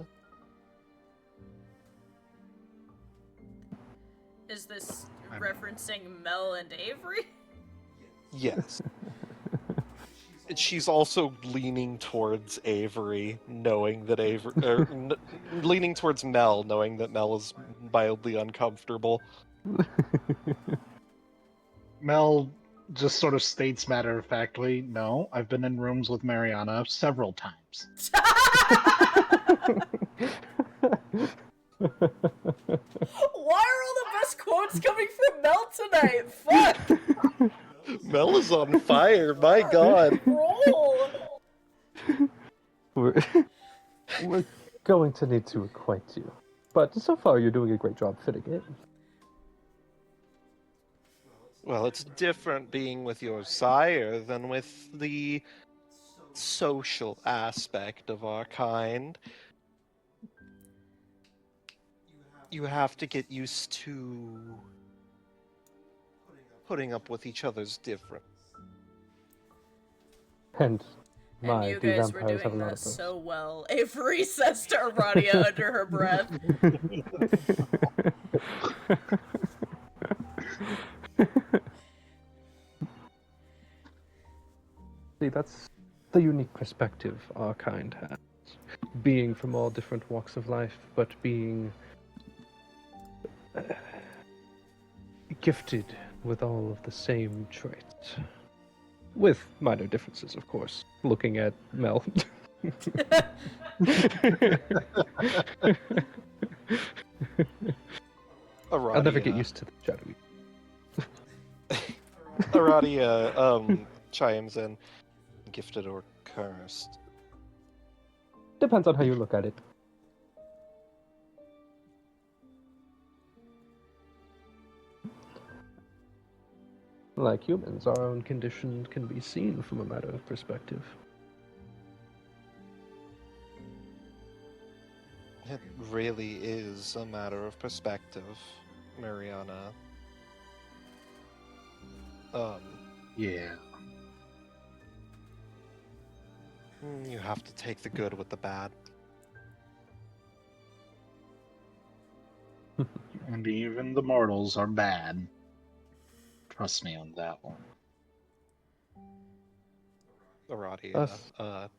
Is this referencing Mel and Avery? Yes. She's also leaning towards Avery, knowing that leaning towards Mel, knowing that Mel is mildly uncomfortable. Mel just sort of states matter-of-factly, no, I've been in rooms with Mariana several times. Why are all the best quotes coming from Mel tonight? Fuck! Mel is on fire, my god. Roll! We're going to need to acquaint you. But so far, you're doing a great job fitting in. Well, it's different being with your sire than with the social aspect of our kind. You have to get used to putting up with each other's difference. And And My, you do guys were vampires have doing a lot that of those? so well. Avery says to Aradia under her breath. See, that's the unique perspective our kind has. Being from all different walks of life, but being gifted with all of the same traits. With minor differences, of course. Looking at Mel. I'll never get used to the shadowy. Aradia chimes in. Gifted or cursed? Depends on how you look at it. Like humans, our own condition can be seen from a matter of perspective. It really is a matter of perspective, Mariana. Yeah. You have to take the good with the bad. And even the mortals are bad. Trust me on that one. Aradia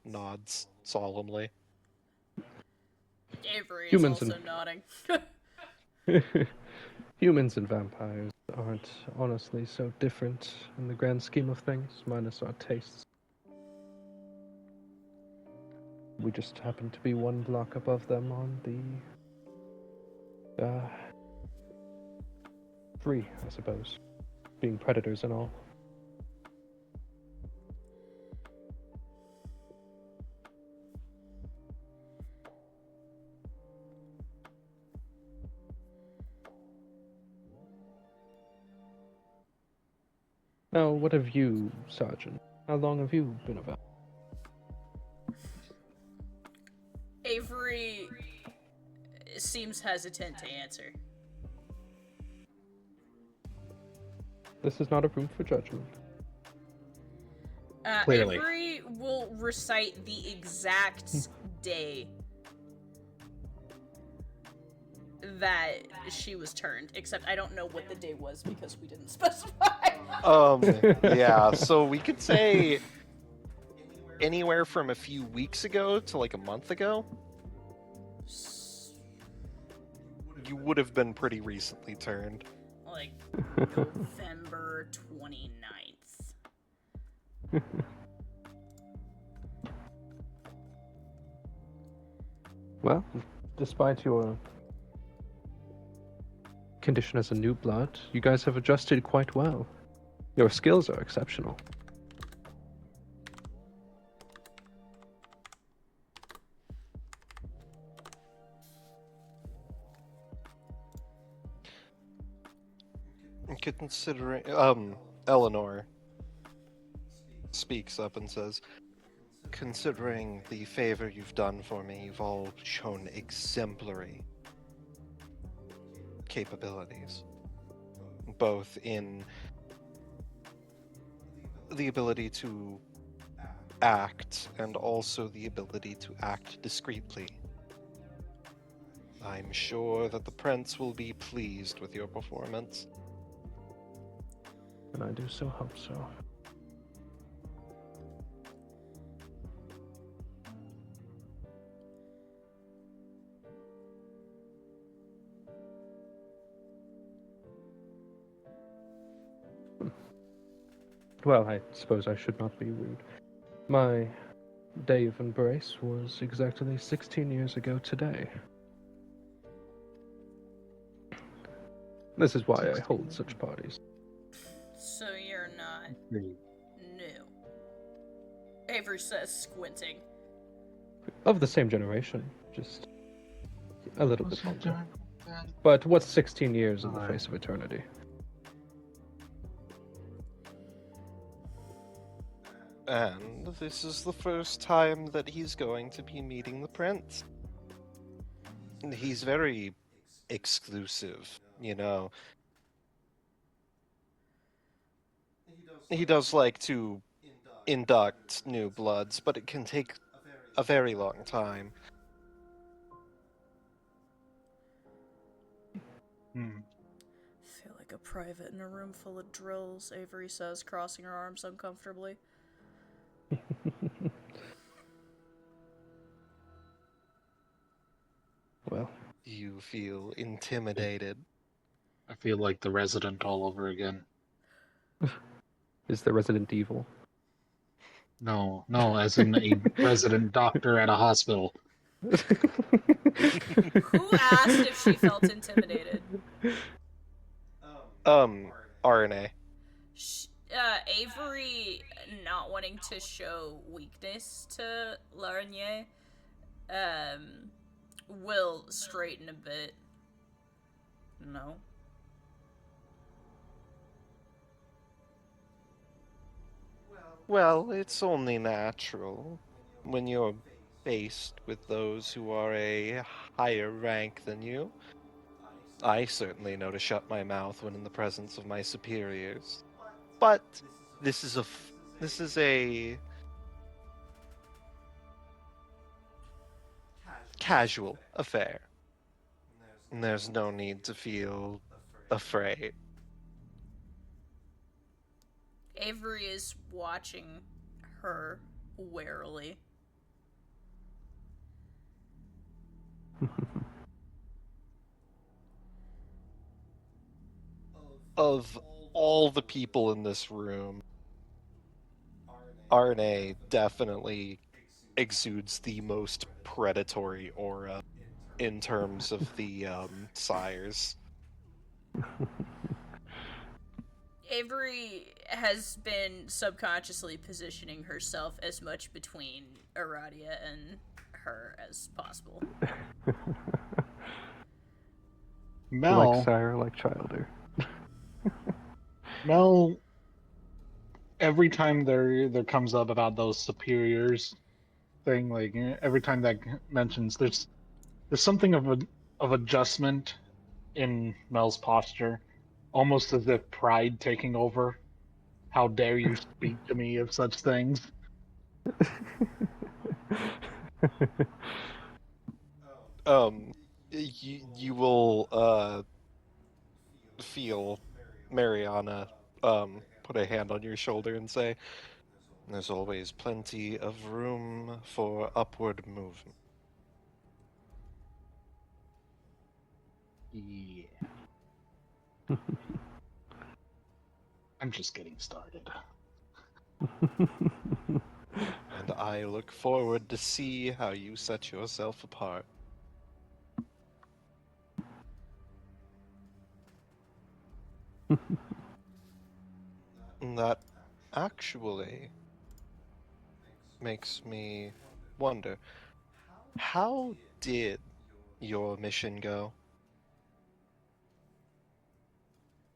nods solemnly. Avery is Humans also and- nodding. Humans and vampires aren't honestly so different in the grand scheme of things, minus our tastes. We just happen to be one block above them on the tree, I suppose. Being predators and all. Now, what have you, Sergeant? How long have you been about? Avery seems hesitant to answer. This is not a room for judgment. Clearly. Avery will recite the exact day that she was turned, except I don't know what the day was because we didn't specify. Yeah, so we could say anywhere from a few weeks ago to like a month ago. You would have been pretty recently turned. Like November 29th. Well, despite your condition as a new blood, you guys have adjusted quite well. Your skills are exceptional. Considering, Eleanor speaks up and says, considering the favor you've done for me, you've all shown exemplary capabilities, both in the ability to act and also the ability to act discreetly. I'm sure that the prince will be pleased with your performance. And I do so hope so. Well, I suppose I should not be rude. My day of embrace was exactly 16 years ago today. This is why I hold such parties. So you're not new. Avery says, squinting. Of the same generation, just a little bit longer. But what's 16 years in the face of eternity? And this is the first time that he's going to be meeting the prince. He's very exclusive, you know. He does like to induct new bloods, but it can take a very long time. Hmm. Feel like a private in a room full of drills, Avery says, crossing her arms uncomfortably. Well, You feel intimidated. I feel like the resident all over again. is the Resident Evil? No, as in a resident doctor at a hospital. Who asked if she felt intimidated? RNA. Avery, not wanting to show weakness to Larnier, will straighten a bit. No. Well, it's only natural. When you're faced with those who are a higher rank than you, I certainly know to shut my mouth when in the presence of my superiors. But this is a casual affair. And there's no need to feel afraid. Avery is watching her warily. Of all the people in this room, RNA definitely exudes the most predatory aura in terms of the sires. Avery has been subconsciously positioning herself as much between Aradia and her as possible. Mel, Like sire, like childer. Mel, every time there comes up about those superiors thing, like every time that mentions, there's something of adjustment in Mel's posture, almost as if pride taking over. How dare you speak to me of such things? You will feel Mariana put a hand on your shoulder and say, "There's always plenty of room for upward movement." Yeah. I'm just getting started. And I look forward to see how you set yourself apart. And that actually makes me wonder, how did your mission go?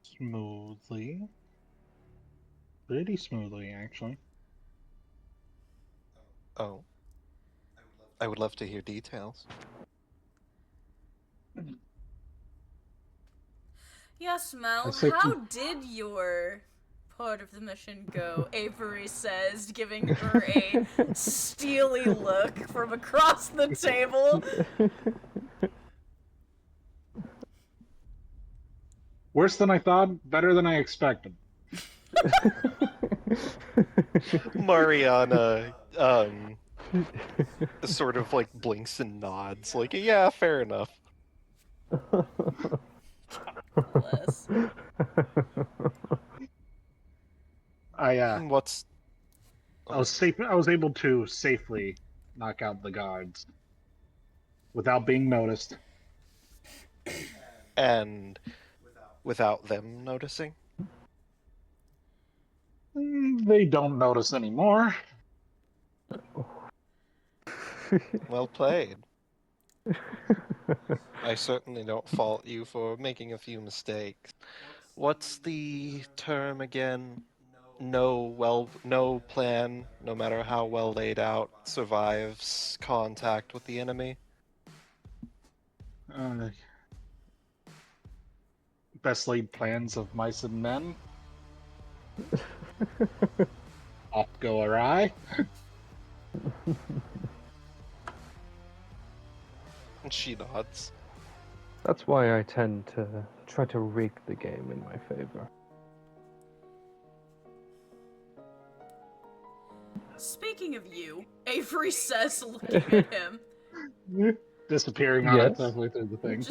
Smoothly. Pretty smoothly, actually. Oh, I would love to hear details. Yes, Mel, say- how did your part of the mission go? Avery says, giving her a steely look from across the table. Worse than I thought, better than I expected. Mariana sort of like blinks and nods, like, yeah, fair enough. Bless. What's I was able to safely knock out the guards without being noticed. and without them noticing? They don't notice anymore. Well played. I certainly don't fault you for making a few mistakes. What's the term again? No plan, no matter how well laid out, survives contact with the enemy. Best laid plans of mice and men. off go awry. And she nods. That's why I tend to try to rig the game in my favor. Speaking of you, Avery says, looking at him, Disappearing Yes. unexpectedly through the thing.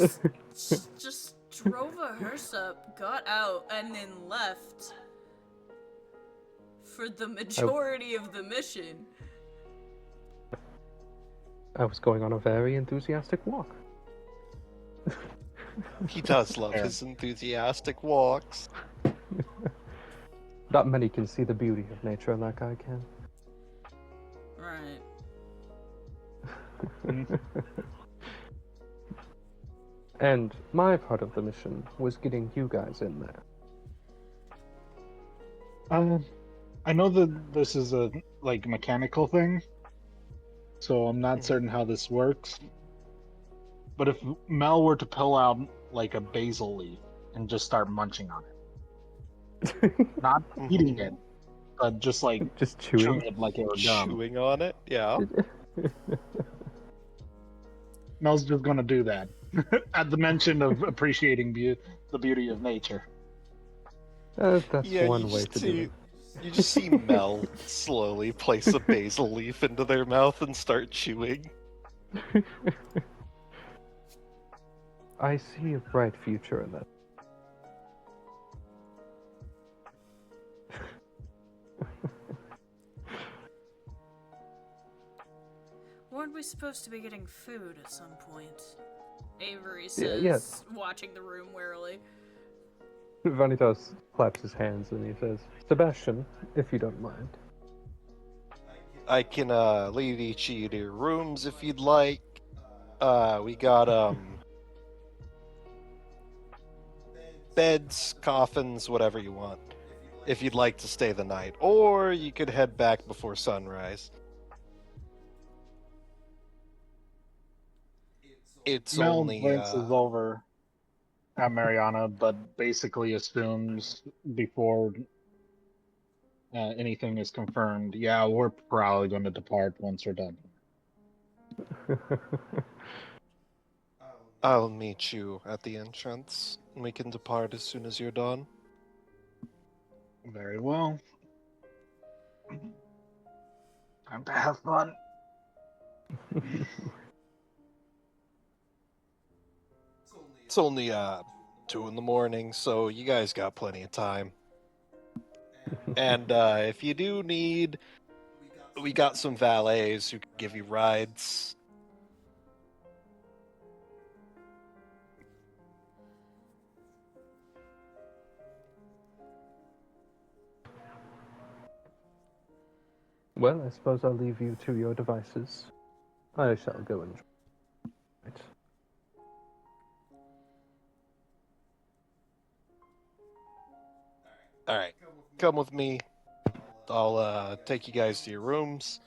just drove a hearse up, got out, and then left for the majority of the mission. I was going on a very enthusiastic walk. He does love Fair. his enthusiastic walks. Not many can see the beauty of nature like I can. Right. And my part of the mission was getting you guys in there. I know that this is a mechanical thing, so I'm not certain how this works. But if Mel were to pull out like a basil leaf and just start munching on it, not eating it, but just Just chewing chewing. it like it were gum, Chewing on it, yeah. Mel's just gonna do that at the mention of appreciating the beauty of nature. That's Yeah, one you way just to see, do it. you just see Mel slowly place a basil leaf into their mouth and start chewing. I see a bright future in that. Weren't we supposed to be getting food at some point? Avery says, yes. watching the room warily. Vanitas claps his hands and he says, Sebastian, if you don't mind. I can lead each of you to your rooms if you'd like. We got beds, coffins, whatever you want. If you'd like to stay the night, or you could head back before sunrise. It's Mel only glances over at Mariana, but basically assumes before anything is confirmed, yeah, we're probably going to depart once we're done. I'll meet you at the entrance. We can depart as soon as you're done. Very well. Time to have fun. It's only 2 in the morning, so you guys got plenty of time. And if you do need, we got some valets who can give you rides. Well, I suppose I'll leave you to your devices. I shall go enjoy. Right. Alright, come with me. I'll take you guys to your rooms.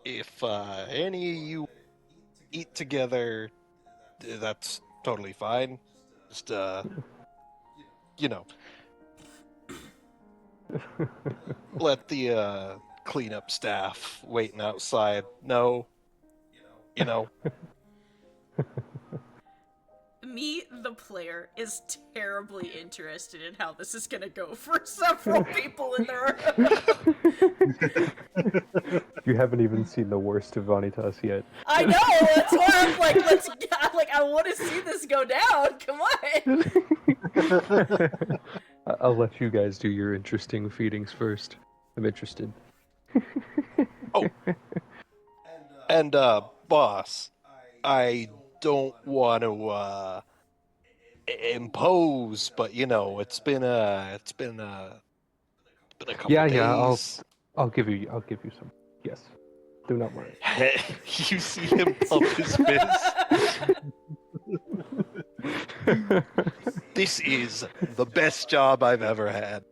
If any of you eat together, that's totally fine. Just, you know, let the cleanup staff waiting outside know, you know. Me, the player, is terribly interested in how this is gonna go for several people in the room. You haven't even seen the worst of Vanitas yet. I know, that's why I'm like, I want to see this go down, come on! I'll let you guys do your interesting feedings first. I'm interested. And, boss, I don't want to, impose, but, you know, it's been a couple days. I'll give you some. Yes. Do not worry. You see him pump his fist. This is the best job I've ever had.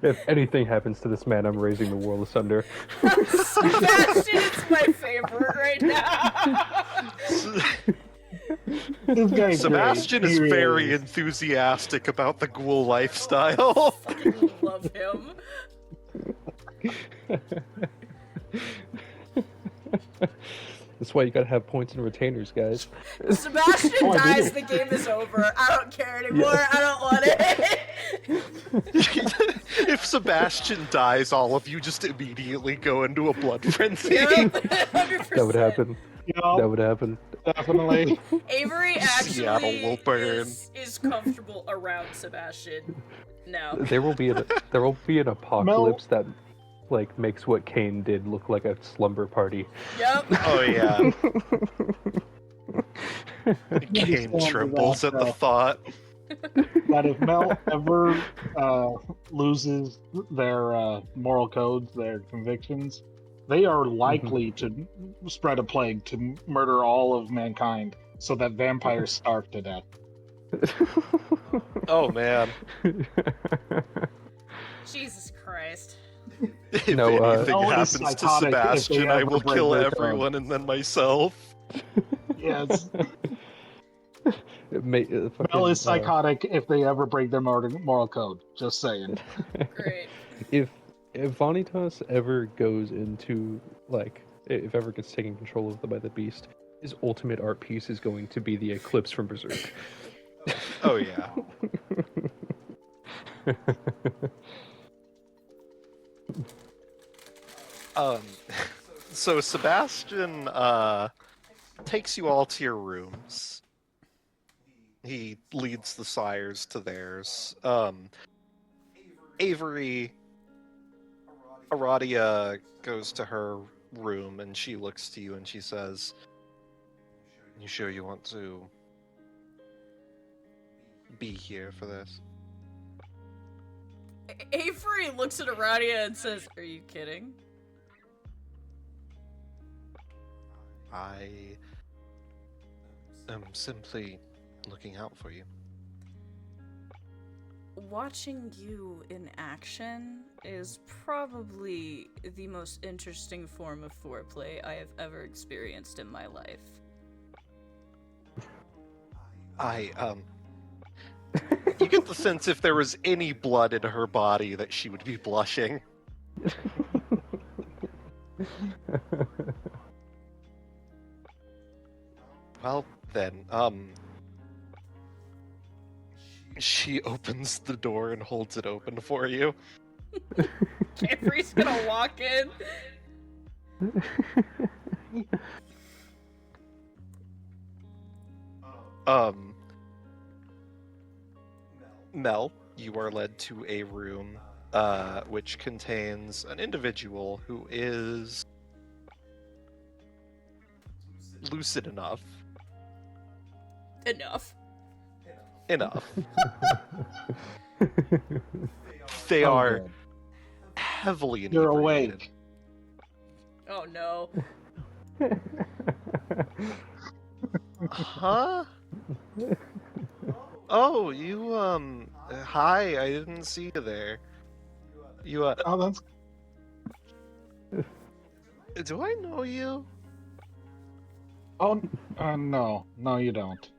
If anything happens to this man, I'm raising the world asunder. Sebastian is my favorite right now! This guy's Sebastian great. is He really very is. enthusiastic about the ghoul lifestyle. Fucking love him. That's why you gotta have points and retainers, guys. Sebastian Oh, I dies, did. the game is over. I don't care anymore. I don't want it. If Sebastian dies, all of you just immediately go into a blood frenzy. Yep, 100%. That would happen. Yup, That would happen. definitely. Avery Seattle actually will burn. is comfortable around Sebastian. No. There will be an apocalypse that like makes what Kane did look like a slumber party. Yep. Oh yeah. Kane Understand trembles that, at the thought. That if Mel ever loses their moral codes, their convictions, they are likely to spread a plague to murder all of mankind, so that vampires starve to death. Oh man. Jesus Christ. If No, anything Mel is happens to psychotic if they Sebastian, I ever will break kill their everyone and then myself. Yes, Mel Mel is psychotic if they ever break their moral code. Just saying. Great. If Vanitas ever goes into if ever gets taken control of by the beast, his ultimate art piece is going to be the eclipse from Berserk. Oh yeah. So Sebastian takes you all to your rooms. He leads the sires to theirs. Avery, Aradia goes to her room and she looks to you and she says, "You sure you want to be here for this?" Avery looks at Aradia and says, "Are you kidding?" I am simply looking out for you. Watching you in action is probably the most interesting form of foreplay I have ever experienced in my life. You get the sense if there was any blood in her body that she would be blushing. Well, then, she opens the door and holds it open for you. Avery's gonna walk in. Mel, you are led to a room, which contains an individual who is lucid enough. Enough. They Oh, are good. heavily You're inebriated. awake. Oh no. Huh? Oh, you, hi, I didn't see you there. You, Oh, that's do I know you? oh no, you don't.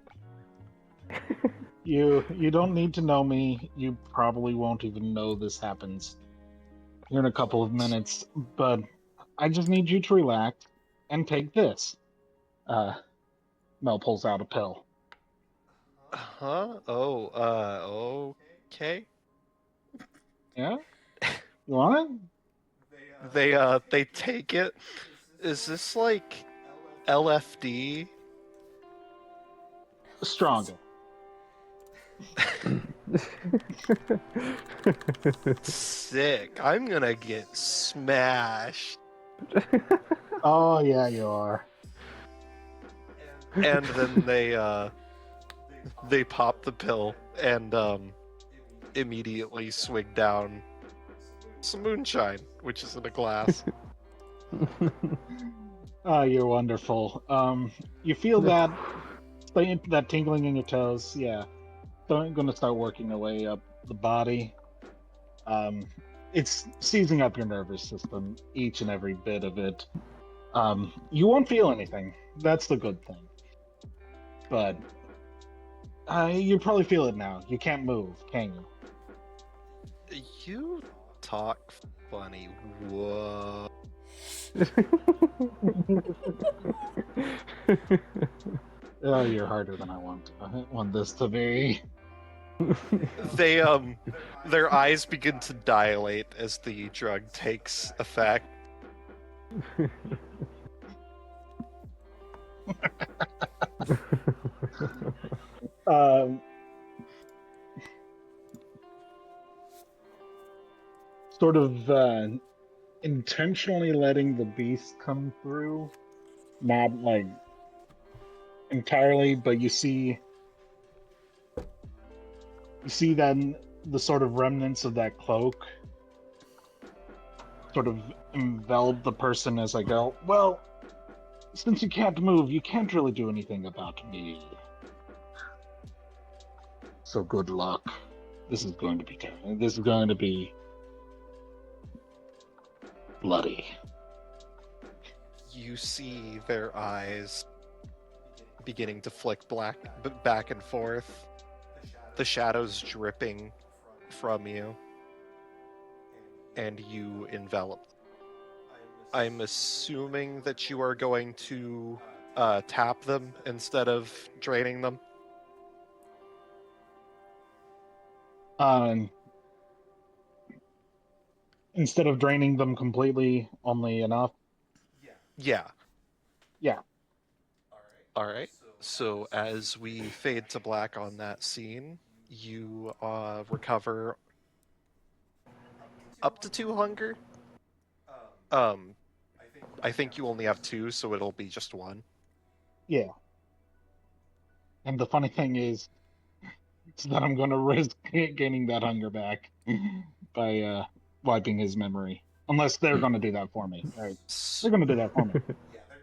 You don't need to know me. You probably won't even know this happens here in a couple of minutes. But I just need you to relax and take this. Mel pulls out a pill. Huh? Oh, okay. Yeah, you want They take it. Is this like LFD? it? Stronger. Sick. I'm gonna get smashed. Oh yeah, you are. And then they pop the pill and immediately swig down some moonshine, which is in a glass. Oh, you're wonderful. You feel that tingling in your toes? Yeah. Going to start working their way up the body. It's seizing up your nervous system, each and every bit of it. You won't feel anything. That's the good thing. but you probably feel it now. You can't move, can you? You talk funny. Whoa. Oh, you're harder than I want this to be. They their eyes begin to dilate as the drug takes effect. Um, sort of intentionally letting the beast come through, not like entirely, but you see then the sort of remnants of that cloak sort of envelop the person as I go, well, since you can't move, you can't really do anything about me. So good luck. This is going to be terrible. This is going to be bloody. You see their eyes beginning to flick back and forth, the shadows dripping from you, and you envelop. I'm assuming that you are going to tap them instead of draining them. Instead of draining them completely, only enough. Yeah. Yeah. All right. So as we fade to black on that scene, you recover up to 2 hunger. I think you only have 2, so it'll be just 1. Yeah. And the funny thing is that I'm going to risk gaining that hunger back by wiping his memory. Unless they're going to do that for me. Right? They're going to do that for me.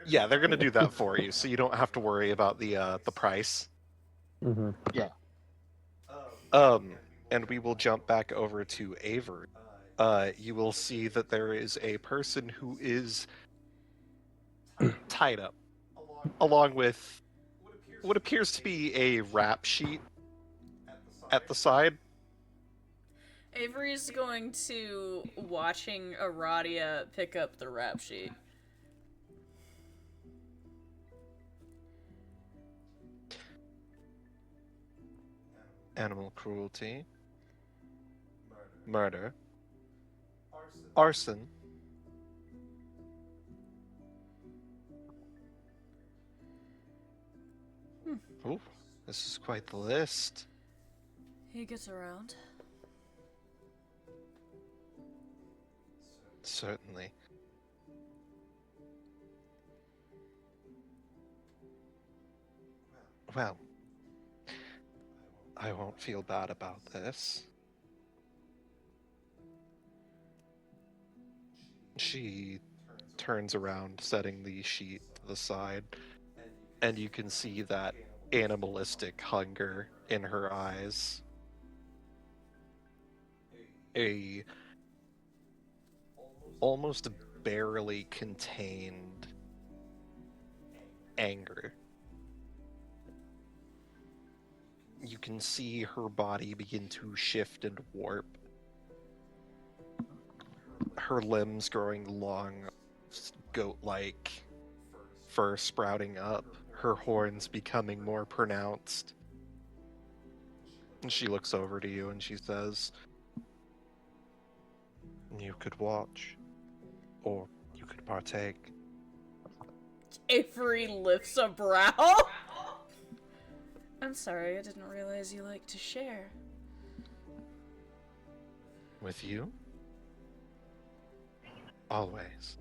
Yeah, they're gonna do that for you, so you don't have to worry about the price. Mm-hmm. Yeah. And we will jump back over to Avery. You will see that there is a person who is tied up, along with what appears to be a rap sheet at the side. Avery's going to watching Aradia pick up the rap sheet. Animal cruelty, murder, arson, Oh, this is quite the list. He gets around. Certainly. Well, I won't feel bad about this. She turns around, setting the sheet to the side, and you can see that animalistic hunger in her eyes. A almost barely contained anger. You can see her body begin to shift and warp. Her limbs growing long, goat-like, fur sprouting up, her horns becoming more pronounced. And she looks over to you and she says, "You could watch, or you could partake." Avery lifts a brow. I'm sorry, I didn't realize you like to share. With you? Always.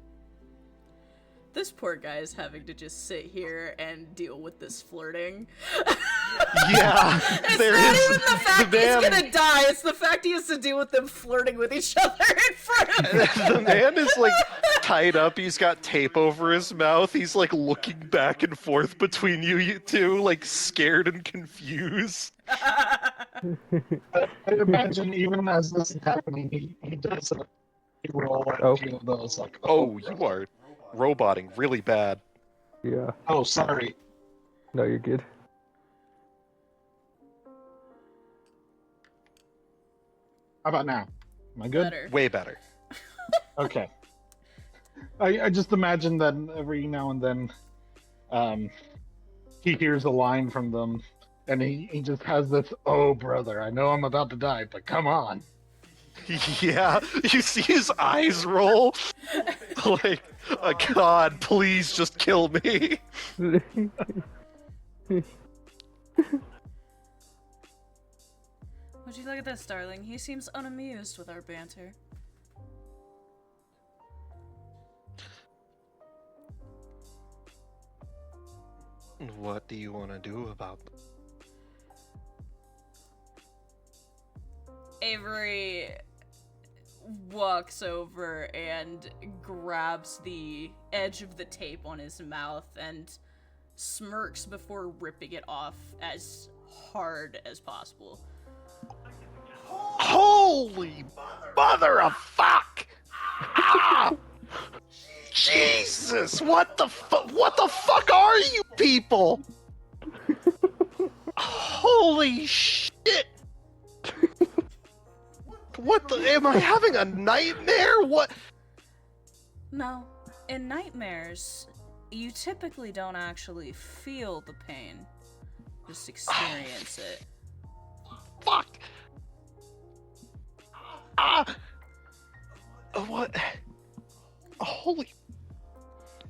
This poor guy is having to just sit here and deal with this flirting. Yeah, It's there not is even the fact the he's man. gonna die, it's the fact he has to deal with them flirting with each other in front of him. The man is like tied up. He's got tape over his mouth. He's like looking back and forth between you two, like scared and confused. I imagine even as this is happening, he does a roll at a few of those like, Oh, you are roboting really bad. Yeah. oh, sorry. No, you're good. How about now? Am I good? Better. Way better. Okay. I just imagine that every now and then, he hears a line from them, and he just has this, "Oh, brother, I know I'm about to die, but come on." Yeah, you see his eyes roll. Like, oh, God, please just kill me. Would you look at this, darling? He seems unamused with our banter. What do you want to do about them? Avery walks over and grabs the edge of the tape on his mouth and smirks before ripping it off as hard as possible. Holy mother of fuck! Ah! Jesus, what the fuck are you people? Holy shit! What the? Am I having a nightmare? What? No, in nightmares, you typically don't actually feel the pain, just experience it. Fuck! Ah! What? Holy.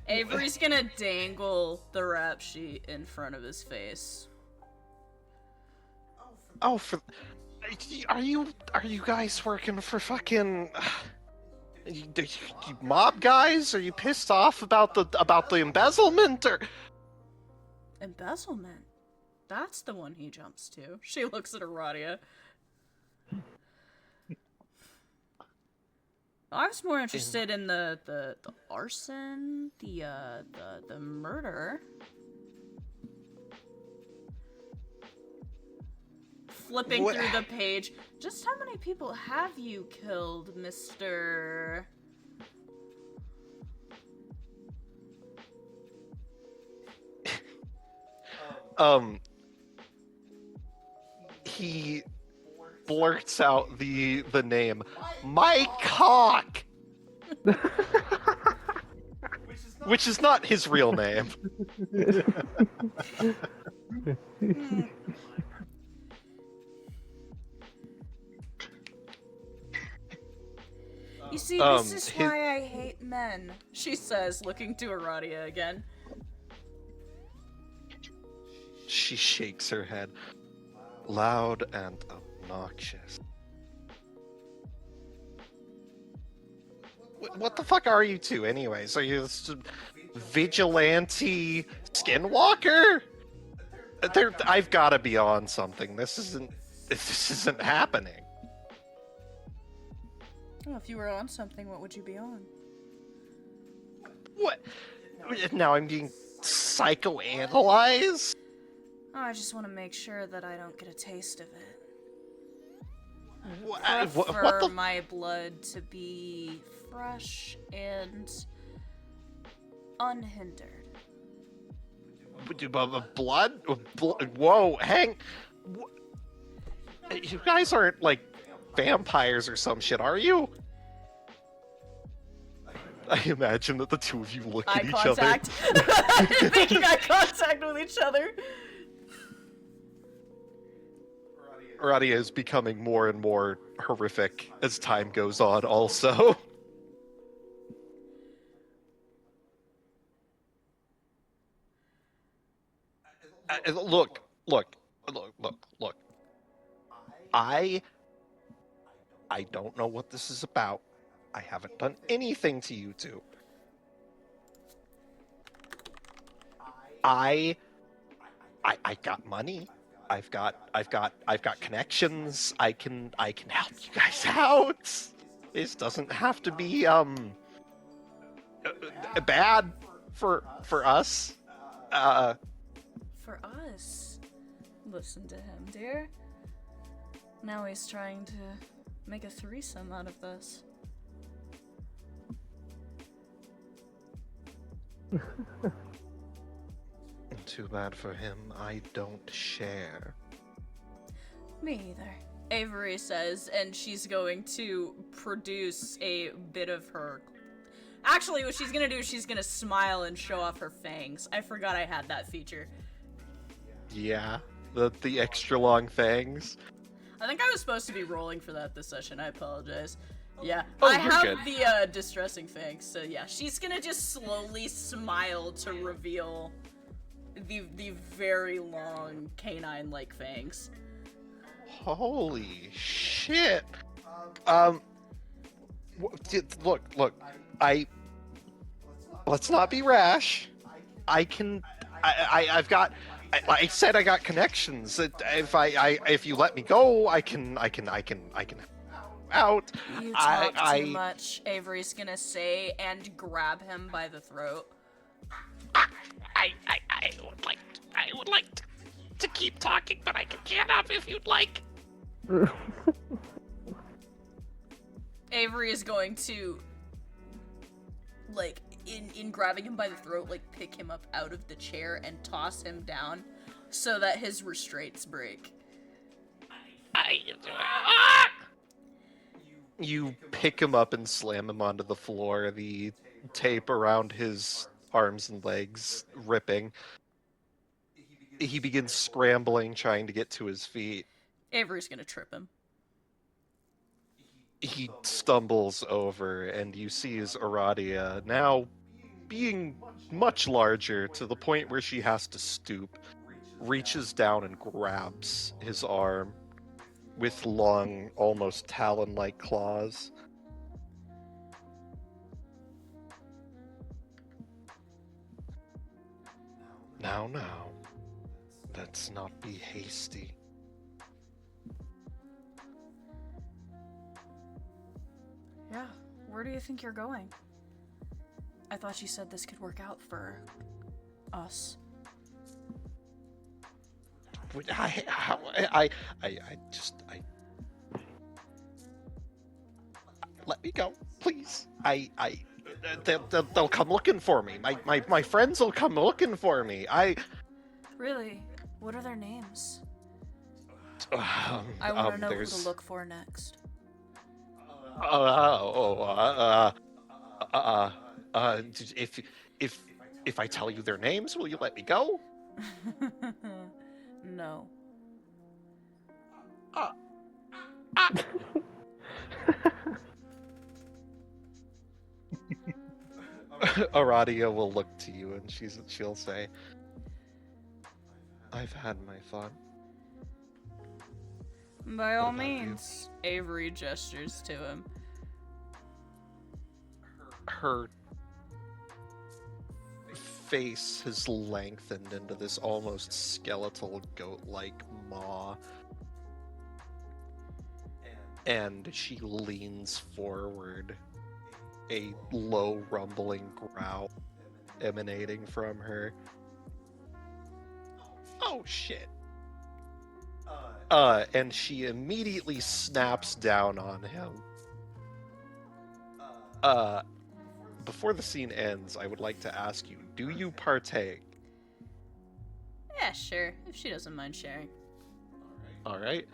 Avery's gonna dangle the rap sheet in front of his face. Oh, are you guys working for fucking you mob guys? Are you pissed off about the embezzlement or Embezzlement? That's the one he jumps to. She looks at Aradia. I was more interested in the arson, the murder. Flipping What? through the page. Just how many people have you killed, Mr. He blurts out the name, my cock, which is not his real name. You see, this is why I hate men, she says, looking to Aradia again. She shakes her head, loud and obnoxious. What the fuck are you two, anyways? Are you just vigilante skinwalker? I've got to be on something. This isn't happening. Well, if you were on something, what would you be on? What? Now I'm being psychoanalyzed? Oh, I just want to make sure that I don't get a taste of it. What Prefer the? my blood to be fresh and unhindered. Blood? Whoa, hang. You guys aren't like vampires or some shit, are you? I imagine that the two of you look at each other. Making eye contact with each other. Aradia is becoming more and more horrific as time goes on, also. Look. I don't know what this is about. I haven't done anything to you two. I got money. I've got connections. I can help you guys out. This doesn't have to be bad for us. For us. Listen to him, dear. Now he's trying to make a threesome out of this. Too bad for him. I don't share. Me either. Avery says, and she's going to produce a bit of her... Actually, what she's gonna do is she's gonna smile and show off her fangs. I forgot I had that feature. Yeah, the extra long fangs. I think I was supposed to be rolling for that this session. I apologize. Yeah, Oh, I you're have good. the distressing fangs, so yeah, she's gonna just slowly smile to reveal the very long canine-like fangs. Holy shit! Look, let's not be rash. I've got. I said I got connections. If you let me go, I can out. You talk too much, Avery's gonna say, and grab him by the throat. I would like to keep talking, but I can get up if you'd like. Avery is going to, like, in grabbing him by the throat, like, pick him up out of the chair and toss him down so that his restraints break. You pick him up and slam him onto the floor, the tape around his arms and legs ripping. He begins scrambling, trying to get to his feet. Avery's gonna trip him. He stumbles over, and you see his Aradia, now being much larger to the point where she has to stoop, reaches down and grabs his arm with long, almost talon-like claws. Now, let's not be hasty. Yeah, where do you think you're going? I thought you said this could work out for us. Let me go, please. They'll come looking for me. My friends will come looking for me. Really? What are their names? I want to know who to look for next. If I tell you their names, will you let me go? No. Aradia will look to you and she'll say, I've had my fun. By all means. Avery gestures to him. Her face has lengthened into this almost skeletal goat-like maw. And she leans forward, a low rumbling growl emanating from her. Oh shit. And she immediately snaps down on him. Before the scene ends, I would like to ask you, do you partake? Yeah, sure, if she doesn't mind sharing. Alright.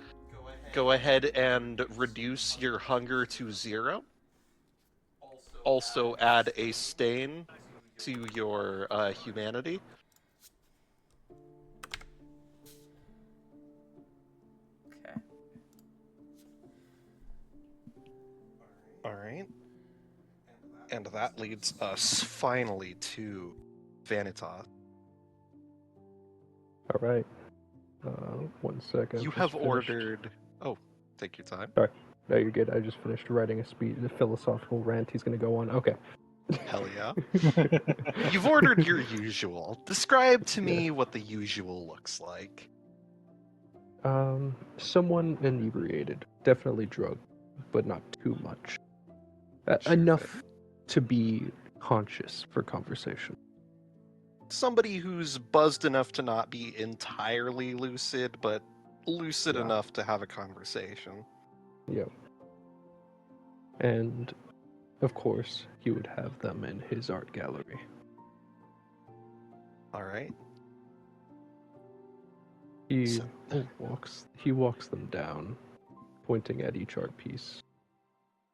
Go ahead and reduce your hunger to 0. Also add a stain to your humanity. Okay. Alright. And that leads us finally to Vanitas. All right. 1 second. You Just have finished- ordered... Oh, take your time. Sorry. No, you're good. I just finished writing a philosophical rant he's going to go on. Okay. Hell yeah. You've ordered your usual. Describe to me what the usual looks like. Someone inebriated. Definitely drugged, but not too much. Sure Enough thing. to be conscious for conversation. Somebody who's buzzed enough to not be entirely lucid, but lucid Yeah. enough to have a conversation. Yep. And, of course, he would have them in his art gallery. Alright. He So- walks them down pointing at each art piece,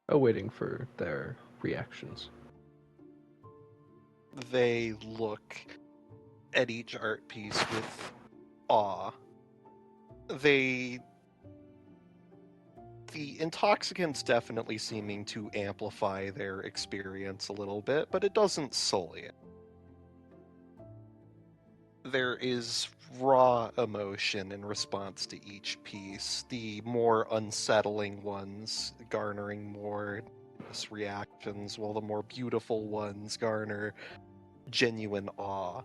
awaiting for their reactions. They look at each art piece with awe. The intoxicant's definitely seeming to amplify their experience a little bit, but it doesn't sully it. There is raw emotion in response to each piece, the more unsettling ones garnering more reactions, while the more beautiful ones garner genuine awe.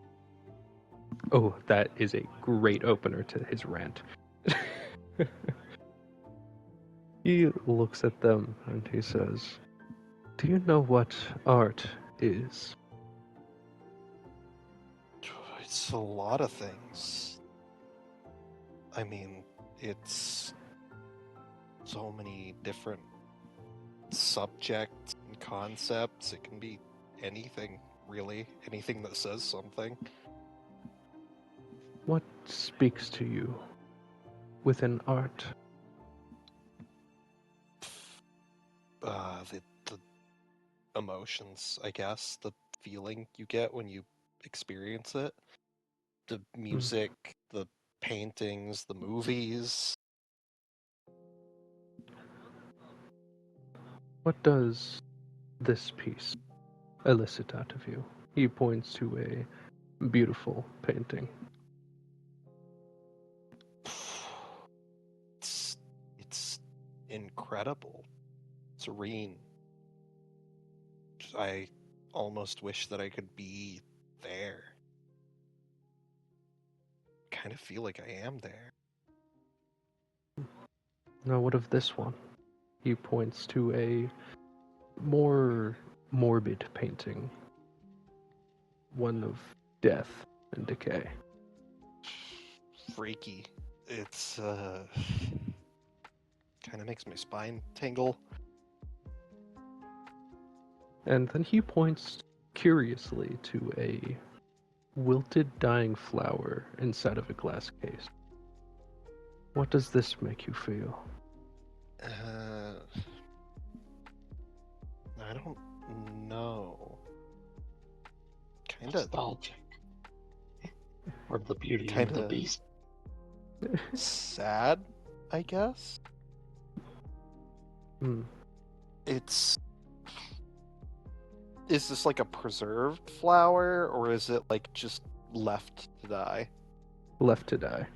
Oh, that is a great opener to his rant. He looks at them and he says, "Do you know what art is?" It's a lot of things. I mean, it's so many different subjects and concepts. It can be anything, really. Anything that says something. What speaks to you within art? The emotions, I guess. The feeling you get when you experience it. The music, the paintings, the movies. What does this piece elicit out of you? He points to a beautiful painting. It's incredible. Serene. I almost wish that I could be there. Kind of feel like I am there. Now, what of this one? He points to a more morbid painting, one of death and decay. Freaky. It's kind of makes my spine tingle. And then he points curiously to a wilted dying flower inside of a glass case. What does this make you feel? I don't know. Kinda Nostalgic. Or the beauty of the Kinda- beast. sad, I guess. Hmm. Is this like a preserved flower, or is it like just left to die? Left to die.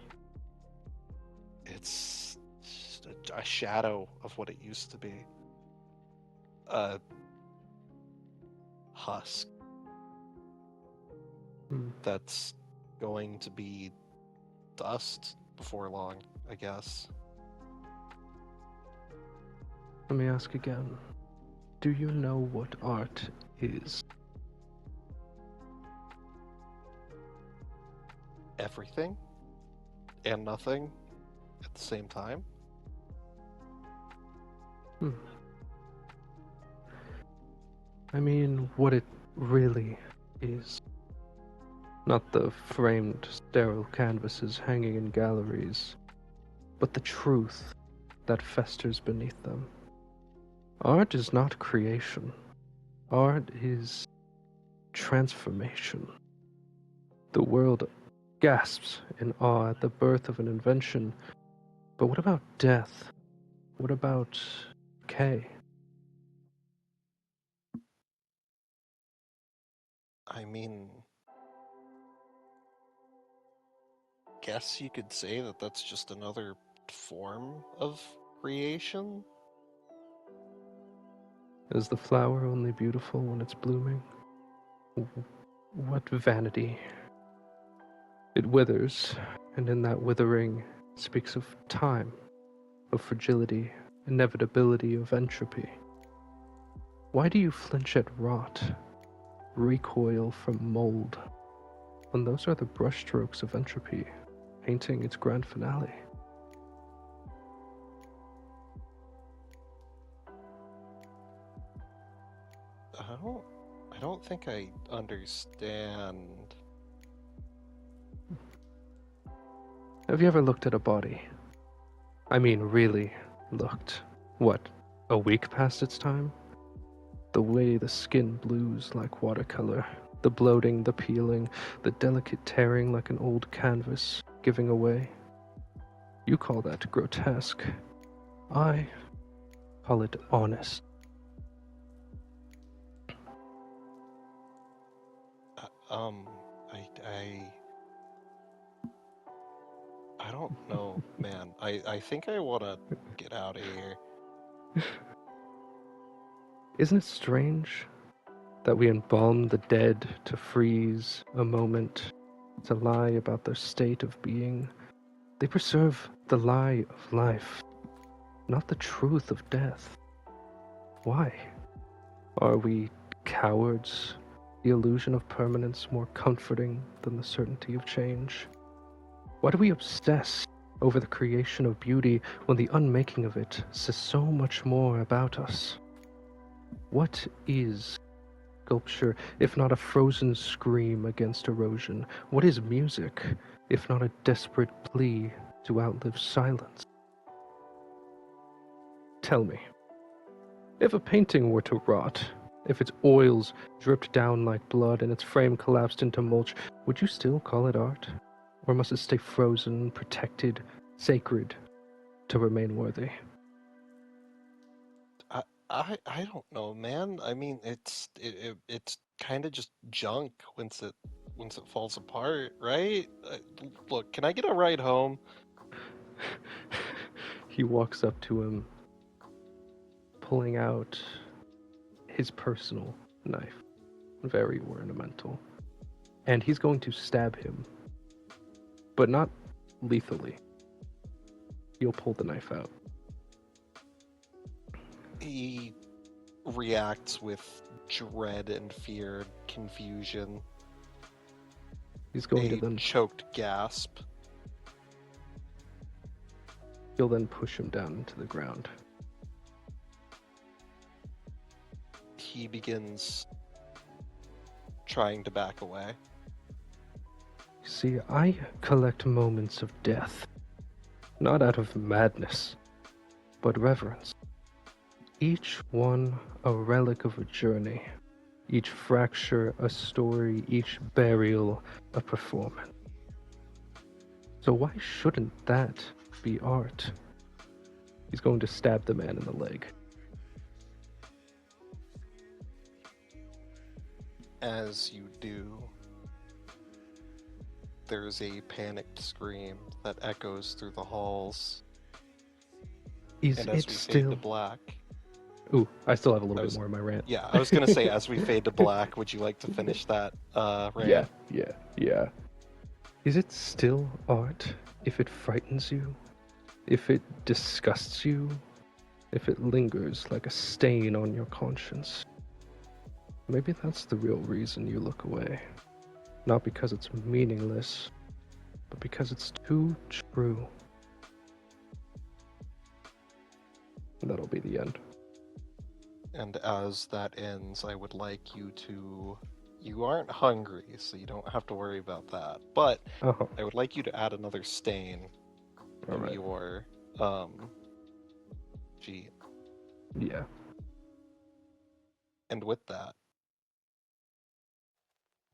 It's just a shadow of what it used to be. A husk Hmm. that's going to be dust before long, I guess. Let me ask again. Do you know what art is? Everything and nothing at the same time. I mean, what it really is. Not the framed, sterile canvases hanging in galleries, but the truth that festers beneath them. Art is not creation. Art is transformation. The world gasps in awe at the birth of an invention, but what about death? What about decay? I mean, guess you could say that that's just another form of creation. Is the flower only beautiful when it's blooming? What vanity. It withers, and in that withering speaks of time, of fragility, inevitability, of entropy. Why do you flinch at rot, recoil from mold, when those are the brushstrokes of entropy, painting its grand finale? I don't think I understand. Have you ever looked at a body? I mean, really, looked. What, a week past its time? The way the skin blues like watercolor, the bloating, the peeling, the delicate tearing like an old canvas giving away. You call that grotesque. I call it honest. I don't know, man. I think I want to get out of here. Isn't it strange that we embalm the dead to freeze a moment, to lie about their state of being? They preserve the lie of life, not the truth of death. Why? Are we cowards? The illusion of permanence more comforting than the certainty of change? Why do we obsess over the creation of beauty when the unmaking of it says so much more about us? What is sculpture, if not a frozen scream against erosion? What is music, if not a desperate plea to outlive silence? Tell me, if a painting were to rot, if its oils dripped down like blood and its frame collapsed into mulch, would you still call it art? Or must it stay frozen, protected, sacred, to remain worthy? I don't know, man. I mean, it's kind of just junk once it falls apart, right? Look, can I get a ride home? He walks up to him, pulling out his personal knife, very ornamental, and he's going to stab him, but not lethally. He'll pull the knife out. He reacts with dread and fear, confusion, He's going to a then choked gasp. he'll then push him down into the ground. He begins trying to back away. See, I collect moments of death, not out of madness, but reverence. Each one a relic of a journey, each fracture a story, each burial a performance. So why shouldn't that be art? He's going to stab the man in the leg. As you do, there's a panicked scream that echoes through the halls. Is And as it we fade still... to black... Ooh, I still have a little bit more in my rant. Yeah, I was gonna say, as we fade to black, would you like to finish that rant? Yeah. Is it still art if it frightens you? If it disgusts you? If it lingers like a stain on your conscience? Maybe that's the real reason you look away. Not because it's meaningless, but because it's too true. And that'll be the end. And as that ends, I would like you to... You aren't hungry, so you don't have to worry about that. But Uh-huh. I would like you to add another stain All to right. your G. Yeah. And with that,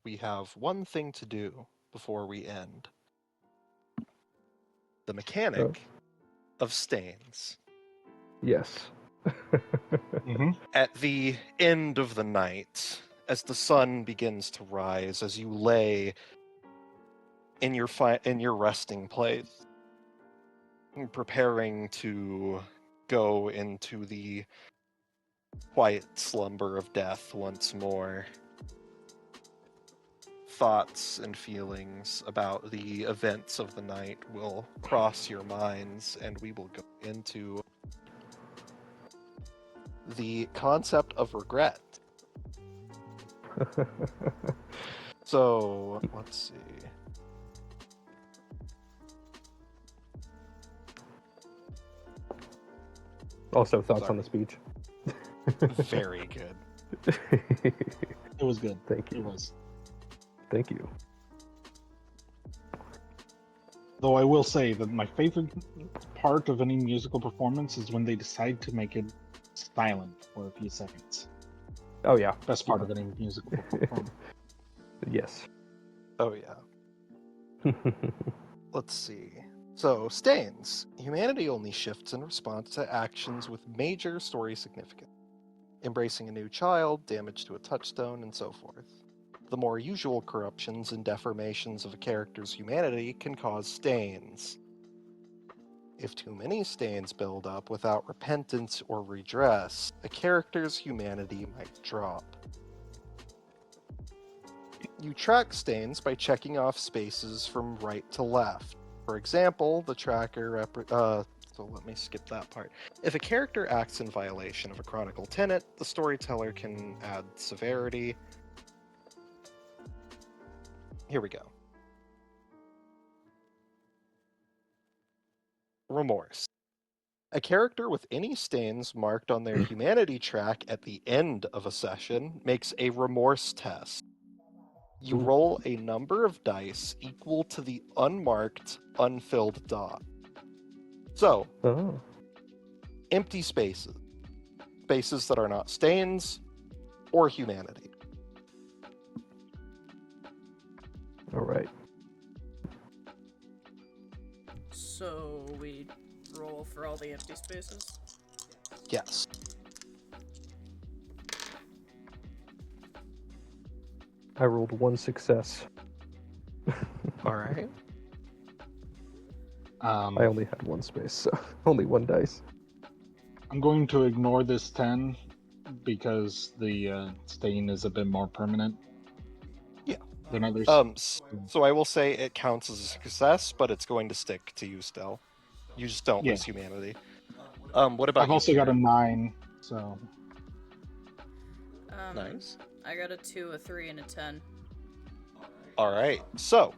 we have one thing to do before we end. The mechanic of stains. Yes. At the end of the night, as the sun begins to rise, as you lay in your resting place, preparing to go into the quiet slumber of death once more, thoughts and feelings about the events of the night will cross your minds, and we will go into the concept of regret. So, let's see. Also, thoughts Sorry. on the speech. Very good. It was good. Thank you. It was. Thank you. Though I will say that my favorite part of any musical performance is when they decide to make it silent for a few seconds. Oh yeah. Best part of any musical performance. Yes. Oh yeah. Let's see. So, stains. Humanity only shifts in response to actions with major story significance. Embracing a new child, damage to a touchstone, and so forth. The more usual corruptions and deformations of a character's humanity can cause stains. If too many stains build up without repentance or redress, a character's humanity might drop. You track stains by checking off spaces from right to left. For example, the tracker so let me skip that part. If a character acts in violation of a chronicle tenet, the storyteller can add severity. Here we go. Remorse. A character with any stains marked on their humanity track at the end of a session makes a remorse test. You Ooh. roll a number of dice equal to the unmarked, unfilled dot. So, Oh. empty spaces. Spaces that are not stains or humanity. All right. So we roll for all the empty spaces. Yes. I rolled 1 success. All right. I only had 1 space, so only 1 dice. I'm going to ignore this 10 because the stain is a bit more permanent. Yeah. Than others. So I will say it counts as a success, but it's going to stick to you still. You just don't Yeah. lose humanity. What about I've you, also got a Kieran? 9, so Nice. I got a 2, a 3, and a 10. All right. So,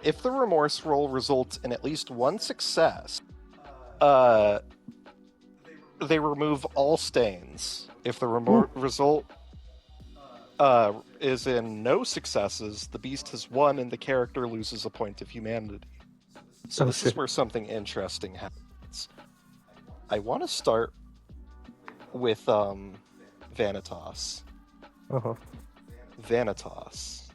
if the remorse roll results in at least 1 success, they remove all stains. If the result is in no successes, the beast has won and the character loses a point of humanity. So this is where something interesting happens. I want to start with Vanitas. Uh-huh. Vanitas.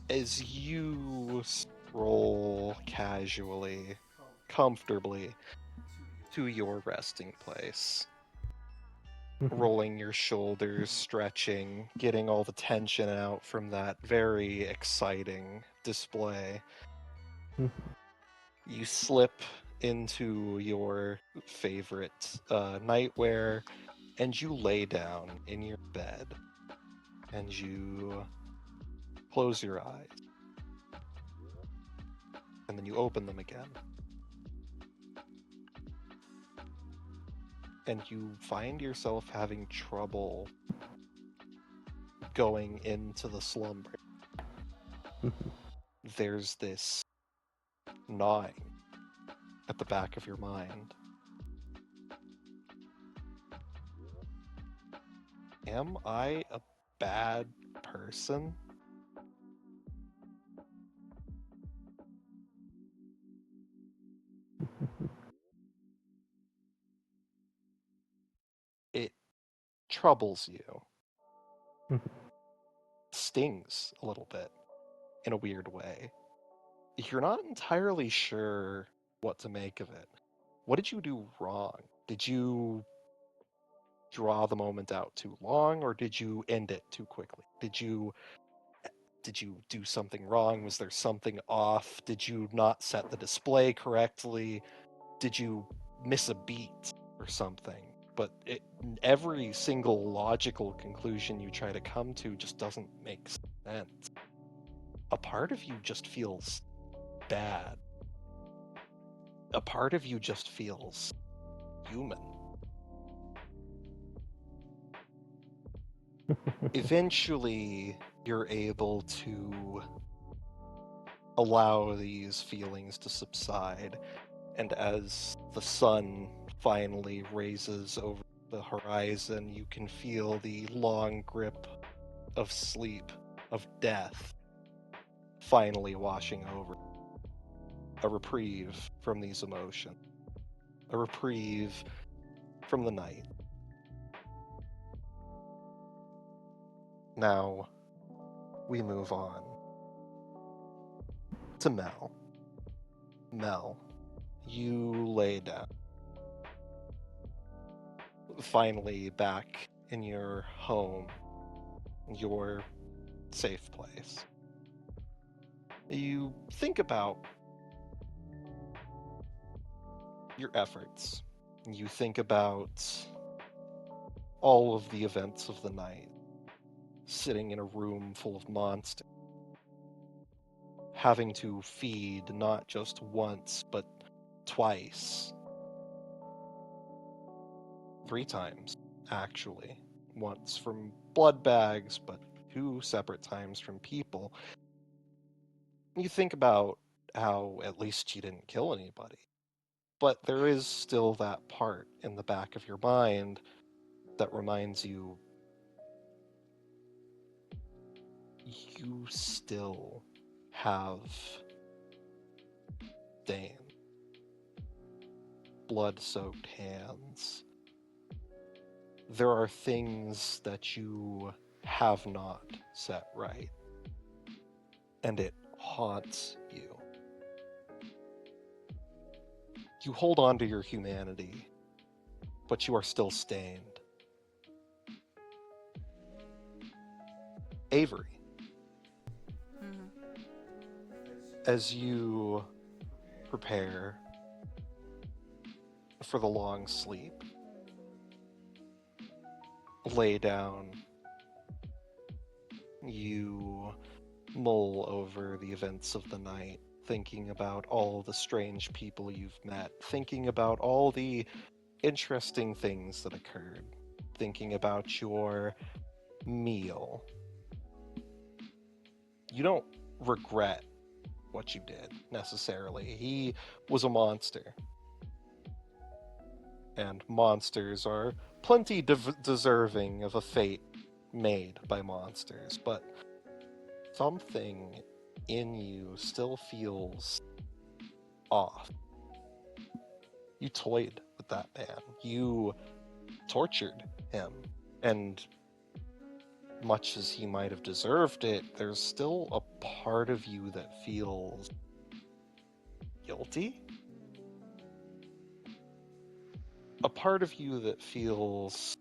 As you stroll casually, comfortably to your resting place, rolling your shoulders, stretching, getting all the tension out from that very exciting display, you slip into your favorite nightwear and you lay down in your bed and you close your eyes and then you open them again and you find yourself having trouble going into the slumber. There's this gnawing at the back of your mind. Am I a bad person? It troubles you. Stings a little bit in a weird way. You're not entirely sure what to make of it. What did you do wrong? Did you draw the moment out too long, or did you end it too quickly? Did you do something wrong? Was there something off? Did you not set the display correctly? Did you miss a beat or something? But every single logical conclusion you try to come to just doesn't make sense. A part of you just feels bad. A part of you just feels human. Eventually, you're able to allow these feelings to subside, and as the sun finally raises over the horizon, you can feel the long grip of sleep, of death, finally washing over. a reprieve from these emotions, a reprieve from the night. Now, we move on to Mel. Mel, you lay down. Finally back in your home, your safe place. You think about your efforts. You think about all of the events of the night. Sitting in a room full of monsters. Having to feed not just once, but twice. 3 times, actually. Once from blood bags, but 2 separate times from people. You think about how at least you didn't kill anybody. But there is still that part in the back of your mind that reminds you you still have Dan. Blood-soaked hands. There are things that you have not set right. And it haunts you. You hold on to your humanity, but you are still stained. Avery. As you prepare for the long sleep, lay down, you mull over the events of the night, thinking about all the strange people you've met, thinking about all the interesting things that occurred, thinking about your meal. You don't regret what you did, necessarily. He was a monster. And monsters are plenty deserving of a fate made by monsters, but something in you still feels off. You toyed with that man. You tortured him. And much as he might have deserved it, there's still a part of you that feels guilty? A part of you that feels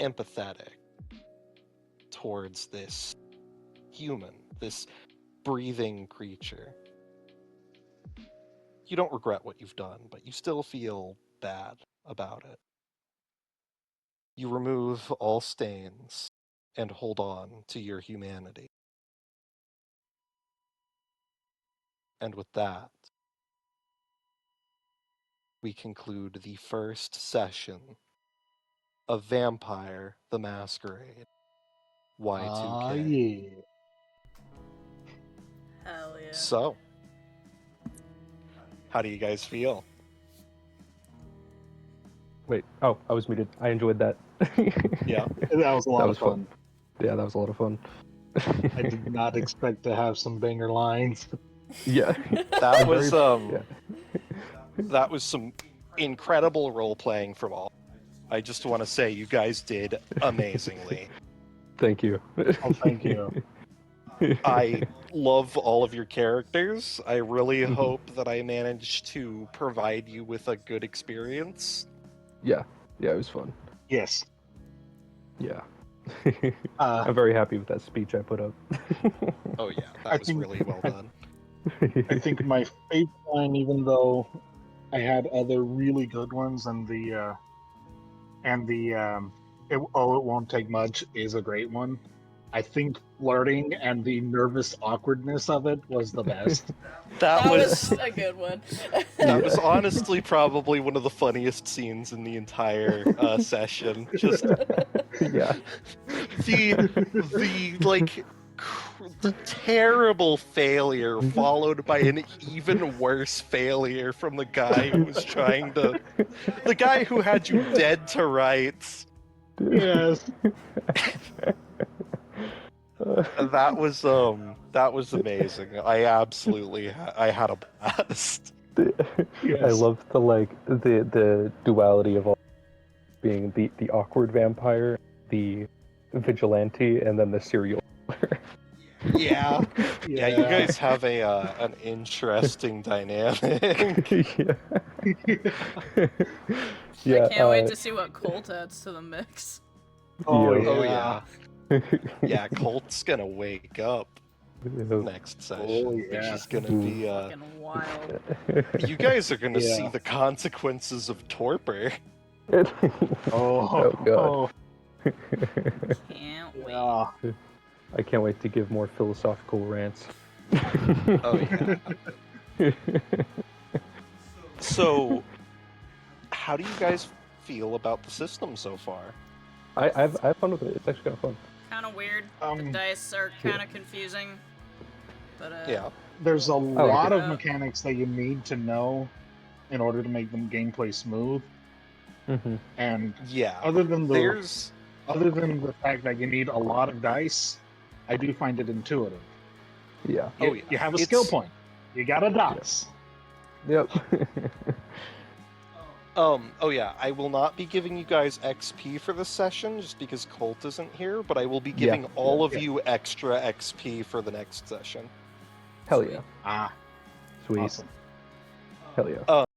empathetic towards this human, this breathing creature. You don't regret what you've done, but you still feel bad about it. You remove all stains and hold on to your humanity. And with that, we conclude the first session of Vampire the Masquerade Y2K. Yeah. Hell yeah. So, how do you guys feel? Wait, oh, I was muted. I enjoyed that. Yeah. That was a lot That of was fun. Yeah, that was a lot of fun. I did not expect to have some banger lines. Yeah. That I'm was yeah. that was some incredible role playing from all. I just want to say you guys did amazingly. Thank you. Oh, thank you. I love all of your characters. I really hope that I managed to provide you with a good experience. Yeah, it was fun. Yes. Yeah. Uh, I'm very happy with that speech I put up. Oh yeah, I that was think- really well done. I think my favorite line, even though I had other really good ones, and it won't take much is a great one. I think flirting and the nervous awkwardness of it was the best. That That was was a good one. that was honestly probably one of the funniest scenes in the entire session. Just Yeah. the terrible failure followed by an even worse failure from the guy who was the guy who had you dead to rights. Yes. That was amazing. I absolutely I had a blast. I Yes. love the duality of all being the awkward vampire, the vigilante, and then the serial killer. Yeah. Yeah. You guys have a an interesting dynamic. Yeah. I can't wait to see what Colt adds to the mix. Oh Yeah. Oh yeah. yeah. Yeah, Colt's gonna wake up next session, Oh, which yeah. is gonna Ooh. be Fucking wild. you guys are gonna see Yeah. the consequences of torpor. Oh, God. Can't wait. yeah. I can't wait to give more philosophical rants. Oh yeah. So, how do you guys feel about the system so far? I've fun with it. It's actually kind of fun. Kind of weird. The Um, dice are kind of confusing. But Yeah. There's a like lot it. of mechanics that you need to know in order to make them gameplay smooth. Mm-hmm. And Yeah. other than the fact that you need a lot of dice, I do find it intuitive. Yeah. Oh, yeah. You have a It's- skill point. You got a dice. Yep. Oh yeah, I will not be giving you guys XP for this session just because Colt isn't here, but I will be giving all of you extra XP for the next session. Hell yeah. Ah, Sweet. awesome. Hell yeah.